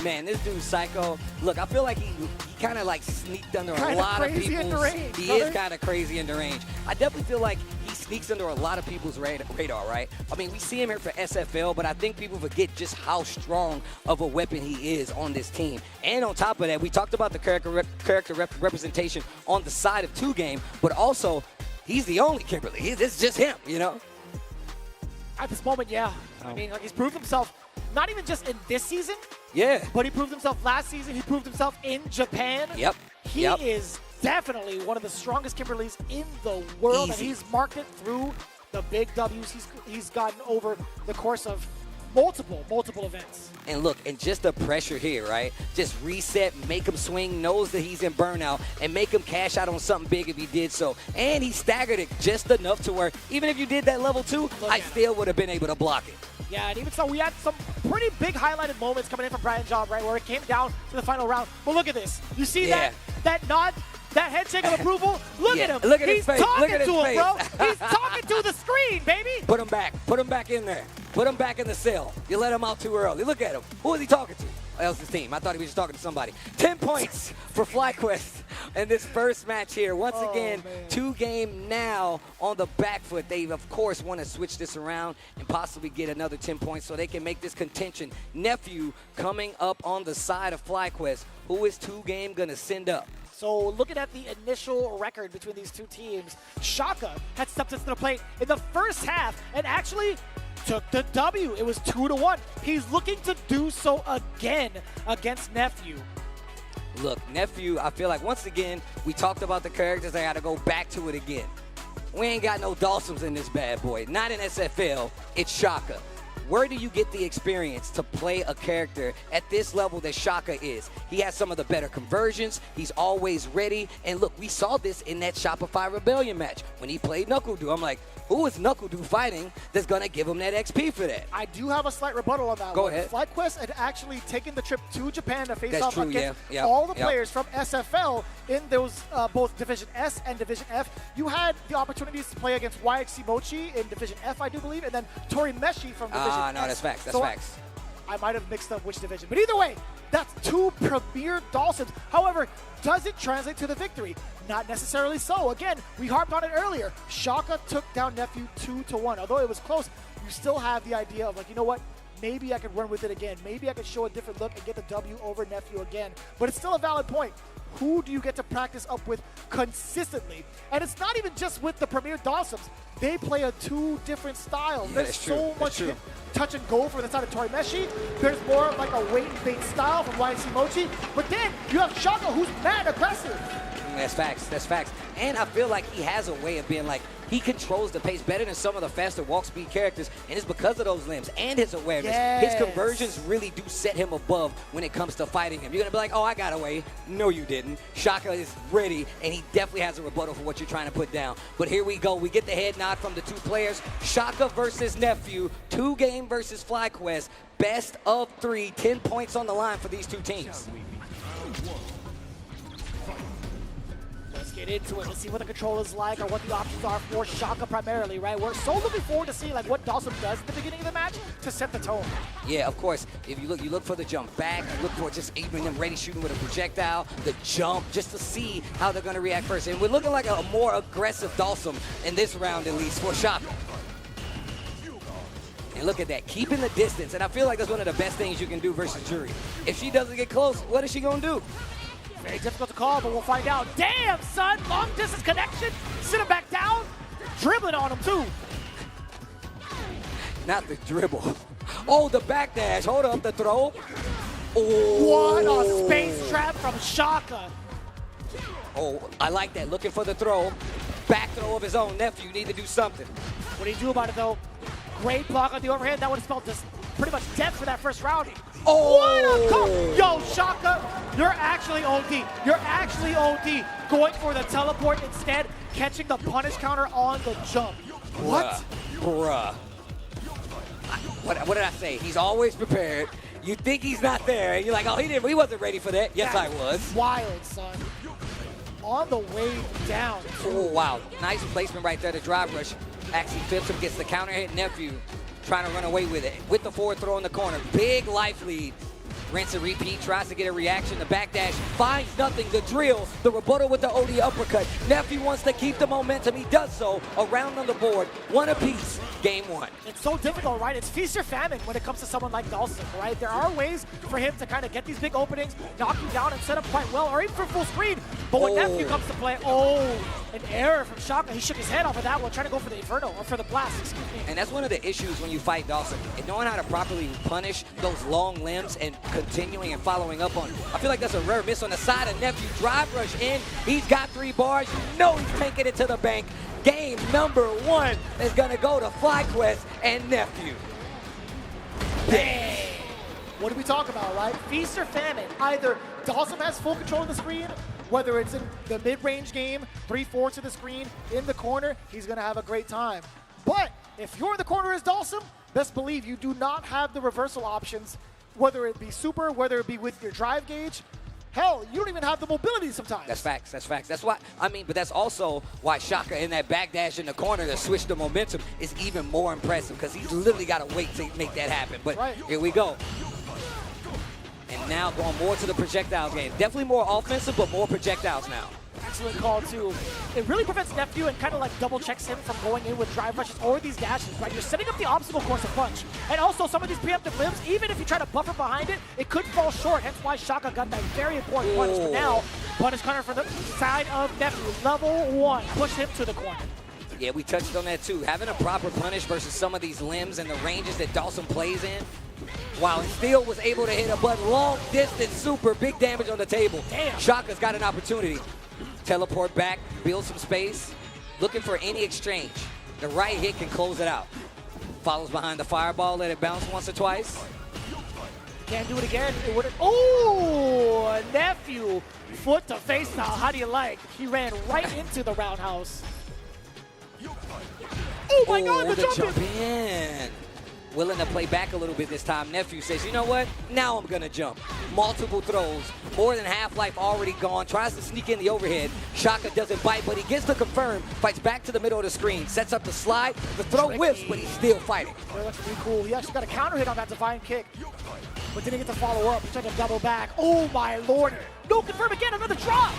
Man, this dude Psycho. Look, I feel like he kind of like sneaked under a lot of people's. He is kind of crazy and deranged. I definitely feel like he sneaks under a lot of people's radar, right? I mean, we see him here for SFL, but I think people forget just how strong of a weapon he is on this team. And on top of that, we talked about the character representation on the side of 2Game, but also he's the only Kimberly. It's just him, you know? At this moment, yeah. I mean, like he's proved himself. Not even just in this season, but he proved himself last season. He proved himself in Japan. He is definitely one of the strongest Kimberlys in the world, and he's marked it through the big W's he's gotten over the course of multiple events. And look, and just the pressure here, right? Just reset, make him swing, knows that he's in burnout, and make him cash out on something big if he did so. And he staggered it just enough to where even if you did that level 2, I still would have been able to block it. Yeah, and even so, we had some pretty big highlighted moments coming in from Brian Job, right, where it came down to the final round. But look at this. You see that nod, that headshake of approval? Look at him. Look at He's his face. talking Look at to his him, bro. He's talking to the screen, baby. Put him back. Put him back in there. Put him back in the cell. You let him out too early. Look at him. Who is he talking to? Oh, that was his team. I thought he was just talking to somebody. 10 points for FlyQuest in this first match here. Once again, 2Game now on the back foot. They, of course, want to switch this around and possibly get another 10 points so they can make this contention. Nephew coming up on the side of FlyQuest. Who is 2Game going to send up? So looking at the initial record between these two teams, Shaka had stepped into the plate in the first half and actually took the W. It was 2-1. He's looking to do so again against Nephew. Look, Nephew, I feel like once again, we talked about the characters. I got to go back to it again. We ain't got no Dawsons in this bad boy. Not in SFL. It's Shaka. Where do you get the experience to play a character at this level that Shaka is? He has some of the better conversions. He's always ready. And look, we saw this in that Shopify Rebellion match when he played Knuckle-Doo. I'm like, who is Knuckle-Doo fighting that's going to give him that XP for that? I do have a slight rebuttal on that Go one. ahead. FlyQuest had actually taken the trip to Japan to face off against yeah. all the players from SFL in those both Division S and Division F. You had the opportunities to play against YXC Mochi in Division F, I do believe, and then Tori Meshi from Division S. No, that's facts. That's facts. I might have mixed up which division. But either way, that's two premier Dawsons. However, does it translate to the victory? Not necessarily so. Again, we harped on it earlier. Shaka took down Nephew 2-1. Although it was close, you still have the idea of like, you know what? Maybe I could run with it again. Maybe I could show a different look and get the W over Nephew again. But it's still a valid point. Who do you get to practice up with consistently? And it's not even just with the premier Dawsons. They play a two different styles. There's so much touch and go for the side of Tori Meshi. There's more of like a wait and bait style from YC Mochi. But then you have Shaka, who's mad aggressive. That's facts. That's facts. And I feel like he has a way of being like, he controls the pace better than some of the faster walk speed characters, and it's because of those limbs and his awareness. His conversions really do set him above when it comes to fighting him. You're going to be like, oh, I got away. No, you didn't. Shaka is ready, and he definitely has a rebuttal for what you're trying to put down. But here we go. We get the head nod from the two players. Shaka versus Nephew. 2Game versus FlyQuest. Best of 3. 10 points on the line for these two teams. Get into it. Let's see what the control is like or what the options are for Shaka primarily, right? We're so looking forward to seeing like what Dawson does at the beginning of the match to set the tone. Yeah, of course. If you look for the jump back. You look for just even them ready shooting with a projectile, the jump, just to see how they're going to react first. And we're looking like a more aggressive Dawson in this round, at least, for Shaka. And look at that, keeping the distance. And I feel like that's one of the best things you can do versus Jury. If she doesn't get close, what is she going to do? Very difficult to call, but we'll find out. Damn, son! Long distance connection. Sit him back down. Dribbling on him, too. Not the dribble. Oh, the backdash. Hold up, the throw. Oh. What a space trap from Shaka. Oh, I like that. Looking for the throw. Back throw of his own. Nephew, need to do something. What do you do about it, though? Great block on the overhead. That would have spelled just pretty much death for that first round. Oh! What a call! Yo, Shaka, you're actually OD. You're actually OD. Going for the teleport instead, catching the punish counter on the jump. What? Bruh. What did I say? He's always prepared. You think he's not there, and you're like, oh, he wasn't ready for that. Yes, I was. Wild, son. On the way down. Oh, wow. Nice placement right there to drive rush. Actually flips him, gets the counter hit. Nephew trying to run away with it. With the forward throw in the corner. Big life lead. Rinse and repeat, tries to get a reaction. The backdash finds nothing. The drill, the rebuttal with the OD uppercut. Nephew wants to keep the momentum. He does so. Around on the board. One apiece. Game 1. It's so difficult, right? It's feast or famine when it comes to someone like Dawson, right? There are ways for him to kind of get these big openings, knock you down and set up quite well, or even for full screen. But when Nephew comes to play, an error from Shaka. He shook his head off of that one, trying to go for the Inferno, or for the blast, excuse me. And that's one of the issues when you fight Dawson. And knowing how to properly punish those long limbs and continuing and following up on. I feel like that's a rare miss on the side of Nephew. Drive rush in. He's got 3 bars. You know he's taking it to the bank. Game number 1 is going to go to FlyQuest and Nephew. Dang. What do we talk about, right? Feast or famine. Either Dawson has full control of the screen, whether it's in the mid-range game, 3-4 to the screen, in the corner, he's going to have a great time. But if you're in the corner as Dawson, best believe you do not have the reversal options, whether it be super, whether it be with your drive gauge. Hell, you don't even have the mobility sometimes. That's facts. That's facts. That's why, but that's also why Shaka in that backdash in the corner to switch the momentum is even more impressive, because he's literally got to wait to make that happen. But Here we go. And now going more to the projectiles game. Definitely more offensive, but more projectiles now. Excellent call, too. It really prevents Nephew and kind of like double checks him from going in with drive rushes or these dashes, right? You're setting up the obstacle course of punch. And also some of these preemptive limbs, even if you try to buffer behind it, it could fall short. Hence why Shaka got that very important punish. But now, punish corner from the side of Nephew. Level 1. Push him to the corner. Yeah, we touched on that too. Having a proper punish versus some of these limbs and the ranges that Dawson plays in, while he still was able to hit a button, long distance super, big damage on the table. Damn. Shaka's got an opportunity. Teleport back, build some space, looking for any exchange. The right hit can close it out. Follows behind the fireball, let it bounce once or twice. Can't do it again. It wouldn't. Oh, Nephew, foot to face now. How do you like? He ran right into the roundhouse. Oh my God, the jump in. Willing to play back a little bit this time. Nephew says, you know what? Now I'm going to jump. Multiple throws. More than half-life already gone. Tries to sneak in the overhead. Shaka doesn't bite, but he gets the confirm. Fights back to the middle of the screen. Sets up the slide. The throw whiffs, but he's still fighting. Yeah, that's pretty cool. He actually got a counter hit on that divine kick, but didn't get to follow up. He tried to double back. Oh my Lord. No confirm again. Another drop.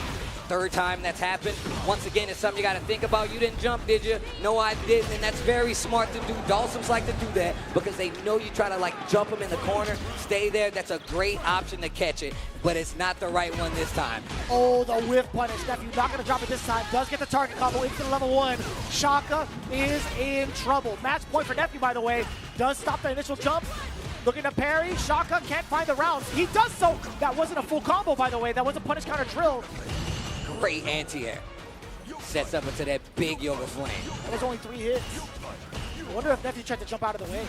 Third time that's happened. Once again, it's something you got to think about. You didn't jump, did you? No, I didn't, and that's very smart to do. Dawson's like to do that because they know you try to like jump him in the corner, stay there. That's a great option to catch it, but it's not the right one this time. Oh, the whiff punish. Nephew not going to drop it this time. Does get the target combo into the level 1. Shaka is in trouble. Match point for Nephew, by the way. Does stop the initial jump. Looking to parry. Shaka can't find the rounds. He does so. That wasn't a full combo, by the way. That was a punish counter drill. Great anti-air. Sets up into that big yoga flame. And there's only 3 hits. I wonder if Nephew tried to jump out of the way.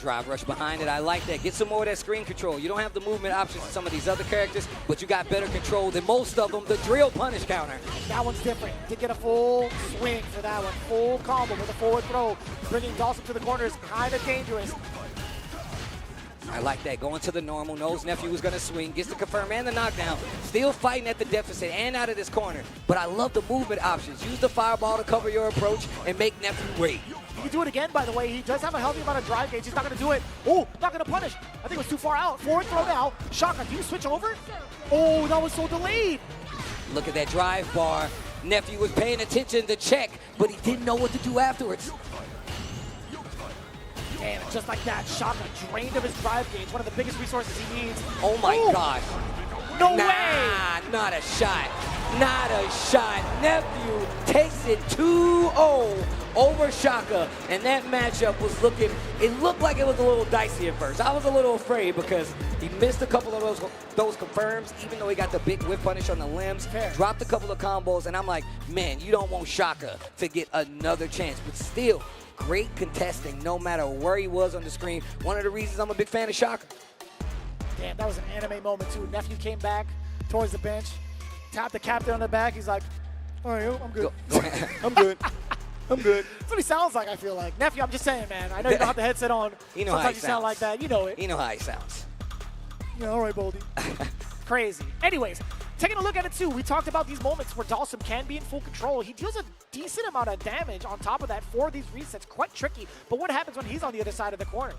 Drive rush behind it. I like that. Get some more of that screen control. You don't have the movement options of some of these other characters, but you got better control than most of them. The drill punish counter. That one's different. Did get a full swing for that one. Full combo with a forward throw. Bringing Dawson to the corner is kind of dangerous. I like that. Going to the normal. Knows Nephew was going to swing. Gets the confirm and the knockdown. Still fighting at the deficit and out of this corner. But I love the movement options. Use the fireball to cover your approach and make Nephew wait. He can do it again, by the way. He does have a healthy amount of drive gauge. He's not going to do it. Oh, not going to punish. I think it was too far out. Forward throw now. Shaka, do you switch over? Oh, that was so delayed. Look at that drive bar. Nephew was paying attention to check, but he didn't know what to do afterwards. And just like that, Shaka drained of his drive gauge, one of the biggest resources he needs. Oh my God. No way! Not a shot. Not a shot. Nephew takes it 2-0 over Shaka. And that matchup was it looked like it was a little dicey at first. I was a little afraid because he missed a couple of those confirms, even though he got the big whip punish on the limbs. Dropped a couple of combos, and I'm like, man, you don't want Shaka to get another chance. But still, great contesting no matter where he was on the screen. One of the reasons I'm a big fan of Shaka. Damn, that was an anime moment too. Nephew came back towards the bench, tapped the captain on the back. He's like, all right, I'm good. I'm good. I'm good. That's what he sounds like, I feel like. Nephew, I'm just saying, man. I know you don't have the headset on. You know how Sometimes he you sound sounds. like that. You know it. You know how he sounds. Yeah, all right, Boldy. Crazy. Anyways, taking a look at it too, we talked about these moments where Dawson can be in full control. He deals a decent amount of damage on top of that for these resets. Quite tricky. But what happens when he's on the other side of the corner?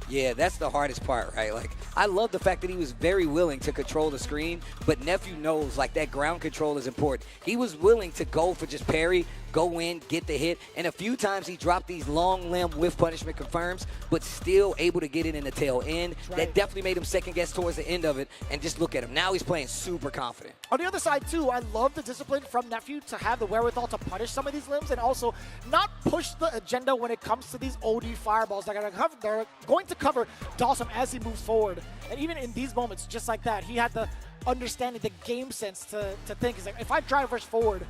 Yeah, that's the hardest part, right? Like, I love the fact that he was very willing to control the screen, but Nephew knows, like, that ground control is important. He was willing to go for just parry, go in, get the hit, and a few times he dropped these long limb whiff punishment confirms, but still able to get it in the tail end. Right. That definitely made him second guess towards the end of it, and just look at him. Now he's playing super confident. On the other side, too, I love the discipline from Nephew to have the wherewithal to punish some of these limbs and also not push the agenda when it comes to these OD fireballs. They're going to cover Dawson as he moves forward. And even in these moments, just like that, he had the understanding, the game sense to think, he's like, if I drive rush forward,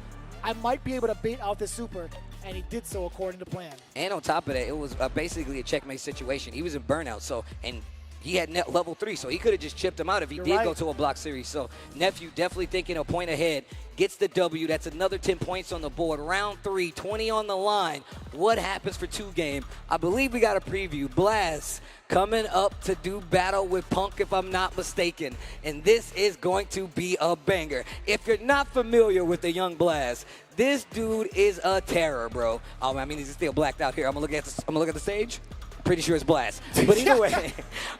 I might be able to bait out this super. And he did so according to plan. And on top of that, it was basically a checkmate situation. He was in burnout, so, and he had net level 3, so he could have just chipped him out if he did go to a block series. So Nephew definitely thinking a point ahead, gets the W. That's another 10 points on the board. Round 3, 20 on the line. What happens for 2 game? I believe we got a preview. Blast coming up to do battle with Punk, if I'm not mistaken. And this is going to be a banger. If you're not familiar with the young Blast, this dude is a terror, bro. I mean, he's still blacked out here. I'm gonna look at the stage. Pretty sure it's Blast. But either way,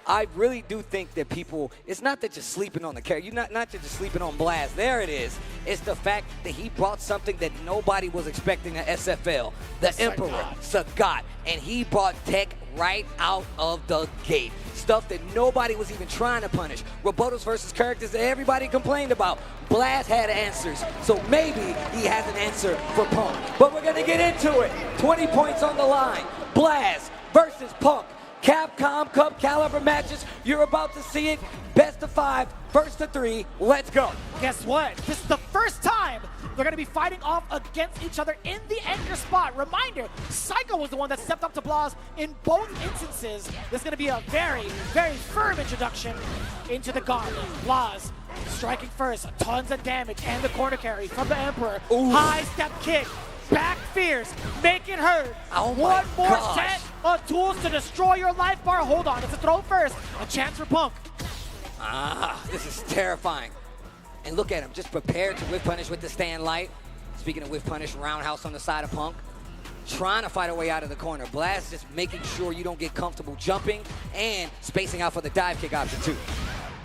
I really do think that people, it's not that you're sleeping on the character. You're not that you're sleeping on Blast. There it is. It's the fact that he brought something that nobody was expecting at SFL. The Emperor, Sagat. And he brought tech right out of the gate. Stuff that nobody was even trying to punish. Rebuttals versus characters that everybody complained about. Blast had answers, so maybe he has an answer for Punk. But we're gonna get into it. 20 points on the line. Blast versus Punk. Capcom Cup caliber matches. You're about to see it. Best of 5, first to 3. Let's go. Guess what? This is the first time they're going to be fighting off against each other in the anchor spot. Reminder, Psycho was the one that stepped up to Blas in both instances. This is going to be a very, very firm introduction into the gauntlet. Blas striking first, tons of damage, and the corner carry from the Emperor. Ooh. High step kick. Back fierce, make it hurt. Oh One more set of tools to destroy your life bar. Hold on, it's a throw first. A chance for Punk. This is terrifying. And look at him, just prepared to whiff punish with the stand light. Speaking of whiff punish, roundhouse on the side of Punk. Trying to fight a way out of the corner. Blast just making sure you don't get comfortable jumping and spacing out for the dive kick option too.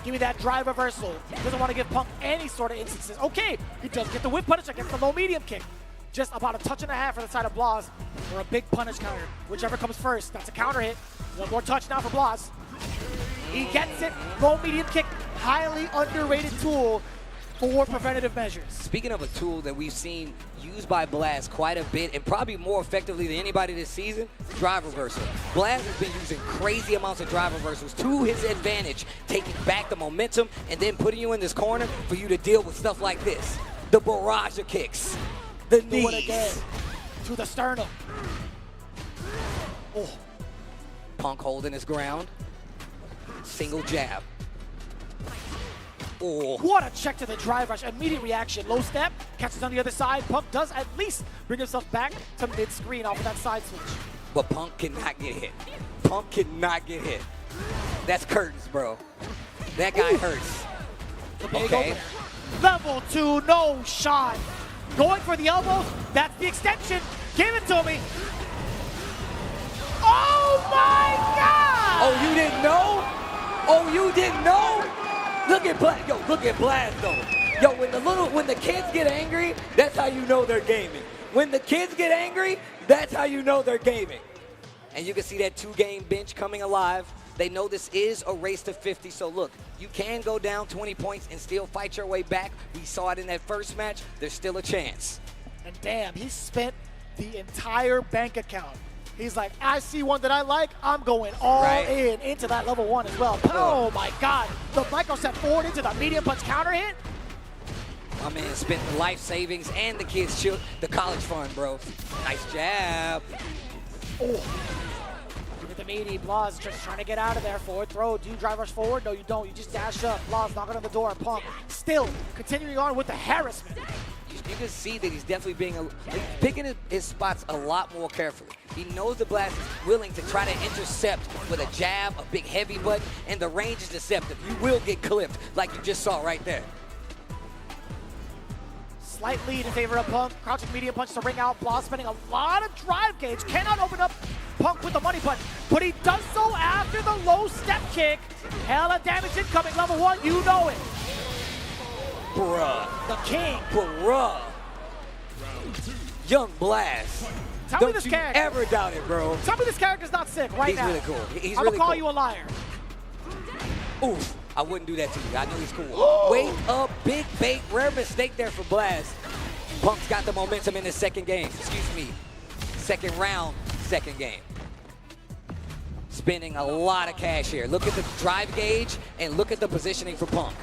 Give me that drive reversal. Doesn't want to give Punk any sort of instances. Okay, he does get the whiff punish against the low medium kick. Just about a touch and a half for the side of Blas for a big punish counter. Whichever comes first. That's a counter hit. One more touch now for Blas. He gets it. Low medium kick. Highly underrated tool for preventative measures. Speaking of a tool that we've seen used by Blast quite a bit and probably more effectively than anybody this season, drive reversal. Blast has been using crazy amounts of drive reversals to his advantage, taking back the momentum and then putting you in this corner for you to deal with stuff like this. The barrage of kicks. The knees. Do it again. To the sternum. Oh. Punk holding his ground. Single jab. Oh. What a check to the drive rush. Immediate reaction. Low step. Catches on the other side. Punk does at least bring himself back to mid-screen off of that side switch. But Punk cannot get hit. Punk cannot get hit. That's curtains, bro. That guy hurts. Okay. Level 2, no shot. Going for the elbows. That's the extension. Give it to me. Oh my God! Oh, you didn't know? Oh, you didn't know? Look at Blast. Yo, look at Blast though. Yo, when the kids get angry, that's how you know they're gaming. When the kids get angry, that's how you know they're gaming. And you can see that 2-game bench coming alive. They know this is a race to 50, so look, you can go down 20 points and still fight your way back. We saw it in that first match. There's still a chance. And damn, he spent the entire bank account. He's like, I see one that I like, I'm going all in into that level 1 as well. Oh my God, the micro step forward into the medium punch counter hit. My man spent the life savings and the kids' the college fund, bro. Nice jab. Oh. With the meaty, Blas just trying to get out of there. Forward throw. Do you drive rush forward? No, you don't. You just dash up. Blas knocking on the door. Punk still continuing on with the harassment. you can see that he's definitely he's picking his spots a lot more carefully. He knows the Blast is willing to try to intercept with a jab, a big heavy button, and the range is deceptive. You will get clipped like you just saw right there. Slight lead in favor of Punk. Crouching medium punch to ring out. Blas spending a lot of drive gauge. Cannot open up Punk with the money button, but he does so after the low step kick. Hella damage incoming, level 1, you know it. Bruh. The king. Bruh. Young Blast. Tell me Don't this you character. ever doubt it, bro. Tell me this character's not sick right now. He's really cool. He's I'm really gonna call cool. you a liar. Oof. I wouldn't do that to you. I know he's cool. Wait up, big bait. Rare mistake there for Blast. Punk's got the momentum in the second game. Excuse me. Second round, second game. Spending a lot of cash here. Look at the drive gauge and look at the positioning for Punk.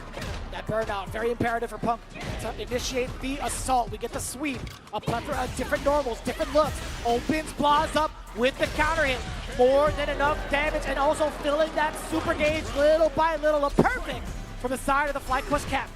That burnout, very imperative for Punk to initiate the assault. We get the sweep, a plethora of different normals, different looks. Opens Blas up with the counter hit. More than enough damage and also filling that super gauge little by little. A perfect from the side of the FlyQuest cap.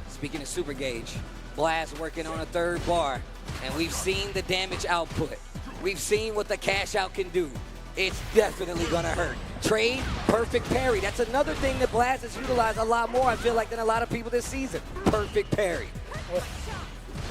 Speaking of super gauge, Blast working on a third bar, and we've seen the damage output. We've seen what the cash out can do. It's definitely gonna hurt. Trade, perfect parry. That's another thing that Blast has utilized a lot more, I feel like, than a lot of people this season. Perfect parry.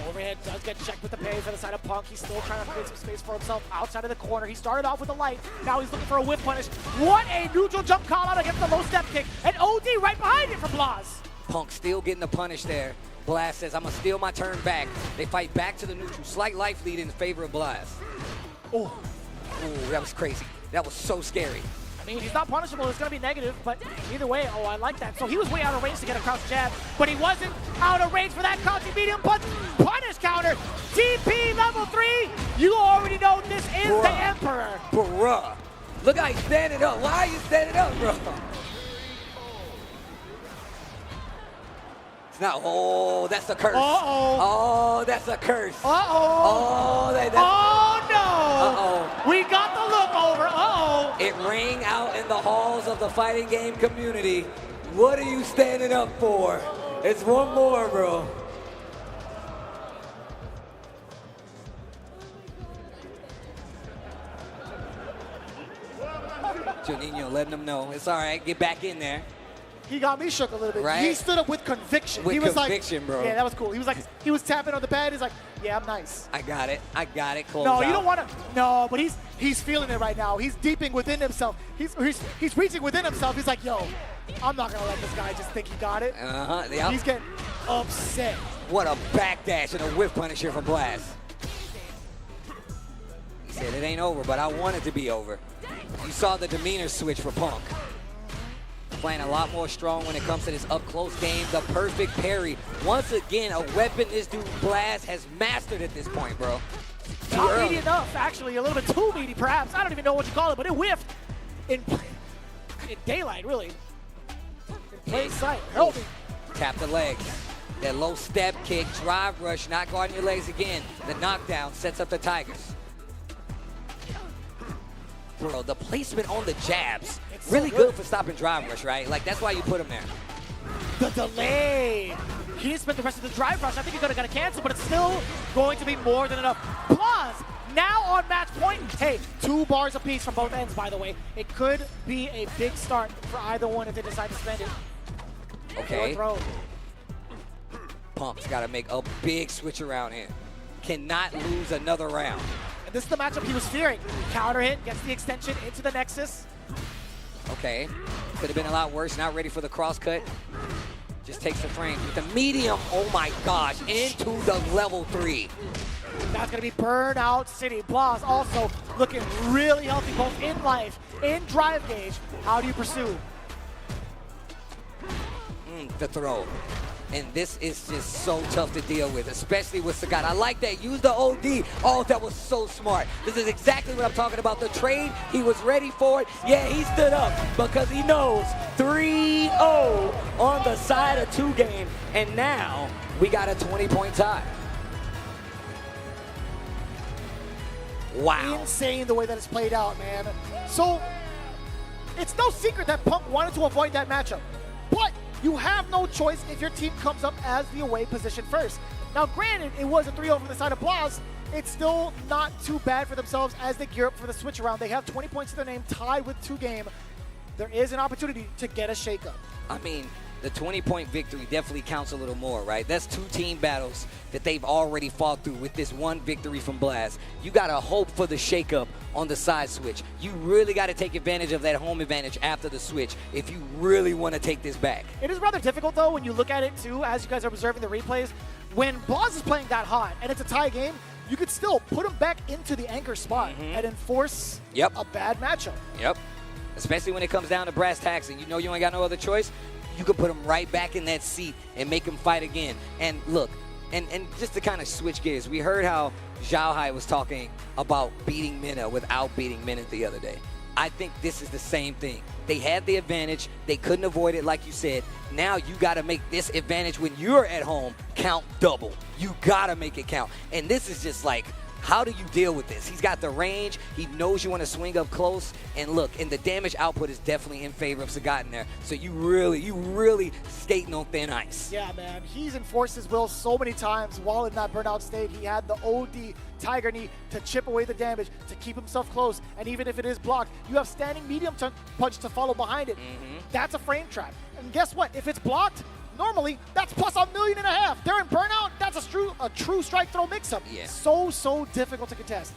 Overhead does get checked with the parry for the side of Punk. He's still trying to create some space for himself outside of the corner. He started off with a light. Now he's looking for a whiff punish. What a neutral jump call out against the low step kick. And OD right behind it for Blas. Punk still getting the punish there. Blast says, I'm gonna steal my turn back. They fight back to the neutral. Slight life lead in favor of Blast. Oh. Ooh, that was crazy. That was so scary. I mean, he's not punishable. It's going to be negative, but either way, oh, I like that. So he was way out of range to get a crouch jab, but he wasn't out of range for that crouching medium punish counter. TP level 3. You already know this is the Emperor. Bruh. Look how he's standing up. Why are you standing up, bro? It's not. Oh, that's a curse. Uh-oh. Oh, that's a curse. Uh-oh. Oh, that's. Oh, no. Uh-oh. We got the look over. Uh-oh. It rang out in the halls of the fighting game community. What are you standing up for? It's one more, bro. Juninho letting them know. It's all right. Get back in there. He got me shook a little bit. Right? He stood up with conviction. With he was conviction, like, bro. Yeah, that was cool. He was like, he was tapping on the bed. He's like, yeah, I'm nice. I got it. I got it. Close No, out. you don't want to. No, but he's feeling it right now. He's deeping within himself. He's reaching within himself. He's like, yo, I'm not gonna let this guy just think he got it. Yep. He's getting upset. What a backdash and a whiff punish here from Blast. He said it ain't over, but I want it to be over. You saw the demeanor switch for Punk. Playing a lot more strong when it comes to this up-close game. The perfect parry. Once again, a weapon this dude Blast has mastered at this point, bro. Not meaty enough, actually. A little bit too meaty, perhaps. I don't even know what you call it, but it whiffed in daylight, really. In plain sight. Help me. Tap the legs. That low step kick, drive rush, not guarding your legs again. The knockdown sets up the Tigers. Bro, the placement on the jabs. It's really so good for stopping drive rush, right? Like, that's why you put him there. The delay. He didn't spend the rest of the drive rush. I think he could have got a cancel, but it's still going to be more than enough. Plus, now on match point. Hey, 2 bars apiece from both ends, by the way. It could be a big start for either one if they decide to spend it. Okay. Throw. Punk's got to make a big switch around here. Cannot lose another round. And this is the matchup he was fearing. Counter hit, gets the extension into the Nexus. Okay. Could have been a lot worse. Not ready for the cross cut. Just takes the frame with the medium. Oh my gosh. Into the level 3. That's going to be Burnout City. Blas also looking really healthy both in life, in drive gauge. How do you pursue? The throw. And this is just so tough to deal with, especially with Sagat. I like that. Use the OD. Oh, that was so smart. This is exactly what I'm talking about. The trade, he was ready for it. Yeah, he stood up because he knows 3-0 on the side of 2 game. And now we got a 20-point tie. Wow. Insane the way that it's played out, man. So, it's no secret that Punk wanted to avoid that matchup. But you have no choice if your team comes up as the away position first. Now, granted, it was a 3-0 from the side of Blaz. It's still not too bad for themselves as they gear up for the switch around. They have 20 points to their name, tied with 2 game. There is an opportunity to get a shakeup. I mean, the 20-point victory definitely counts a little more, right? That's 2 team battles that they've already fought through with this 1 victory from Blaz. You got to hope for the shakeup on the side switch. You really got to take advantage of that home advantage after the switch if you really want to take this back. It is rather difficult, though, when you look at it, too, as you guys are observing the replays. When Blaz is playing that hot and it's a tie game, you could still put him back into the anchor spot and enforce a bad matchup. Yep. Especially when it comes down to brass tacks and you know you ain't got no other choice, you can put him right back in that seat and make him fight again. And look, and just to kind of switch gears, we heard how Zhao Hai was talking about beating Minna without beating Minna the other day. I think this is the same thing. They had the advantage. They couldn't avoid it, like you said. Now you got to make this advantage when you're at home count double. You got to make it count. And this is just like, how do you deal with this? He's got the range. He knows you want to swing up close. And look, and the damage output is definitely in favor of Sagat in there. So you really skating on thin ice. Yeah, man. He's enforced his will so many times while in that burnout state. He had the OD Tiger Knee to chip away the damage, to keep himself close. And even if it is blocked, you have standing medium punch to follow behind it. That's a frame trap. And guess what? If it's blocked, normally, that's plus $1.5 million. They're in burnout. That's a true strike throw mix-up. Yeah. So difficult to contest.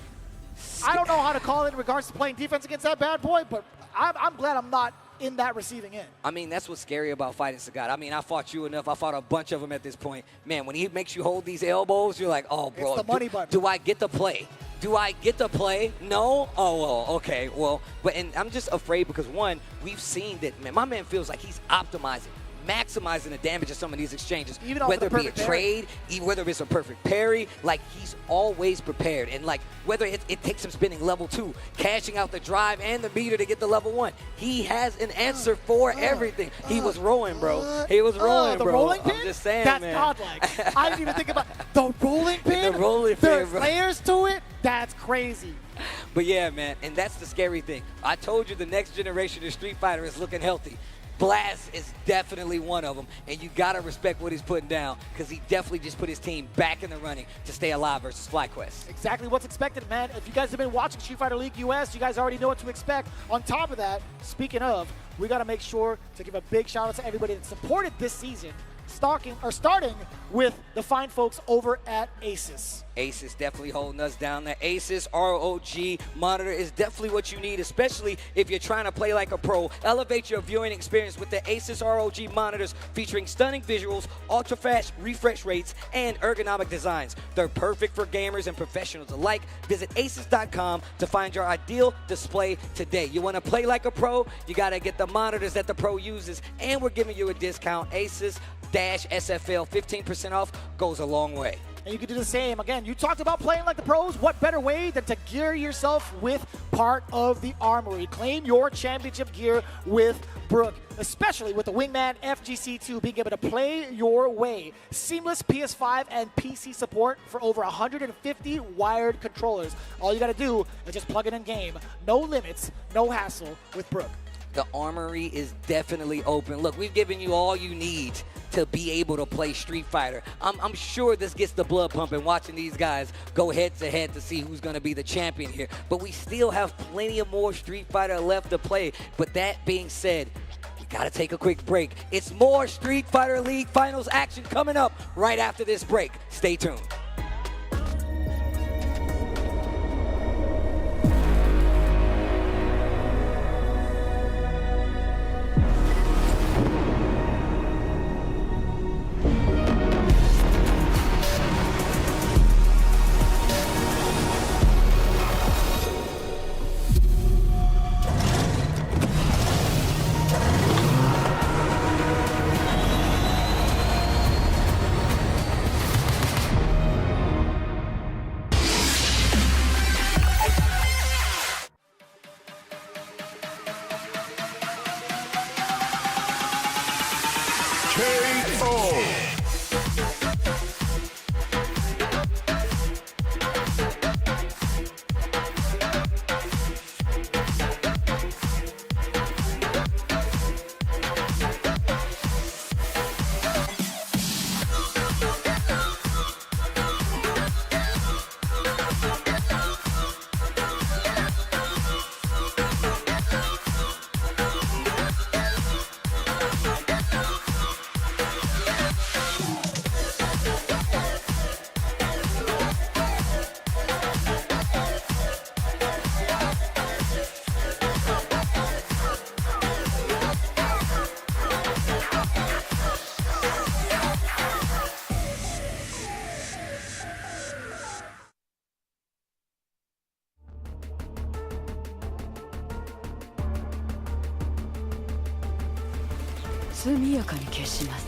I don't know how to call it in regards to playing defense against that bad boy, but I'm glad I'm not in that receiving end. I mean, that's what's scary about fighting Sagat. I mean, I fought you enough. I fought a bunch of them at this point. Man, when he makes you hold these elbows, you're like, oh, bro. It's the money button. Do I get to play? Do I get to play? No? Oh, well, okay. Well, and I'm just afraid because, one, we've seen that, man, my man feels like he's optimizing, maximizing the damage of some of these exchanges, even whether it be a trade, whether it's a perfect parry, like he's always prepared. And like whether it takes him spinning level 2, cashing out the drive and the meter to get the level 1, he has an answer for everything. He was rolling, bro. He was rolling, the bro. rolling pin? I'm just saying, that's man. godlike. I didn't even think about the rolling pin. The rolling pin, There's bro. layers to it. That's crazy. But yeah, man, and that's the scary thing. I told you the next generation of Street Fighter is looking healthy. Blaz is definitely one of them, and you got to respect what he's putting down because he definitely just put his team back in the running to stay alive versus FlyQuest. Exactly what's expected, man. If you guys have been watching Street Fighter League US, you guys already know what to expect. On top of that, speaking of, we got to make sure to give a big shout out to everybody that supported this season, starting with the fine folks over at Asus. Asus definitely holding us down. The Asus ROG monitor is definitely what you need, especially if you're trying to play like a pro. Elevate your viewing experience with the Asus ROG monitors featuring stunning visuals, ultra-fast refresh rates, and ergonomic designs. They're perfect for gamers and professionals alike. Visit asus.com to find your ideal display today. You want to play like a pro? You got to get the monitors that the pro uses, and we're giving you a discount. Asus-SFL 15% off goes a long way. And you can do the same. Again, you talked about playing like the pros. What better way than to gear yourself with part of the armory? Claim your championship gear with Brook, especially with the Wingman FGC2 being able to play your way. Seamless PS5 and PC support for over 150 wired controllers. All you got to do is just plug it in game. No limits, no hassle with Brook. The armory is definitely open. Look, we've given you all you need to be able to play Street Fighter. I'm sure this gets the blood pumping watching these guys go head to head to see who's going to be the champion here. But we still have plenty of more Street Fighter left to play. But that being said, we got to take a quick break. It's more Street Fighter League Finals action coming up right after this break. Stay tuned. 速やかに消します。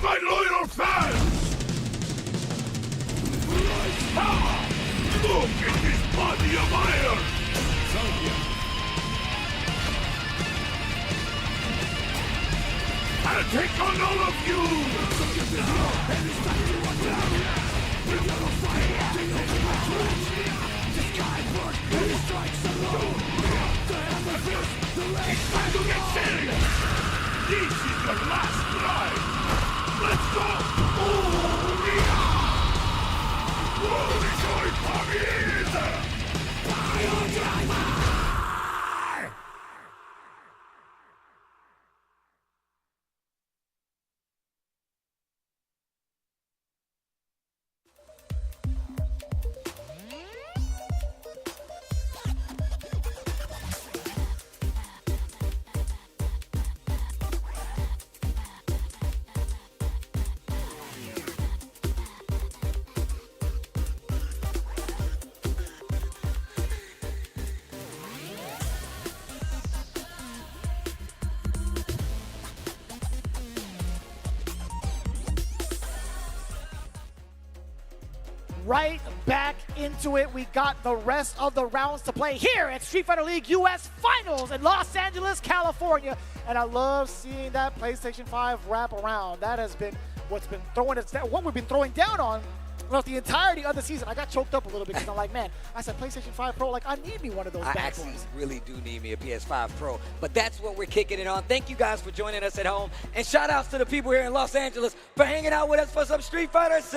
My loyal fans! Look at this body of iron! I'll take on all of you! It's time to get serious! This is your last ride! Let's go! Right back into it. We got the rest of the rounds to play here at Street Fighter League US Finals in Los Angeles, California. And I love seeing that PlayStation 5 wrap around. That has been what's been throwing us down, what we've been throwing down on throughout the entirety of the season. I got choked up a little bit because I'm like, man, I said PlayStation 5 Pro, like I need me one of those I bad actually boys. really do need me a PS5 Pro, but that's what we're kicking it on. Thank you guys for joining us at home, and shout outs to the people here in Los Angeles for hanging out with us for some Street Fighter 6.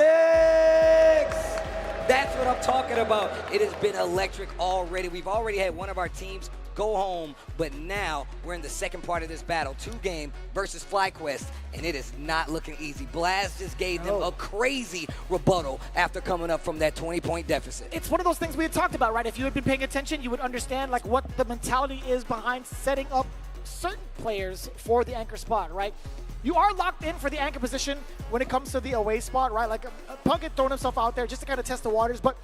That's what I'm talking about. It has been electric already. We've already had one of our teams go home, but now we're in the second part of this battle. 2-game versus FlyQuest, and it is not looking easy. Blaz just gave them a crazy rebuttal after coming up from that 20-point deficit. It's one of those things we had talked about, right? If you had been paying attention, you would understand like what the mentality is behind setting up certain players for the anchor spot, right? You are locked in for the anchor position when it comes to the away spot, right? Like Punk had thrown himself out there just to kind of test the waters, but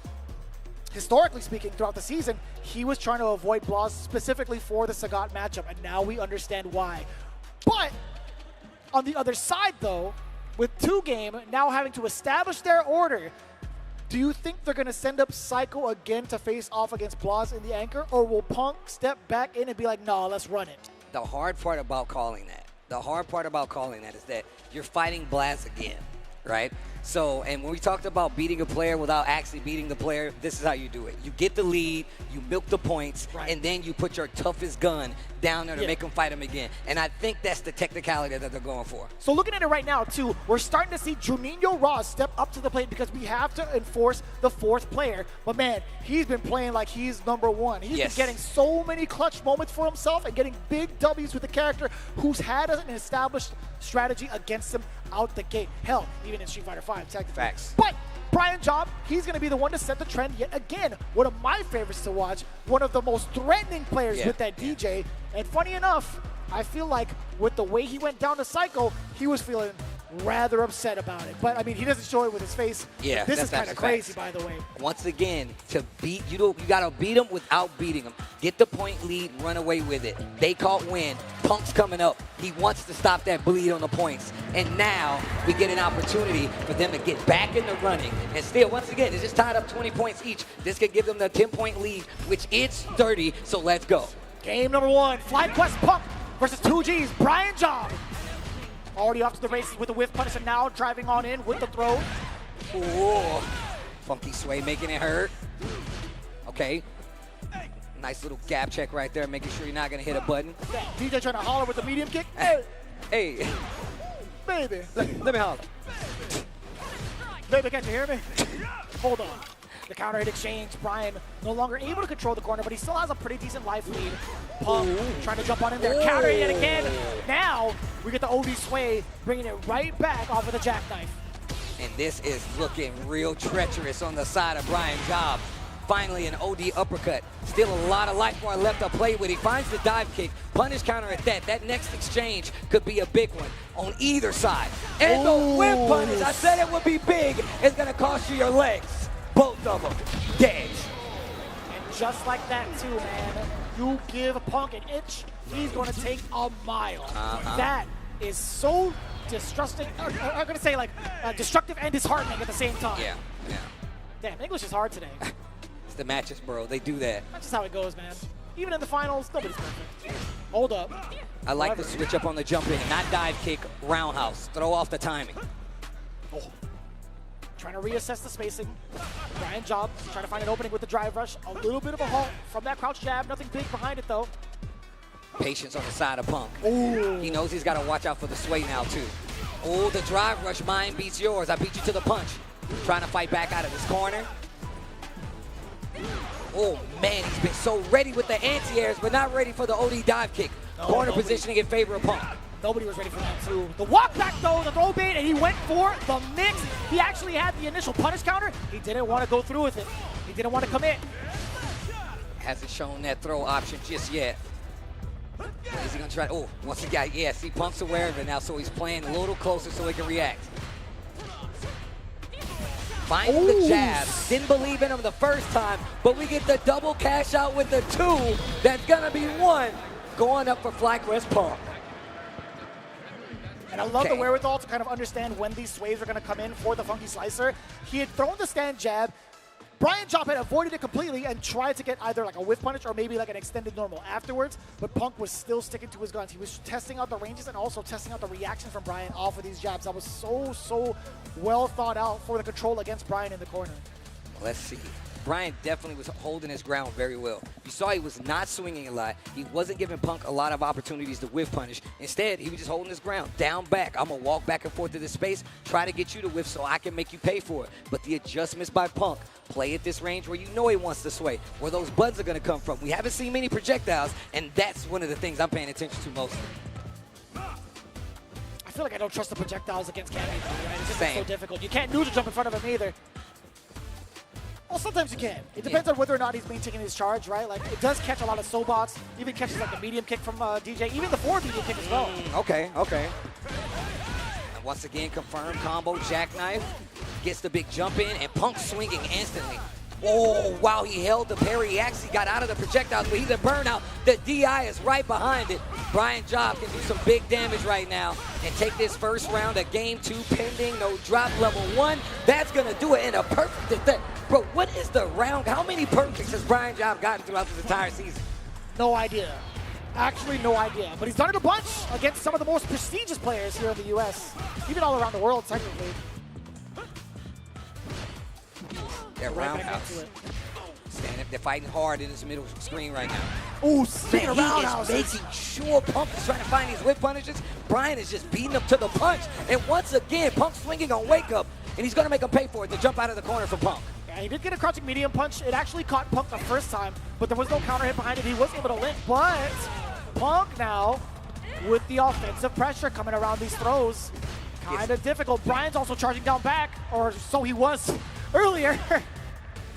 historically speaking, throughout the season, he was trying to avoid Blaz specifically for the Sagat matchup, and now we understand why. But on the other side, though, with 2-game now having to establish their order, do you think they're going to send up Psycho again to face off against Blaz in the anchor, or will Punk step back in and be like, nah, let's run it? The hard part about calling that is that you're fighting Blaz again, right? So, and when we talked about beating a player without actually beating the player, this is how you do it. You get the lead, you milk the points, and then you put your toughest gun down there to make them fight him again. And I think that's the technicality that they're going for. So looking at it right now, too, we're starting to see Juninho Ross step up to the plate because we have to enforce the 4th player. But, man, he's been playing like he's number 1. He's been getting so many clutch moments for himself and getting big W's with a character who's had an established strategy against him out the gate. Hell, even in Street Fighter 5. Facts. But Brian Job, he's going to be the one to set the trend yet again. One of my favorites to watch, one of the most threatening players with that DJ. And funny enough, I feel like with the way he went down to Psycho, he was feeling rather upset about it. But, I mean, he doesn't show it with his face. Yeah, this is kind of crazy, facts. by the way. Once again, to beat, you got to beat him without beating him. Get the point lead, run away with it. They caught win. Punk's coming up. He wants to stop that bleed on the points. And now we get an opportunity for them to get back in the running. And still, once again, it's just tied up 20 points each. This could give them the 10-point lead, which it's 30, so let's go. Game number 1, FlyQuest Punk versus 2Gs. Brian Job already off to the races with the whiff punish and now driving on in with the throw. Ooh. Funky Sway making it hurt. Okay. Nice little gap check right there, making sure you're not going to hit a button. DJ trying to holler with the medium kick. Hey. Hey. Baby. Let me holler. Baby, can't you hear me? Hold on. The counter hit exchange. Brian no longer able to control the corner, but he still has a pretty decent life lead. Punk trying to jump on in there. Counter hit it again. Now we get the OD Sway, bringing it right back off of the jackknife. And this is looking real treacherous on the side of Brian Job. Finally, an OD uppercut. Still a lot of life more left to play with. He finds the dive kick. Punish counter at that. That next exchange could be a big one on either side. And the whip punish, I said it would be big, is going to cost you your legs. Both of them dead. And just like that too, man. You give Punk an inch, he's going to take a mile. That is so destructive. I'm going to say like destructive and disheartening at the same time. Yeah. Damn, English is hard today. It's the matches, bro. They do that. That's just how it goes, man. Even in the finals, nobody's perfect. Hold up. I like the switch up on the jump in. Not dive kick, roundhouse. Throw off the timing. Oh. Trying to reassess the spacing. Brian Job trying to find an opening with the drive rush. A little bit of a halt from that crouch jab. Nothing big behind it, though. Patience on the side of Punk. Ooh. He knows he's got to watch out for the sway now, too. Oh, the drive rush. Mine beats yours. I beat you to the punch. Trying to fight back out of this corner. Oh, man, he's been so ready with the anti-airs, but not ready for the OD dive kick. Corner positioning in favor of Punk. Nobody was ready for that, too. The walk back, though, the throw bait, and he went for the mix. He actually had the initial punish counter. He didn't want to go through with it. He didn't want to commit. Hasn't shown that throw option just yet. Is he going to try? Oh, once again, yeah, see, Punk's aware of it now, so he's playing a little closer so he can react. Finding the jab. Didn't believe in him the first time, but we get the double cash out with the 2. That's going to be 1 going up for FlyQuest Punk. And I love the wherewithal to kind of understand when these sways are going to come in for the Funky Slicer. He had thrown the stand jab. Brian Job had avoided it completely and tried to get either like a whiff punish or maybe like an extended normal afterwards, but Punk was still sticking to his guns. He was testing out the ranges and also testing out the reaction from Brian off of these jabs. That was so well thought out for the control against Brian in the corner. Let's see. Brian definitely was holding his ground very well. You saw he was not swinging a lot. He wasn't giving Punk a lot of opportunities to whiff punish. Instead, he was just holding his ground. Down back. I'm going to walk back and forth to this space, try to get you to whiff so I can make you pay for it. But the adjustments by Punk, play at this range where you know he wants to sway, where those buttons are going to come from. We haven't seen many projectiles, and that's one of the things I'm paying attention to mostly. I feel like I don't trust the projectiles against Cammy, right? It's just so difficult. You can't neutral jump in front of him either. Well, sometimes you can. It depends on whether or not he's maintaining his charge, right? Like, it does catch a lot of sobots. Even catches, like, the medium kick from DJ. Even the forward medium kick as well. Okay. And once again, confirmed combo, jackknife. Gets the big jump in, and Punk swinging instantly. Oh, wow, he held the parry. He actually got out of the projectiles, but he's a burnout. The DI is right behind it. Brian Job can do some big damage right now and take this first round of game 2 pending. No drop level 1. That's going to do it in a perfect defense. Bro, what is the round? How many perfects has Brian Job gotten throughout this entire season? No idea. Actually, no idea. But he's done it a bunch against some of the most prestigious players here in the U.S. Even all around the world, technically. They're roundhouse. They're fighting hard in this middle screen right now. Ooh, speaking of roundhouse. He is making sure Punk is trying to find these whip punishes. Brian is just beating him to the punch. And once again, Punk swinging on wake up. And he's going to make him pay for it to jump out of the corner for Punk. Yeah, he did get a crouching medium punch. It actually caught Punk the first time, but there was no counter hit behind it. He was able to limp, but Punk now with the offensive pressure coming around these throws. Kind of difficult. Brian's also charging down back, or so he was earlier.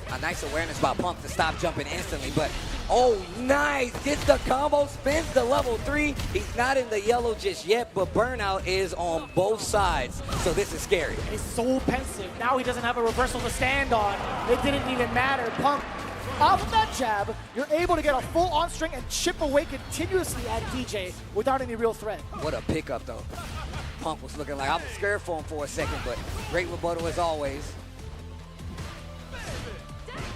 A nice awareness by Punk to stop jumping instantly, but oh, nice. Gets the combo, spins the level 3. He's not in the yellow just yet, but burnout is on both sides, so this is scary. And he's so pensive. Now he doesn't have a reversal to stand on. It didn't even matter. Punk, off of that jab, you're able to get a full on string and chip away continuously at DJ without any real threat. What a pickup, though. Punk was looking like I was scared for him for a second, but great rebuttal as always.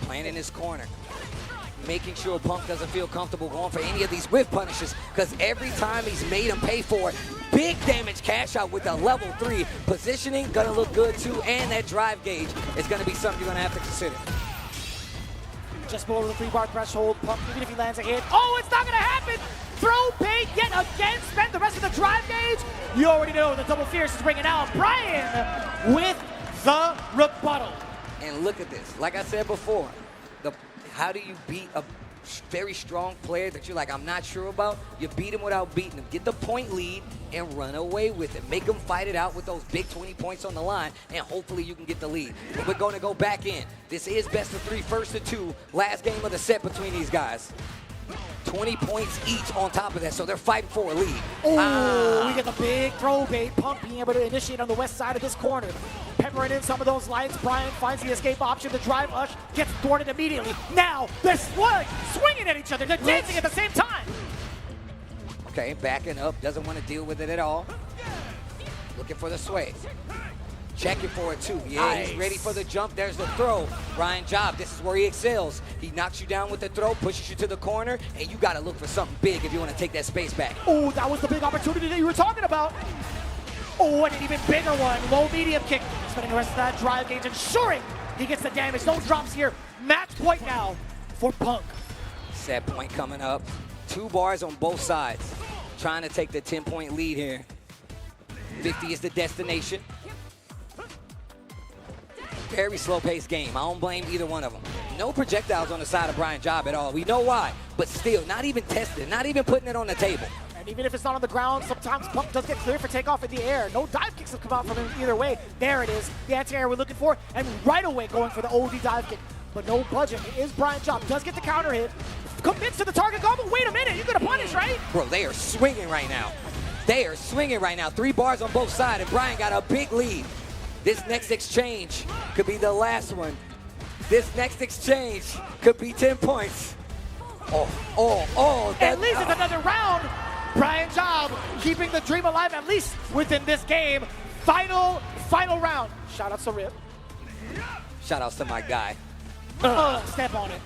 Playing in his corner. making sure Punk doesn't feel comfortable going for any of these whiff punishes, because every time he's made him pay for it. Big damage cash out with a level 3. Positioning gonna look good too, and that drive gauge is gonna be something you're gonna have to consider. Just below the 3-bar threshold. Punk, even if he lands a hit. Oh, it's not gonna happen! Throw bait yet again, spend the rest of the drive gauge. You already know the double fierce is bringing out Brian with the rebuttal. And look at this. Like I said before, how do you beat a very strong player that you're like, I'm not sure about? You beat him without beating him. Get the point lead and run away with it. Make them fight it out with those big 20 points on the line, and hopefully you can get the lead. But we're going to go back in. This is best of 3, first of 2. Last game of the set between these guys. 20 points each on top of that, so they're fighting for a lead. Oh, we get the big throw bait. Punk being able to initiate on the west side of this corner. Peppering in some of those lights. Brian finds the escape option. The drive ush gets thwarted immediately. Now they're swinging at each other. They're dancing at the same time. Okay, backing up. Doesn't want to deal with it at all. Looking for the sway. Checking for it too. Yeah, Nice. He's ready for the jump. There's the throw. Brian Job, this is where he excels. He knocks you down with the throw, pushes you to the corner, and you got to look for something big if you want to take that space back. Oh, that was the big opportunity that you were talking about. Oh, and an even bigger one. Low medium kick. Spending the rest of that drive gauge, ensuring he gets the damage. No drops here. Match point now for Punk. Set point coming up. 2 bars on both sides. Trying to take the 10-point lead here. 50 is the destination. Very slow-paced game. I don't blame either one of them. No projectiles on the side of Brian Job at all. We know why, but still, not even tested, not even putting it on the table. And even if it's not on the ground, sometimes Punk does get cleared for takeoff in the air. No dive kicks have come out from him either way. There it is, the anti-air we're looking for, and right away going for the OD dive kick. But no budging. It is Brian Job. Does get the counter hit. Commits to the target combo. Wait a minute, you're gonna punish, right? Bro, they are swinging right now. They are swinging right now. 3 bars on both sides, and Brian got a big lead. This next exchange could be the last one. This next exchange could be 10 points. Oh. At least it's another round. Brian Job keeping the dream alive, at least within this game. Final round. Shout out to Rip. Shout outs to my guy. Step on it.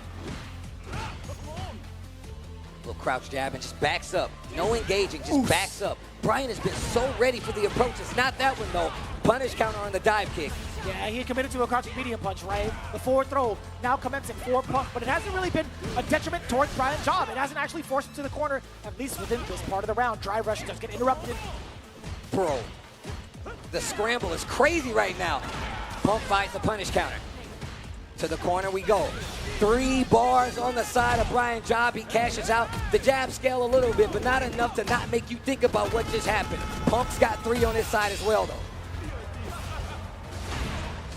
Little crouch jab and just backs up. No engaging, just backs up. Brian has been so ready for the approach. It's not that one though. Punish counter on the dive kick. Yeah, he committed to a crouching medium punch, right? The forward throw now commencing for Punk, but it hasn't really been a detriment towards Brian Job. It hasn't actually forced him to the corner, at least within this part of the round. Drive rush does get interrupted. Bro, the scramble is crazy right now. Punk finds the punish counter. To the corner we go. 3 bars on the side of Brian Job. He cashes out. The jab scale a little bit, but not enough to not make you think about what just happened. Punk's got 3 on his side as well, though.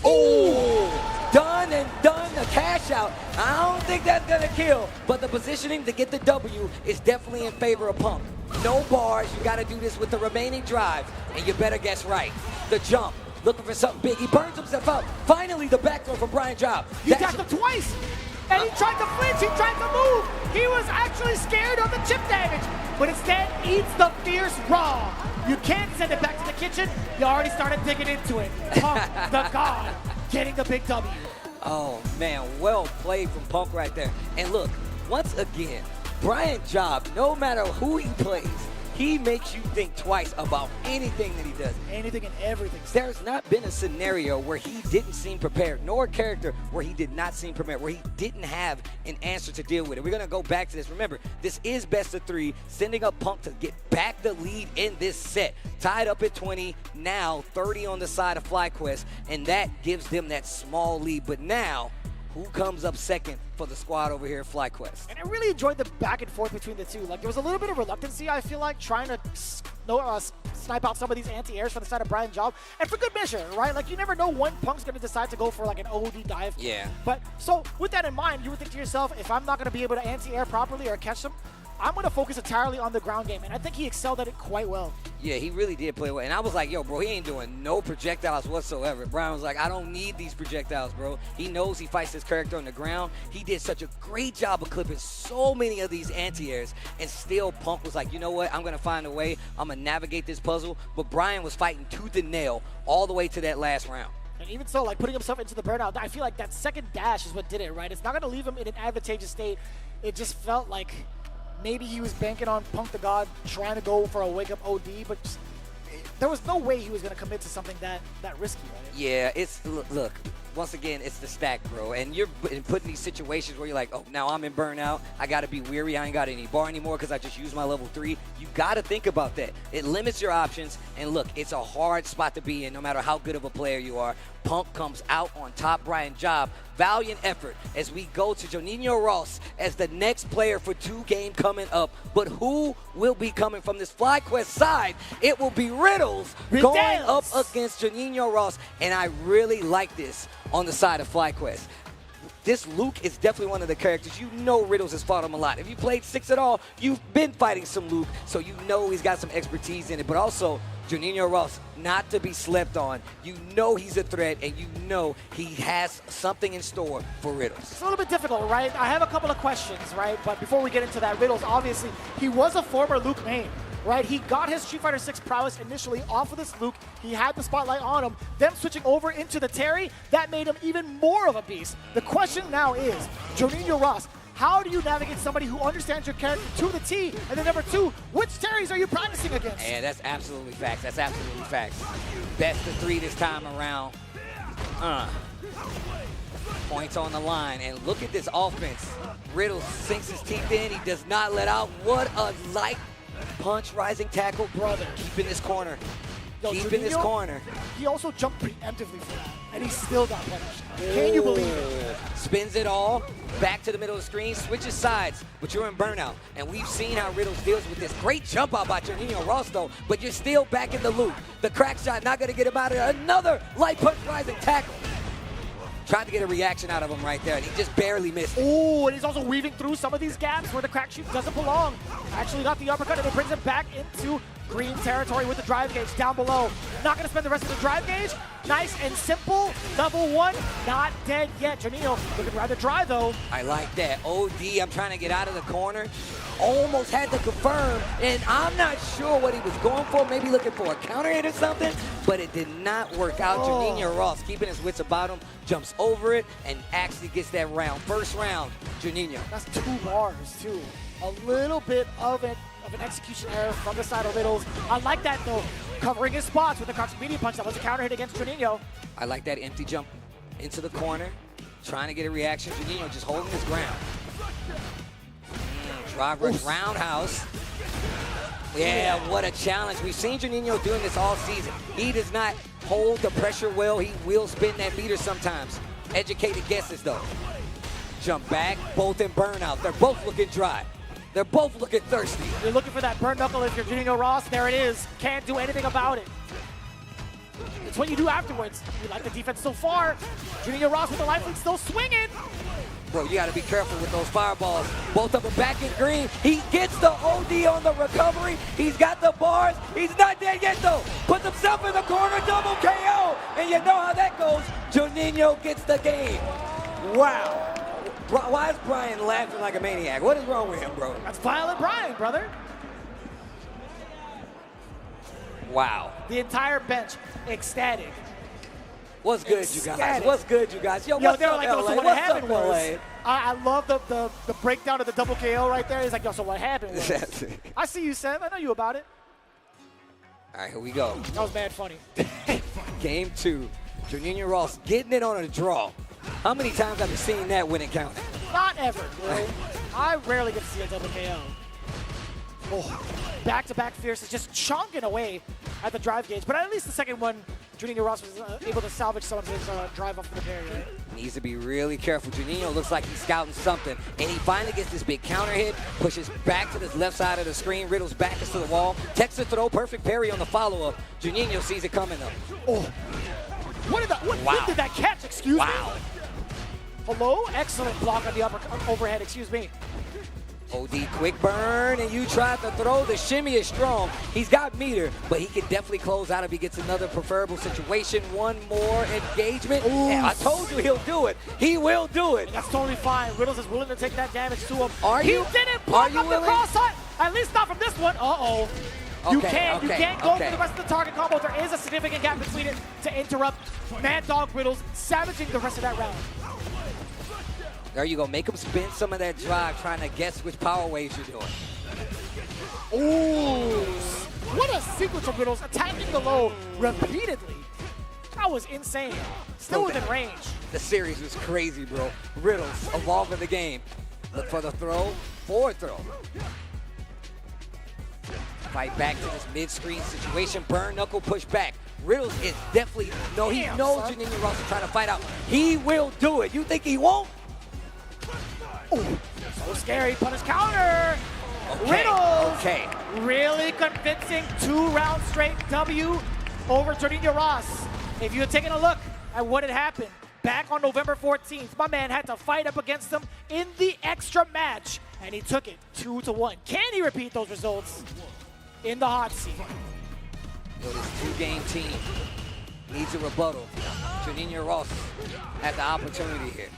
Oh, done and done, the cash out. I don't think that's gonna kill, but the positioning to get the W is definitely in favor of Punk. No bars, you gotta do this with the remaining drive, and you better guess right. The jump, looking for something big. He burns himself out. Finally, the back throw from Brian Job. He tapped him twice, and he tried to flinch, he tried to move. He was actually scared of the chip damage, but instead eats the fierce raw. You can't send it back to the kitchen. You already started digging into it. Punk, the god, getting the big W. Oh, man, well played from Punk right there. And look, once again, Brian Job, no matter who he plays, he makes you think twice about anything that he does. Anything and everything. There's not been a scenario where he didn't seem prepared, nor a character where he did not seem prepared, where he didn't have an answer to deal with it. We're going to go back to this. Remember, this is best of 3, sending up Punk to get back the lead in this set. Tied up at 20, now 30 on the side of FlyQuest, and that gives them that small lead. But now, who comes up second for the squad over here at FlyQuest? And I really enjoyed the back and forth between the two. Like, there was a little bit of reluctancy, I feel like, trying to snipe out some of these anti-airs from the side of Brian Job. And for good measure, right? Like, you never know when Punk's going to decide to go for, like, an OD dive. Yeah. But, so, with that in mind, you would think to yourself, if I'm not going to be able to anti-air properly or catch them, I'm going to focus entirely on the ground game. And I think he excelled at it quite well. Yeah, he really did play well. And I was like, yo, bro, he ain't doing no projectiles whatsoever. Brian was like, I don't need these projectiles, bro. He knows he fights his character on the ground. He did such a great job of clipping so many of these anti-airs. And still, Punk was like, you know what? I'm going to find a way. I'm going to navigate this puzzle. But Brian was fighting tooth and nail all the way to that last round. And even so, like putting himself into the burnout, I feel like that second dash is what did it, right? It's not going to leave him in an advantageous state. It just felt like maybe he was banking on Punk the God trying to go for a wake-up OD, but just, there was no way he was going to commit to something that risky, right? Yeah, it's, look, once again, it's the stack, bro. And you're put in these situations where you're like, oh, now I'm in burnout. I got to be weary. I ain't got any bar anymore because I just used my level 3. You got to think about that. It limits your options. And look, it's a hard spot to be in no matter how good of a player you are. Punk comes out on top. Brian Job, valiant effort as we go to Juninho Ross as the next player for 2 game coming up. But who will be coming from this FlyQuest side? It will be Riddles going up against Juninho Ross. And I really like this on the side of FlyQuest. This Luke is definitely one of the characters. You know Riddles has fought him a lot. If you played 6 at all, you've been fighting some Luke, so you know he's got some expertise in it. But also, Juninho Ross, not to be slept on. You know he's a threat, and you know he has something in store for Riddles. It's a little bit difficult, right? I have a couple of questions, right? But before we get into that, Riddles, obviously, he was a former Luke main, right? He got his Street Fighter 6 prowess initially off of this Luke. He had the spotlight on him. Then switching over into the Terry, that made him even more of a beast. The question now is, Juninho Ross, how do you navigate somebody who understands your character to the T? And then number 2, which Terrys are you practicing against? And that's absolutely facts. That's absolutely facts. Best of 3 this time around. Points on the line. And look at this offense. Riddle sinks his teeth in. He does not let out. What a light punch, rising tackle, brother. Keep in this corner. Keep in this corner. He also jumped preemptively for that, and he still got punished. Can you believe it? Spins it all, back to the middle of the screen, switches sides, but you're in burnout. And we've seen how Riddles deals with this. Great jump out by Juninho Ross, though, but you're still back in the loop. The crack shot not going to get him out of there. Another light punch, rising tackle. Tried to get a reaction out of him right there, and he just barely missed it. Oh, and he's also weaving through some of these gaps where the crack shoot doesn't belong. Actually got the uppercut, and it brings him back into green territory with the drive gauge down below. Not going to spend the rest of the drive gauge. Nice and simple. Level 1, not dead yet. Juninho looking rather dry, though. I like that. OD, I'm trying to get out of the corner. Almost had to confirm, and I'm not sure what he was going for. Maybe looking for a counter hit or something, but it did not work out. Juninho Ross keeping his wits about him, jumps over it, and actually gets that round. First round, Juninho. That's 2 bars, too. A little bit of an execution error from the side of Riddles. I like that, though. Covering his spots with the crouching medium punch. That was a counter hit against Juninho. I like that empty jump into the corner. Trying to get a reaction. Juninho just holding his ground. Drive rush roundhouse. Yeah, what a challenge. We've seen Juninho doing this all season. He does not hold the pressure well. He will spin that meter sometimes. Educated guesses, though. Jump back, both in burnout. They're both looking dry. They're both looking thirsty. You're looking for that burn knuckle if you're Juninho Ross. There it is. Can't do anything about it. It's what you do afterwards. You like the defense so far. Juninho Ross with the life lead still swinging. Bro, you got to be careful with those fireballs. Both of them back in green. He gets the OD on the recovery. He's got the bars. He's not dead yet, though. Puts himself in the corner, double KO. And you know how that goes. Juninho gets the game. Wow. Why is Brian laughing like a maniac? What is wrong with him, bro? That's Violent Brian, brother. Wow. The entire bench ecstatic. What's good, you guys? What's good, you guys? Yo, what's up, like, LA? so what What's happened up, LA? was, I love the breakdown of the double KO right there. He's like, yo, so what happened was, I see you, Sam. I know you about it. All right, here we go. That was mad funny. Game 2. Juninho Ross getting it on a draw. How many times have you seen that when it counted? Not ever, bro. I rarely get to see a double KO. Oh, back-to-back fierce is just chonking away at the drive gauge. But at least the second one, Juninho Ross was able to salvage some of his drive off the parry. Right? Needs to be really careful. Juninho looks like he's scouting something. And he finally gets this big counter hit, pushes back to the left side of the screen. Riddles back into the wall. Texas throw, perfect parry on the follow-up. Juninho sees it coming, though. Oh. When did that catch? Excuse me. Hello? Excellent block on the overhead. Excuse me. OD quick burn, and you tried to throw. The shimmy is strong. He's got meter, but he can definitely close out if he gets another preferable situation. One more engagement. Yeah, I told you he'll do it. He will do it. And that's totally fine. Riddles is willing to take that damage to him. Are you? He didn't block up the cross-side. At least not from this one. Uh-oh. You can't go for the rest of the target combo. There is a significant gap between it to interrupt Mad Dog Riddles, savaging the rest of that round. There you go. Make him spin some of that drive, trying to guess which power waves you're doing. Ooh, what a sequence of Riddles attacking the low repeatedly. That was insane. Still within range. The series was crazy, bro. Riddles evolving the game. Look for the throw, forward throw. Fight back to this mid-screen situation. Burn knuckle push back. Riddles is definitely, he knows Juninho Ross is trying to fight out. He will do it. You think he won't? Ooh, so scary. Punish counter. Riddles. Really convincing 2-round straight W over Juninho Ross. If you had taken a look at what had happened back on November 14th, my man had to fight up against him in the extra match, and he took it 2-1. Can he repeat those results in the hot seat? Yo, this two-game team needs a rebuttal. Juninho Ross had the opportunity here.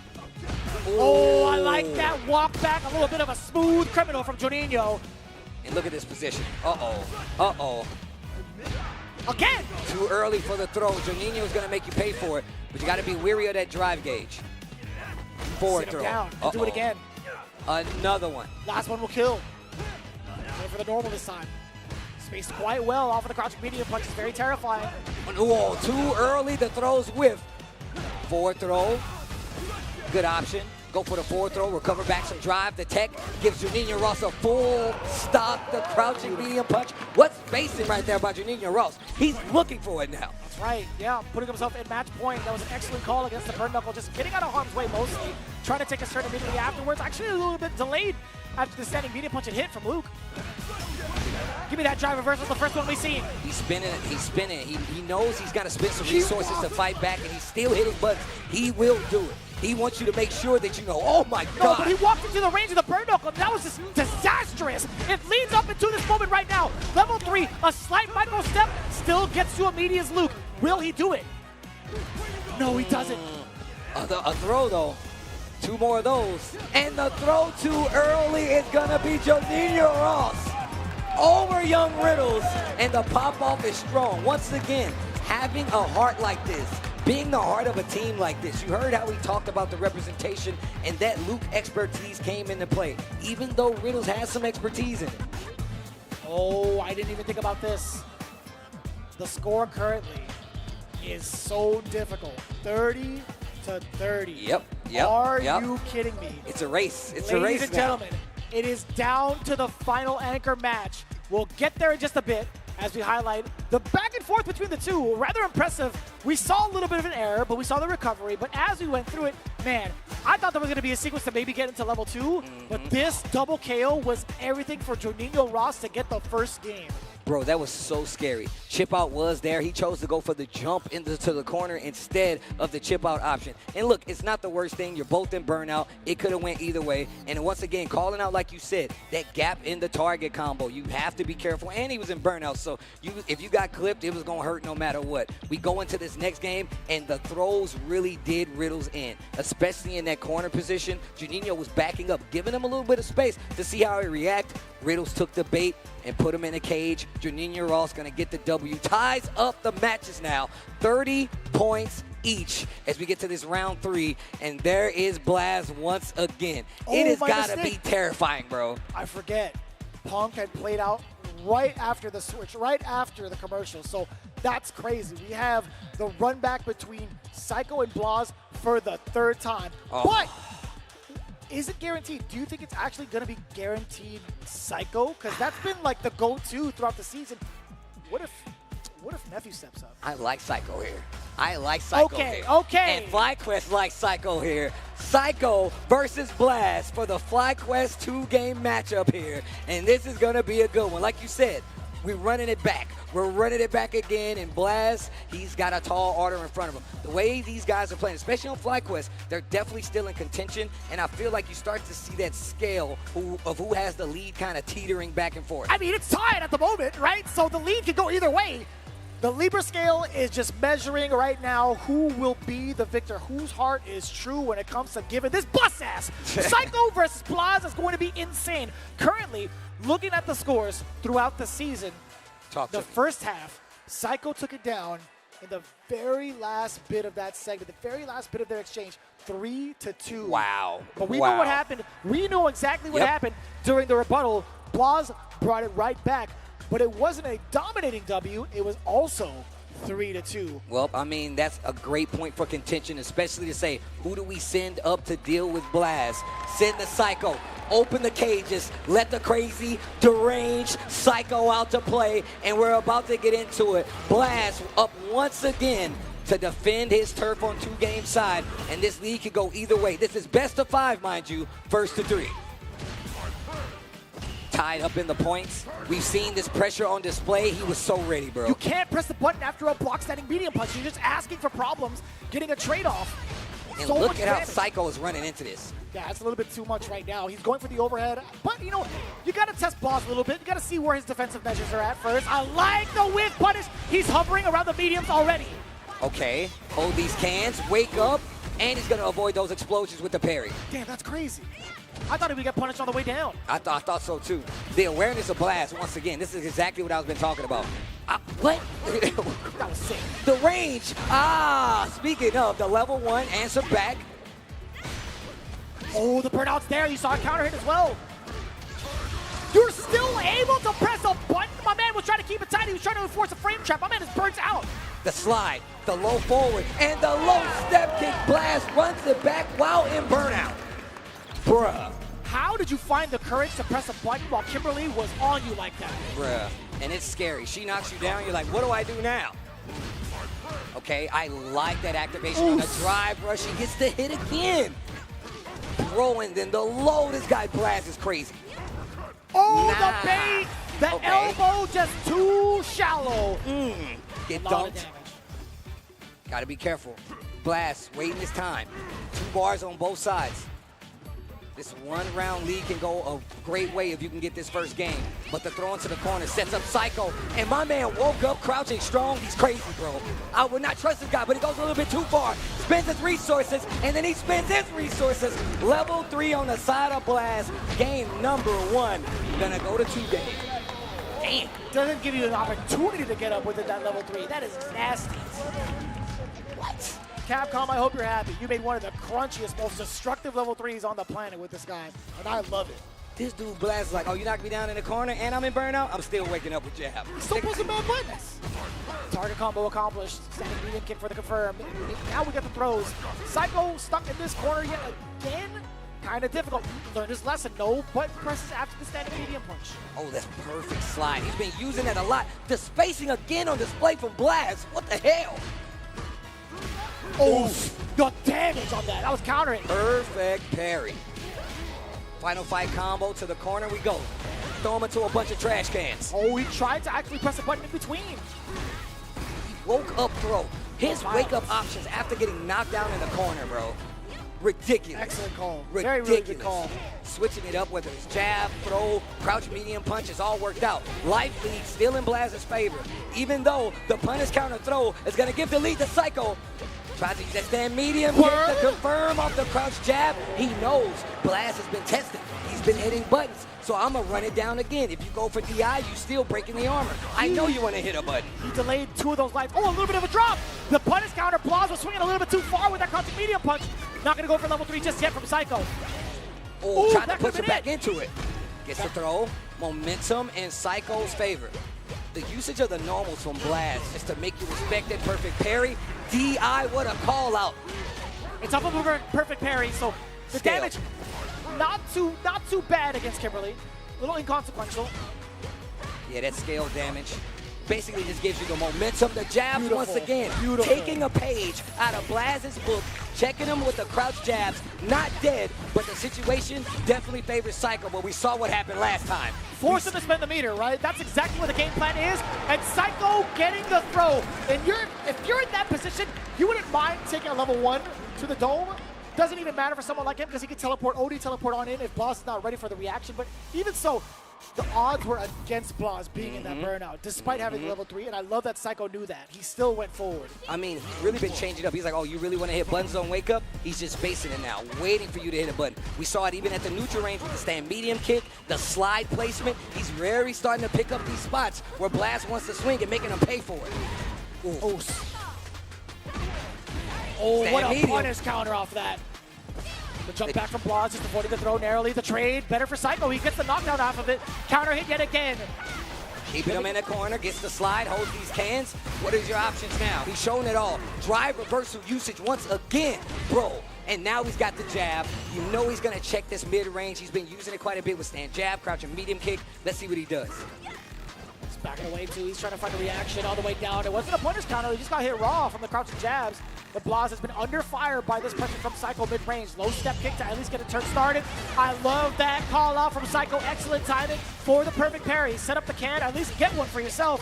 Oh, I like that walk back. A little bit of a smooth criminal from Juninho. And look at this position. Uh-oh. Again! Too early for the throw. Juninho's going to make you pay for it, but you got to be weary of that drive gauge. Forward throw. Down. Do it again. Another one. Last one will kill. Go for the normal this time. Spaced quite well off of the crouching medium punch. It's very terrifying. Whoa, too early. The throw's whiff. Forward throw. Good option. Go for the forward throw, recover back some drive. The tech gives Juninho Ross a full stop. The crouching medium punch. What's spacing right there by Juninho Ross? He's looking for it now. That's right, yeah. Putting himself in match point. That was an excellent call against the burn knuckle. Just getting out of harm's way mostly. Trying to take a turn immediately afterwards. Actually a little bit delayed after the standing medium punch and hit from Luke. Give me that drive reversal, the first one we see. He's spinning. He knows he's got to spend some resources to fight back, and he's still hitting buttons. He will do it. He wants you to make sure that you know, oh my God. No, but he walked into the range of the burn knuckle. That was just disastrous. It leads up into this moment right now. Level 3, a slight micro step, still gets to immediate Luke. Will he do it? No, he doesn't. A throw though. 2 more of those. And the throw too early is gonna be Juninho Ross over Young Riddles. And the pop-off is strong. Once again, having a heart like this, being the heart of a team like this. You heard how we talked about the representation, and that Luke expertise came into play, even though Riddles has some expertise in it. Oh, I didn't even think about this. The score currently is so difficult. 30-30. Yep. Are you kidding me? It's a race. It's a race. Ladies and gentlemen, it is down to the final anchor match. We'll get there in just a bit as we highlight the back and forth between the two. Rather impressive. We saw a little bit of an error, but we saw the recovery. But as we went through it, man, I thought there was going to be a sequence to maybe get into level 2, but this double KO was everything for Juninho Ross to get the first game. Bro, that was so scary. Chip out was there. He chose to go for the jump into the corner instead of the chip out option. And look, it's not the worst thing. You're both in burnout. It could have went either way. And once again, calling out, like you said, that gap in the target combo. You have to be careful. And he was in burnout, so if you got clipped, it was going to hurt no matter what. We go into this next game, and the throws really did Riddles in, especially in that corner position. Juninho was backing up, giving him a little bit of space to see how he react. Riddles took the bait and put him in a cage. Juninho Ross going to get the W. Ties up the matches now. 30 points each as we get to this round 3. And there is Blaz once again. It has got to be terrifying, bro. I forget. Punk had played out right after the switch, right after the commercial. So that's crazy. We have the run back between Psycho and Blaz for the 3rd time. But is it guaranteed? Do you think it's actually going to be guaranteed Psycho? Because that's been like the go-to throughout the season. What if Nephew steps up? I like Psycho here. I like Psycho here. Okay. And FlyQuest likes Psycho here. Psycho versus Blaz for the FlyQuest 2-game matchup here. And this is going to be a good one. Like you said, we're running it back. We're running it back again, and Blaz, he's got a tall order in front of him. The way these guys are playing, especially on FlyQuest, they're definitely still in contention, and I feel like you start to see that scale of who has the lead kind of teetering back and forth. I mean, it's tied at the moment, right? So the lead could go either way. The Libra scale is just measuring right now who will be the victor, whose heart is true when it comes to giving this bus ass. Psycho versus Blaz is going to be insane. Currently, looking at the scores throughout the season, Talk to The me. first half, Psycho took it down in the very last bit of that segment, the very last bit of their exchange, 3-2. Wow. But we know what Wow. happened. We know exactly what Yep. happened during the rebuttal. Blas brought it right back, but it wasn't a dominating W. It was also 3-2. Well, I mean, that's a great point for contention, especially to say, who do we send up to deal with Blast? Send the Psycho. Open the cages. Let the crazy, deranged Psycho out to play, and we're about to get into it. Blast up once again to defend his turf on 2-game side, and this league could go either way. This is best of 5, mind you, first to 3. Tied up in the points. We've seen this pressure on display. He was so ready, bro. You can't press the button after a block standing medium punch. You're just asking for problems, getting a trade-off. And So look much at how damage. Psycho is running into this. Yeah, it's a little bit too much right now. He's going for the overhead, but you know, you got to test Blas a little bit. You got to see where his defensive measures are at first. I like the whiff punish. He's hovering around the mediums already. Okay, hold these cans, wake up, and he's going to avoid those explosions with the parry. Damn, that's crazy. I thought he would get punished on the way down. I thought so too. The awareness of Blast, once again, this is exactly what I've been talking about. What? That was sick. The range. Speaking of, the level 1 answer back. Oh, the burnout's there. You saw a counter hit as well. You're still able to press a button. My man was trying to keep it tight. He was trying to enforce a frame trap. My man is burnt out. The slide, the low forward, and the low step kick. Blast runs it back while in burnout. Bruh. How did you find the courage to press a button while Kimberly was on you like that? Bruh. And it's scary. She knocks you down. You're like, what do I do now? Okay, I like that activation on the drive rush. He gets the hit again. Throwing, then the low. This guy Blast is crazy. Oh, the bait! The elbow just too shallow. Get A lot of dunked. damage. Gotta be careful. Blast, waiting his time. 2 bars on both sides. This 1-round lead can go a great way if you can get this first game. But the throw into the corner sets up Psycho. And my man woke up crouching strong. He's crazy, bro. I would not trust this guy, but he goes a little bit too far. Spends his resources, and then he spends his resources. Level 3 on the side of Blast. Game number 1. Gonna go to 2 games. Damn. Doesn't give you an opportunity to get up within that level 3. That is nasty. What? Capcom, I hope you're happy. You made one of the crunchiest, most destructive level 3s on the planet with this guy, and I love it. This dude Blast is like, oh, you knocked me down in the corner and I'm in burnout? I'm still waking up with jab. Still pressing bad buttons. Target combo accomplished. Standing medium kick for the confirm. Now we got the throws. Psycho stuck in this corner yet again. Kind of difficult. Learned his lesson. No button presses after the standing medium punch. Oh, that's perfect slide. He's been using it a lot. The spacing again on display from Blast. What the hell? Oh, the damage on that. That was countering. Perfect parry. Final fight combo to the corner we go. Throw him into a bunch of trash cans. Oh, he tried to actually press a button in between. He woke up throw. His wake up options after getting knocked down in the corner, bro. Ridiculous. Excellent call. Ridiculous. Very, really good call. Switching it up, whether it's jab, throw, crouch, medium punch, it's all worked out. Life lead still in Blast's favor. Even though the punish counter throw is going to give the lead to Psycho. Tries to use that stand medium kick to confirm off the crouch jab. He knows Blast has been tested. He's been hitting buttons. So I'm going to run it down again. If you go for DI, you still breaking the armor. I know you want to hit a button. He delayed 2 of those lights. Oh, a little bit of a drop. The punish counter. Blas was swinging a little bit too far with that crouching medium punch. Not going to go for level 3 just yet from Psycho. Oh, trying to push it back into it. Gets the throw. Momentum in Psycho's favor. The usage of the normals from Blast is to make you respect that perfect parry. DI, what a call out. It's off of a perfect parry, so the Scale. damage not too bad against Kimberly. A little inconsequential. Yeah, that scale damage basically just gives you the momentum. The jabs Beautiful. once again. Beautiful. Taking a page out of Blaz's book, checking him with the crouch jabs. Not dead, but the situation definitely favors Psycho, but we saw what happened last time. Force him to spend the meter, right? That's exactly what the game plan is. And Psycho getting the throw. And if you're in that position, you wouldn't mind taking a level 1 to the dome. Doesn't even matter for someone like him because he can teleport OD, teleport on in if Blas is not ready for the reaction. But even so, the odds were against Blas being in that burnout, despite having level 3, and I love that Psycho knew that. He still went forward. I mean, he's really been changing up. He's like, oh, you really want to hit buttons on wake up? He's just spacing it now, waiting for you to hit a button. We saw it even at the neutral range with the stand medium kick, the slide placement. He's very starting to pick up these spots where Blast wants to swing and making him pay for it. Ooh. Oh, Stand what a medium. punish counter off that. The jump back from Blas, just avoiding the throw narrowly. The trade, better for Psycho. He gets the knockdown off of it. Counter hit yet again. Keeping him in the corner, gets the slide, holds these cans. What is your options now? He's showing it all. Drive reversal usage once again, bro. And now he's got the jab. You know he's gonna check this mid-range. He's been using it quite a bit with stand jab, crouching medium kick. Let's see what he does. He's backing away too. He's trying to find a reaction all the way down. It wasn't a punish counter. He just got hit raw from the crouching jabs. But Blas has been under fire by this pressure from Psycho mid-range. Low step kick to at least get a turn started. I love that call out from Psycho. Excellent timing for the perfect parry. Set up the can, at least get one for yourself.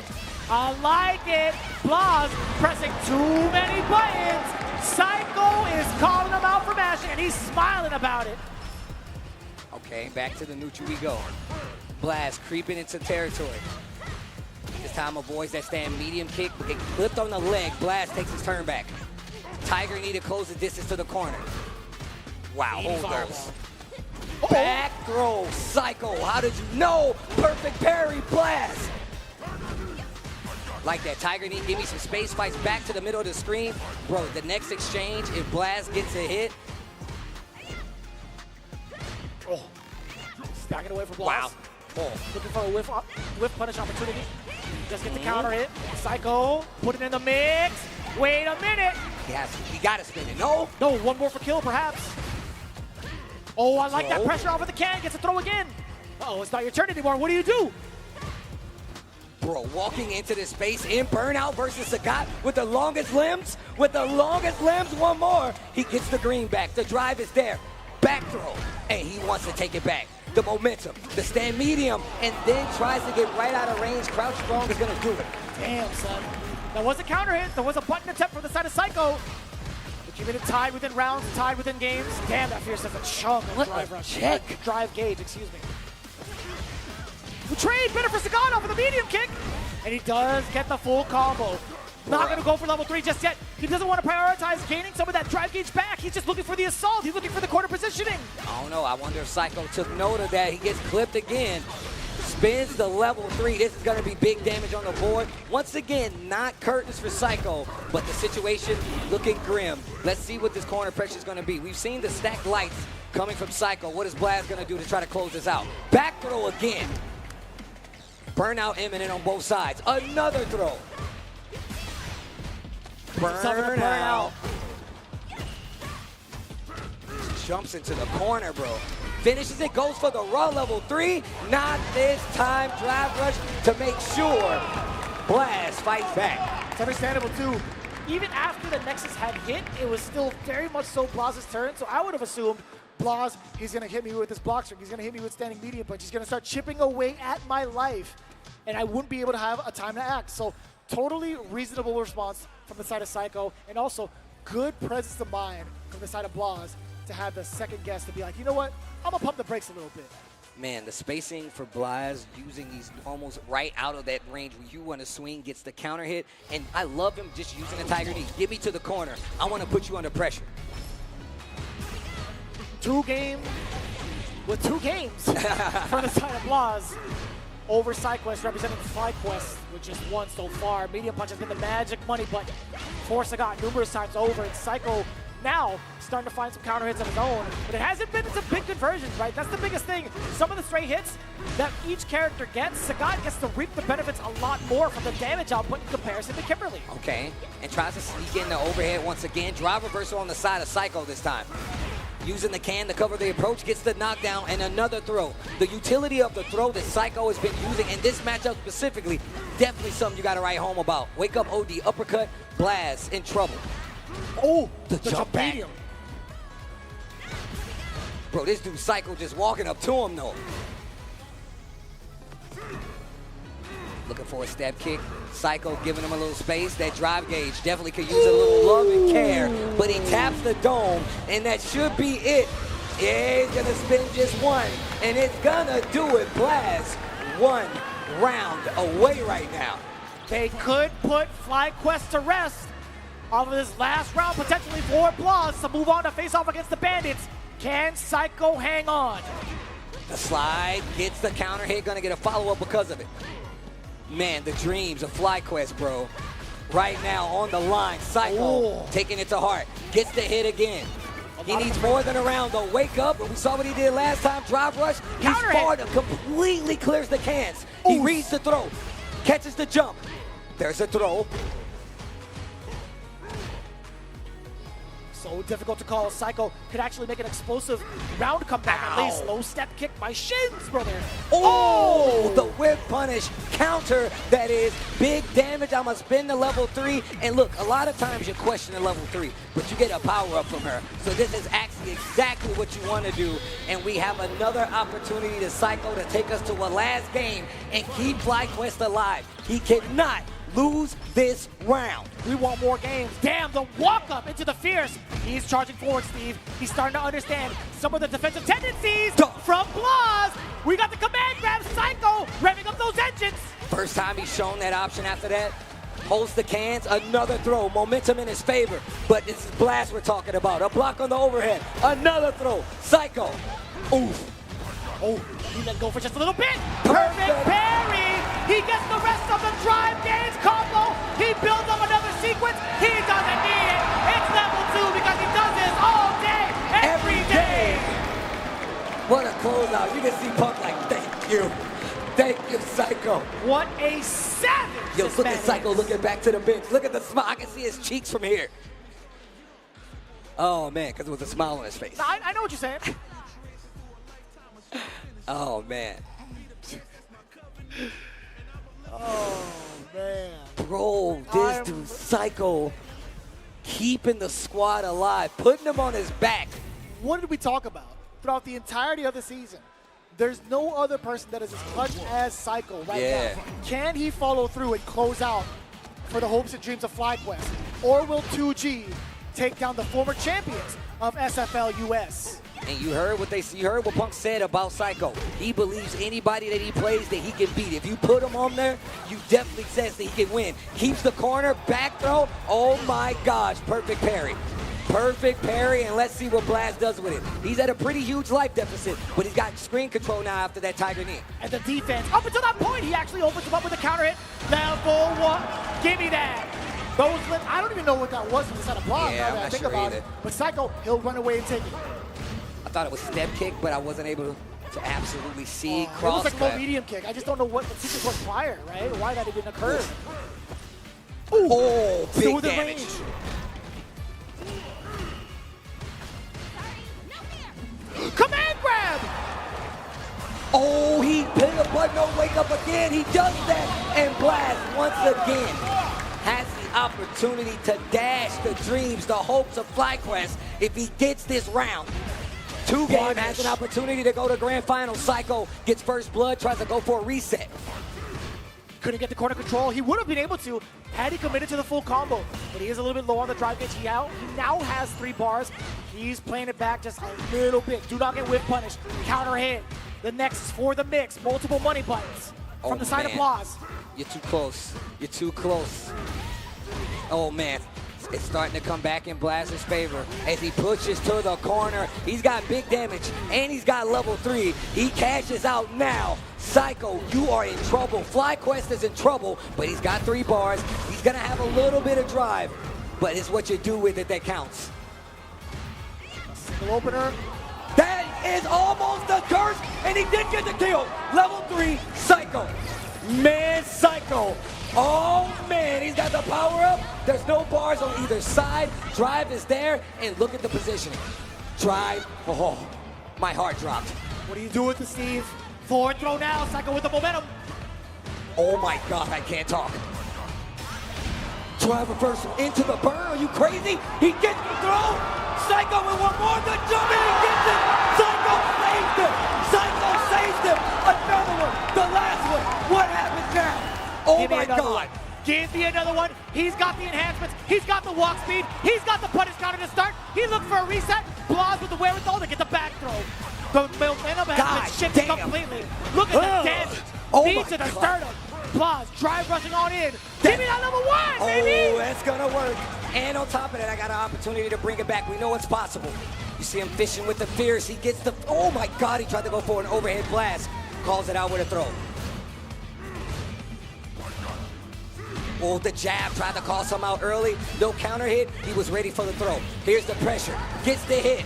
I like it. Blas pressing too many buttons. Psycho is calling him out for mashing, and he's smiling about it. Okay, back to the neutral we go. Blast creeping into territory. This time avoids that stand medium kick. It clipped on the leg. Blast takes his turn back. Tiger need to close the distance to the corner. Wow, hold those. Back throw, Psycho. How did you know? Perfect parry, Blast. Like that. Tiger need give me some space, fights back to the middle of the screen. Bro, the next exchange, if Blast gets a hit. Oh, stacking away from Blas. Wow. Oh. Looking for a whiff punish opportunity. Just get the counter hit. Psycho, put it in the mix. Wait a minute. He got to spin it. No. No, one more for kill, perhaps. Oh, I like that pressure off of the can. Gets a throw again. Uh-oh, it's not your turn anymore. What do you do? Bro, walking into this space in burnout versus Sagat with the longest limbs. With the longest limbs, one more. He gets the green back. The drive is there. Back throw. And he wants to take it back. The momentum, the stand medium, and then tries to get right out of range. Crouch strong is going to do it. Damn, son. That was a counter hit. There was a button attempt from the side of Psycho. We're keeping it tied within rounds, tied within games. Damn, that Fierce has a chunk of drive rush. Check. Drive gauge, excuse me. The trade, better for Sagat off of the medium kick. And he does get the full combo. Not going to go for level 3 just yet. He doesn't want to prioritize gaining some of that drive gauge back. He's just looking for the assault. He's looking for the corner positioning. I don't know. I wonder if Psycho took note of that. He gets clipped again. Spins the level 3. This is going to be big damage on the board. Once again, not curtains for Psycho, but the situation looking grim. Let's see what this corner pressure is going to be. We've seen the stacked lights coming from Psycho. What is Blast going to do to try to close this out? Back throw again. Burnout imminent on both sides. Another throw. Burnout. Jumps into the corner, bro. Finishes it, goes for the raw level 3. Not this time. Drive rush to make sure Blast fights back. It's understandable, too. Even after the Nexus had hit, it was still very much so Blas's turn. So I would have assumed Blas, he's going to hit me with his block string. He's going to hit me with standing medium punch. He's going to start chipping away at my life. And I wouldn't be able to have a time to act. So totally reasonable response from the side of Psycho. And also good presence of mind from the side of Blas to have the second guess to be like, you know what? I'm going to pump the brakes a little bit. Man, the spacing for Blas using these almost right out of that range where you want to swing, gets the counter hit. And I love him just using the Tiger knee. Get me to the corner. I want to put you under pressure. 2 games with 2 games for the side of Blas over FlyQuest, representing FlyQuest with just 1 so far. Medium punch has been the magic money button for Sagat numerous times over, and Psycho now starting to find some counter hits of his own, but it hasn't been some big conversions, right? That's the biggest thing. Some of the straight hits that each character gets, Sagat gets to reap the benefits a lot more from the damage output in comparison to Kimberly. Okay, and tries to sneak in the overhead once again. Drive reversal on the side of Psycho this time. Using the can to cover the approach, gets the knockdown and another throw. The utility of the throw that Psycho has been using in this matchup specifically, definitely something you got to write home about. Wake up OD, uppercut, Blast in trouble. Oh, the jump back. Medium. Bro, this dude Psycho just walking up to him though. Looking for a step kick. Psycho giving him a little space. That drive gauge definitely could use a little love and care, but he taps the dome, and that should be it. Yeah, he's gonna spin just 1, and it's gonna do it. Blast one round away right now. They could put FlyQuest to rest off of this last round, potentially for applause to move on to face off against the Bandits. Can Psycho hang on? The slide gets the counter hit, gonna get a follow-up because of it. Man, the dreams of FlyQuest, bro. Right now on the line, Psycho taking it to heart. Gets the hit again. He needs more than a round though. Wake up, and we saw what he did last time. Drive rush. He's far to completely clears the cans. He reads the throw. Catches the jump. There's a throw. So difficult to call. Psycho could actually make an explosive round comeback at least. Low step kick by Shins, brother. Oh, the whip punish counter, that is big damage. I'm gonna spin the level 3. And look, a lot of times you're questioning level 3, but you get a power up from her. So this is actually exactly what you want to do. And we have another opportunity to Psycho to take us to a last game and keep FlyQuest alive. He cannot lose this round. We want more games. Damn, the walk up into the fierce. He's charging forward, Steve. He's starting to understand some of the defensive tendencies from Blaz. We got the command grab. Psycho revving up those engines. First time he's shown that option after that. Holds the cans, another throw, momentum in his favor. But this is Blast we're talking about. A block on the overhead, another throw. Psycho. Oof. Oh, he let go for just a little bit. Perfect parry. He gets the rest of the drive gains combo. He builds up another sequence. He doesn't need it. It's level 2 because he does this all day, every day. What a closeout. You can see Punk like, thank you. Thank you, Psycho. What a savage. Yo, look at Psycho looking back to the bench. Look at the smile. I can see his cheeks from here. Oh, man, because there was a smile on his face. I know what you're saying. Oh, man. Oh, man. Bro, this dude, Psycho, keeping the squad alive, putting them on his back. What did we talk about throughout the entirety of the season? There's no other person that is as clutch as Psycho right now. Can he follow through and close out for the hopes and dreams of FlyQuest? Or will 2G take down the former champions of SFL US? And you heard what Punk said about Psycho. He believes anybody that he plays that he can beat. If you put him on there, you definitely says that he can win. Keeps the corner, back throw. Oh my gosh, perfect parry. Perfect parry, and let's see what Blast does with it. He's at a pretty huge life deficit, but he's got screen control now after that Tiger knee. And the defense, up until that point, he actually opens him up with a counter hit. Level 1, give me that. I don't even know what that was when he set a block. Yeah, I'm not think sure about either. it. But Psycho, he'll run away and take it. I thought it was step kick, but I wasn't able to absolutely see. It looks like low medium kick. I just don't know what the sequence was prior, right? Why that didn't occur. Ooh. Oh, Still big within damage. range. Command grab! Oh, he hit a button, no wake up again. He does that, and Blast once again has the opportunity to dash the dreams, the hopes of FlyQuest if he gets this round. 2Game has an opportunity to go to grand final. Psycho gets first blood, tries to go for a reset. Couldn't get the corner control. He would have been able to had he committed to the full combo. But he is a little bit low on the drive gauge. He now has 3 bars. He's playing it back just a little bit. Do not get whip punished. Counter hit. The next is for the mix. Multiple money buttons from the side of Blaz. You're too close. You're too close. Oh, man. It's starting to come back in Blast's favor as he pushes to the corner. He's got big damage, and he's got level 3. He cashes out now. Psycho, you are in trouble. FlyQuest is in trouble, but he's got 3 bars. He's going to have a little bit of drive, but it's what you do with it that counts. Single opener. That is almost the curse, and he did get the kill. Level 3, Psycho. Man, Psycho. Oh, man, he's got the power up. There's no bars on either side. Drive is there, and look at the positioning. Drive. Oh, my heart dropped. What do you do with the Steve? Forward throw now. Psycho with the momentum. Oh, my God, I can't talk. Drive reversal into the burn. Are you crazy? He gets the throw. Psycho with one more. The jump, and he gets it. Psycho saves him. Psycho saves him. Another one. The last one. What happens now? Oh my God. Give me another one. He's got the enhancements. He's got the walk speed. He's got the punish counter to start. He looked for a reset. Blaz with the wherewithal to get the back throw. The momentum has been shifted completely. Look at the damage. Oh Knee my to the God. sternum. Blas, drive rushing on in. Give me that level 1, baby! Oh, that's gonna work. And on top of that, I got an opportunity to bring it back. We know it's possible. You see him fishing with the fierce. He gets the, oh my God, he tried to go for an overhead blast. Calls it out with a throw. Oh, the jab, tried to call some out early. No counter hit, he was ready for the throw. Here's the pressure, gets the hit.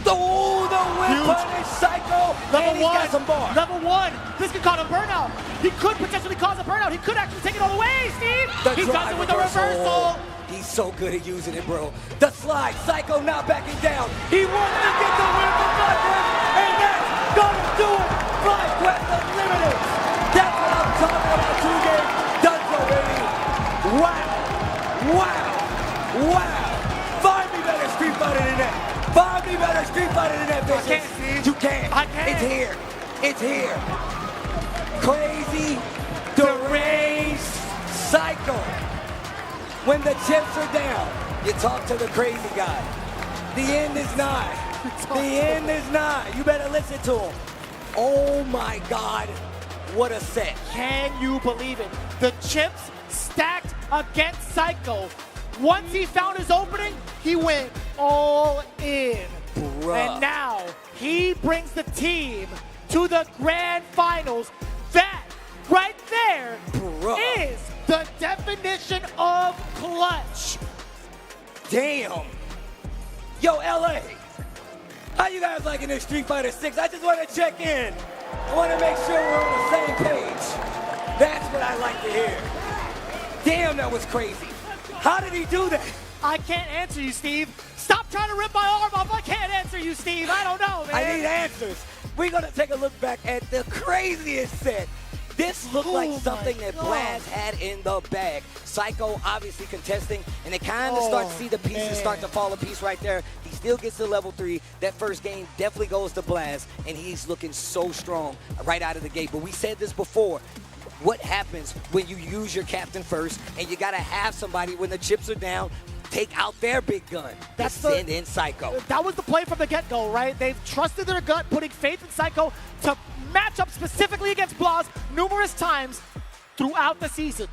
Oh, the whip punish, Psycho. Level and he's 1, got some bar. level 1. This could cause a burnout. He could potentially cause a burnout. He could actually take it all the way, Steve. He does it with the reversal. He's so good at using it, bro. The slide, Psycho not backing down. He wants to get the win for FlyQuest, and that's gonna do it. FlyQuest Unlimited. That's what I'm talking about. 2 games done so, baby. Wow, wow, wow. Find me better Street Fighter than that. Find me better Street Fighter than that, bitch. I can't, Steve. You can't. I can't. It's here. It's here. Crazy, deranged, Psycho. When the chips are down, you talk to the crazy guy. The end is nigh. The end is nigh. You better listen to him. Oh my God, what a set. Can you believe it? The chips stacked against Psycho. Once he found his opening, he went all in. Bruh. And now he brings the team to the grand finals. That right there is the definition of clutch. Damn. Yo, LA, how you guys liking this Street Fighter 6? I just want to check in. I want to make sure we're on the same page. That's what I like to hear. Damn, that was crazy. How did he do that? I can't answer you, Steve. Stop trying to rip my arm off. I can't answer you, Steve. I don't know, man. I need answers. We're going to take a look back at the craziest set. This looked like something that Blaz had in the bag. Psycho obviously contesting, and they kind of start to see the pieces start to fall a piece right there. He still gets to level 3. That first game definitely goes to Blaz, and he's looking so strong right out of the gate. But we said this before. What happens when you use your captain first, and you got to have somebody when the chips are down take out their big gun. That's send in Psycho. That was the play from the get-go, right? They've trusted their gut, putting faith in Psycho to match up specifically against Blaz numerous times throughout the season.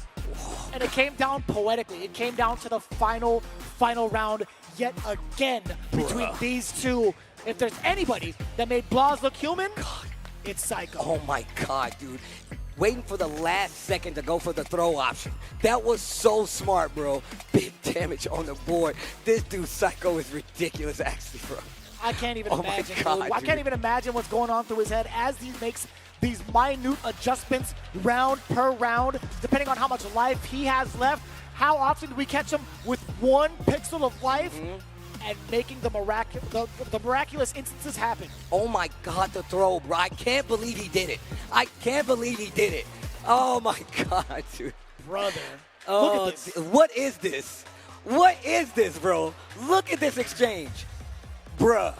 And it came down poetically. It came down to the final round yet again between these two. If there's anybody that made Blaz look human, it's Psycho. Oh my God, dude. Waiting for the last second to go for the throw option. That was so smart, bro. Big damage on the board. This dude, Psycho, is ridiculous, actually, bro. I can't even imagine. My God, I can't even imagine what's going on through his head as he makes these minute adjustments round per round, depending on how much life he has left. How often do we catch him with 1 pixel of life and making the miraculous instances happen? Oh my God, the throw, bro. I can't believe he did it. I can't believe he did it. Oh my God, dude. Brother. Oh, Look at this. What is this? What is this, bro? Look at this exchange. Bruh.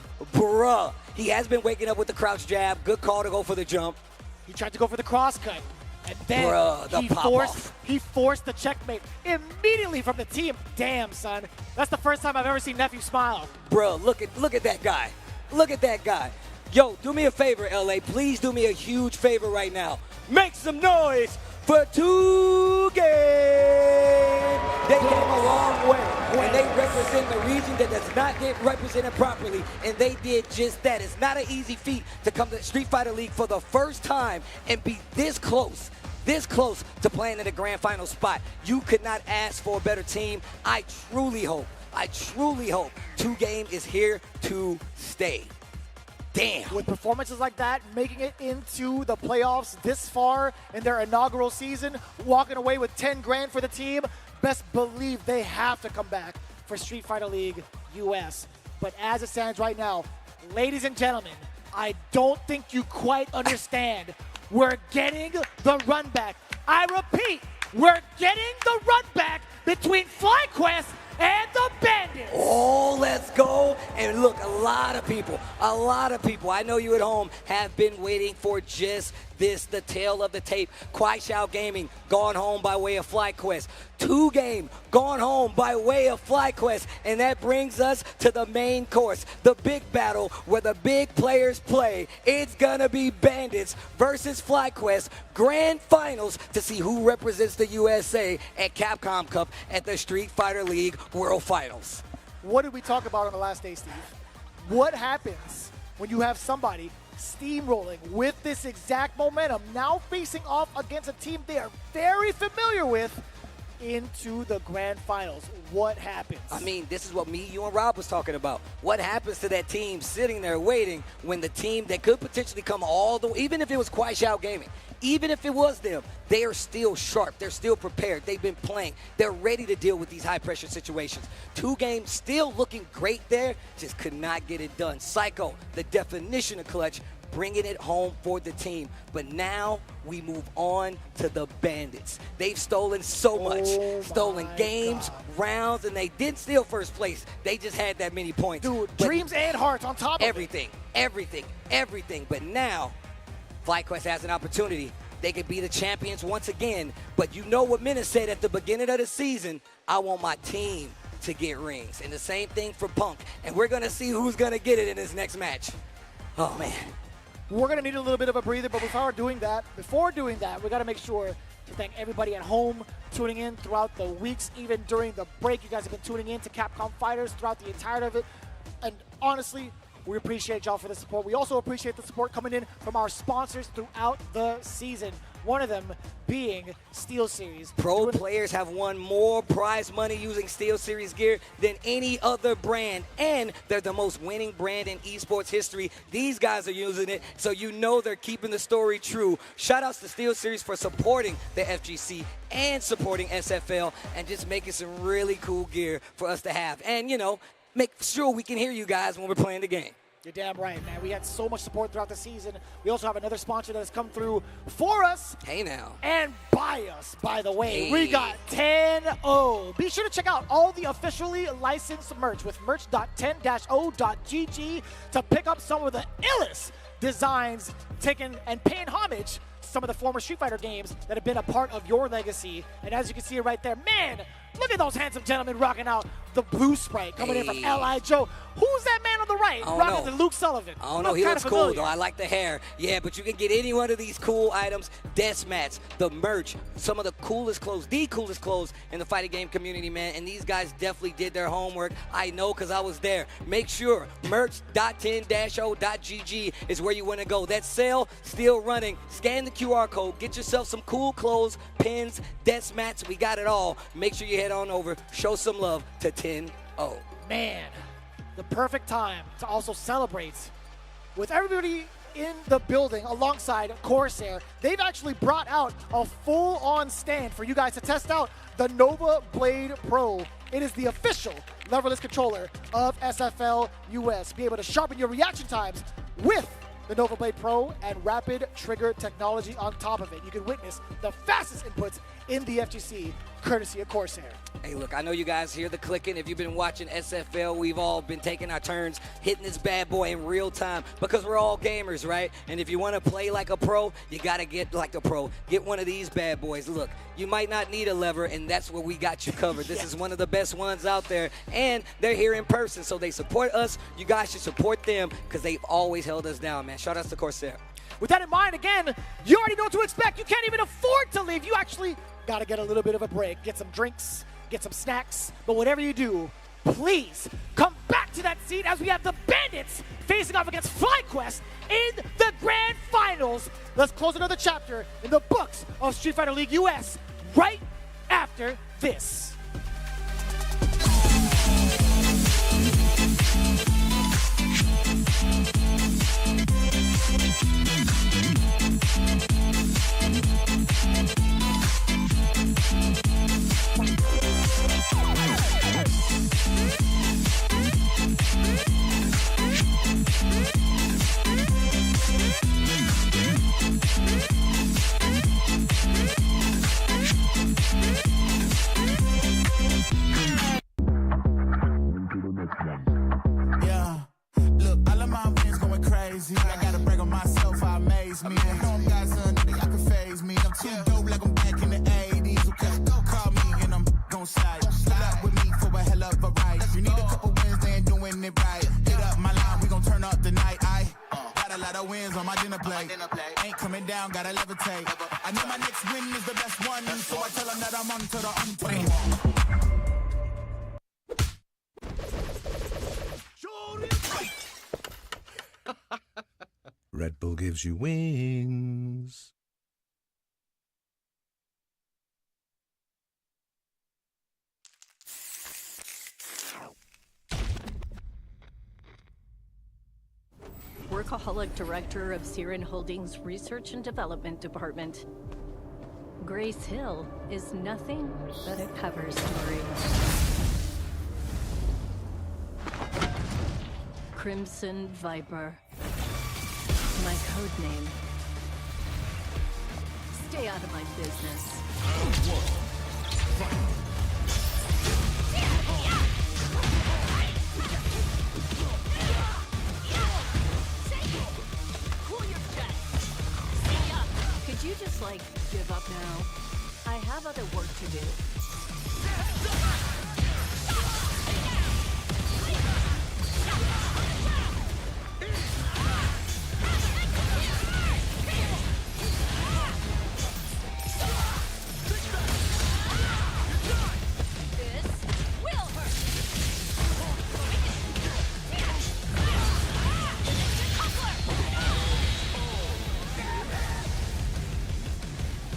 He has been waking up with the crouch jab. Good call to go for the jump. He tried to go for the cross cut. And then he forced the checkmate immediately from the team. Damn, son. That's the first time I've ever seen Nephew smile. Bro, look at that guy. Look at that guy. Yo, do me a favor, LA. Please do me a huge favor right now. Make some noise for 2 games. They came a long way, and they represent the region that does not get represented properly, and they did just that. It's not an easy feat to come to Street Fighter League for the first time and be this close to playing in the grand final spot. You could not ask for a better team. I truly hope 2 Game is here to stay. Damn. With performances like that, making it into the playoffs this far in their inaugural season, walking away with 10 grand for the team, best believe they have to come back for Street Fighter League US. But as it stands right now, ladies and gentlemen, I don't think you quite understand. We're getting the run back. I repeat, we're getting the run back between FlyQuest and the Bandits. Oh, let's go. And look, a lot of people, I know you at home have been waiting for just this, the tail of the tape. KuaiShou Gaming gone home by way of FlyQuest. 2 Game gone home by way of FlyQuest. And that brings us to the main course, the big battle where the big players play. It's gonna be Bandits versus FlyQuest Grand Finals to see who represents the USA at Capcom Cup at the Street Fighter League World Finals. What did we talk about on the last day, Steve? What happens when you have somebody steamrolling with this exact momentum, now facing off against a team they are very familiar with into the grand finals? What happens? I mean, this is what me, you, and Rob was talking about. What happens to that team sitting there waiting when the team that could potentially come all the way, even if it was KuaiShou Gaming, even if it was them, they are still sharp. They're still prepared. They've been playing. They're ready to deal with these high-pressure situations. 2 Game still looking great there, just could not get it done. Psycho, the definition of clutch, bringing it home for the team. But now we move on to the Bandits. They've stolen so much. Stolen games, rounds, and they didn't steal first place. They just had that many points. Dude, dreams and hearts on top of everything. But now, FlyQuest has an opportunity. They could be the champions once again. But you know what Menace said at the beginning of the season, I want my team to get rings. And the same thing for Punk. And we're going to see who's going to get it in this next match. Oh, man. We're going to need a little bit of a breather, but before doing that, we got to make sure to thank everybody at home tuning in throughout the weeks, even during the break. You guys have been tuning in to Capcom Fighters throughout the entirety of it. And honestly, we appreciate y'all for the support. We also appreciate the support coming in from our sponsors throughout the season. One of them being SteelSeries. Pro players have won more prize money using SteelSeries gear than any other brand, and they're the most winning brand in esports history. These guys are using it, so you know they're keeping the story true. Shout outs to SteelSeries for supporting the FGC and supporting SFL and just making some really cool gear for us to have. And, you know, make sure we can hear you guys when we're playing the game. You're damn right, man. We had so much support throughout the season. We also have another sponsor that has come through for us. Hey now. And by us, by the way. Hey. We got 10-0. Be sure to check out all the officially licensed merch with merch.10-o.gg to pick up some of the illest designs taking and paying homage to some of the former Street Fighter games that have been a part of your legacy. And as you can see right there, man, look at those handsome gentlemen rocking out the blue Sprite coming in from L.I. Joe. Who's that man on the right? Rocking the Luke Sullivan. I don't know. He looks cool, though. I like the hair. Yeah, but you can get any one of these cool items, death mats, the merch, some of the coolest clothes in the fighting game community, man. And these guys definitely did their homework. I know because I was there. Make sure merch.10-o.gg is where you want to go. That sale still running. Scan the QR code. Get yourself some cool clothes, pins, death mats. We got it all. Make sure you head on over. Show some love to 10-0. Man, the perfect time to also celebrate with everybody in the building alongside Corsair. They've actually brought out a full-on stand for you guys to test out the Nova Blade Pro. It is the official leverless controller of SFL US. Be able to sharpen your reaction times with the Nova Blade Pro and rapid trigger technology on top of it. You can witness the fastest inputs in the FGC, courtesy of Corsair. Hey, look, I know you guys hear the clicking. If you've been watching SFL, we've all been taking our turns hitting this bad boy in real time because we're all gamers, right? And if you want to play like a pro, you got to get like a pro. Get one of these bad boys. Look, you might not need a lever, and that's where we got you covered. This is one of the best ones out there, and they're here in person, so they support us. You guys should support them because they've always held us down, man. Shout out to Corsair. With that in mind, again, you already know what to expect. You can't even afford to leave. You actually got to get a little bit of a break. Get some drinks, get some snacks, but whatever you do, please come back to that seat as we have the Bandits facing off against FlyQuest in the grand finals. Let's close another chapter in the books of Street Fighter League US right after this. Yeah, know I'm got something that can phase me. I'm too dope like I'm back in the 80s. Okay, call me and I'm gon' slide. Pull up with me for a hell of a ride. You need a couple wins, they ain't doing it right. Hit up my line, we gon' turn up the night. I got a lot of wins on my dinner plate. Ain't coming down, gotta levitate. I know my next win is the best one, so I tell them that I'm on to the untrained. Red Bull gives you wings. Workaholic Director of Siren Holdings Research and Development Department. Grace Hill is nothing but a cover story. Crimson Viper. My code name. Stay out of my business. Could you just, like, give up now? I have other work to do.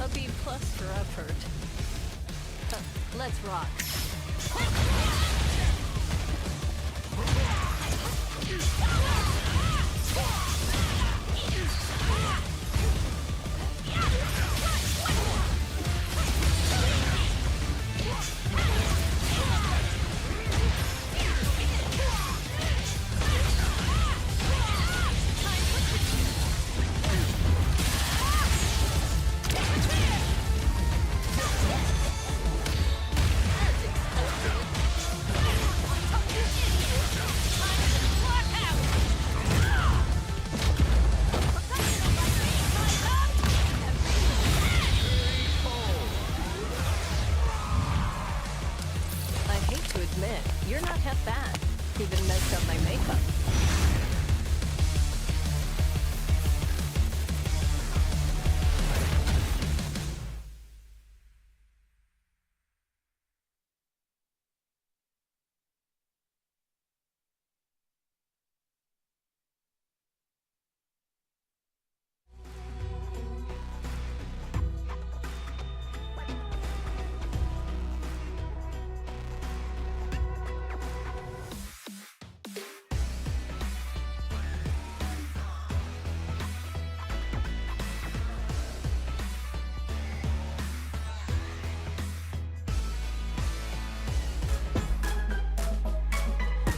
A B+ for effort. Let's rock. You're not half bad. Even messed up my makeup.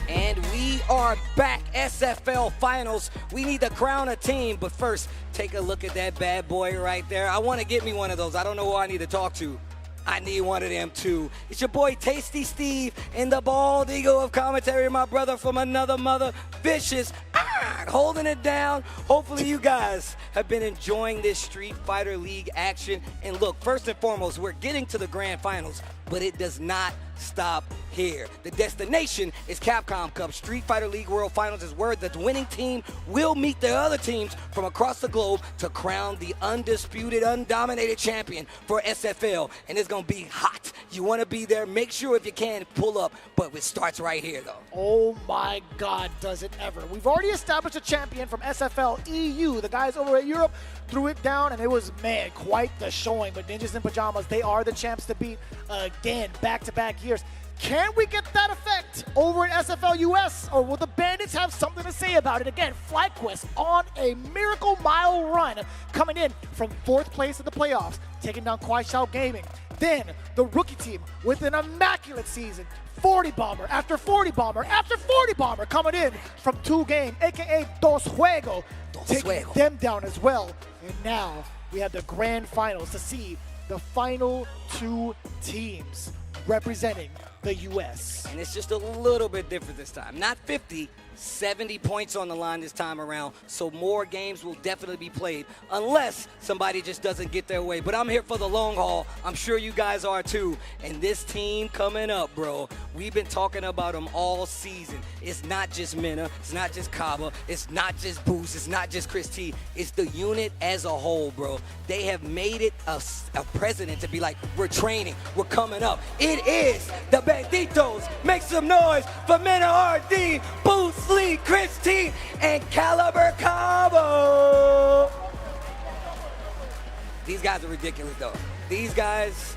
And we are back, SFL Finals. We need to crown a team, but first, take a look at that bad boy right there. I want to get me one of those. I don't know who I need to talk to. I need one of them too. It's your boy Tasty Steve and the bald eagle of commentary, my brother from another mother, Vicious, holding it down. Hopefully you guys have been enjoying this Street Fighter League action. And look, first and foremost, we're getting to the grand finals, but it does not stop here. The destination is Capcom Cup. Street Fighter League World Finals is where the winning team will meet the other teams from across the globe to crown the undisputed, undominated champion for SFL. And it's going to be hot. You want to be there. Make sure if you can, pull up. But it starts right here, though. Oh, my God, does it ever. We've already established a champion from SFL EU. The guys over at Europe threw it down, and it was, man, quite the showing. But Ninjas in Pajamas, they are the champs to beat again, back-to-back years. Can we get that effect over at SFL US, or will the Bandits have something to say about it? Again, FlyQuest on a miracle mile run, coming in from 4th place in the playoffs, taking down KuaiShou Gaming. Then the rookie team with an immaculate season, 40 Bomber after 40 Bomber after 40 Bomber, coming in from 2 game, aka Dos Juego, taking them down as well. And now we have the grand finals to see the final 2 teams representing the U.S. And it's just a little bit different this time. Not 50, 70 points on the line this time around, so more games will definitely be played unless somebody just doesn't get their way. But I'm here for the long haul. I'm sure you guys are too. And this team coming up, bro, we've been talking about them all season. It's not just Minna, it's not just Kaba, it's not just Boost, it's not just Chris T. It's the unit as a whole, bro. They have made it a precedent to be like, we're training, we're coming up. It is the Banditos. Make some noise for Minna RD, Boost Lee, Chris T, and Caliber Cabo. These guys are ridiculous, though. These guys,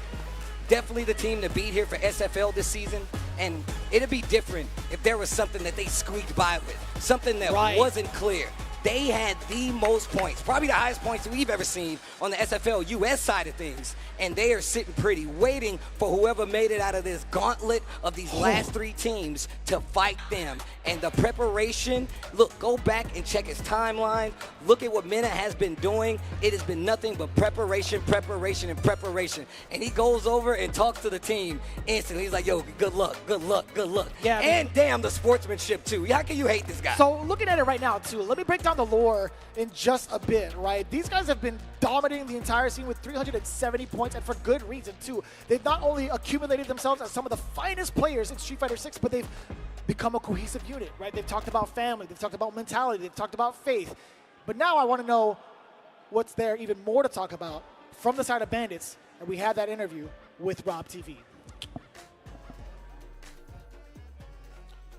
definitely the team to beat here for SFL this season. And it'd be different if there was something that they squeaked by with, something that wasn't clear. They had the most points, probably the highest points we've ever seen on the SFL US side of things. And they are sitting pretty, waiting for whoever made it out of this gauntlet of these last three teams to fight them. And the preparation, look, go back and check his timeline. Look at what Minna has been doing. It has been nothing but preparation, preparation, and preparation. And he goes over and talks to the team instantly. He's like, yo, good luck, good luck, good luck. Yeah, and damn, the sportsmanship, too. How can you hate this guy? So looking at it right now, too, let me break down the lore in just a bit, right? These guys have been dominating the entire scene with 370 points, and for good reason, too. They've not only accumulated themselves as some of the finest players in Street Fighter 6, but they've become a cohesive unit, right? They've talked about family, they've talked about mentality, they've talked about faith. But now I want to know what's there even more to talk about from the side of Bandits, and we had that interview with Rob TV.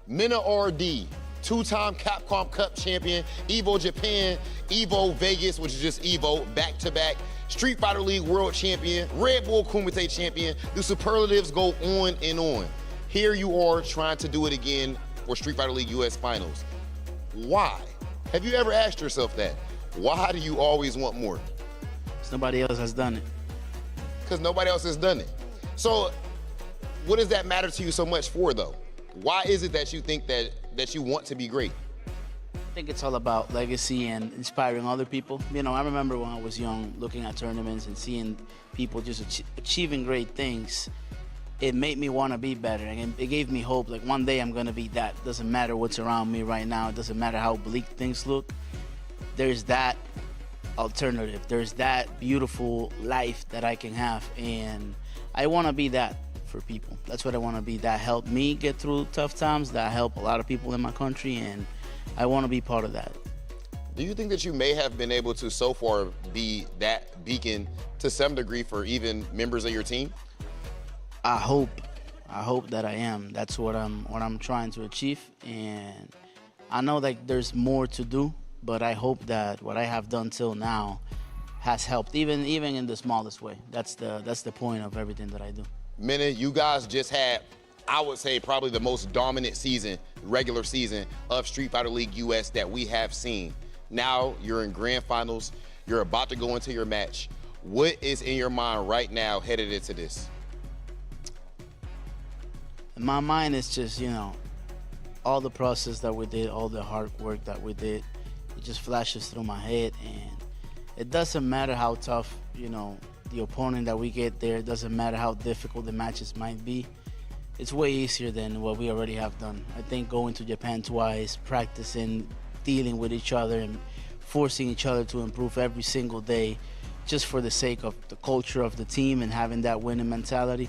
Minna RD, two-time Capcom Cup champion, EVO Japan, EVO Vegas, which is just EVO, back-to-back, Street Fighter League world champion, Red Bull Kumite champion. The superlatives go on and on. Here you are trying to do it again for Street Fighter League US Finals. Why? Have you ever asked yourself that? Why do you always want more? Because nobody else has done it. Because nobody else has done it. So what does that matter to you so much for, though? Why is it that you think that you want to be great? I think it's all about legacy and inspiring other people. You know, I remember when I was young, looking at tournaments and seeing people just achieving great things. It made me want to be better, and it gave me hope. Like, one day I'm going to be that. Doesn't matter what's around me right now. It doesn't matter how bleak things look. There's that alternative. There's that beautiful life that I can have, and I want to be that for people. That's what I want to be. That helped me get through tough times. That helped a lot of people in my country, and I want to be part of that. Do you think that you may have been able to so far be that beacon to some degree for even members of your team? I hope that I am. That's what I'm trying to achieve, and I know that there's more to do, but I hope that what I have done till now has helped, even in the smallest way. That's the point of everything that I do. Minna, you guys just had, I would say, probably the most dominant season, regular season of Street Fighter League US that we have seen. Now you're in grand finals. You're about to go into your match. What is in your mind right now headed into this? My mind is just, all the process that we did, all the hard work that we did, it just flashes through my head, and it doesn't matter how tough, the opponent that we get there. It doesn't matter how difficult the matches might be. It's way easier than what we already have done. I think going to Japan twice, practicing, dealing with each other, and forcing each other to improve every single day, just for the sake of the culture of the team and having that winning mentality,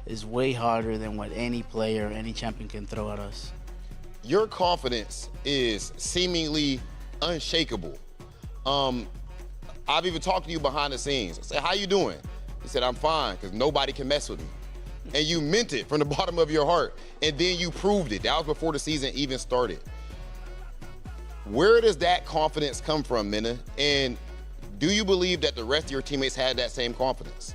is way harder than what any player, any champion can throw at us. Your confidence is seemingly unshakable. I've even talked to you behind the scenes. I said, how you doing? He said, I'm fine, because nobody can mess with me. And you meant it from the bottom of your heart, and then you proved it. That was before the season even started. Where does that confidence come from, Minna? And do you believe that the rest of your teammates had that same confidence?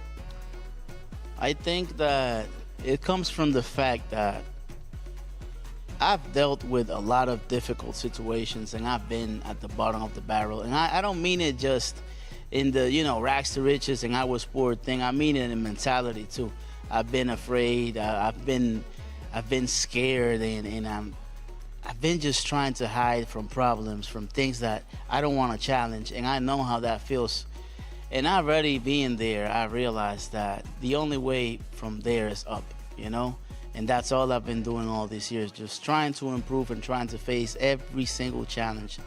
I think that it comes from the fact that I've dealt with a lot of difficult situations, and I've been at the bottom of the barrel. And I don't mean it just in the, rags to riches and I was poor thing. I mean it in mentality too. I've been afraid. I've been scared, and I've been just trying to hide from problems, from things that I don't want to challenge, and I know how that feels. And already being there, I realized that the only way from there is up, And that's all I've been doing all these years, just trying to improve and trying to face every single challenge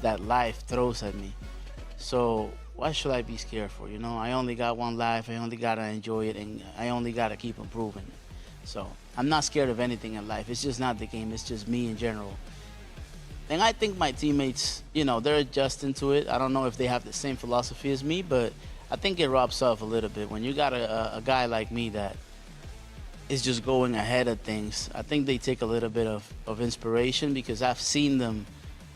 that life throws at me. So why should I be scared for? You know, I only got one life, I only gotta enjoy it, and I only gotta keep improving. So I'm not scared of anything in life. It's just not the game, it's just me in general. And I think my teammates, you know, they're adjusting to it. I don't know if they have the same philosophy as me, but I think it rubs off a little bit. When you got a guy like me that is just going ahead of things, I think they take a little bit of inspiration, because I've seen them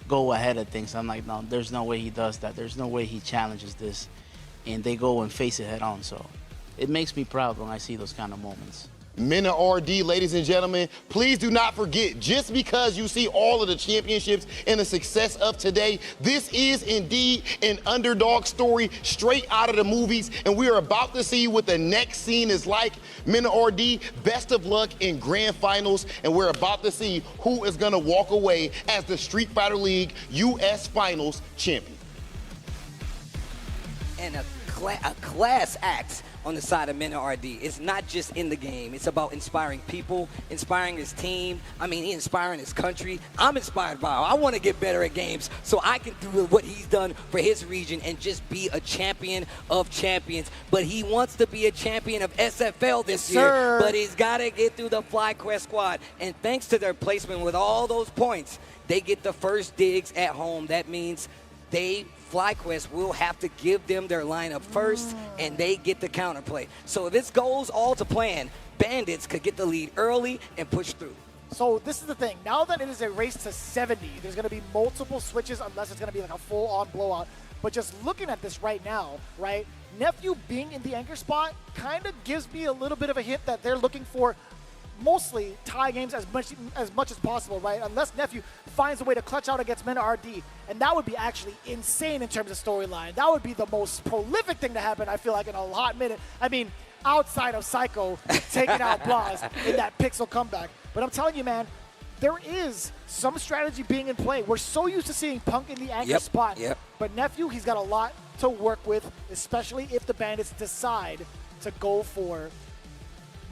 go ahead of things. I'm like, no, there's no way he does that. There's no way he challenges this. And they go and face it head on. So it makes me proud when I see those kind of moments. Men of RD, ladies and gentlemen, please do not forget, just because you see all of the championships and the success of today, this is indeed an underdog story straight out of the movies, and we are about to see what the next scene is like. Men of RD, best of luck in grand finals, and we're about to see who is going to walk away as the Street Fighter League US Finals champion. And a class act on the side of Men of RD. It's not just in the game. It's about inspiring people, inspiring his team. I mean, inspiring his country. I'm inspired by him. I want to get better at games so I can do what he's done for his region and just be a champion of champions. But he wants to be a champion of SFL this year, but he's got to get through the FlyQuest squad. And thanks to their placement with all those points, they get the first digs at home. That means FlyQuest will have to give them their lineup first, and they get the counterplay. So if this goes all to plan, Bandits could get the lead early and push through. So this is the thing. Now that it is a race to 70, there's going to be multiple switches unless it's going to be like a full-on blowout. But just looking at this right now, right, Nephew being in the anchor spot kind of gives me a little bit of a hint that they're looking for mostly tie games as much as possible, right? Unless Nephew finds a way to clutch out against Men of RD, and that would be actually insane in terms of storyline. That would be the most prolific thing to happen, I feel like, in a hot minute. I mean, outside of Psycho taking out Blas in that Pixel comeback. But I'm telling you, man, there is some strategy being in play. We're so used to seeing Punk in the anchor spot, but Nephew, he's got a lot to work with, especially if the Bandits decide to go for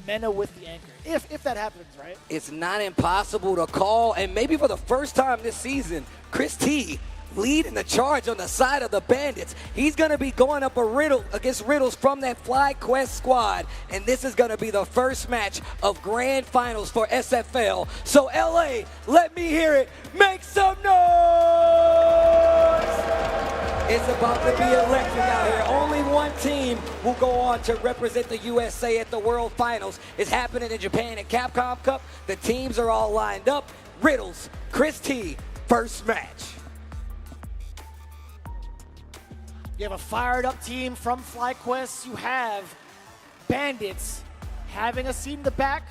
Mena with the anchor, if that happens, right? It's not impossible to call, and maybe for the first time this season, Chris T leading the charge on the side of the Bandits. He's going to be going up against Riddles from that FlyQuest squad, and this is going to be the first match of grand finals for SFL. So LA, let me hear it. Make some noise! It's about to be electric out here. Only one team will go on to represent the USA at the World Finals. It's happening in Japan at Capcom Cup. The teams are all lined up. Riddles, Chris T, first match. You have a fired up team from FlyQuest. You have Bandits having a seat in the back,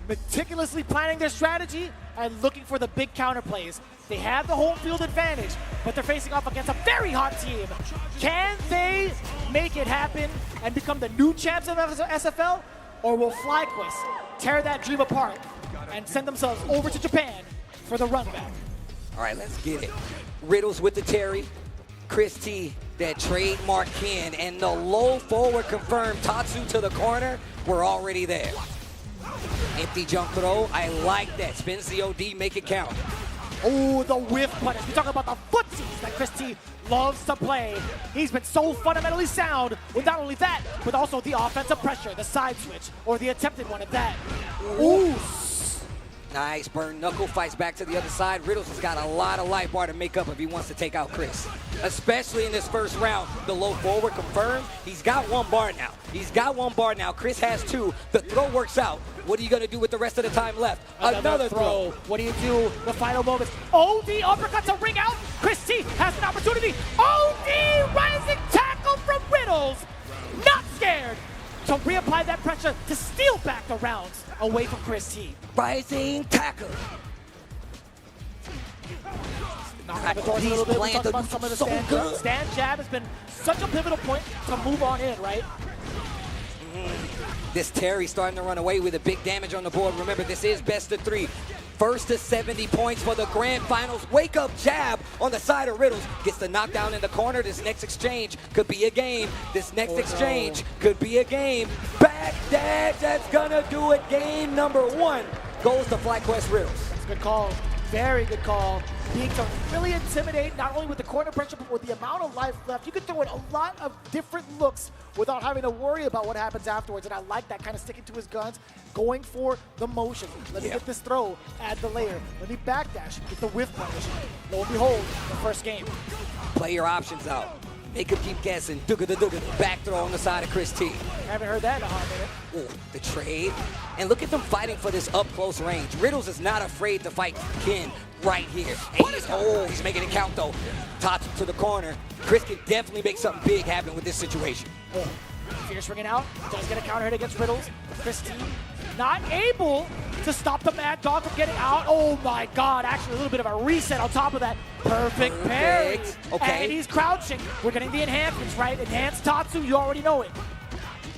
meticulously planning their strategy and looking for the big counterplays. They have the home field advantage, but they're facing off against a very hot team. Can they make it happen and become the new champs of SFL? Or will FlyQuest tear that dream apart and send themselves over to Japan for the run back? All right, let's get it. Riddles with the Terry. Chris T, that trademark Ken, and the low forward confirmed Tatsu to the corner. We're already there. Empty jump throw. I like that. Spins the OD, make it count. Oh, the whiff punish. We talk about the footsies that Chris T loves to play. He's been so fundamentally sound with not only that, but also the offensive pressure, the side switch, or the attempted one at that. Ooh. Nice burn knuckle, fights back to the other side. Riddles has got a lot of life bar to make up if he wants to take out Chris. Especially in this first round, the low forward confirmed. He's got one bar now. Chris has two. The throw works out. What are you going to do with the rest of the time left? Another throw. What do you do? The final moments. OD uppercut to ring out. Chris T has an opportunity. OD rising tackle from Riddles. Not scared to reapply that pressure to steal back the rounds away from Chris T. Rising tackle. He's playing the stand jab has been such a pivotal point to move on in, right? This Terry starting to run away with a big damage on the board. Remember, this is best of three. First to 70 points for the grand finals. Wake up jab on the side of Riddles. Gets the knockdown in the corner. This next exchange could be a game. This next exchange could be a game. Backdash, that's gonna do it. Game number 1 goes to FlyQuest Riddles. That's a good call. Very good call. Being to really intimidate, not only with the corner pressure, but with the amount of life left. You can throw in a lot of different looks without having to worry about what happens afterwards. And I like that, kind of sticking to his guns, going for the motion. Let me get this throw, add the layer. Let me backdash, get the whiff punish. Lo and behold, the first game. Play your options out. Make him keep guessing. Back throw on the side of Chris T. Haven't heard that in a hot minute. Ooh, the trade. And look at them fighting for this up-close range. Riddles is not afraid to fight Ken right here. And he's making it count, though. Tots to the corner. Chris can definitely make something big happen with this situation. Fierce ringing out. Does get a counter hit against Riddles. Chris T not able to stop the Mad Dog from getting out. Oh my God, actually a little bit of a reset on top of that. Perfect parry. Okay. And he's crouching. We're getting the enhancements, right? Enhanced Tatsu, you already know it.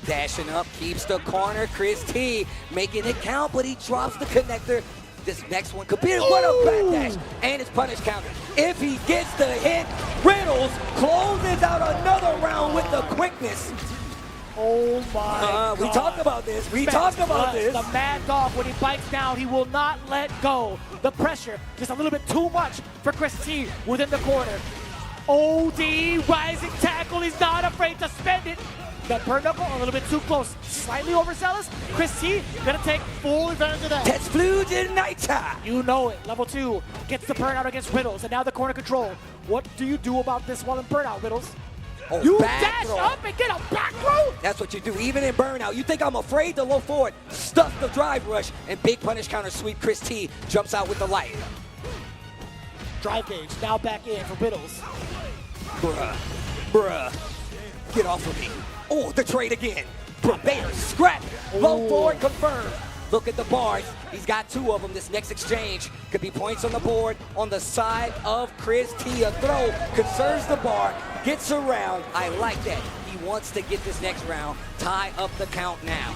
Dashing up, keeps the corner. Chris T making it count, but he drops the connector. This next one could be what a backdash and his punish counter. If he gets the hit, Riddles closes out another round with the quickness. Oh my God. We talked about this. We talked about this. The Mad Dog, when he bites down, he will not let go. The pressure, just a little bit too much for Chris T within the corner. OD, rising tackle. He's not afraid to spend it. That burn knuckle a little bit too close. Slightly overzealous. Chris T gonna take full advantage of that. Tetsuigniter. You know it. Level 2 gets the burnout against Riddles, and now the corner control. What do you do about this while in burnout, Riddles? Oh, you back dash throw. up and get a back throw? That's what you do, even in burnout. You think I'm afraid to low forward, stuff the drive rush, and big punish counter sweep. Chris T jumps out with the light. Drive gauge, now back in for Riddles. Bruh. Get off of me. Oh, the trade again. Bear scrap. Low forward confirmed. Look at the bars. He's got 2 of them. This next exchange could be points on the board on the side of Chris T. A throw conserves the bar, gets around. I like that. He wants to get this next round. Tie up the count now.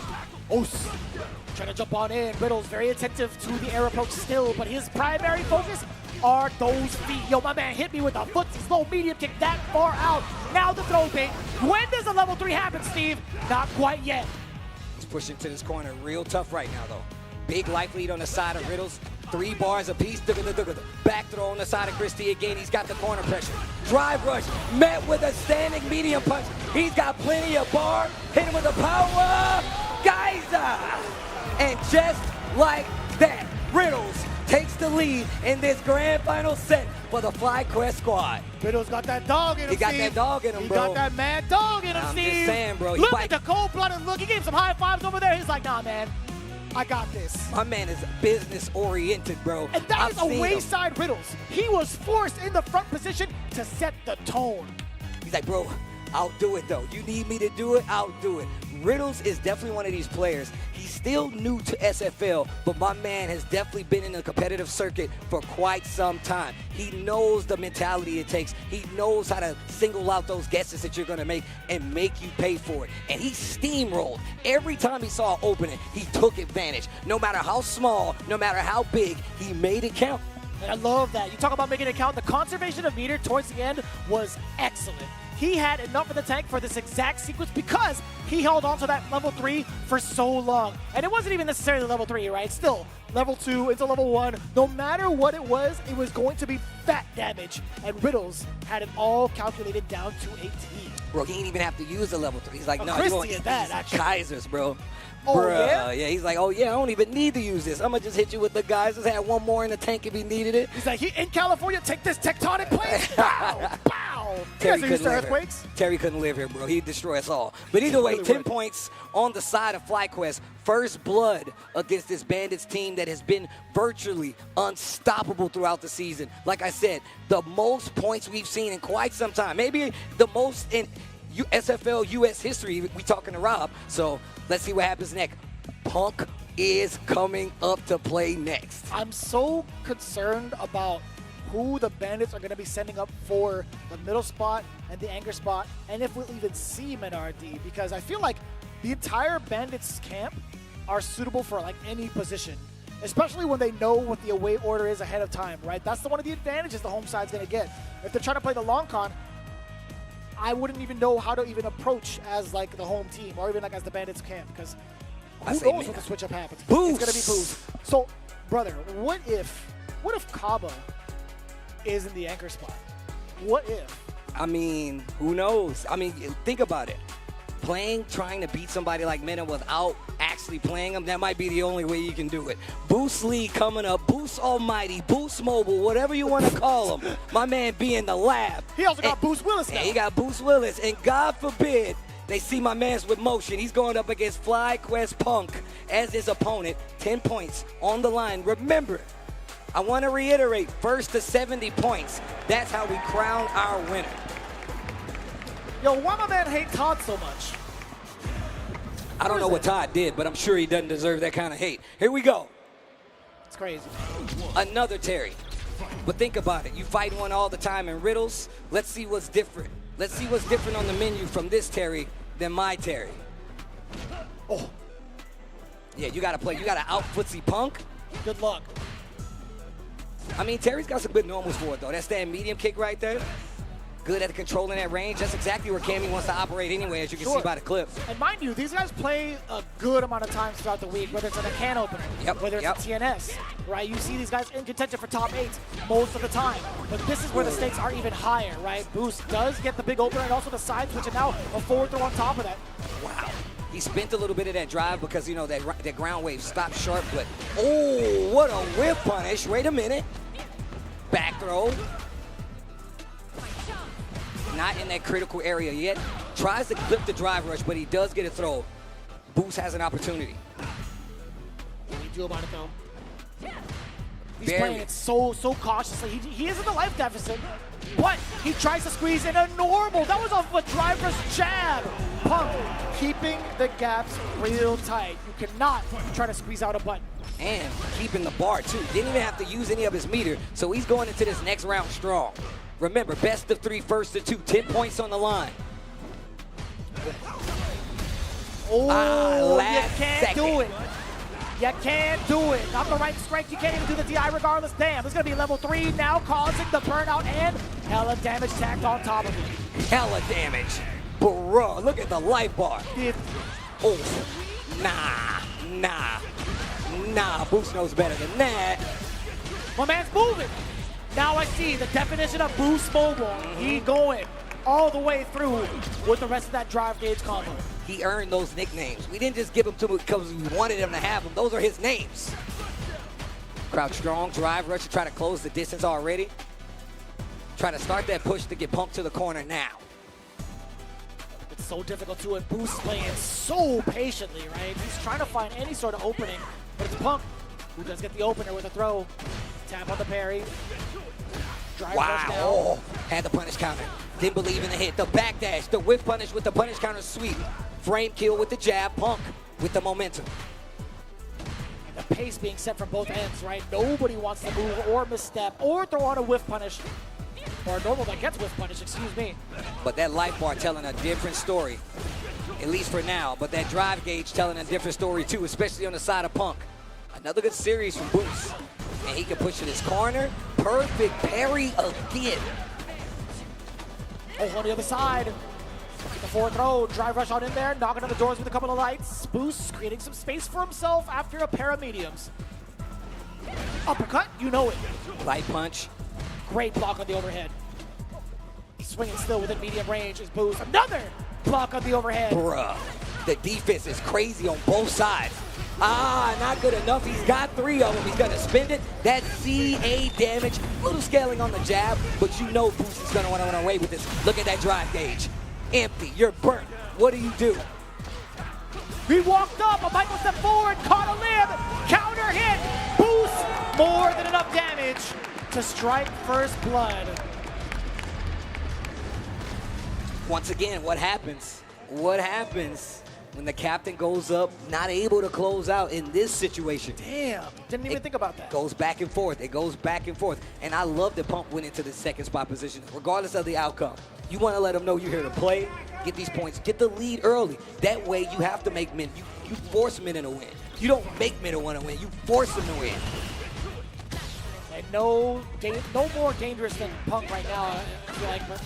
Trying to jump on in. Riddles very attentive to the air approach still, but his primary focus are those feet. Yo, my man hit me with a footsie slow medium kick that far out. Now the throw bait. When does a level 3 happen, Steve? Not quite yet. He's pushing to this corner. Real tough right now, though. Big life lead on the side of Riddles. 3 bars apiece. Back throw on the side of Chris T again. He's got the corner pressure. Drive rush met with a standing medium punch. He's got plenty of bar. Hit him with the power. Geyser. And just like that, Riddles takes the lead in this grand final set for the FlyQuest squad. Riddles got that dog in him, He got Steve. that dog in him, He bro. got that mad dog in him, I'm Steve. just saying, bro. He Look bite- at the cold-blooded look. He gave some high fives over there. He's like, nah, man, I got this. My man is business-oriented, bro. And that is I've a seen him. wayside Riddles. He was forced in the front position to set the tone. He's like, bro, I'll do it, though. You need me to do it, I'll do it. Riddles is definitely one of these players. He's still new to SFL, but my man has definitely been in the competitive circuit for quite some time. He knows the mentality it takes. He knows how to single out those guesses that you're going to make and make you pay for it. And he steamrolled. Every time he saw an opening, he took advantage. No matter how small, no matter how big, he made it count. And I love that. You talk about making it count. The conservation of meter towards the end was excellent. He had enough in the tank for this exact sequence because he held on to that level 3 for so long. And it wasn't even necessarily level 3, right? Still, level 2 into level 1. No matter what it was going to be fat damage. And Riddles had it all calculated down to a T. Bro, he didn't even have to use the level 3. He's like, no, Christy you want is that, actually. Kaisers, bro. Oh, Bruh. yeah? He's like, oh, yeah, I don't even need to use this. I'm going to just hit you with the guys. Just had one more in the tank if he needed it. He's like, in California, take this tectonic plate. Pow! Pow! You Terry guys are used to couldn't live here. earthquakes? Terry couldn't live here, bro. He'd destroy us all. But either way, 10 points on the side of FlyQuest. First blood against this Bandits team that has been virtually unstoppable throughout the season. Like I said, the most points we've seen in quite some time. Maybe the most in SFL US history. We talking to Rob. So let's see what happens next. Punk is coming up to play next. I'm so concerned about who the Bandits are going to be sending up for the middle spot and the anger spot, and if we'll even see Menardi, because I feel like the entire Bandits camp are suitable for like any position especially when they know what the away order is ahead of time, right? That's one of the advantages the home side's going to get. If they're trying to play the long con, I wouldn't even know how to even approach as like the home team or even like as the Bandits can, because who knows when the switch up happens. Boost. It's going to be boost. So, brother, what if Kaba is in the anchor spot? What if? I mean, who knows? I mean, think about it. Trying to beat somebody like Mena without actually playing them, that might be the only way you can do it. Boost League coming up, Boost Almighty, Boost Mobile, whatever you want to call him. My man be in the lab. He also got Boost Willis now. He got Boost Willis, and God forbid they see my man's with motion. He's going up against FlyQuest Punk as his opponent. 10 points on the line. Remember, I want to reiterate, first to 70 points. That's how we crown our winner. Yo, why my man hate Todd so much? I don't know what Todd did, but I'm sure he doesn't deserve that kind of hate. Here we go. It's crazy. Another Terry. But think about it. You fight one all the time in riddles. Let's see what's different. Let's see what's different on the menu from this Terry than my Terry. Oh. Yeah, you got to play. You got to out-footsie Punk. Good luck. I mean, Terry's got some good normals for it, though. That's that medium kick right there. Good at controlling that range. That's exactly where Cammy wants to operate anyway, as you can see by the clip. And mind you, these guys play a good amount of times throughout the week, whether it's in a can opener, whether it's a TNS, right? You see these guys in contention for top 8 most of the time. But this is where the stakes are even higher, right? Boost does get the big opener and also the side switch, and now a forward throw on top of that. Wow. He spent a little bit of that drive because, you know, that ground wave stopped sharp, but oh, what a whip punish. Wait a minute. Back throw. Not in that critical area yet. Tries to clip the drive rush, but he does get a throw. Boost has an opportunity. What do you do about it, though? He's playing it so cautiously. He is in the life deficit, but he tries to squeeze in a normal. That was off a drive rush jab. Punk keeping the gaps real tight. You cannot try to squeeze out a button. And keeping the bar, too. Didn't even have to use any of his meter, so he's going into this next round strong. Remember, best of 3, first to 2, 10 points on the line. Oh, you can't do it. You can't do it. Not the right strength. You can't even do the DI regardless. Damn, it's going to be level 3 now, causing the burnout and hella damage tacked on top of it. Hella damage. Bro, look at the life bar. Oh, nah. Boost knows better than that. My man's moving. Now I see the definition of Boost Mobile. He going all the way through with the rest of that drive gauge combo. He earned those nicknames. We didn't just give them to him because we wanted him to have them. Those are his names. Crouch strong, drive rush to try to close the distance already. Try to start that push to get Punk to the corner now. It's so difficult to, and Boost playing so patiently, right? He's trying to find any sort of opening, but it's Punk who does get the opener with a throw. Tap on the parry. Drive rush down. Oh, had the punish counter. Didn't believe in the hit. The backdash, the whip punish with the punish counter sweep. Frame kill with the jab. Punk with the momentum. And the pace being set from both ends, right? Nobody wants to move or misstep or throw on a whiff punish. Or a normal that gets whiff punish, excuse me. But that life bar telling a different story, at least for now. But that drive gauge telling a different story too, especially on the side of Punk. Another good series from Boost. And he can push in his corner. Perfect parry again. Oh, on the other side. The forward throw, drive rush on in there, knocking on the doors with a couple of lights. Boost creating some space for himself after a pair of mediums. Uppercut, you know it. Light punch. Great block on the overhead. He's swinging still within medium range is Boost. Another block on the overhead. Bruh, the defense is crazy on both sides. Not good enough. He's got 3 of them. He's going to spend it. That CA damage. Little scaling on the jab, but you know Boost is going to want to run away with this. Look at that drive gauge. Empty. You're burnt. What do you do? He walked up. A Michael step forward. Caught a limb. Counter hit. Boost. More than enough damage to strike first blood. Once again, what happens? What happens when the captain goes up, not able to close out in this situation? Damn, didn't even think about that. Goes back and forth. It goes back and forth. And I love that Punk went into the second spot position, regardless of the outcome. You want to let them know you're here to play, get these points, get the lead early. That way you have to make men, you force men in a win. You don't make middle want to win. You force him to win. And no more dangerous than Punk right now, I feel like. But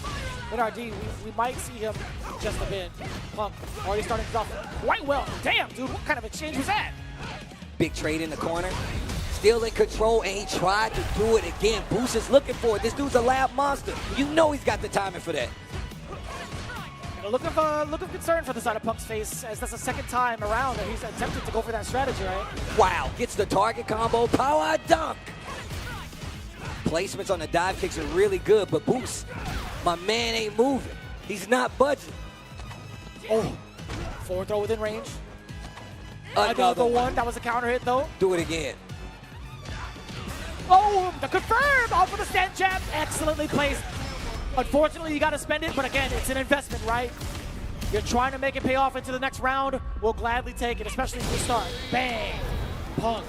with RD, we might see him just a bit. Punk already starting things off quite well. Damn, dude, what kind of exchange was that? Big trade in the corner. Still in control, and he tried to do it again. Boost is looking for it. This dude's a lab monster. You know he's got the timing for that. A look of concern for the side of Punk's face, as that's the second time around that he's attempted to go for that strategy, right? Wow, gets the target combo, power dunk. Placements on the dive kicks are really good, but Boost, my man ain't moving. He's not budging. Oh, forward throw within range. Another one. That was a counter hit, though. Do it again. Oh, the confirm off of the stand jab. Excellently placed. Unfortunately, you got to spend it, but again, it's an investment, right? You're trying to make it pay off into the next round. We'll gladly take it, especially if you start. Bang! Punk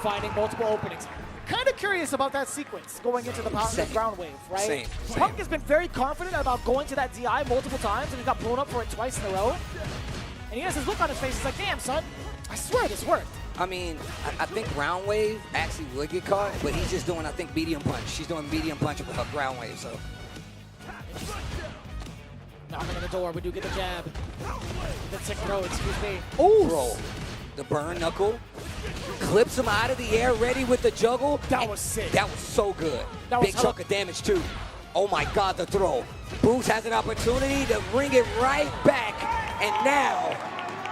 finding multiple openings. Kind of curious about that sequence going into the ground wave, right? Same. Punk has been very confident about going to that DI multiple times, and he got blown up for it twice in a row. And he has his look on his face. He's like, damn, son, I swear this worked. I mean, I think ground wave actually would get caught, but he's just doing, I think, medium punch. She's doing medium punch with her ground wave, so. Knocking on the door, we do get the jab. The tick throw, excuse me. Oh! Roll. The burn knuckle. Clips him out of the air, ready with the juggle. That was sick. That was so good. That was Big chunk of damage, too. Oh, my God, the throw. Boost has an opportunity to bring it right back, and now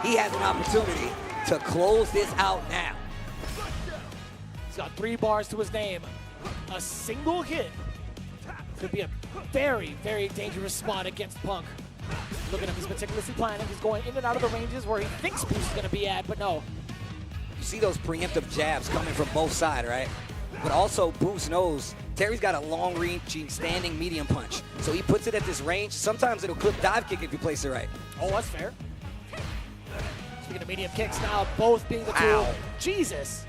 he has an opportunity to close this out now. He's got 3 bars to his name. A single hit could be a very, very dangerous spot against Punk. Look at him, he's meticulously planning. He's going in and out of the ranges where he thinks Boost is going to be at, but no. You see those preemptive jabs coming from both sides, right? But also Boost knows Terry's got a long-reaching standing medium punch. So he puts it at this range. Sometimes it'll clip dive kick if you place it right. Oh, that's fair. Speaking of medium kicks now, both being the tool. Ow. Jesus.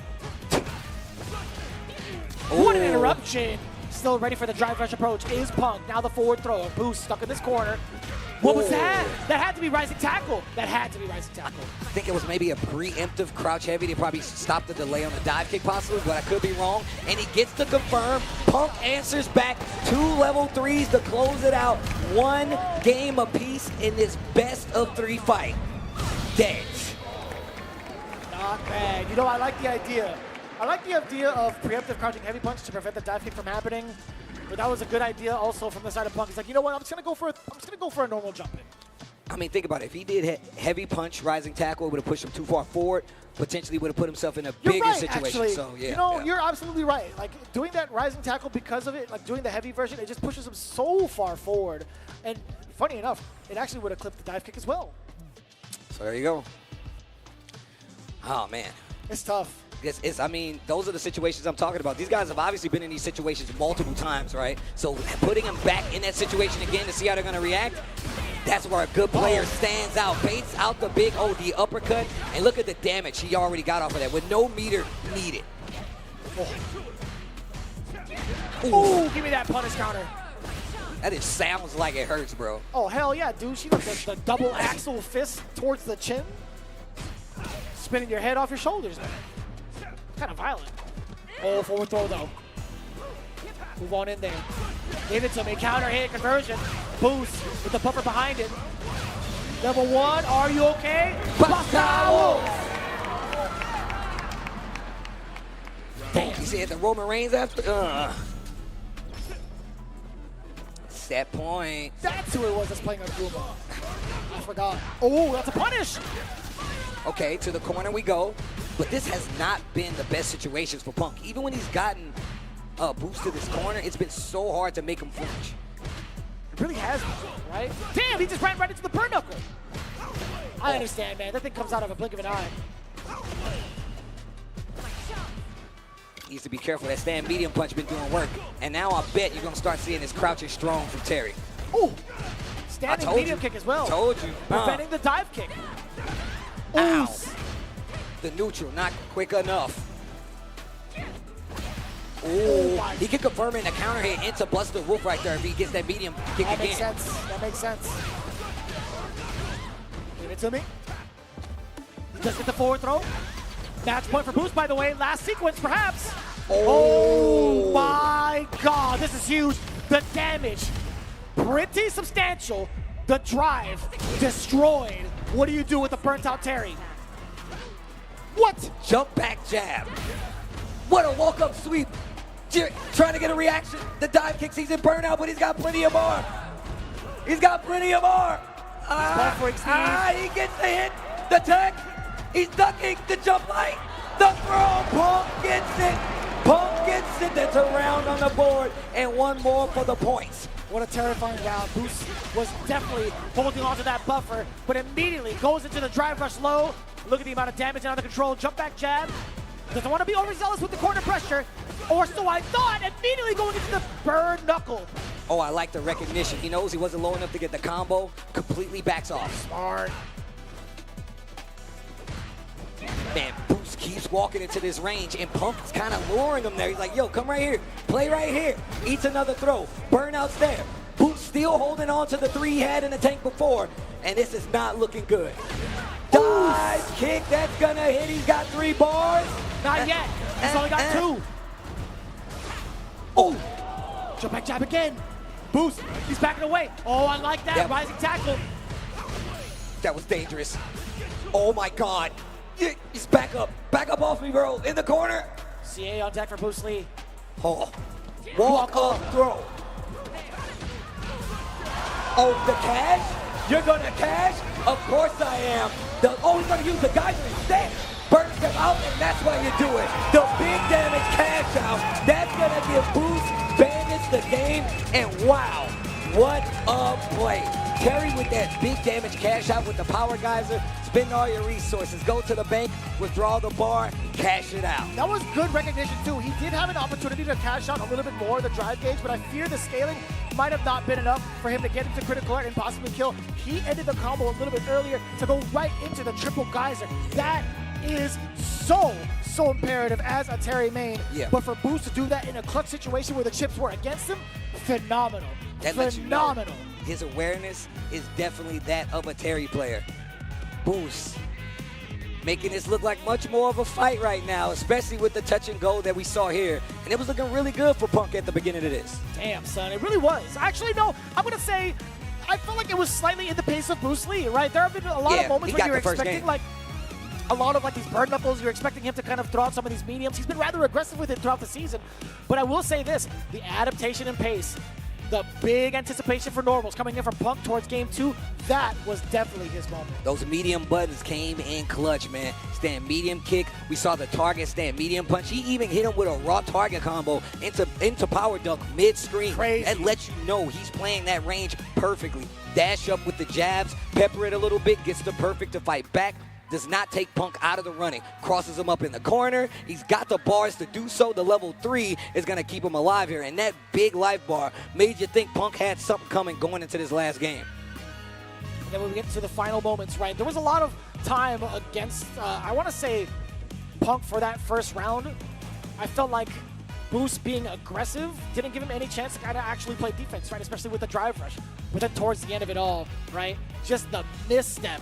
What an interruption. Still ready for the drive rush approach is Punk. Now the forward throw. Boost stuck in this corner. What was that? That had to be rising tackle. That had to be rising tackle. I think it was maybe a preemptive crouch heavy. They probably stopped the delay on the dive kick possibly, but I could be wrong. And he gets to confirm. Punk answers back. 2 level 3s to close it out. 1 game apiece in this best of 3 fight. Dead. Not bad. You know, I like the idea. I like the idea of preemptive crouching heavy punch to prevent the dive kick from happening. But that was a good idea also from the side of Punk. He's like, you know what? I'm just gonna go for a normal jump in. I mean, think about it. If he did heavy punch, rising tackle, it would have pushed him too far forward. Potentially would have put himself in a You're bigger right, situation. Actually. So yeah, you know, yeah. You're absolutely right. Like doing that rising tackle because of it, like doing the heavy version, it just pushes him so far forward. And funny enough, it actually would have clipped the dive kick as well. So there you go. Oh man, it's tough. I mean, those are the situations I'm talking about. These guys have obviously been in these situations multiple times, right? So putting them back in that situation again to see how they're going to react, that's where a good player stands out. Baits out the big OD uppercut, and look at the damage he already got off of that with no meter needed. Ooh, give me that punish counter. That just sounds like it hurts, bro. Oh, hell yeah, dude. She does the double axle fist towards the chin. Spinning your head off your shoulders, man. Kind of violent. Oh, forward throw, though. Move on in there. Give it to me. Counter hit, conversion. Boost with the buffer behind it. Level 1, are you okay? Basao! Damn, you see the Roman Reigns after? Set point. That's who it was that's playing on Kuma. I forgot. Oh, that's a punish! Okay, to the corner we go. But this has not been the best situations for Punk. Even when he's gotten a boost to this corner, it's been so hard to make him flinch. It really has been, right? Damn, he just ran right into the burn knuckle. I understand, man. That thing comes out of a blink of an eye. Needs to be careful. That stand medium punch been doing work. And now I bet you're going to start seeing this crouching strong from Terry. Ooh, standing medium kick as well. Told you. Preventing the dive kick. Ow. The neutral, not quick enough. Ooh, he can confirm in the counter hit into bust the roof right there if he gets that medium kick That again. makes sense. That makes sense. Give it to me. Does get the forward throw. Match point for Boost, by the way. Last sequence, perhaps. Oh. Oh my God, this is huge. The damage, pretty substantial. The drive, destroyed. What do you do with the burnt out Terry? What? Jump back jab. What a walk-up sweep. Trying to get a reaction. The dive kicks, he's in burnout, but he's got plenty of more. He's got plenty of more. He gets the hit, the tag. He's ducking the jump light. The throw, Punk gets it. Punk gets it. That's a round on the board, and one more for the points. What a terrifying round. Boost was definitely holding onto that buffer, but immediately goes into the drive rush low. Look at the amount of damage and under control. Jump back jab. Doesn't want to be overzealous with the corner pressure, or so I thought. Immediately going into the bird knuckle. Oh, I like the recognition. He knows he wasn't low enough to get the combo. Completely backs off. Smart. Man, Boost keeps walking into this range, and Punk's kind of luring him there. He's like, yo, come right here. Play right here. Eats another throw. Burnout's there. Boost still holding on to the 3 he had in the tank before, and this is not looking good. Dive kick, that's gonna hit. He's got 3 bars. Not yet. He's only got 2. Oh! Jump back jab again. Boost, he's backing away. Oh, I like that. Yep. Rising tackle. That was dangerous. Oh my God. He's back up. Back up off me, bro. In the corner. CA on deck for Boost Lee. Oh. Walk up throw. Oh, the cash? You're gonna cash? Of course I am. He's gonna use the geyser instead. Burns him out, and that's why you do it. The big damage cash out. That's gonna give Boost Bandits the game, and wow, what a play. Terry with that big damage cash out with the power geyser. Spend all your resources. Go to the bank, withdraw the bar, cash it out. That was good recognition too. He did have an opportunity to cash out a little bit more of the drive gauge, but I fear the scaling might have not been enough for him to get into critical alert and possibly kill. He ended the combo a little bit earlier to go right into the triple geyser. That is so imperative as a Terry main. Yeah. But for Boost to do that in a clutch situation where the chips were against him, phenomenal. That lets you know phenomenal. his awareness is definitely that of a Terry player. Boost making this look like much more of a fight right now, especially with the touch and go that we saw here. And it was looking really good for Punk at the beginning of this. Damn, son, it really was. Actually, no, I'm going to say I felt like it was slightly in the pace of Boost Lee, right? There have been a lot of moments where you're expecting like a lot of like these bird knuckles. You're expecting him to kind of throw out some of these mediums. He's been rather aggressive with it throughout the season. But I will say this, the adaptation and pace, the big anticipation for normals coming in from Punk towards game 2, that was definitely his moment. Those medium buttons came in clutch, man. Stand medium kick. We saw the target stand medium punch. He even hit him with a raw target combo into power dunk mid-screen. That lets you know he's playing that range perfectly. Dash up with the jabs, pepper it a little bit, gets the perfect to fight back. Does not take Punk out of the running. Crosses him up in the corner. He's got the bars to do so. The level 3 is going to keep him alive here. And that big life bar made you think Punk had something coming going into this last game. And then when we get to the final moments, right, there was a lot of time against, I want to say, Punk for that first round. I felt like Boost being aggressive didn't give him any chance to kind of actually play defense, right, especially with the drive rush. But then towards the end of it all, right, just the misstep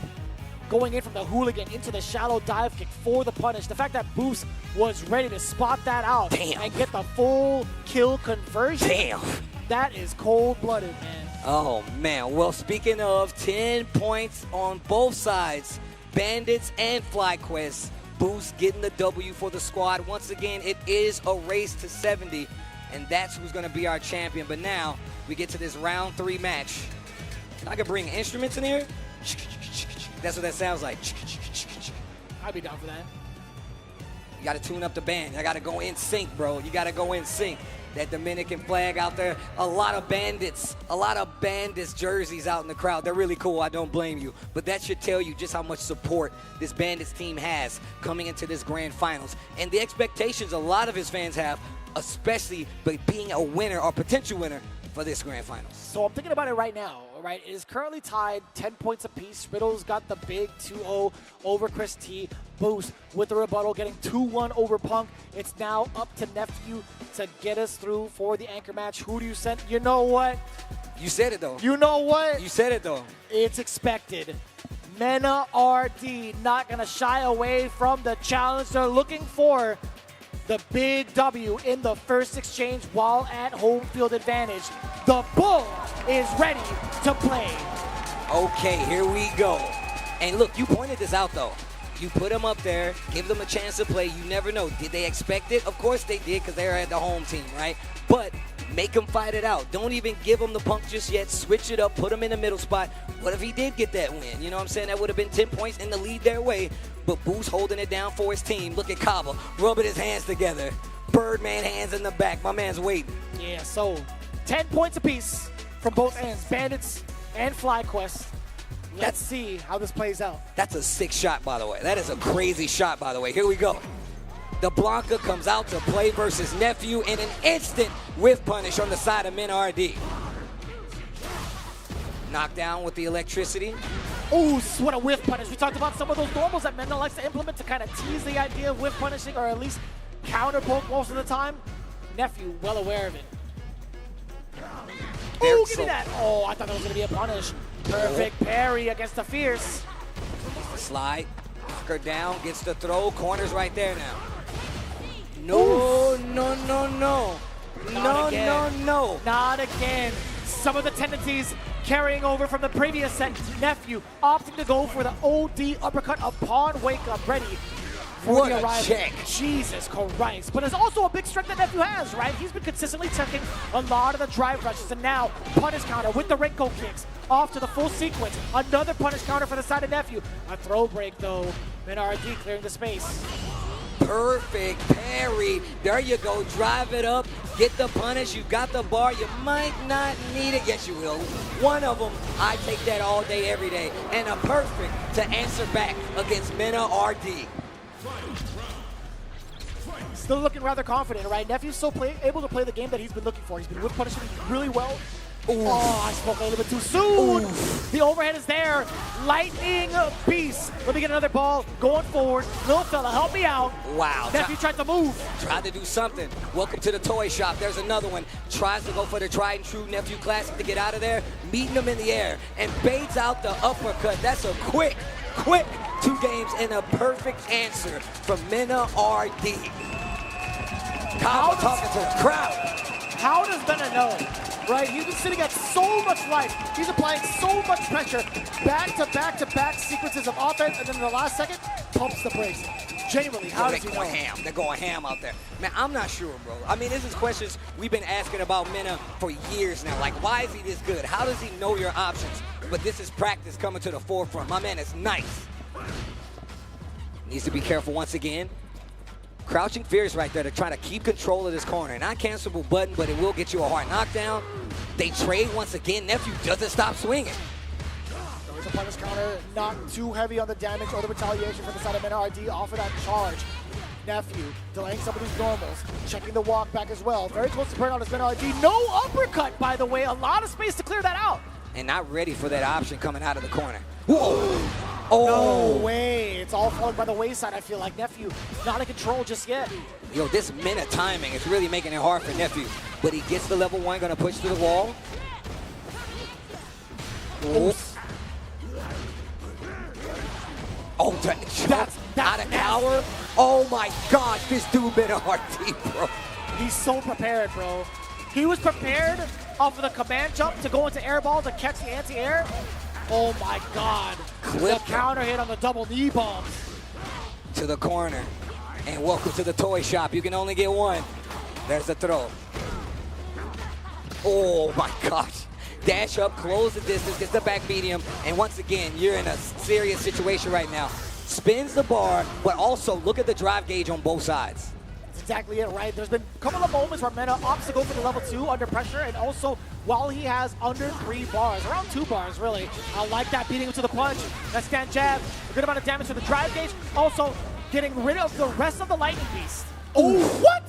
going in from the hooligan into the shallow dive kick for the punish. The fact that Boost was ready to spot that out and get the full kill conversion. Damn. That is cold-blooded, man. Oh, man. Well, speaking of 10 points on both sides, Bandits and FlyQuest, Boost getting the W for the squad. Once again, it is a race to 70, and that's who's going to be our champion. But now we get to this round 3 match. I could bring instruments in here. That's what that sounds like. I'd be down for that. You got to tune up the band. I got to go in sync, bro. You got to go in sync. That Dominican flag out there. A lot of Bandits jerseys out in the crowd. They're really cool. I don't blame you. But that should tell you just how much support this Bandits team has coming into this grand finals. And the expectations a lot of his fans have, especially by being a winner or potential winner for this grand finals. So I'm thinking about it right now, right? It is currently tied 10 points apiece. Riddle's got the big 2-0 over Chris T. Boost with the rebuttal, getting 2-1 over Punk. It's now up to Nephew to get us through for the anchor match. Who do you send? You know what? You said it, though. You know what? You said it, though. It's expected. Mena RD not going to shy away from the challenge. They're looking for the big W in the first exchange while at home field advantage. The Bull is ready to play. Okay, here we go. And look, you pointed this out, though. You put them up there, give them a chance to play. You never know. Did they expect it? Of course they did, because they are at the home team, right? But make them fight it out. Don't even give them the punk just yet. Switch it up. Put them in the middle spot. What if he did get that win? You know what I'm saying? That would have been 10 points in the lead their way. But Boo's holding it down for his team. Look at Kaba rubbing his hands together. Birdman hands in the back. My man's waiting. Yeah, so 10 points apiece from both ends. Bandits and FlyQuest. Let's see how this plays out. That's a sick shot, by the way. That is a crazy shot, by the way. Here we go. The Blanca comes out to play versus Nephew in an instant whiff punish on the side of Mena RD. Knockdown with the electricity. Ooh, what a whiff punish. We talked about some of those normals that Mena likes to implement to kind of tease the idea of whiff punishing, or at least counter poke most of the time. Nephew, well aware of it. Ooh, give me that. Oh, I thought that was going to be a punish. Perfect parry against the Fierce. Slide, knock her down, gets the throw, corners right there now. No, no, no, no. No, no, no. Not again. Some of the tendencies carrying over from the previous set. Nephew opting to go for the OD uppercut upon wake up, ready for What the a arrival. check. Jesus Christ. But it's also a big strength that Nephew has, right? He's been consistently checking a lot of the drive rushes, and now punish counter with the Rinko kicks. Off to the full sequence. Another punish counter for the side of Nephew. A throw break, though. Mena RD clearing the space. Perfect parry. There you go. Drive it up. Get the punish. You got the bar. You might not need it. Yes, you will. One of them. I take that all day, every day. And a perfect to answer back against Mena RD. Still looking rather confident, right? Nephew's still able to play the game that he's been looking for. He's been whip punishing really well. Ooh. Oh, I spoke a little bit too soon. Ooh. The overhead is there. Lightning beast. Let me get another ball. Going forward. Little fella, help me out. Wow. Nephew tried to move. Tried to do something. Welcome to the toy shop. There's another one. Tries to go for the tried and true Nephew Classic to get out of there. Meeting him in the air. And baits out the uppercut. That's a quick 2 games and a perfect answer from Mena RD. Kyle talking to the crowd. How does Mena know? Right, he's been sitting at so much life. He's applying so much pressure. Back-to-back-to-back sequences of offense, and then in the last second, pumps the brakes. Genuinely, how does he know? They're going ham. They're going ham out there. Man, I'm not sure, bro. I mean, this is questions we've been asking about Mena for years now. Like, why is he this good? How does he know your options? But this is practice coming to the forefront. My man is nice. Needs to be careful once again. Crouching Fierce right there to try to keep control of this corner. Not cancelable button, but it will get you a hard knockdown. They trade once again. Nephew doesn't stop swinging. There's a punish counter, not too heavy on the damage or the retaliation from the side of Mena RD off of that charge. Nephew delaying some of these normals, checking the walk back as well. Very close to burnout as Mena RD. No uppercut, by the way. A lot of space to clear that out. And not ready for that option coming out of the corner. Whoa! Oh! No way. It's all falling by the wayside, I feel like. Nephew not in control just yet. Yo, this Mena timing is really making it hard for Nephew. But he gets the level 1, gonna push to the wall. Oh, that's out of power. Oh my God, this dude Mena RD, bro. He's so prepared, bro. He was prepared off of the command jump to go into air ball to catch the anti-air. Oh my God. The counter hit on the double knee bombs. To the corner. And welcome to the toy shop. You can only get one. There's the throw. Oh my gosh. Dash up, close the distance, gets the back medium, and once again, you're in a serious situation right now. Spins the bar, but also look at the drive gauge on both sides. That's exactly it, right? There's been a couple of moments where Mena opts to go for the level 2 under pressure, and also while he has under 3 bars, around 2 bars, really. I like that, beating him to the punch. That stand jab, a good amount of damage to the drive gauge, also getting rid of the rest of the lightning beast. Oh, what?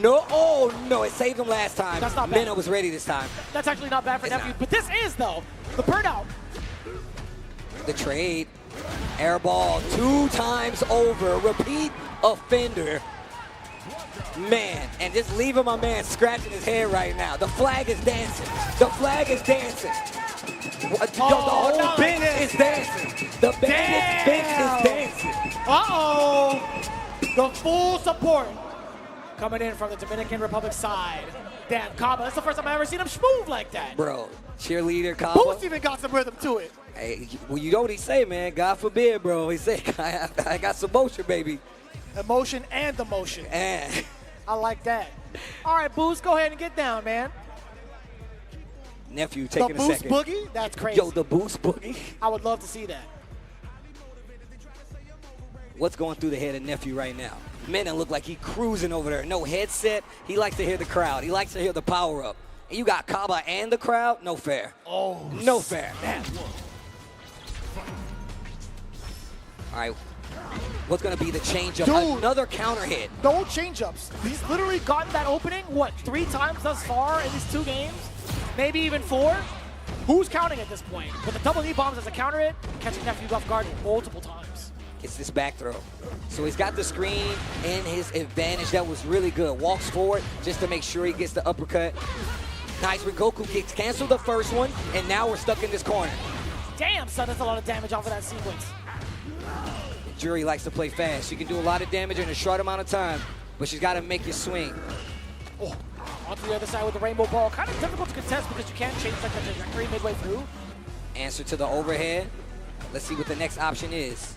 No, oh no, it saved him last time. That's not bad. Mena was ready this time. That's actually not bad for Nephew, but this is, though, the burnout. The trade, air ball 2 times over, repeat offender. Man, and just leaving my man scratching his head right now. The flag is dancing. The flag is dancing. The whole bench is dancing. The Bandits bench is dancing. Uh-oh. The full support coming in from the Dominican Republic side. Damn, Kaba, that's the first time I've ever seen him move like that. Bro, cheerleader Kaba. Boost even got some rhythm to it. Hey, well, you know what he say, man. God forbid, bro. He say, I got some motion, baby. Emotion and the motion. And I like that. All right, Boost, go ahead and get down, man. Nephew, taking the a Boost second. Boogie? That's crazy. Yo, the Boost Boogie. I would love to see that. What's going through the head of Nephew right now? Menon look like he cruising over there. No headset. He likes to hear the crowd. He likes to hear the power up. And you got Kaba and the crowd? No fair. Oh. No fair. Damn. All right. What's going to be the change-up? Dude, another counter hit. No change-ups. He's literally gotten that opening, what, 3 times thus far in these 2 games? Maybe even 4? Who's counting at this point? With the double knee bombs as a counter hit, catching Nephew off guard multiple times. It's this back throw. So he's got the screen and his advantage. That was really good. Walks forward just to make sure he gets the uppercut. Nice Rengoku kicks. Cancel the first one, and now we're stuck in this corner. Damn, son, that's a lot of damage off of that sequence. Jury likes to play fast. She can do a lot of damage in a short amount of time, but she's got to make you swing. Oh, onto the other side with the rainbow ball. Kind of difficult to contest because you can't change like the trajectory midway through. Answer to the overhead. Let's see what the next option is.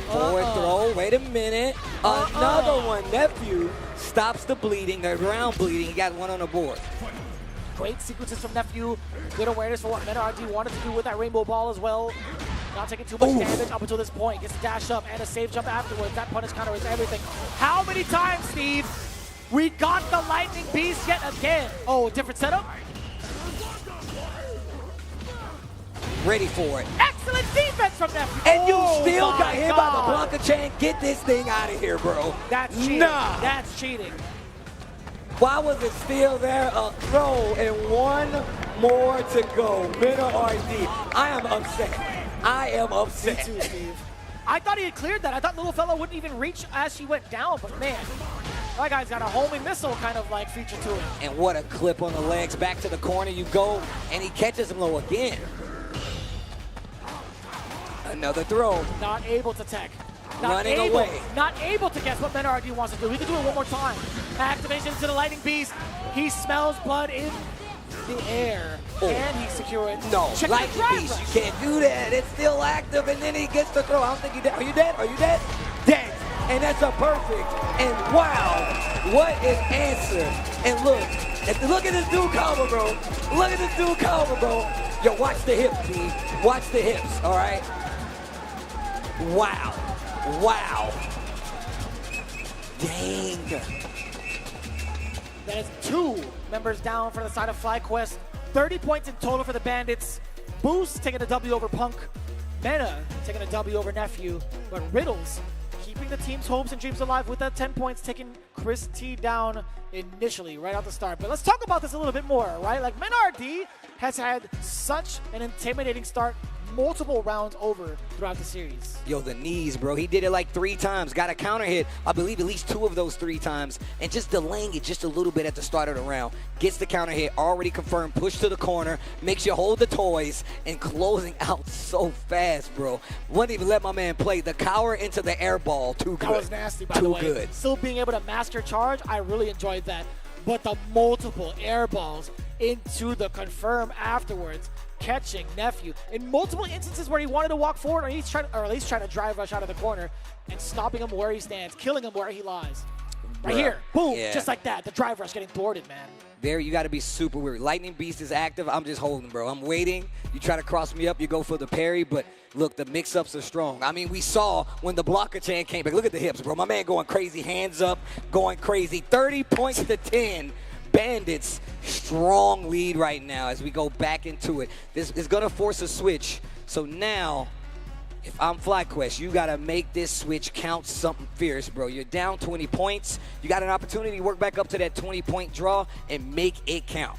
Forward throw. Wait a minute. Another one. Nephew stops the bleeding. The ground bleeding. He got one on the board. Great sequences from Nephew. Good awareness for what MetaRD wanted to do with that rainbow ball as well. Not taking too much damage up until this point. Gets a dash up and a save jump afterwards. That punish counter is everything. How many times, Steve? We got the Lightning Beast yet again. Oh, different setup? Ready for it. Excellent defense from Nephew. And you still got hit by the Blanca chain. Get this thing out of here, bro. That's cheating. Nah. That's cheating. Why was it still there? A throw and one more to go. MetaRD. I am upset. I am upset. Me too, Steve. I thought he had cleared that. I thought little fella wouldn't even reach as she went down, but man, that guy's got a homing missile kind of like feature to it. And what a clip on the legs. Back to the corner you go, and he catches him low again. Another throw. Not able to tech. Running away. Not able to guess what MetaRD wants to do. He can do it one more time. Activation to the Lightning Beast. He smells blood in the air. And he secures it. No, Lightning Beast, you can't do that. It's still active, and then he gets the throw. I don't think he's dead. Are you dead? Are you dead? Dead. And that's a perfect. And wow, what an answer. And look at this dude combo, bro. Look at this dude combo, bro. Yo, watch the hips, B. Watch the hips, all right? Wow. Wow. Dang. That is 2 members down for the side of FlyQuest. 30 points in total for the Bandits. Boost taking a W over Punk. Meta taking a W over Nephew. But Riddles keeping the team's hopes and dreams alive with that 10 points, taking Chris T down initially right out the start. But let's talk about this a little bit more, right? Like, MetaRD has had such an intimidating start, multiple rounds over throughout the series. Yo, the knees, bro. He did it like 3 times. Got a counter hit, I believe at least 2 of those 3 times. And just delaying it just a little bit at the start of the round. Gets the counter hit, already confirmed, push to the corner, makes you hold the toys, and closing out so fast, bro. Wouldn't even let my man play. The cower into the air ball, too good. That was nasty, by the way. Too good. Still being able to master charge, I really enjoyed that. But the multiple air balls into the confirm afterwards, catching Nephew in multiple instances where he wanted to walk forward, or at least trying to drive rush out of the corner, and stopping him where he stands, killing him where he lies. Right here, boom, just like that. The drive rush getting thwarted, man. There, you got to be super weird. Lightning Beast is active. I'm just holding, bro. I'm waiting. You try to cross me up, you go for the parry, but look, the mix-ups are strong. I mean, we saw when the blocker chain came back. Look at the hips, bro. My man going crazy, hands up, going crazy. 30 points to 10. Bandits, strong lead right now as we go back into it. This is going to force a switch. So now, if I'm FlyQuest, you got to make this switch count something fierce, bro. You're down 20 points. You got an opportunity to work back up to that 20-point draw and make it count.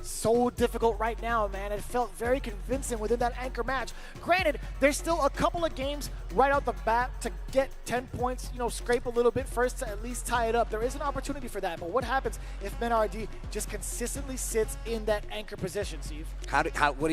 so difficult right now, man. It felt very convincing within that anchor match. Granted, there's still a couple of games right out the bat to get 10 points, scrape a little bit first to at least tie it up. There is an opportunity for that, but what happens if Menardi just consistently sits in that anchor position, Steve? What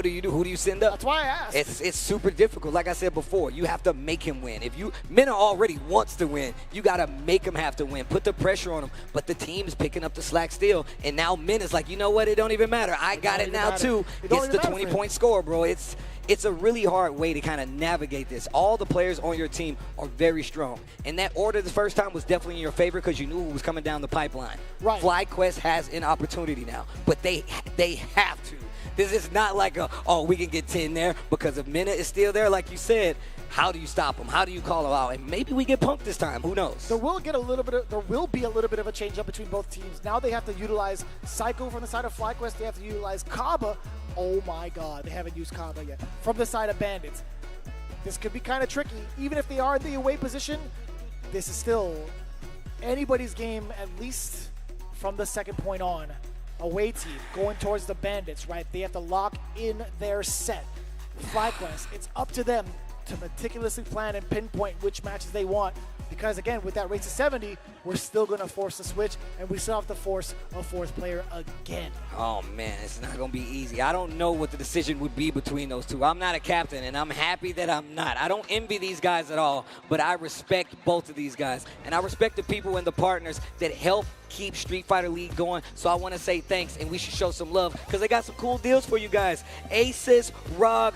do you do? Who do you send up? That's why I asked. It's super difficult. Like I said before, you have to make him win. Mena already wants to win, you got to make him have to win. Put the pressure on him, but the team is picking up the slack still, and now Mena's like, you know what? It don't even matter. I got it now too. It's the 20-point score, bro. It's a really hard way to kind of navigate this. All the players on your team are very strong. And that order the first time was definitely in your favor because you knew it was coming down the pipeline. Right. FlyQuest has an opportunity now, but they have to. This is not like we can get 10 there, because if Mena is still there, like you said, how do you stop him? How do you call him out? And maybe we get punked this time. Who knows? There will be a little bit of a change up between both teams. Now they have to utilize Psycho from the side of FlyQuest. They have to utilize Kaba. Oh my God, they haven't used Kaba yet. From the side of Bandits. This could be kind of tricky. Even if they are in the away position, this is still anybody's game, at least from the second point on. Away team going towards the Bandits, right? They have to lock in their set. FlyQuest, it's up to them to meticulously plan and pinpoint which matches they want, because again, with that race to 70, we're still going to force a switch, and we still have to force a fourth player again. Oh man, it's not going to be easy. I don't know what the decision would be between those two. I'm not a captain, and I'm happy that I'm not. I don't envy these guys at all, but I respect both of these guys, and I respect the people and the partners that help keep Street Fighter League going. So I want to say thanks, and we should show some love, because they got some cool deals for you guys. Asus, ROG.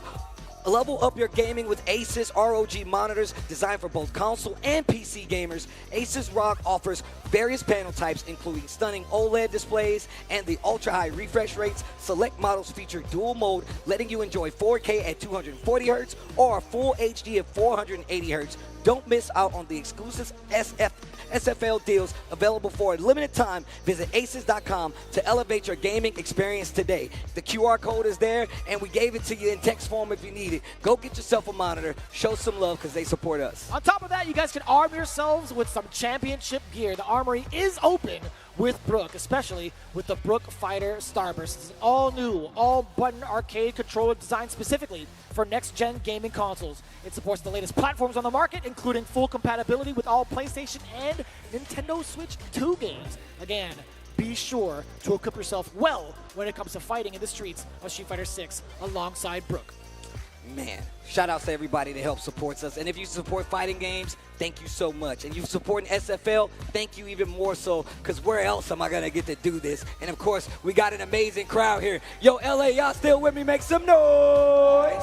Level up your gaming with Asus ROG monitors designed for both console and PC gamers. Asus ROG offers various panel types, including stunning OLED displays and the ultra-high refresh rates. Select models feature dual mode, letting you enjoy 4K at 240 Hz or full HD at 480 Hz. Don't miss out on the exclusive SFL deals available for a limited time. Visit asus.com to elevate your gaming experience today. The QR code is there, and we gave it to you in text form if you need it. Go get yourself a monitor. Show some love, because they support us. On top of that, you guys can arm yourselves with some championship gear. The armory is open with Brook, especially with the Brook Fighter Starburst. It's all new, all button arcade controller designed specifically for next-gen gaming consoles. It supports the latest platforms on the market, including full compatibility with all PlayStation and Nintendo Switch 2 games. Again, be sure to equip yourself well when it comes to fighting in the streets of Street Fighter 6 alongside Brook. Man, shout out to everybody that helps supports us. And if you support fighting games, thank you so much. And you supporting SFL, thank you even more so, because where else am I going to get to do this? And of course, we got an amazing crowd here. Yo, LA, y'all still with me? Make some noise.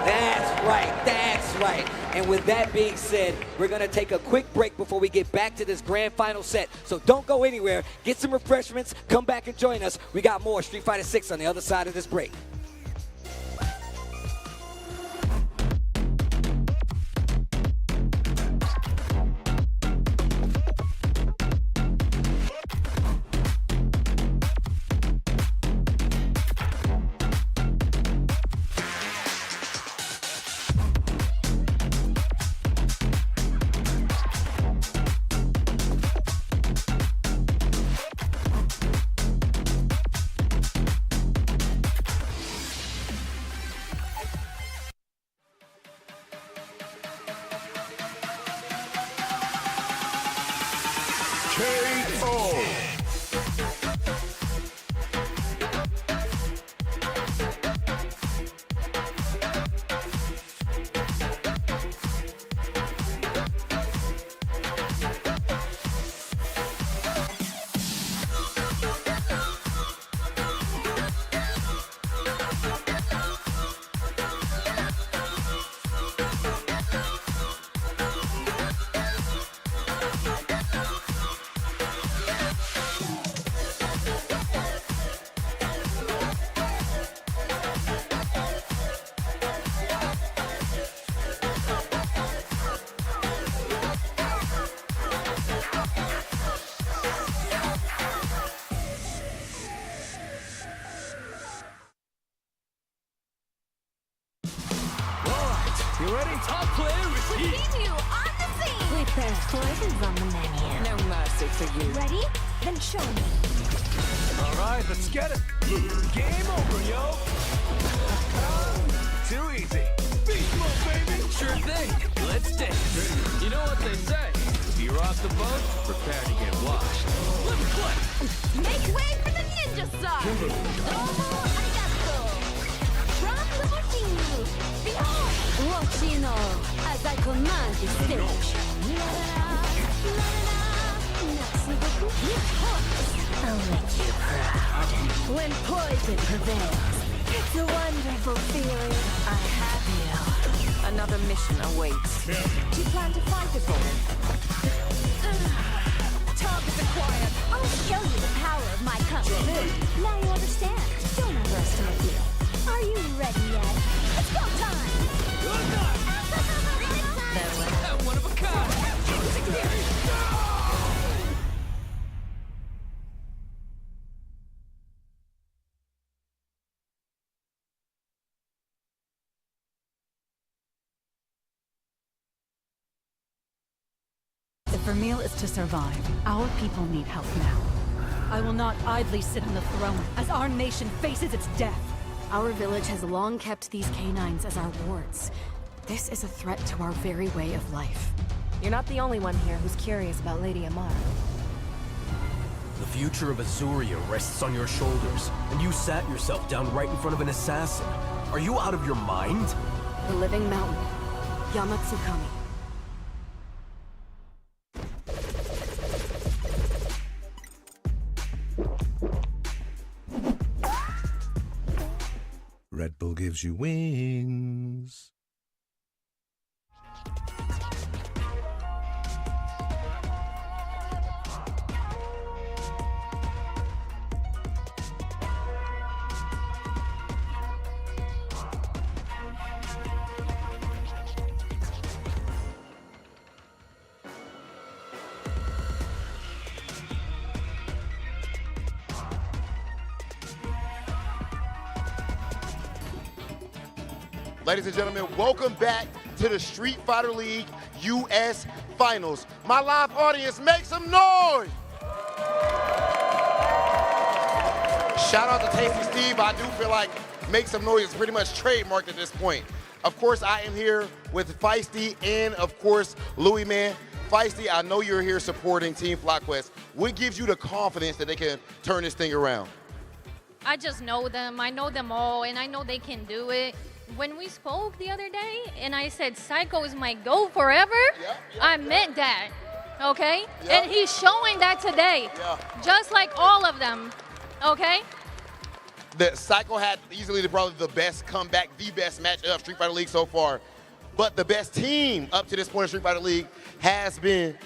That's right, that's right. And with that being said, we're going to take a quick break before we get back to this grand final set. So don't go anywhere. Get some refreshments. Come back and join us. We got more Street Fighter 6 on the other side of this break. You ready? Top player is We here. see you on the scene. With their poisons on the menu. No mercy for you. Ready? Then show me. All right, let's get it. Game over, yo. Too easy. Beast mode, baby. Sure thing. Let's dance. You know what they say. If you rock the boat, prepare to get washed. Let me play. Make way for the ninja star! Domo arigato! From Lamborghini! Behold! What you know, as I command you finish. I'll make you proud. When poison prevails, it's a wonderful feeling. I have you. Another mission awaits. Do you plan to fight this woman? Target acquired! I'll show you the power of my kung fu. Now you understand. Don't underestimate me. Are you ready yet? It's go time! One of a kind. If Vermeil is to survive, our people need help now. I will not idly sit on the throne as our nation faces its death. Our village has long kept these canines as our wards. This is a threat to our very way of life. You're not the only one here who's curious about Lady Amara. The future of Azuria rests on your shoulders, and you sat yourself down right in front of an assassin. Are you out of your mind? The Living Mountain. Yamatsukami. Red Bull gives you wings. Ladies and gentlemen, welcome back to the Street Fighter League US Finals. My live audience, make some noise! Shout out to Tasty Steve. I do feel like make some noise is pretty much trademarked at this point. Of course, I am here with Feisty and, of course, Louis Man. Feisty, I know you're here supporting Team FlyQuest. What gives you the confidence that they can turn this thing around? I just know them. I know them all, and I know they can do it. When we spoke the other day and I said Psycho is my GOAT forever, I meant that, okay? And he's showing that today, just like all of them, okay? The Psycho had easily probably the best comeback, the best match of Street Fighter League so far. But the best team up to this point in Street Fighter League has been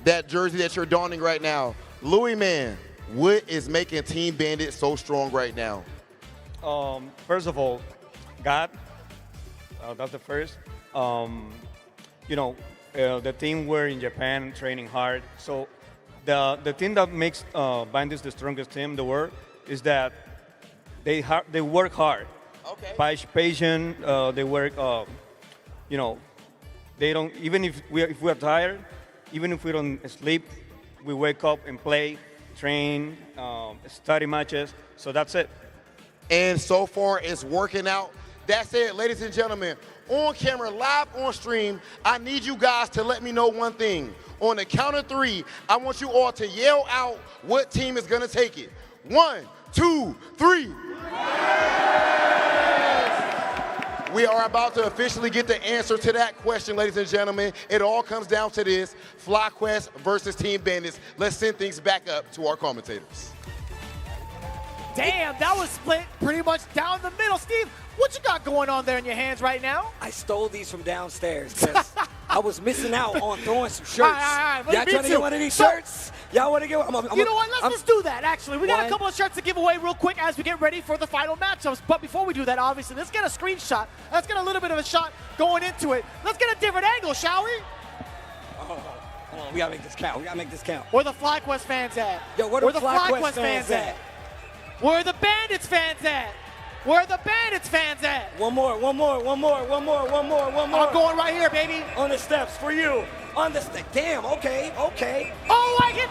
that jersey that you're donning right now. Louis Man, what is making Team Bandit so strong right now? First of all, God. That's the first. You know, the team were in Japan training hard. So the thing that makes Bandits the strongest team in the world is that they work hard. Okay. Patient. They work. You know, they don't. Even if we are tired, even if we don't sleep, we wake up and play, train, study matches. So that's it. And so far, it's working out. That's it, ladies and gentlemen. On camera, live on stream, I need you guys to let me know one thing. On the count of 3, I want you all to yell out what team is gonna take it. 1, 2, 3. Yes! We are about to officially get the answer to that question, ladies and gentlemen. It all comes down to this, FlyQuest versus Team Bandits. Let's send things back up to our commentators. Damn, that was split pretty much down the middle. Steve, what you got going on there in your hands right now? I stole these from downstairs because I was missing out on throwing some shirts. All right. Y'all trying to get one of these shirts? Y'all want to get one? You know what? Let's do that, actually. We got a couple of shirts to give away real quick as we get ready for the final matchups. But before we do that, obviously, let's get a screenshot. Let's get a little bit of a shot going into it. Let's get a different angle, shall we? Hold on. We got to make this count. Where the FlyQuest fans at? Yo, where the FlyQuest fans at? Where the Bandits fans at? Where the Bandits fans at? One more. I'm going right here, baby. On the steps for you. On the step. Damn, okay. Oh, I hit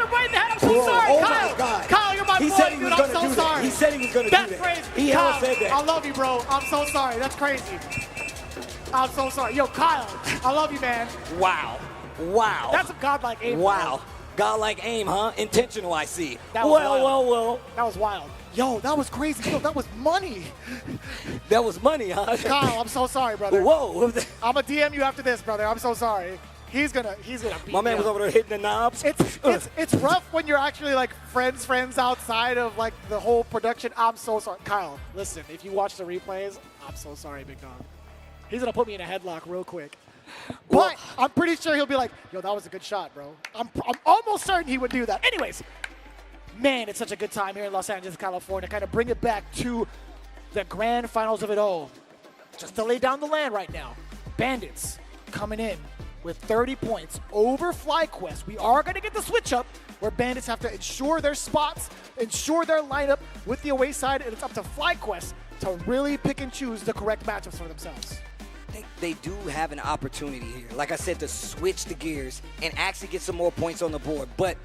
him right in the head. I'm so sorry, oh Kyle. My God. Kyle, you're my my He boy, said he dude. was I'm gonna so do that. sorry. He said he was gonna That's do that. crazy. He Kyle, hella said that. I love you, bro. I'm so sorry. That's crazy. I'm so sorry. Yo, Kyle, I love you, man. Wow. Wow. That's a godlike aim. Wow. Godlike aim, huh? Intentional, I see. That was Well, wild. well. That was wild. Yo, that was crazy. Yo, that was money. That was money, huh? Kyle, I'm so sorry, brother. Whoa. I'm gonna DM you after this, brother. I'm so sorry. He's gonna beat My man me was up. over there hitting the knobs. It's rough when you're actually like friends outside of like the whole production. I'm so sorry. Kyle, listen, if you watch the replays, I'm so sorry, big dog. He's gonna put me in a headlock real quick. But I'm pretty sure he'll be like, yo, that was a good shot, bro. I'm almost certain he would do that. Anyways, man, it's such a good time here in Los Angeles, California. Kind of bring it back to the grand finals of it all. Just to lay down the land right now. Bandits coming in with 30 points over FlyQuest. We are going to get the switch up where Bandits have to ensure their spots, ensure their lineup with the away side, and it's up to FlyQuest to really pick and choose the correct matchups for themselves. They do have an opportunity here, like I said, to switch the gears and actually get some more points on the board. But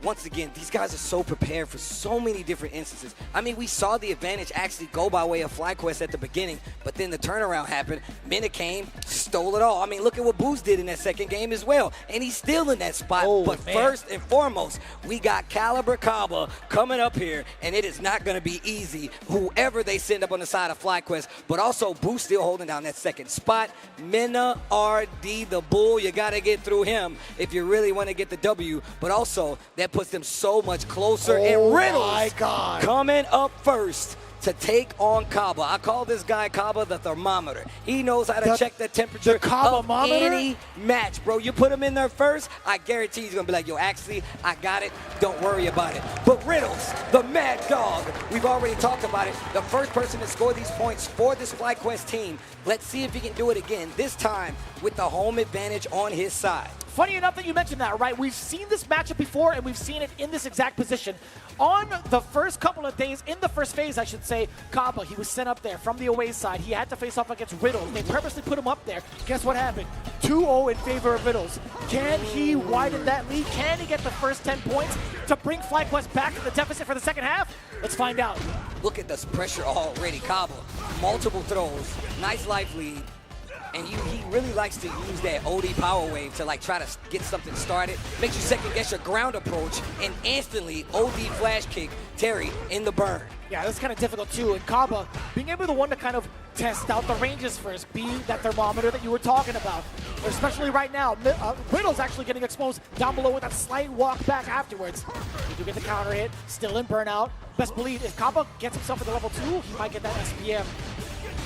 once again, these guys are so prepared for so many different instances. I mean, we saw the advantage actually go by way of FlyQuest at the beginning, but then the turnaround happened. Mina came, stole it all. I mean, look at what Booz did in that second game as well, and he's still in that spot. But first and foremost, we got Caliber Kaba coming up here, and it is not going to be easy, whoever they send up on the side of FlyQuest, but also Booz still holding down that second spot. Mina RD, the Bull, you got to get through him if you really want to get the W, but also that puts them so much closer. And Riddles my God. coming up first to take on Kaba. I call this guy Kaba the thermometer. He knows how to check the temperature of any match, bro. You put him in there first, I guarantee he's going to be like, yo, actually, I got it. Don't worry about it. But Riddles, the mad dog, we've already talked about it. The first person to score these points for this FlyQuest team. Let's see if he can do it again, this time with the home advantage on his side. Funny enough that you mentioned that, right? We've seen this matchup before, and we've seen it in this exact position. On the first couple of days, in the first phase, I should say, Kaba, he was sent up there from the away side. He had to face off against Riddles. They purposely put him up there. Guess what happened? 2-0 in favor of Riddles. Can he widen that lead? Can he get the first 10 points to bring FlyQuest back to the deficit for the second half? Let's find out. Look at this pressure already. Kaba, multiple throws, nice life lead. And he really likes to use that OD power wave to like try to get something started. Makes you second guess your ground approach and instantly OD flash kick Terry in the burn. Yeah, this is kind of difficult too. And Kaba, being able to one to kind of test out the ranges first, be that thermometer that you were talking about. Especially right now, Riddle's actually getting exposed down below with that slight walk back afterwards. You do get the counter hit, still in burnout. Best believe if Kaba gets himself into level 2, he might get that SPM.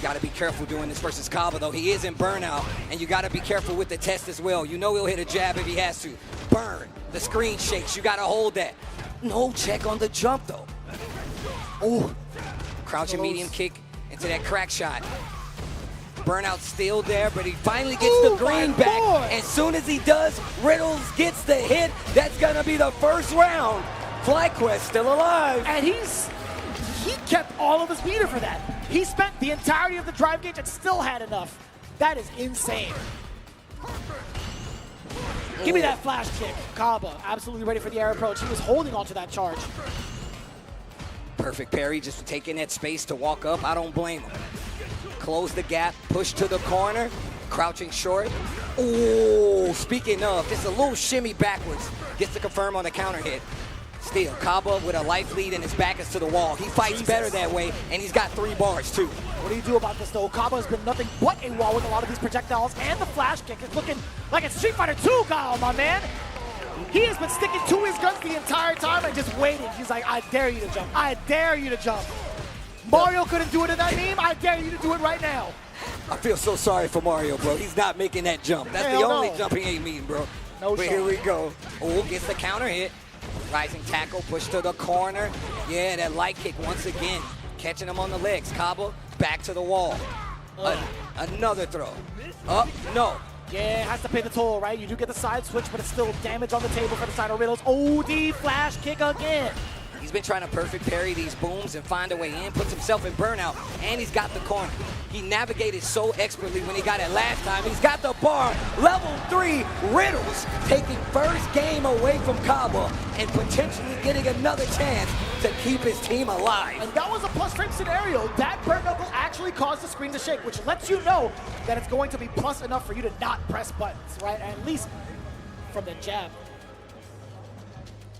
Got to be careful doing this versus Kaba, though. He is in burnout, and you got to be careful with the test as well. You know he'll hit a jab if he has to. Burn. The screen shakes. You got to hold that. No check on the jump, though. Oh. Crouching medium kick into that crack shot. Burnout still there, but he finally gets the green back. As soon as he does, Riddles gets the hit. That's going to be the first round. FlyQuest still alive. And he kept all of his meter for that. He spent the entirety of the drive gauge and still had enough. That is insane. Give me that flash kick. Kaba, absolutely ready for the air approach. He was holding onto that charge. Perfect parry, just taking that space to walk up. I don't blame him. Close the gap, push to the corner, crouching short. Oh, speaking of, just a little shimmy backwards. Gets to confirm on the counter hit. Still, Kaba with a life lead and his back is to the wall. He fights better that way, and he's got 3 bars, too. What do you do about this, though? Kaba has been nothing but a wall with a lot of these projectiles, and the flash kick is looking like it's Street Fighter 2, Kyle, my man. He has been sticking to his guns the entire time and just waiting. He's like, I dare you to jump. I dare you to jump. Mario couldn't do it in that meme. I dare you to do it right now. I feel so sorry for Mario, bro. He's not making that jump. That's the only jump he ain't meeting, bro. No but shot. Here we go. Oh, gets the counter hit. Rising tackle, push to the corner. Yeah, that light kick once again. Catching him on the legs. Kaba, back to the wall. Another throw. No. Yeah, has to pay the toll, right? You do get the side switch, but it's still damage on the table for the side of Riddles. OD flash kick again. He's been trying to perfect parry these booms and find a way in, puts himself in burnout, and he's got the corner. He navigated so expertly when he got it last time. He's got the bar. Level 3, Riddles taking first game away from Kaba and potentially getting another chance to keep his team alive. And that was a plus frame scenario. That burn knuckle actually caused the screen to shake, which lets you know that it's going to be plus enough for you to not press buttons, right? At least from the jab.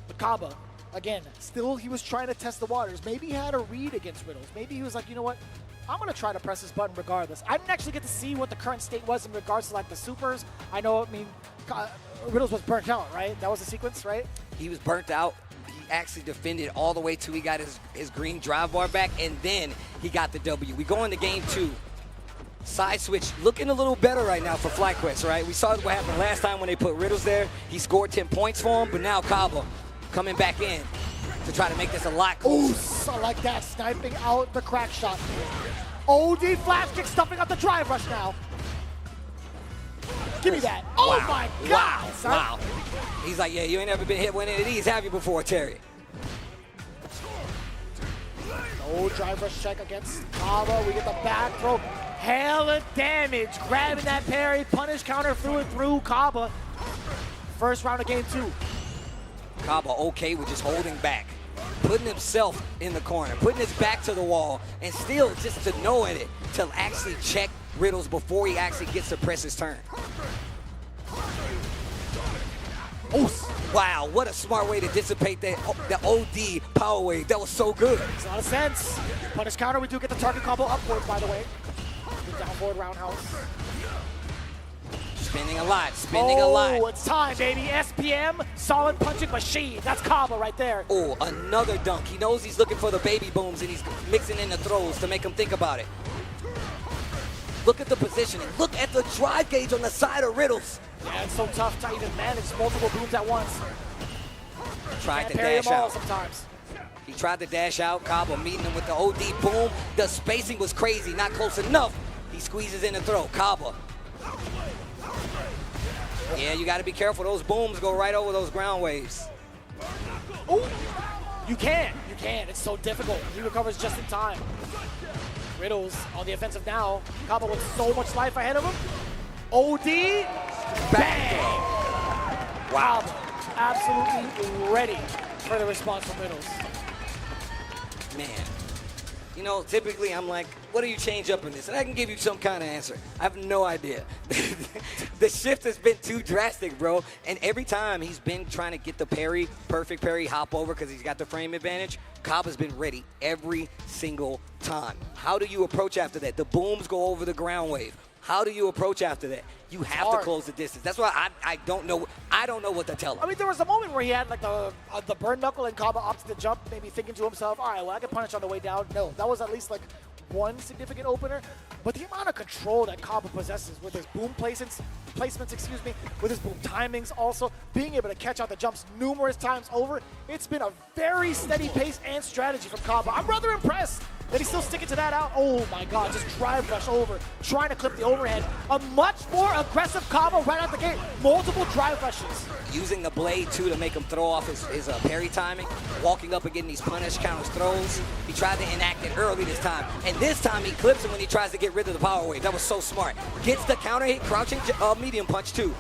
But Kaba, again, still he was trying to test the waters. Maybe he had a read against Riddles. Maybe he was like, you know what? I'm going to try to press this button regardless. I didn't actually get to see what the current state was in regards to like the supers. I know, I mean, Riddles was burnt out, right? That was the sequence, right? He was burnt out. He actually defended all the way till he got his green drive bar back, and then he got the W. We go into game 2. Side switch looking a little better right now for FlyQuest, right? We saw what happened last time when they put Riddles there. He scored 10 points for him, but now Kaba coming back in to try to make this a lot closer. Ooh, I like that, sniping out the crack shot. OD flash kick, stuffing up the drive rush now. Give me that. Oh wow. My God, son. Wow. He's like, yeah, you ain't never been hit with any of these, have you, before, Terry? No drive rush check against Kaba. We get the back throw. Hella damage. Grabbing that parry. Punish counter through and through. Kaba. First round of game 2. Kaba okay with just holding back. Putting himself in the corner. Putting his back to the wall. And still just to knowing it. To actually check Riddles before he actually gets to press his turn. Wow, what a smart way to dissipate the OD power wave. That was so good. Makes a lot of sense. Punish counter, we do get the target combo upward, by the way. The downboard roundhouse. Spinning a lot, spinning a lot. Oh, it's time, baby. SPM, solid punching machine. That's Kaba right there. Oh, another dunk. He knows he's looking for the baby booms, and he's mixing in the throws to make him think about it. Look at the positioning. Look at the drive gauge on the side of Riddles. Yeah, it's so tough to even manage multiple booms at once. Tried to parry dash them all out. Sometimes. He tried to dash out. Kaba meeting him with the OD boom. The spacing was crazy, not close enough. He squeezes in the throw. Kaba. Yeah, you got to be careful. Those booms go right over those ground waves. Ooh. You can. It's so difficult. He recovers just in time. Riddles on the offensive now. Kaba with so much life ahead of him. OD. Bang. Wow. Absolutely ready for the response from Riddles. Man. You know, typically I'm like, what do you change up in this? And I can give you some kind of answer. I have no idea. The shift has been too drastic, bro. And every time he's been trying to get the parry, perfect parry, hop over because he's got the frame advantage, Kaba's been ready every single time. How do you approach after that? The booms go over the ground wave. How do you approach after that? You have to close the distance. That's why I don't know. I don't know what to tell him. I mean, there was a moment where he had like the burn knuckle and Kaba opted to jump, maybe thinking to himself, all right, well, I can punish on the way down. No, that was at least like one significant opener. But the amount of control that Kaba possesses with his boom placements, with his boom timings also, being able to catch out the jumps numerous times over, it's been a very steady pace and strategy from Kaba. I'm rather impressed that he's still sticking to that out. Oh my God, just drive rush over, trying to clip the overhead. A much more aggressive Kaba right out the gate. Multiple drive rushes. Using the blade too to make him throw off his parry timing, walking up and getting these punish counters throws. He tried to enact it early this time, and this time he clips him when he tries to get rid of the power wave. That was so smart. Gets the counter hit, crouching medium punch too.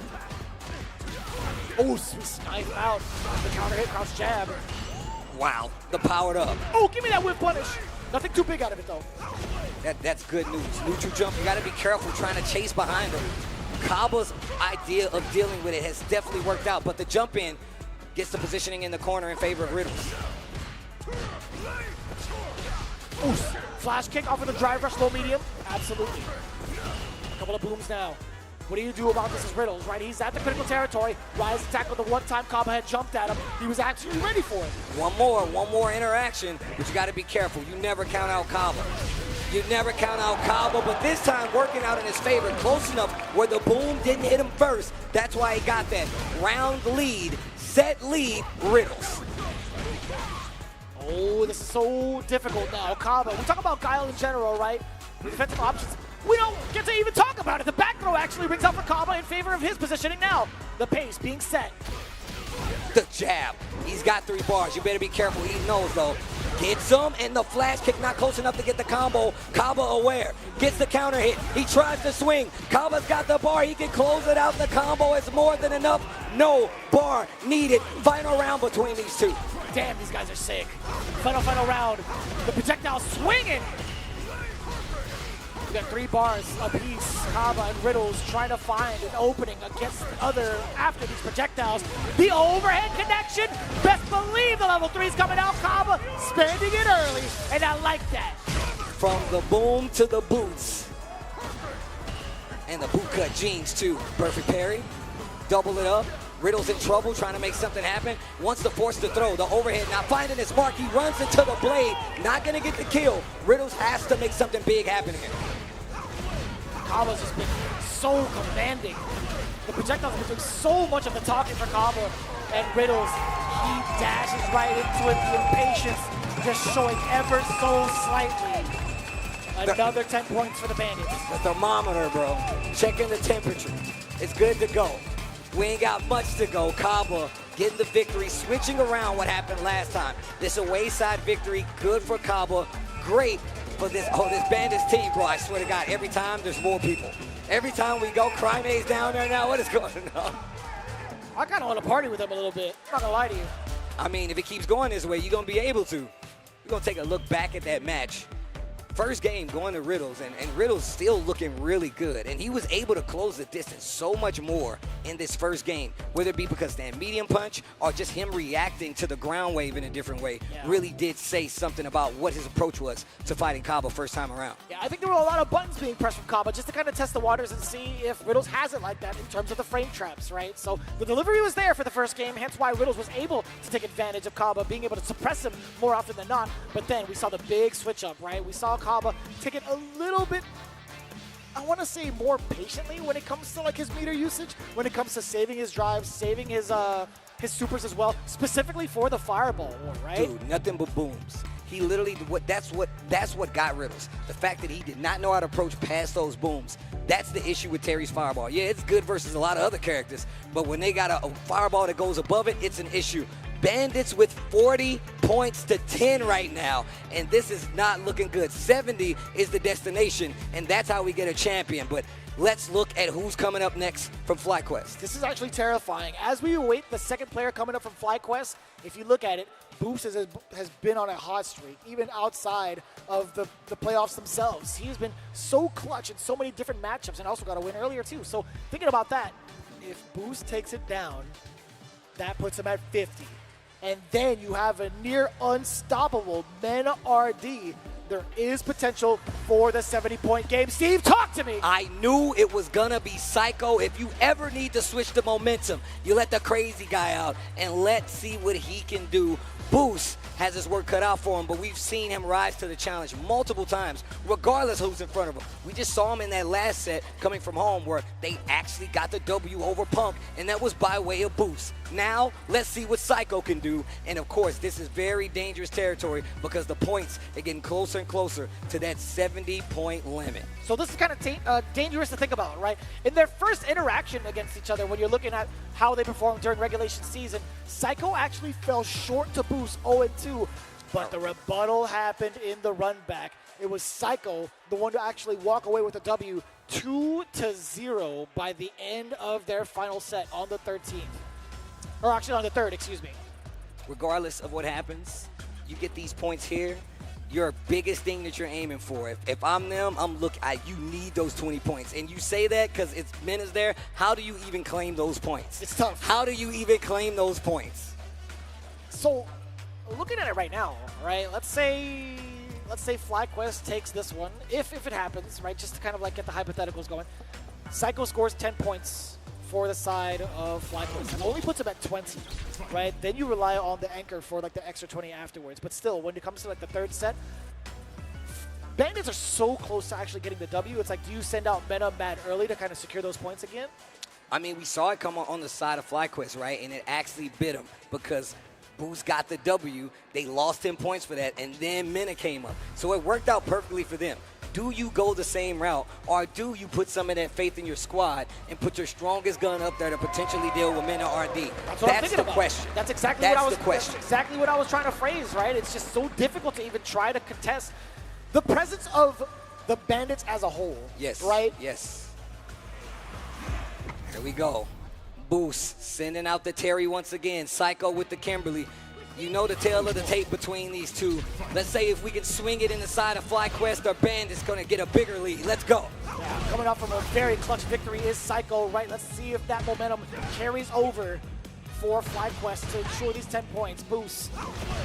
Oh, snipe out the counter hit, crouch jab. Wow, the powered up. Oh, give me that whip punish. Nothing too big out of it though. That's good news. Neutral jump, you gotta be careful trying to chase behind him. Kaba's idea of dealing with it has definitely worked out, but the jump in gets the positioning in the corner in favor of Riddles. Ooh, flash kick off of the drive rush, low medium. Absolutely. A couple of booms now. What do you do about this as Riddles, right? He's at the critical territory. Rise attack with the one time Kaba had jumped at him. He was actually ready for it. One more interaction, but you got to be careful. You never count out Kaba. You never count out Kaba, but this time working out in his favor, close enough where the boom didn't hit him first. That's why he got that round lead, set lead, Riddles. Oh, this is so difficult now. Kaba, we talk about Guile in general, right? The defensive options. We don't get to even talk about it. The back throw actually brings out for Kaba in favor of his positioning now. The pace being set. The jab. He's got 3 bars. You better be careful. He knows, though. Gets him, and the flash kick not close enough to get the combo. Kaba aware. Gets the counter hit. He tries to swing. Kaba's got the bar. He can close it out. The combo is more than enough. No bar needed. Final round between these two. Damn, these guys are sick. Final round. The projectile swinging. We got 3 bars apiece. Kaba and Riddles trying to find an opening against the other after these projectiles. The overhead connection. Best believe the level 3's coming out. Kaba spending it early, and I like that. From the boom to the boots. And the boot cut jeans too. Perfect parry. Double it up. Riddle's in trouble, trying to make something happen. Wants to force the throw. The overhead, not finding his mark. He runs into the blade. Not going to get the kill. Riddles has to make something big happen here. Kaba's just been so commanding. The projectiles have been doing so much of the talking for Kaba. And Riddles, he dashes right into it. The impatience just showing ever so slightly. Another 10 points for the Bandits. The thermometer, bro. Checking the temperature. It's good to go. We ain't got much to go. Kaba getting the victory, switching around what happened last time. This away side victory, good for Kaba. Great for this Bandits team, bro. I swear to God, every time there's more people. Every time we go, Crime's down there now. What is going on? I kind of want to party with them a little bit. I'm not going to lie to you. I mean, if it keeps going this way, you're going to be able to. We're going to take a look back at that match. First game going to Riddles, and Riddles still looking really good. And he was able to close the distance so much more in this first game, whether it be because that medium punch or just him reacting to the ground wave in a different way, really did say something about what his approach was to fighting Kaba first time around. Yeah, I think there were a lot of buttons being pressed from Kaba just to kind of test the waters and see if Riddles has it like that in terms of the frame traps, right? So the delivery was there for the first game, hence why Riddles was able to take advantage of Kaba, being able to suppress him more often than not. But then we saw the big switch up, right? We saw Kaba take it a little bit, I want to say, more patiently when it comes to like his meter usage, when it comes to saving his drives, saving his supers as well, specifically for the fireball war, right? Dude, nothing but booms. He literally, that's what got Riddles. The fact that he did not know how to approach past those booms. That's the issue with Terry's fireball. Yeah, it's good versus a lot of other characters, but when they got a fireball that goes above it, it's an issue. Bandits with 40 points to 10 right now, and this is not looking good. 70 is the destination, and that's how we get a champion. But let's look at who's coming up next from FlyQuest. This is actually terrifying. As we await the second player coming up from FlyQuest, if you look at it, Boost has been on a hot streak, even outside of the playoffs themselves. He's been so clutch in so many different matchups, and also got a win earlier too. So thinking about that, if Boost takes it down, that puts him at 50. And then you have a near unstoppable Mena RD. There is potential for the 70-point game. Steve, talk to me. I knew it was gonna be Psycho. If you ever need to switch the momentum, you let the crazy guy out and let's see what he can do. Boost has his work cut out for him, but we've seen him rise to the challenge multiple times, regardless who's in front of him. We just saw him in that last set coming from home where they actually got the W over Punk, and that was by way of Boost. Now, let's see what Psycho can do. And of course, this is very dangerous territory because the points are getting closer and closer to that 70-point limit. So this is kind of dangerous to think about, right? In their first interaction against each other, when you're looking at how they performed during regulation season, Psycho actually fell short to Boost 0-2, but the rebuttal happened in the run back. It was Psycho, the one to actually walk away with a W, 2-0 by the end of their final set on the 13th. Or actually on the 3rd, excuse me. Regardless of what happens, you get these points here. Your biggest thing that you're aiming for. If I'm them, you need those 20 points. And you say that because it's Mena's there. How do you even claim those points? It's tough. How do you even claim those points? So, looking at it right now, right? Let's say FlyQuest takes this one, if it happens, right? Just to kind of like get the hypotheticals going. Psycho scores 10 points for the side of FlyQuest. It only puts him at 20, right? Then you rely on the anchor for like the extra 20 afterwards. But still, when it comes to like the third set, Bandits are so close to actually getting the W. It's like, do you send out Mena mad early to kind of secure those points again? I mean, we saw it come on the side of FlyQuest, right? And it actually bit him because Boost got the W. They lost 10 points for that, and then Mena came up. So it worked out perfectly for them. Do you go the same route, or do you put some of that faith in your squad and put your strongest gun up there to potentially deal with Mena RD? That's the question. That's exactly what I was trying to phrase, right? It's just so difficult to even try to contest the presence of the Bandits as a whole. Yes. Right? Yes. Here we go. Boost sending out the Terry once again. Psycho with the Kimberly. You know the tale of the tape between these two. Let's say if we can swing it in the side of FlyQuest, our Bandits going to get a bigger lead. Let's go. Yeah, coming off from a very clutch victory is Psycho, right? Let's see if that momentum carries over for FlyQuest to ensure these 10 points. Boost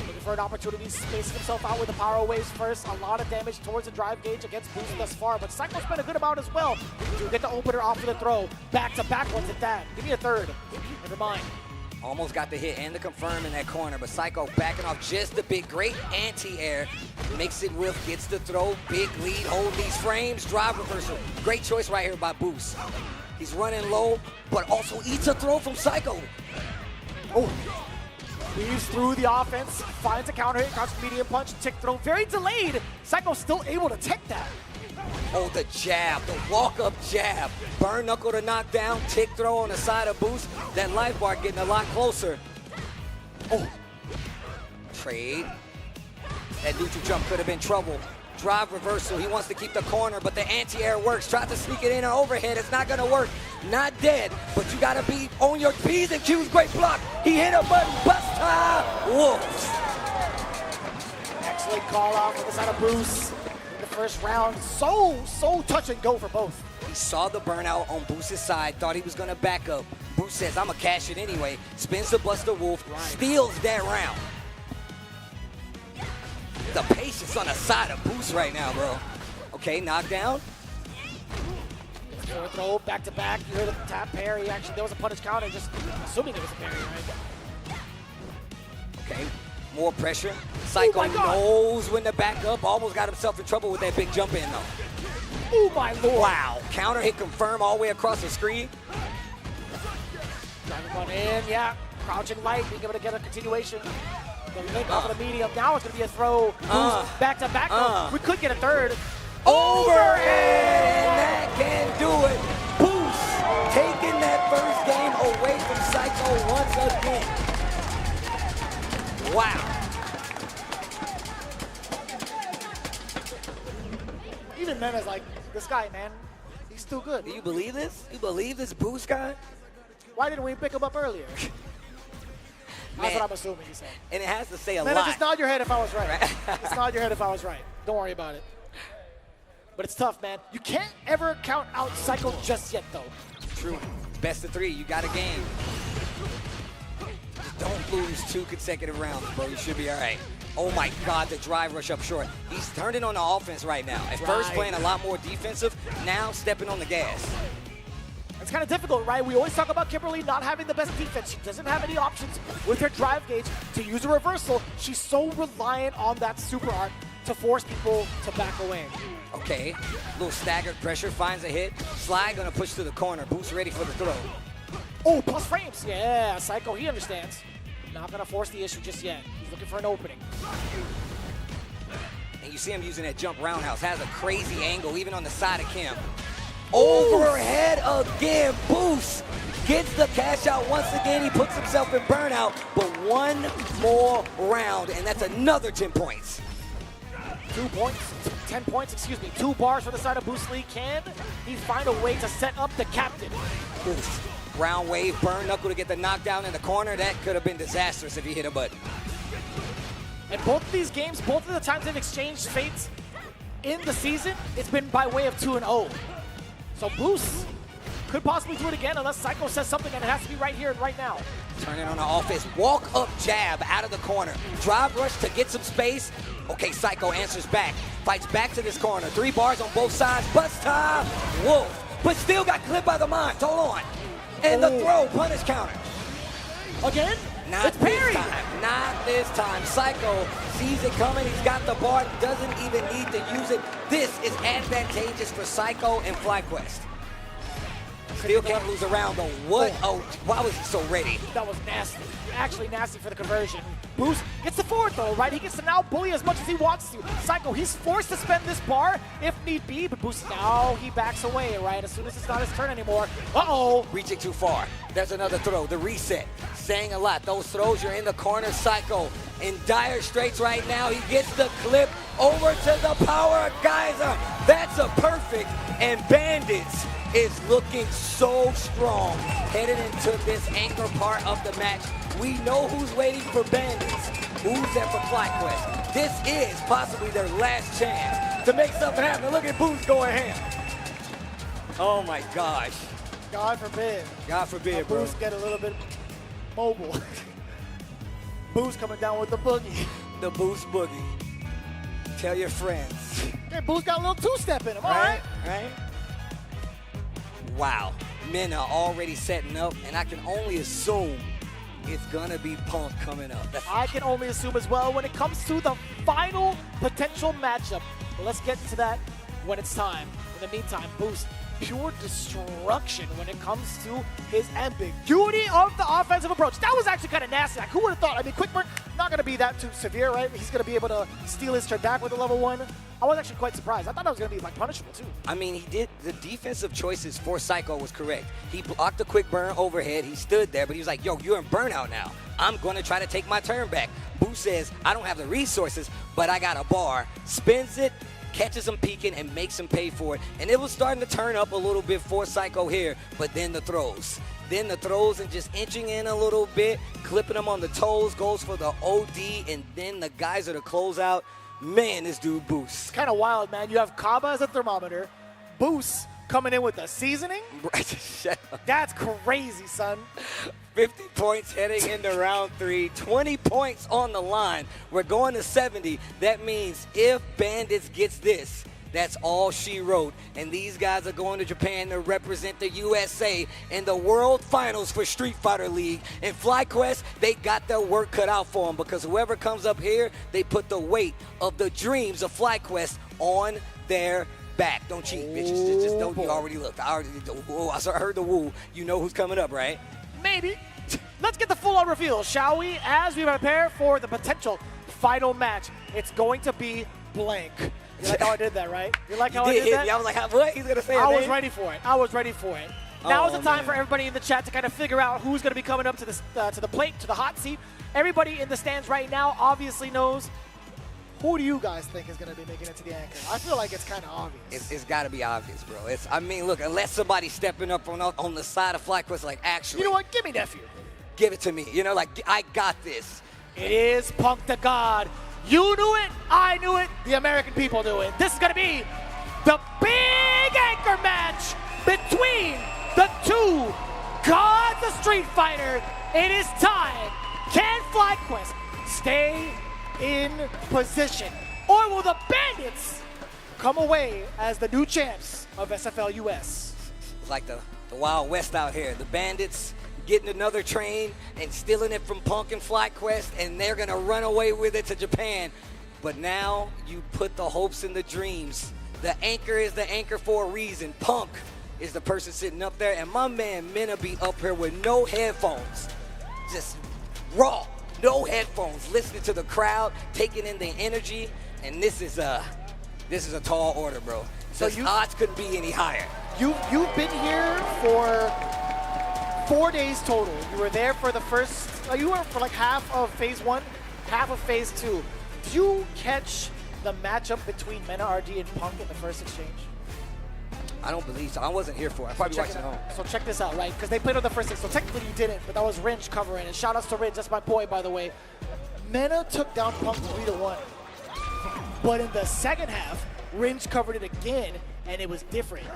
looking for an opportunity, spacing himself out with the power waves first. A lot of damage towards the drive gauge against Boost thus far, but Psycho's been a good amount as well. To get the opener off of the throw. Back-to-back ones at that. Give me a third. Never mind. Almost got the hit and the confirm in that corner, but Psycho backing off just a bit. Great anti-air. Makes it whiff, gets the throw. Big lead, hold these frames. Drive reversal. Great choice right here by Boost. He's running low, but also eats a throw from Psycho. Oh, weaves through the offense, finds a counter hit, crouch medium punch, tick throw. Very delayed. Psycho still able to take that. Oh, the jab, the walk-up jab. Burn knuckle to knock down, tick throw on the side of Boost. That life bar getting a lot closer. Oh, trade. That neutral jump could have been trouble. Drive reversal, he wants to keep the corner, but the anti-air works. Tried to sneak it in an overhead, it's not gonna work. Not dead, but you gotta be on your P's and Q's. Great block. He hit a button, Buster Wolves. Excellent call out for the side of Boost. First round, so touch and go for both. He saw the burnout on Boost's side, thought he was gonna back up. Boost says, I'ma cash it anyway. Spins the Buster Wolf, steals that round. The patience on the side of Boost right now, bro. Okay, knockdown. Forward throw, back to back. You hear the tap parry. Actually, there was a punish counter, just assuming it was a parry, right? Okay. More pressure. Psycho knows when to back up. Almost got himself in trouble with that big jump in, though. Oh, my Lord. Wow. Counter hit confirm all the way across the screen. Driving one in, yeah. Crouching light, being able to get a continuation. The link off of the medium. Now it's going to be a throw. Back to back. We could get a third. Overhead! And that can do it. Boost taking that first game away from Psycho once again. Wow. Even Mena's like, this guy, man, he's still good. Do you believe this? You believe this Boost guy? Why didn't we pick him up earlier? That's what I'm assuming he said. And it has to say a lot. lot. Just nod your head if I was right. Just nod your head if I was right. Don't worry about it. But it's tough, man. You can't ever count out Psycho just yet, though. True. Best of 3. You got a game. Don't lose 2 consecutive rounds, bro. You should be all right. Oh, my God, the drive rush up short. He's turning on the offense right now. At first, playing a lot more defensive. Now, stepping on the gas. It's kind of difficult, right? We always talk about Kimberly not having the best defense. She doesn't have any options with her drive gauge to use a reversal. She's so reliant on that super art to force people to back away. Okay, little staggered pressure, finds a hit. Sly gonna push to the corner. Boost ready for the throw. Oh, plus frames. Yeah, Psycho, he understands. Not gonna force the issue just yet. He's looking for an opening. And you see him using that jump roundhouse. Has a crazy angle, even on the side of Kim. Overhead again, Boost gets the cash out once again. He puts himself in burnout, but one more round, and that's another 10 points. 2 points, 10 points, excuse me. 2 bars for the side of Boost Lee. Can he find a way to set up the captain? Boost. Round wave, burn knuckle to get the knockdown in the corner. That could have been disastrous if he hit a button. And both of these games, both of the times they've exchanged fates in the season, it's been by way of 2-0. So Boost could possibly do it again unless Psycho says something, and it has to be right here and right now. Turning on the offense, walk up jab out of the corner. Drive rush to get some space. Okay, Psycho answers back. Fights back to this corner. 3 bars on both sides. Bust time, Wolf. But still got clipped by the mines. Hold on. And the throw, punish counter. Again? Not this time. Not this time. Psycho sees it coming. He's got the bar. Doesn't even need to use it. This is advantageous for Psycho and FlyQuest. Still can't lose a round, though. What? Oh, why was he so ready? That was nasty. Actually nasty for the conversion. Boost gets the forward throw, right? He gets to now bully as much as he wants to. Psycho, he's forced to spend this bar if need be, but Boost now he backs away, right? As soon as it's not his turn anymore. Uh-oh. Reaching too far. There's another throw. The reset. Saying a lot. Those throws, you're in the corner. Psycho in dire straits right now. He gets the clip over to the power geyser. That's a perfect. And Bandits is looking so strong headed into this anchor part of the match. We know who's waiting for Bandits. Who's there for FlyQuest? This is possibly their last chance to make something happen. Look at Boost going ham. Oh my gosh. God forbid. God forbid, bro. Boost get a little bit mobile. Boost coming down with the boogie. The Boost boogie. Tell your friends. Hey, Boost got a little two-step in him, all right? Right? Wow. Men are already setting up, and I can only assume it's going to be Punk coming up. I can only assume as well when it comes to the final potential matchup. But let's get to that when it's time. In the meantime, Boost, pure destruction when it comes to his ambiguity of the offensive approach. That was actually kind of nasty. Like, who would have thought? I mean, Quick Burn, not going to be that too severe, right? He's going to be able to steal his turn back with a level 1. I was actually quite surprised. I thought that was going to be like punishable too. I mean, he did. The defensive choices for Psycho was correct. He blocked the quick burn overhead. He stood there, but he was like, yo, you're in burnout now. I'm going to try to take my turn back. Boo says, I don't have the resources, but I got a bar. Spins it, catches him peeking, and makes him pay for it. And it was starting to turn up a little bit for Psycho here, but then the throws. Then the throws and just inching in a little bit, clipping him on the toes, goes for the OD, and then the guys are the closeout. Man, this dude Boost. It's kind of wild, man. You have Kaba as a thermometer, Boost coming in with the seasoning. Shut up. That's crazy, son. 50 points heading into round 3, 20 points on the line. We're going to 70. That means if Bandits gets this, that's all she wrote. And these guys are going to Japan to represent the USA in the World Finals for Street Fighter League. And FlyQuest, they got their work cut out for them because whoever comes up here, they put the weight of the dreams of FlyQuest on their back. Don't cheat, bitches. Just don't. You already looked. I heard the woo. You know who's coming up, right? Maybe. Let's get the full-on reveal, shall we? As we prepare for the potential final match, it's going to be blank. You like how I did that, right? You like how I did that? I was like, what? He's going to say it. I was ready for it. I was ready for it. Now is the time for everybody in the chat to kind of figure out who's going to be coming up to the plate, to the hot seat. Everybody in the stands right now obviously knows. Who do you guys think is going to be making it to the anchor? I feel like it's kind of obvious. It's got to be obvious, bro. I mean, look, unless somebody's stepping up on the side of FlyQuest, like, actually. You know what? Give me nephew. Give it to me. You know, like, I got this. It is Punk the God. You knew it. I knew it. The American people knew it. This is going to be the big anchor match between the two gods of Street Fighter. It is time. Can FlyQuest stay in position, or will the Bandits come away as the new champs of SFL US? It's like the Wild West out here. The Bandits getting another train and stealing it from Punk and FlyQuest, and they're gonna run away with it to Japan. But now you put the hopes and the dreams. The anchor is the anchor for a reason. Punk is the person sitting up there, and my man Mena be up here with no headphones, just raw. No headphones, listening to the crowd, taking in the energy, and this is a tall order, bro. So the odds couldn't be any higher. You've been here for 4 days total. You were there for the first. You were for like half of phase 1, half of phase 2. Did you catch the matchup between Mena RD and Punk in the first exchange? I don't believe so. I wasn't here for it. I probably watched it at home. So check this out, right? Because they played on the first six. So technically you didn't, but that was Ringe covering it. Shout outs to Ringe. That's my boy, by the way. Mena took down Punk 3-1. But in the second half, Ringe covered it again, and it was different.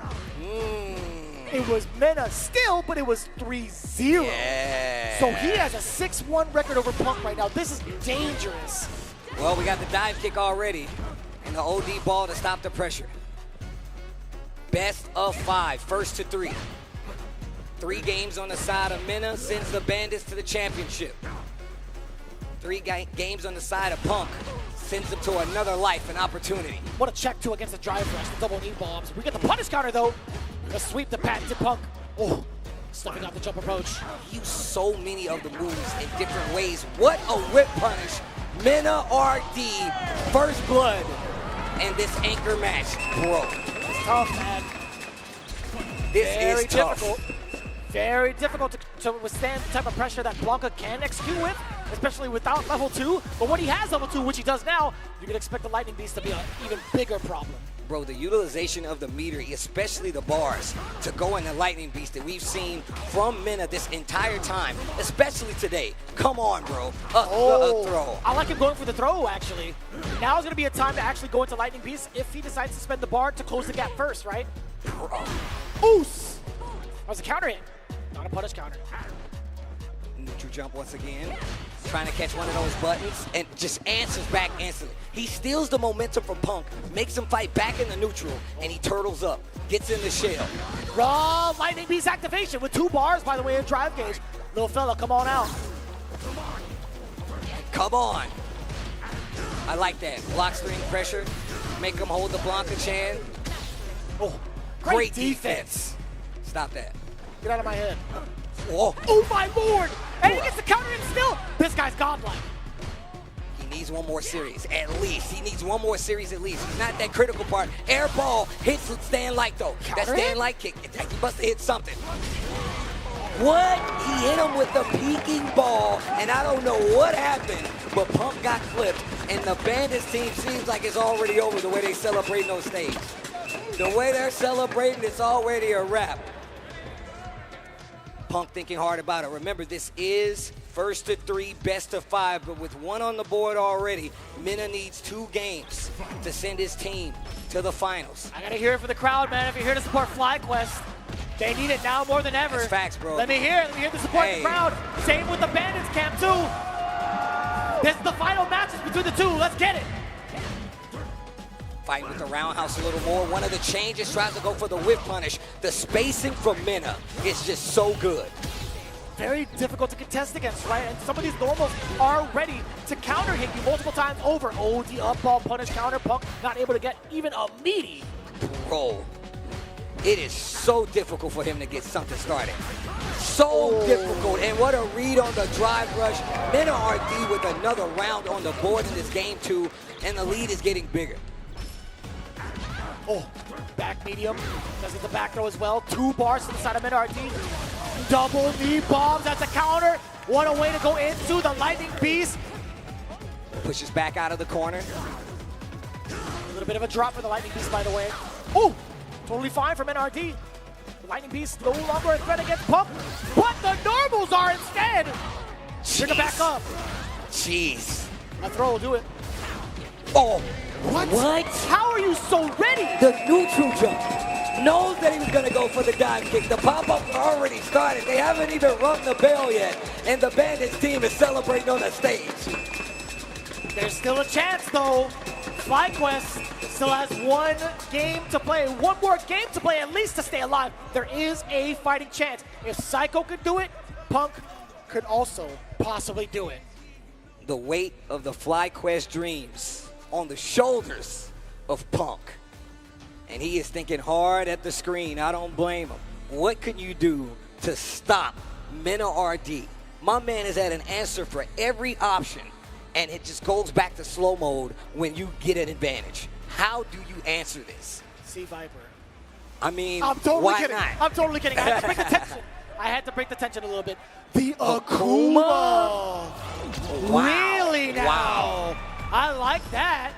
It was Mena still, but it was 3-0. Yeah. So he has a 6-1 record over Punk right now. This is dangerous. Well, we got the dive kick already, and the OD ball to stop the pressure. Best of 5, first to 3. 3 games on the side of Mena sends the Bandits to the championship. 3 games on the side of Punk sends them to another life and opportunity. What a check two against the drive rush, the double knee bombs. We get the punish counter though. The sweep the patented Punk. Oh, stuffing out the jump approach. Use so many of the moves in different ways. What a whip punish. Mena RD, first blood, and this anchor match broke. It's tough, man. This is tough. Very difficult to withstand the type of pressure that Blanca can execute with, especially without level 2. But when he has level 2, which he does now, you can expect the Lightning Beast to be an even bigger problem. Bro, the utilization of the meter, especially the bars, to go in the Lightning Beast that we've seen from Mena this entire time, especially today. Come on, bro. A throw. I like him going for the throw, actually. Now is going to be a time to actually go into Lightning Beast if he decides to spend the bar to close the gap first, right? Bro. Oos! That was a counter hit. Not a punish counter. Neutral jump once again. Trying to catch one of those buttons and just answers back instantly. He steals the momentum from Punk, makes him fight back in the neutral, and he turtles up, gets in the shell. Raw Lightning Beast activation with 2 bars, by the way, in drive gauge. Little fella, come on out. Come on. I like that. Block string pressure. Make him hold the Blanca Chan. Oh, great defense. Stop that. Get out of my head. Oh, oh my lord! And he gets the counter and still, this guy's godlike. He needs one more series, at least. He needs one more series at least. He's not that critical part. Air ball hits with stand light though. That stand light kick, he must have hit something. What? He hit him with the peeking ball, and I don't know what happened, but Punk got flipped, and the Bandits team seems like it's already over the way they celebrating on stage. The way they're celebrating, it's already a wrap. Punk thinking hard about it. Remember, this is first to 3, best to 5, but with 1 on the board already, Mena needs 2 games to send his team to the finals. I gotta hear it for the crowd, man. If you're here to support FlyQuest, they need it now more than ever. That's facts, bro. Let me hear the support of the crowd. Same with the Bandits camp too. This is the final matches between the 2. Let's get it. Fighting with the roundhouse a little more. One of the changes tries to go for the whip punish. The spacing from Mena is just so good. Very difficult to contest against, right? And some of these normals are ready to counter hit you multiple times over. Oh, the up ball punish counter. Punk not able to get even a meaty. Bro, it is so difficult for him to get something started. So difficult. And what a read on the drive rush. Mena RD with another round on the board in this game too. And the lead is getting bigger. Oh, back medium. Does it the back throw as well. 2 bars to the side of Mena RD. Double knee bombs. That's a counter. What a way to go into the Lightning Beast. Pushes back out of the corner. A little bit of a drop for the Lightning Beast, by the way. Oh, totally fine for Mena RD. The Lightning Beast no longer a threat against Punk, but the normals are instead. Bring it back up. Jeez. A throw will do it. Oh. What? How are you so ready? The neutral jump. Knows that he was going to go for the dive kick. The pop-up already started. They haven't even rung the bell yet. And the Bandits team is celebrating on the stage. There's still a chance, though. FlyQuest still has 1 game to play. 1 more game to play, at least to stay alive. There is a fighting chance. If Psycho could do it, Punk could also possibly do it. The weight of the FlyQuest dreams on the shoulders of Punk. And he is thinking hard at the screen. I don't blame him. What can you do to stop Mena RD? My man has had an answer for every option, and it just goes back to slow mode when you get an advantage. How do you answer this? See Viper. I mean, I'm totally why kidding. not? I'm totally kidding. I had to break the tension. I had to break the tension a little bit. The Akuma. Wow. Really now? Wow. I like that.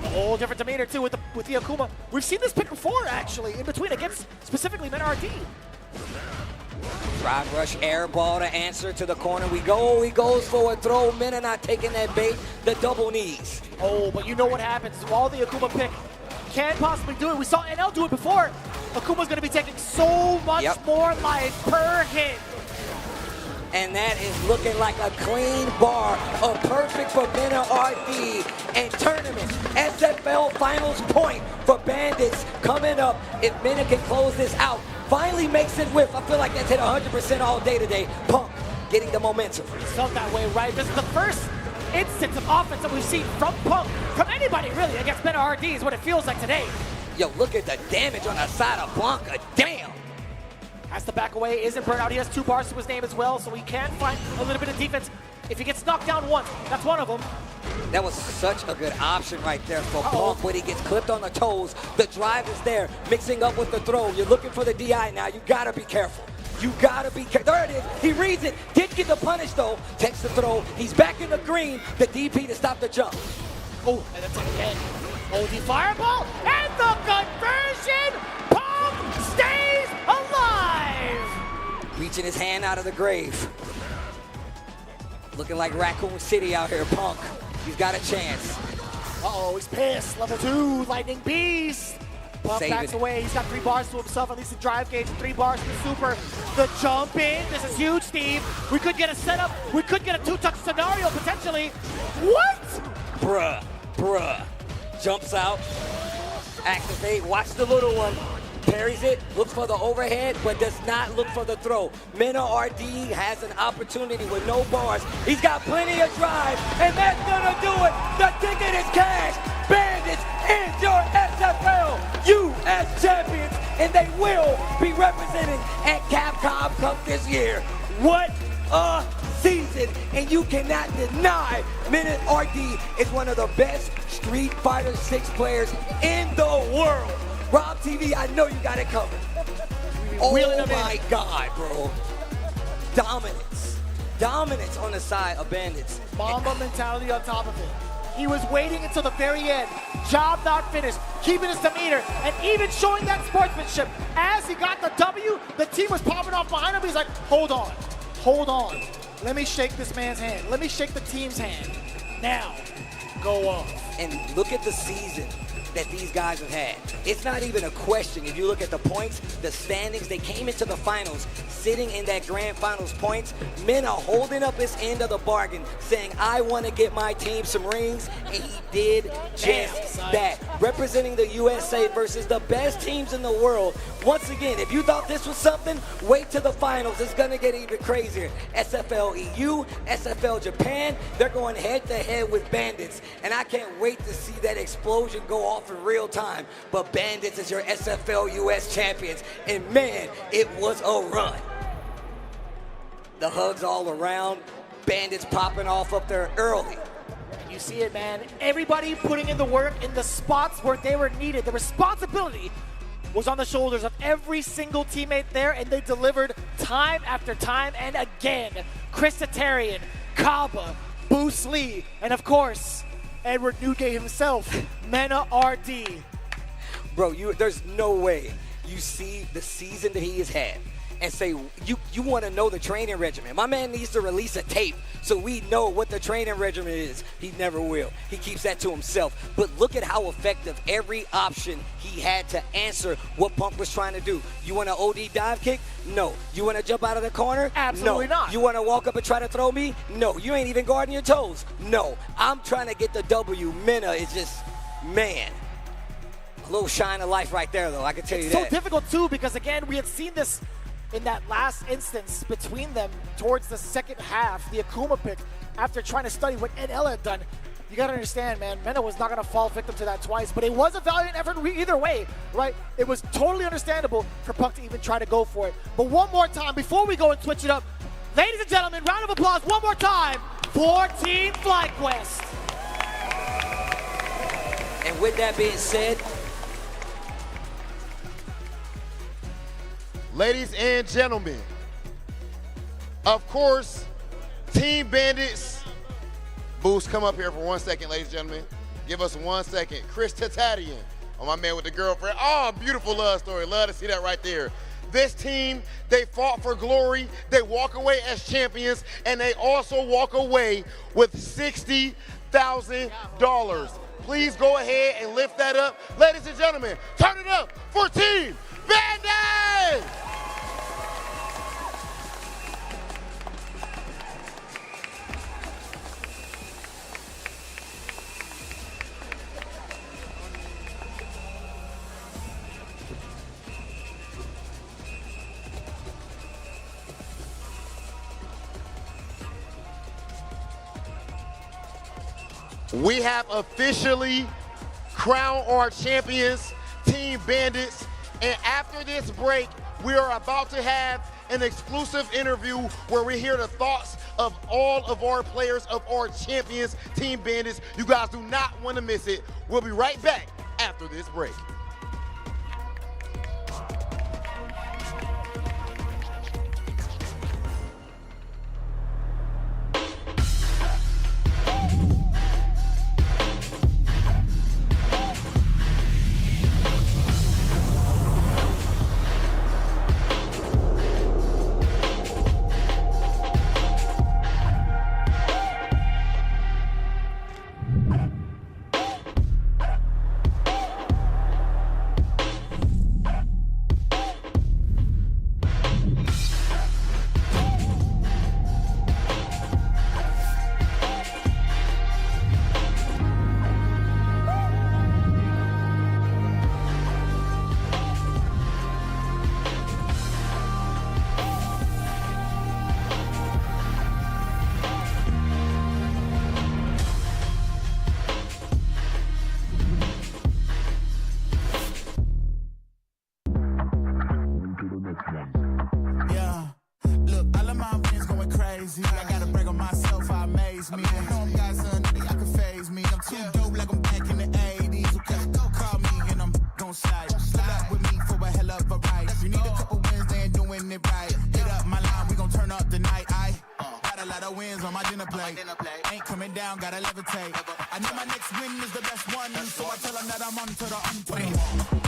A whole different demeanor too with the Akuma. We've seen this pick before actually, in between against specifically Mena RD. Drive rush, air ball to answer to the corner. We go, he goes for a throw. Mena not taking that bait. The double knees. Oh, but you know what happens while the Akuma pick can possibly do it. We saw NL do it before. Akuma's going to be taking so much more life per hit. And that is looking like a clean bar, a perfect for Mena RD and tournament. SFL finals point for Bandits coming up. If Mena can close this out, finally makes it whiff. I feel like that's hit 100% all day today. Punk getting the momentum. It's felt that way, right? This is the first instance of offense that we've seen from Punk, from anybody really, against Mena RD is what it feels like today. Yo, look at the damage on the side of Blanca. Damn. Has to back away, isn't burnt out. He has 2 bars to his name as well, so he can find a little bit of defense. If he gets knocked down once, that's one of them. That was such a good option right there for Punk when he gets clipped on the toes. The drive is there, mixing up with the throw. You're looking for the DI now. You gotta be careful. You gotta be careful. There it is. He reads it. Didn't get the punish though. Takes the throw. He's back in the green. The DP to stop the jump. Oh, and that's it again. OD fireball, and the conversion! Punk stays alive! Reaching his hand out of the grave. Looking like Raccoon City out here, Punk. He's got a chance. Uh-oh, he's pissed. Level 2, Lightning Beast. Punk Save backs it. away. He's got 3 bars to himself, at least in drive gauge, 3 bars to the super. The jump in. This is huge, Steve. We could get a setup. We could get a 2-touch scenario, potentially. What? Bruh. Jumps out. Activate. Watch the little one. Parries it, looks for the overhead, but does not look for the throw. Mena RD has an opportunity with no bars. He's got plenty of drive, and that's gonna do it. The ticket is cash. Bandits is your SFL US champions, and they will be representing at Capcom Cup this year. What a season, and you cannot deny Mena RD is one of the best Street Fighter 6 players in the world. Rob TV, I know you got it covered. Oh my God, bro. Dominance on the side of Bandits. Mamba mentality on top of it. He was waiting until the very end. Job not finished. Keeping his demeanor and even showing that sportsmanship. As he got the W, the team was popping off behind him. He's like, hold on. Let me shake this man's hand. Let me shake the team's hand. Now, go off. And look at the season that these guys have had. It's not even a question. If you look at the points, the standings, they came into the finals sitting in that grand finals points. Mena holding up his end of the bargain, saying, I want to get my team some rings, and he did just that. Representing the USA versus the best teams in the world. Once again, if you thought this was something, wait till the finals. It's going to get even crazier. SFL EU, SFL Japan, they're going head-to-head with Bandits, and I can't wait to see that explosion go off in real time. But Bandits is your SFL US champions, and man, it was a run. The hugs all around, Bandits popping off up there early. You see it, man. Everybody putting in the work in the spots where they were needed. The responsibility was on the shoulders of every single teammate there, and they delivered time after time and again. Chris Tatarian, Kaba, Bruce Lee, and of course, Edward Newgate himself, Mena RD. Bro, there's no way you see the season that he has had and say, you want to know the training regimen. My man needs to release a tape so we know what the training regimen is. He never will. He keeps that to himself. But look at how effective every option he had to answer what Punk was trying to do. You want an OD dive kick? No. You want to jump out of the corner? Absolutely no. not. You want to walk up and try to throw me? No. You ain't even guarding your toes? No. I'm trying to get the W. Mena is just, man. A little shine of life right there, though. I can tell you that. It's so difficult, too, because, again, we had seen this in that last instance between them towards the second half, the Akuma pick, after trying to study what NL had done. You got to understand, man, Mena was not going to fall victim to that twice, but it was a valiant effort either way, right? It was totally understandable for Punk to even try to go for it. But one more time, before we go and switch it up, ladies and gentlemen, round of applause one more time for Team FlyQuest. And with that being said, ladies and gentlemen, of course, Team Bandits. Boost, come up here for 1 second, ladies and gentlemen. Give us 1 second. Chris Tatarian, my man with the girlfriend. Oh, beautiful love story. Love to see that right there. This team, they fought for glory. They walk away as champions, and they also walk away with $60,000. Please go ahead and lift that up. Ladies and gentlemen, turn it up for Team Bandits! We have officially crowned our champions, Team Bandits. And after this break, we are about to have an exclusive interview where we hear the thoughts of all of our players, of our champions, Team Bandits. You guys do not want to miss it. We'll be right back after this break. me. I know I'm got something that I can phase me. I'm too dope like I'm back in the 80s. Okay, call me and I'm gon' slide. Pull up with me for a hell of a ride. You need a couple wins, they ain't doing it right. Hit up my line, we gon' turn up the night. I got a lot of wins on my dinner plate. Ain't coming down, gotta levitate. I know my next win is the best one, so I tell them that I'm on to the unplayed.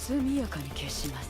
速やかに消します。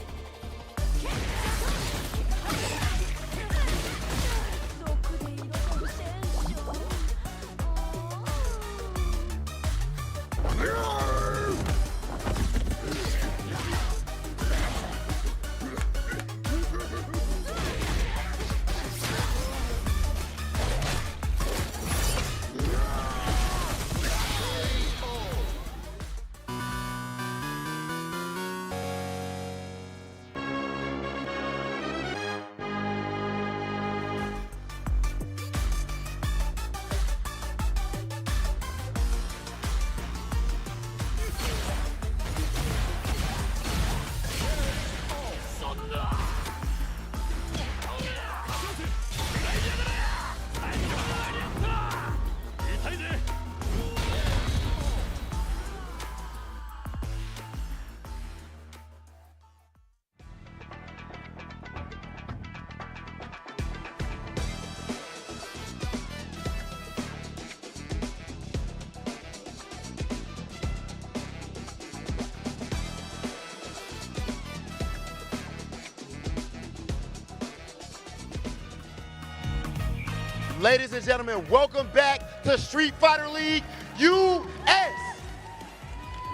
Ladies and gentlemen, welcome back to Street Fighter League US.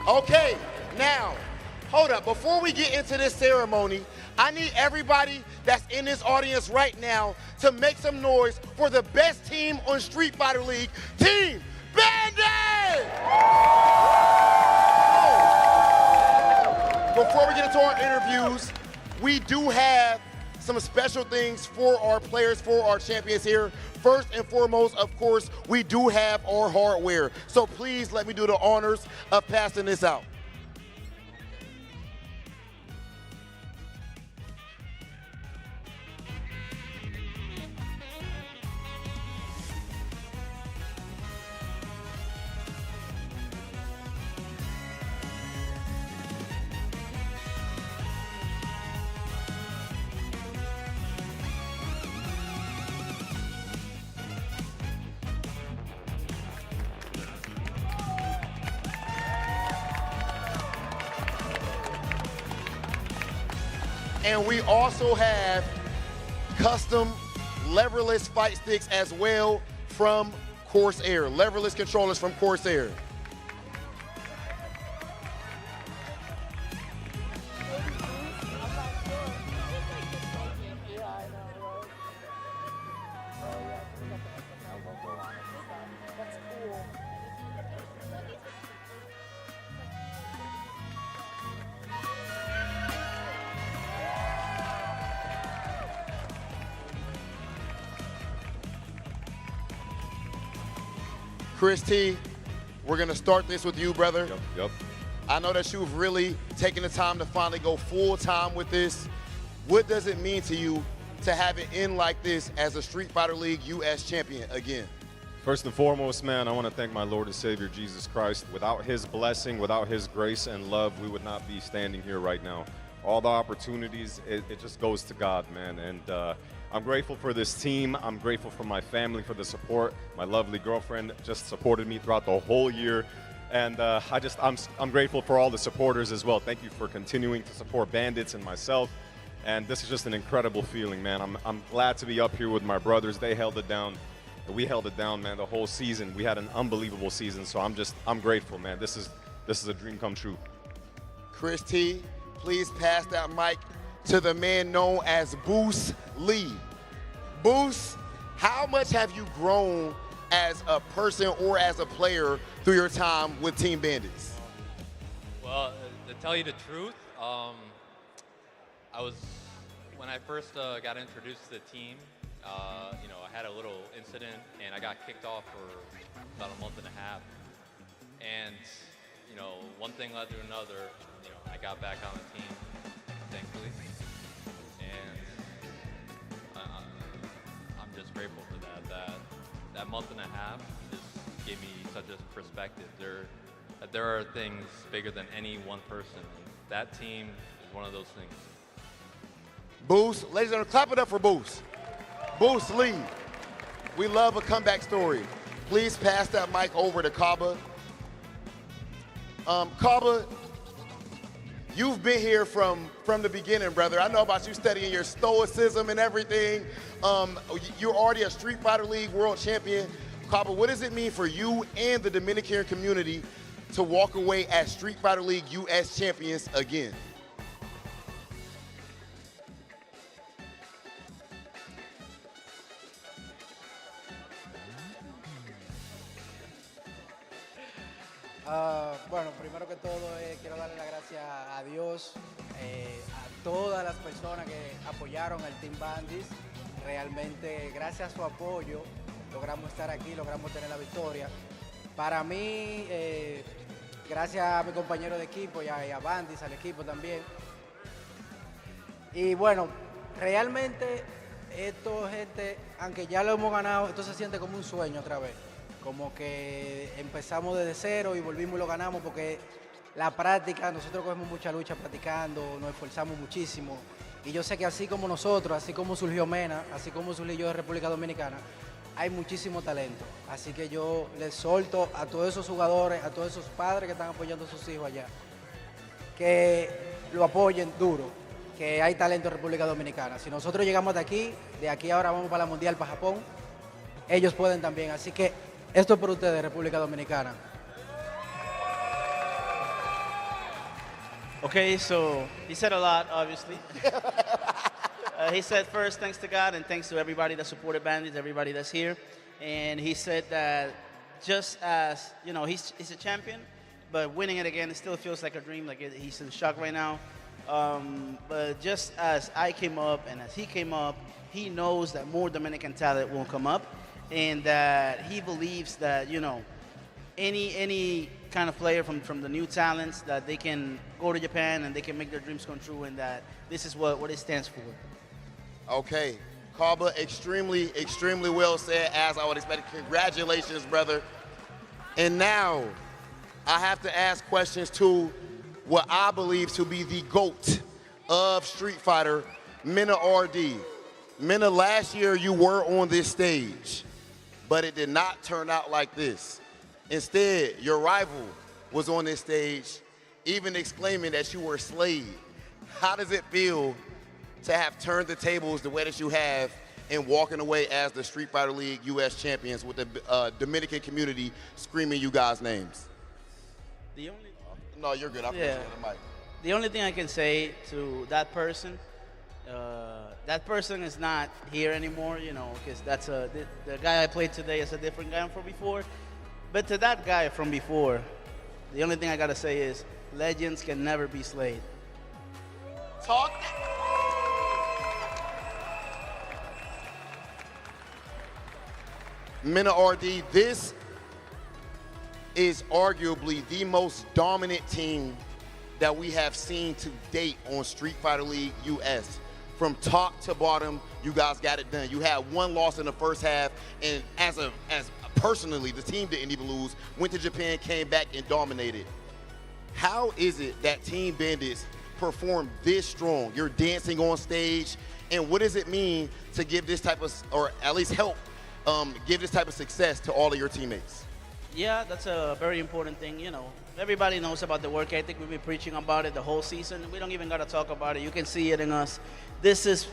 Okay, now, hold up. Before we get into this ceremony, I need everybody that's in this audience right now to make some noise for the best team on Street Fighter League, Team Bandits! Before we get into our interviews, we do have some special things for our players, for our champions here. First and foremost, of course, we do have our hardware. So please let me do the honors of passing this out. And we also have custom leverless fight sticks as well from Corsair, leverless controllers from Corsair. Chris T, we're gonna start this with you, brother. Yep. I know that you've really taken the time to finally go full time with this. What does it mean to you to have it in like this as a Street Fighter League US champion again? First and foremost, man, I want to thank my Lord and Savior, Jesus Christ. Without his blessing, without his grace and love, we would not be standing here right now. All the opportunities, it just goes to God, man. And I'm grateful for this team. I'm grateful for my family for the support. My lovely girlfriend just supported me throughout the whole year. And I'm grateful for all the supporters as well. Thank you for continuing to support Bandits and myself. And this is just an incredible feeling, man. I'm glad to be up here with my brothers. They held it down. We held it down, man, the whole season. We had an unbelievable season, so I'm grateful, man. This is a dream come true. Chris T, please pass that mic to the man known as Boost Lee. Boost, how much have you grown as a person or as a player through your time with Team Bandits? Well, to tell you the truth, when I first got introduced to the team, I had a little incident and I got kicked off for about a month and a half. And, one thing led to another. I got back on the team, thankfully. And I'm just grateful for that. That month and a half just gave me such a perspective. There are things bigger than any one person. And that team is one of those things. Boost, ladies and gentlemen, clap it up for Boost. Boost Lee. We love a comeback story. Please pass that mic over to Kaba. Kaba, you've been here from the beginning, brother. I know about you studying your stoicism and everything. You're already a Street Fighter League world champion. Kaba, what does it mean for you and the Dominican community to walk away as Street Fighter League US champions again? Bueno, primero que todo quiero darle las gracias a Dios, a todas las personas que apoyaron al Team Bandits. Realmente, gracias a su apoyo, logramos estar aquí, logramos tener la victoria. Para mí, gracias a mi compañero de equipo y a Bandits, al equipo también. Y bueno, realmente, esto, gente, aunque ya lo hemos ganado, esto se siente como un sueño otra vez. Como que empezamos desde cero y volvimos y lo ganamos porque la práctica, nosotros cogemos mucha lucha practicando, nos esforzamos muchísimo. Y yo sé que así como nosotros, así como surgió Mena, así como surgió yo de República Dominicana, hay muchísimo talento. Así que yo les solto a todos esos jugadores, a todos esos padres que están apoyando a sus hijos allá, que lo apoyen duro, que hay talento en República Dominicana. Si nosotros llegamos de aquí ahora vamos para la Mundial, para Japón, ellos pueden también. Así que esto es por ustedes, República Dominicana. Okay, so he said a lot, obviously. He said first, thanks to God and thanks to everybody that supported Bandits, everybody that's here. And he said that just as, he's a champion, but winning it again, it still feels like a dream, like he's in shock right now. But just as I came up and as he came up, he knows that more Dominican talent will come up. And that he believes that, any kind of player from the new talents, that they can go to Japan and they can make their dreams come true, and that this is what it stands for. Okay. Kaba, extremely, extremely well said, as I would expect. Congratulations, brother. And now, I have to ask questions to what I believe to be the GOAT of Street Fighter, Mena RD. Mena, last year you were on this stage, but it did not turn out like this. Instead, your rival was on this stage, even exclaiming that you were slayed. How does it feel to have turned the tables the way that you have and walking away as the Street Fighter League US champions with the Dominican community screaming you guys' names? No, you're good. I appreciate the mic. The only thing I can say to that person is not here anymore, because that's the guy I played today is a different guy from before. But to that guy from before, the only thing I gotta say is legends can never be slayed. Talk. Mena RD, this is arguably the most dominant team that we have seen to date on Street Fighter League US. From top to bottom, you guys got it done. You had one loss in the first half, and as personally, the team didn't even lose. Went to Japan, came back, and dominated. How is it that Team Bandits performed this strong? You're dancing on stage, and what does it mean to give this type of, or at least help give this type of success to all of your teammates? Yeah, that's a very important thing. You know, everybody knows about the work ethic. We've been preaching about it the whole season. We don't even got to talk about it. You can see it in us. This is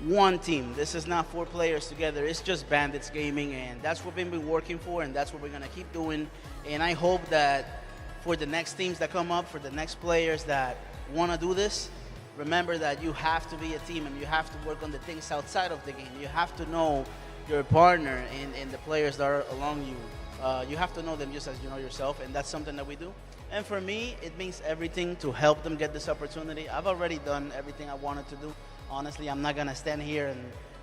one team. This is not 4 players together. It's just Bandits Gaming, and that's what we've been working for, and that's what we're going to keep doing. And I hope that for the next teams that come up, for the next players that want to do this, remember that you have to be a team, and you have to work on the things outside of the game. You have to know your partner and the players that are along you. You have to know them just as you know yourself, and that's something that we do. And for me, it means everything to help them get this opportunity. I've already done everything I wanted to do. Honestly, I'm not going to stand here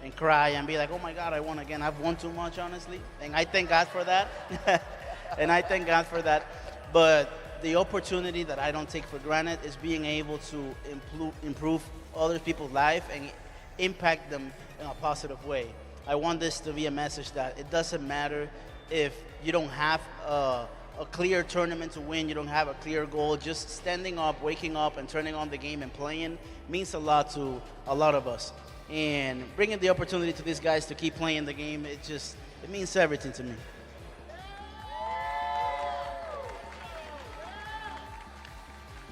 and cry and be like, oh my God, I won again. I've won too much, honestly. And I thank God for that. And I thank God for that. But the opportunity that I don't take for granted is being able to improve other people's life and impact them in a positive way. I want this to be a message that it doesn't matter if you don't have a clear tournament to win, you don't have a clear goal. Just standing up, waking up, and turning on the game and playing means a lot to a lot of us. And bringing the opportunity to these guys to keep playing the game, it means everything to me.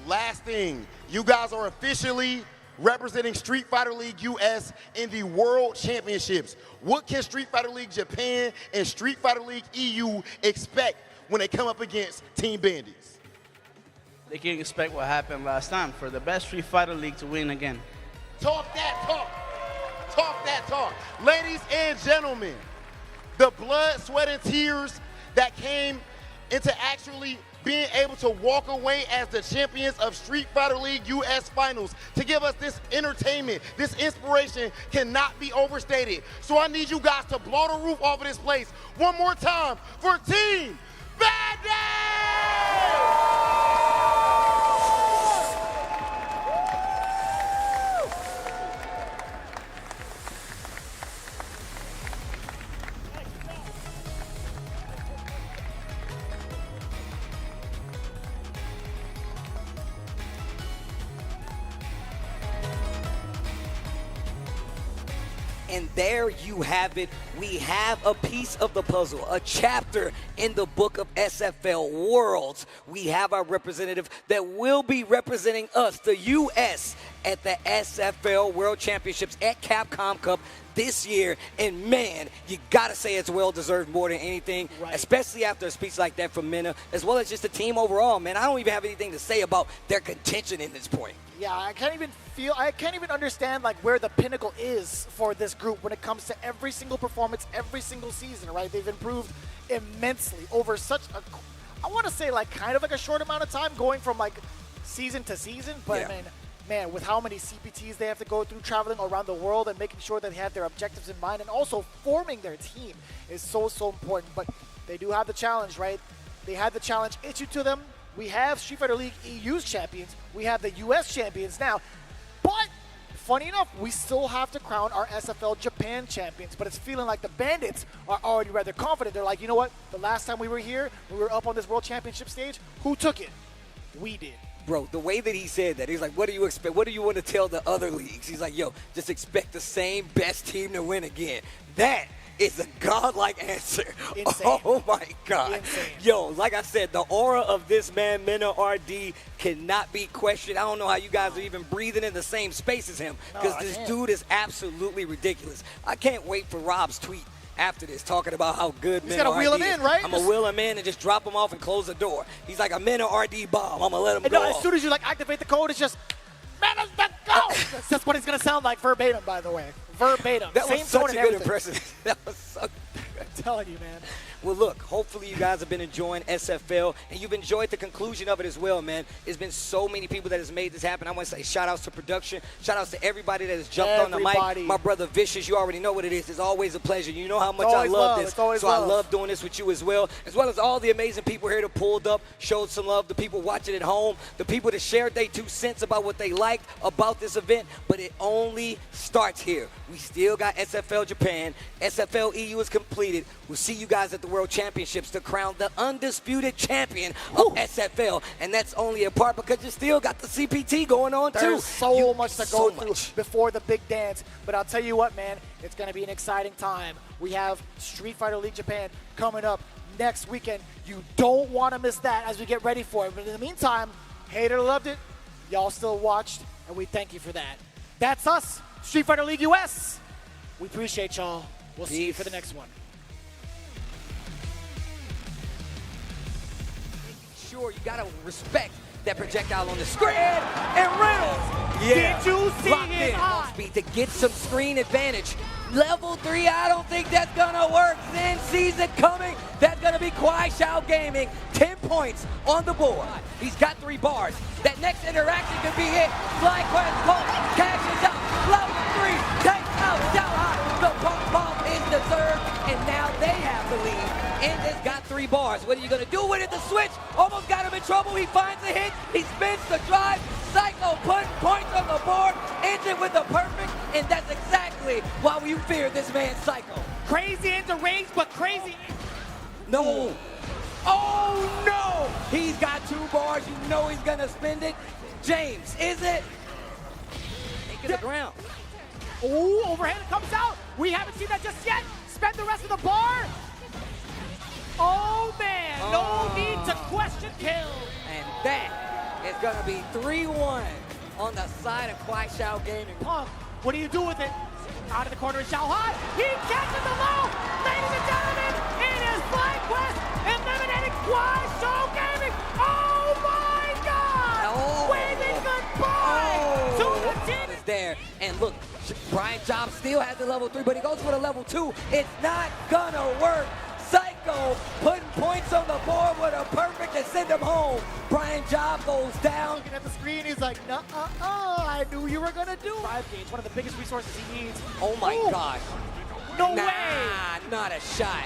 Last thing, you guys are officially representing Street Fighter League US in the World Championships. What can Street Fighter League Japan and Street Fighter League EU expect when they come up against Team Bandits? They can expect what happened last time, for the best Street Fighter League to win again. Talk that talk. Talk that talk. Ladies and gentlemen, the blood, sweat, and tears that came into actually being able to walk away as the champions of Street Fighter League US Finals, to give us this entertainment, this inspiration cannot be overstated. So I need you guys to blow the roof off of this place one more time for Team Bandits! And there you have it. We have a piece of the puzzle, a chapter in the book of SFL Worlds. We have our representative that will be representing us, the U.S., at the SFL World Championships at Capcom Cup this year. And man, you gotta say it's well-deserved more than anything, especially after a speech like that from Minna, as well as just the team overall. Man, I don't even have anything to say about their contention in this point. Yeah, I can't even understand like where the pinnacle is for this group when it comes to every single performance, every single season, right? They've improved immensely over such a, I want to say like kind of like a short amount of time, going from like season to season, but Yeah. I mean, man, with how many CPTs they have to go through traveling around the world and making sure that they have their objectives in mind and also forming their team is so important. But they do have the challenge, right? They had the challenge issued to them. We have Street Fighter League EU's champions. We have the US champions now. But funny enough, we still have to crown our SFL Japan champions. But it's feeling like the Bandits are already rather confident. They're like, you know what? The last time we were here, we were up on this World Championship stage. Who took it? We did. Bro, the way that he said that, he's like, what do you expect? What do you want to tell the other leagues? He's like, yo, just expect the same best team to win again. That is a godlike answer. Insane. Oh, my God. Insane. Yo, like I said, the aura of this man, Minna RD, cannot be questioned. I don't know how you guys are even breathing in the same space as him, because this dude is absolutely ridiculous. I can't wait for Rob's tweet after this, talking about how good Minna RD is. He's got to wheel him in, right? I'm going to wheel him in and just drop him off and close the door. He's like a Minna RD bomb. I'm going to let him go. As soon as you like activate the code, it's just, Minna's the go! That's what it's going to sound like verbatim, by the way. Verbatim. That was Same such tone a and good everything. impression. That was so good. telling you, man. Well, look, hopefully you guys have been enjoying SFL, and you've enjoyed the conclusion of it as well, man. There's been so many people that has made this happen. I want to say shout-outs to production, shout-outs to everybody that has jumped on the mic. My brother Vicious, you already know what it is. It's always a pleasure. You know how much I love this, so I love doing this with you as well as all the amazing people here that pulled up, showed some love, the people watching at home, the people that shared their 2 cents about what they liked about this event, but it only starts here. We still got SFL Japan. SFL EU is completed. We'll see you guys at the World Championships to crown the undisputed champion of SFL. And that's only a part because you still got the CPT going on, too. There's so much to go through before the big dance. But I'll tell you what, man, it's going to be an exciting time. We have Street Fighter League Japan coming up next weekend. You don't want to miss that as we get ready for it. But in the meantime, hater loved it. Y'all still watched, and we thank you for that. That's us, Street Fighter League US. We appreciate y'all. We'll see you for the next one. Sure, you gotta respect that projectile on the screen. And Reynolds, Did you see locked his in eye? on speed to get some screen advantage. Level 3, I don't think that's gonna work. Zen sees it coming. That's gonna be KuaiShou Gaming. 10 points on the board. He's got 3 bars. That next interaction could be it. FlyQuest goes, cashes out. Level 3 takes out Xiao Hai. The pump bomb is deserved, and now they have the lead. And it's got 3 bars. What are you gonna do with it? The switch almost got him in trouble. He finds a hit. He spins the drive. Psycho putting points on the board. Ends it with a perfect, and that's exactly why you fear this man, Psycho. Crazy into range, but crazy. No. Oh, no. He's got 2 bars. You know he's gonna spend it. James, is it? Take it to the ground. Ooh, overhand comes out. We haven't seen that just yet. Spend the rest of the bar. Oh, man. No need to question kill. And that is going to be 3-1 on the side of KuaiShou Gaming. Punk, what do you do with it? Out of the corner is Xiao Hai. He catches the low. Ladies and gentlemen, it is FlyQuest eliminating KuaiShou Gaming. Oh, my God. Waving goodbye to the team. Is there. And look, Brian Jobs still has the level 3, but he goes for the level 2. It's not going to work. Psycho putting points on the board with a perfect to send him home. Brian Job goes down. Looking at the screen, he's like, I knew you were going to do it. 5 gauge, one of the biggest resources he needs. Oh, my God. No way. Not a shot.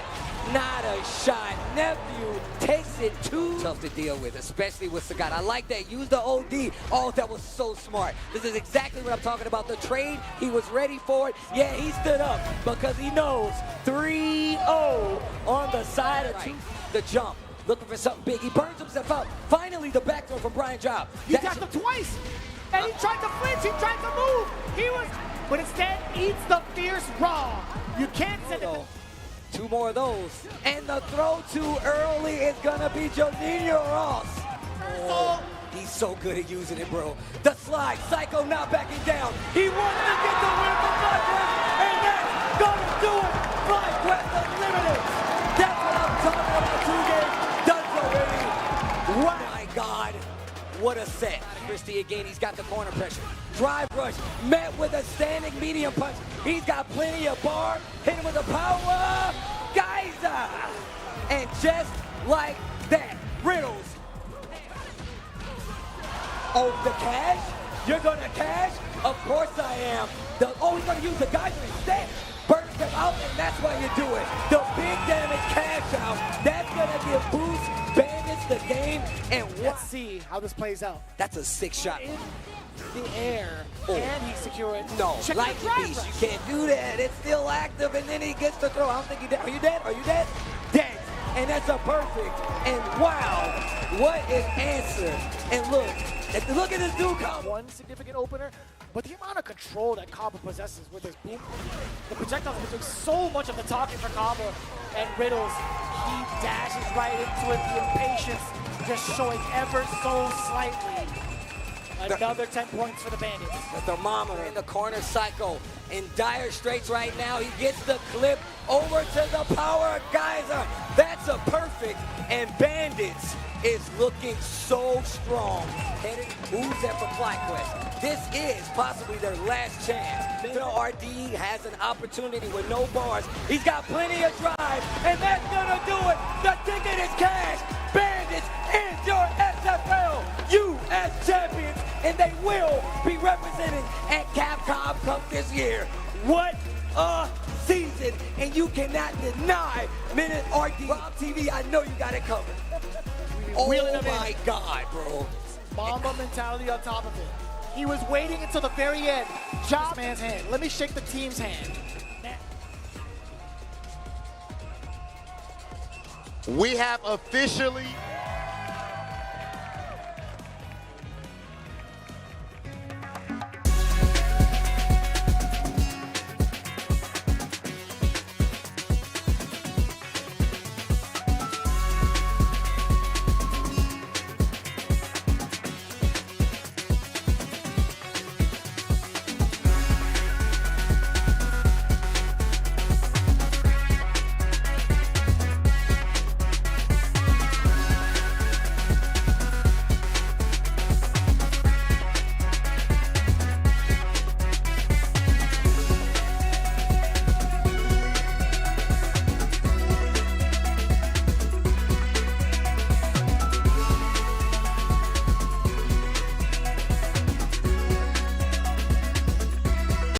Not a shot. Nephew takes it too tough to deal with, especially with Sagat. I like that. Use the OD. Oh, that was so smart. This is exactly what I'm talking about. The trade, he was ready for it. Yeah, he stood up because he knows 3-0 on the side of the jump. Looking for something big. He burns himself out. Finally, the back throw from Brian Job. He got him twice. And he tried to flinch. He tried to move. But instead eats the fierce raw. You can't send it. 2 more of those. And the throw too early is going to be Juninho Ross. Oh, he's so good at using it, bro. The slide. Psycho not backing down. He wants to get the win for FlyQuest. And that's going to do it. FlyQuest Unlimited. That's what I'm talking about. 2 games done already. Wow. My God. What a set. Christie again, he's got the corner pressure. Drive rush, met with a standing medium punch. He's got plenty of bar, hit him with the power, Geyser. And just like that, Riddles. Oh, the cash? You're gonna cash? Of course I am. He's gonna use the Geyser instead. Burns him out, and that's why you do it. The big damage cash out. That's gonna give Boost Bandits the game. And let's see how this plays out. That's a 6 shot. In the air. Can he secure it? No, Check like the drive beast, rush. you can't do that. It's still active, and then he gets the throw. I don't think he dead. Are you dead? Are you dead? Dead. And that's a perfect. And wow, what an answer. And look at this dude come. One significant opener, but the amount of control that Kaba possesses with his boom, the projectiles have been doing so much of the talking for Kaba and Riddles. He dashes right into it, the impatience just showing ever so slightly. Another 10 points for the Bandits. The thermometer in the corner, Psycho in dire straits right now. He gets the clip over to the power Geyser. That's matchup perfect, and Bandits is looking so strong. Heading, who's there for FlyQuest? This is possibly their last chance. Phil RD has an opportunity with no bars. He's got plenty of drive, and that's gonna do it. The ticket is cash. Bandits is your SFL US champions, and they will be representing at Capcom Cup this year. What a season, and you cannot deny Minute RD. Rob TV, I know you got it covered. Oh my God, bro. Mamba mentality on top of it. He was waiting until the very end. Job man's hand. Let me shake the team's hand. We have officially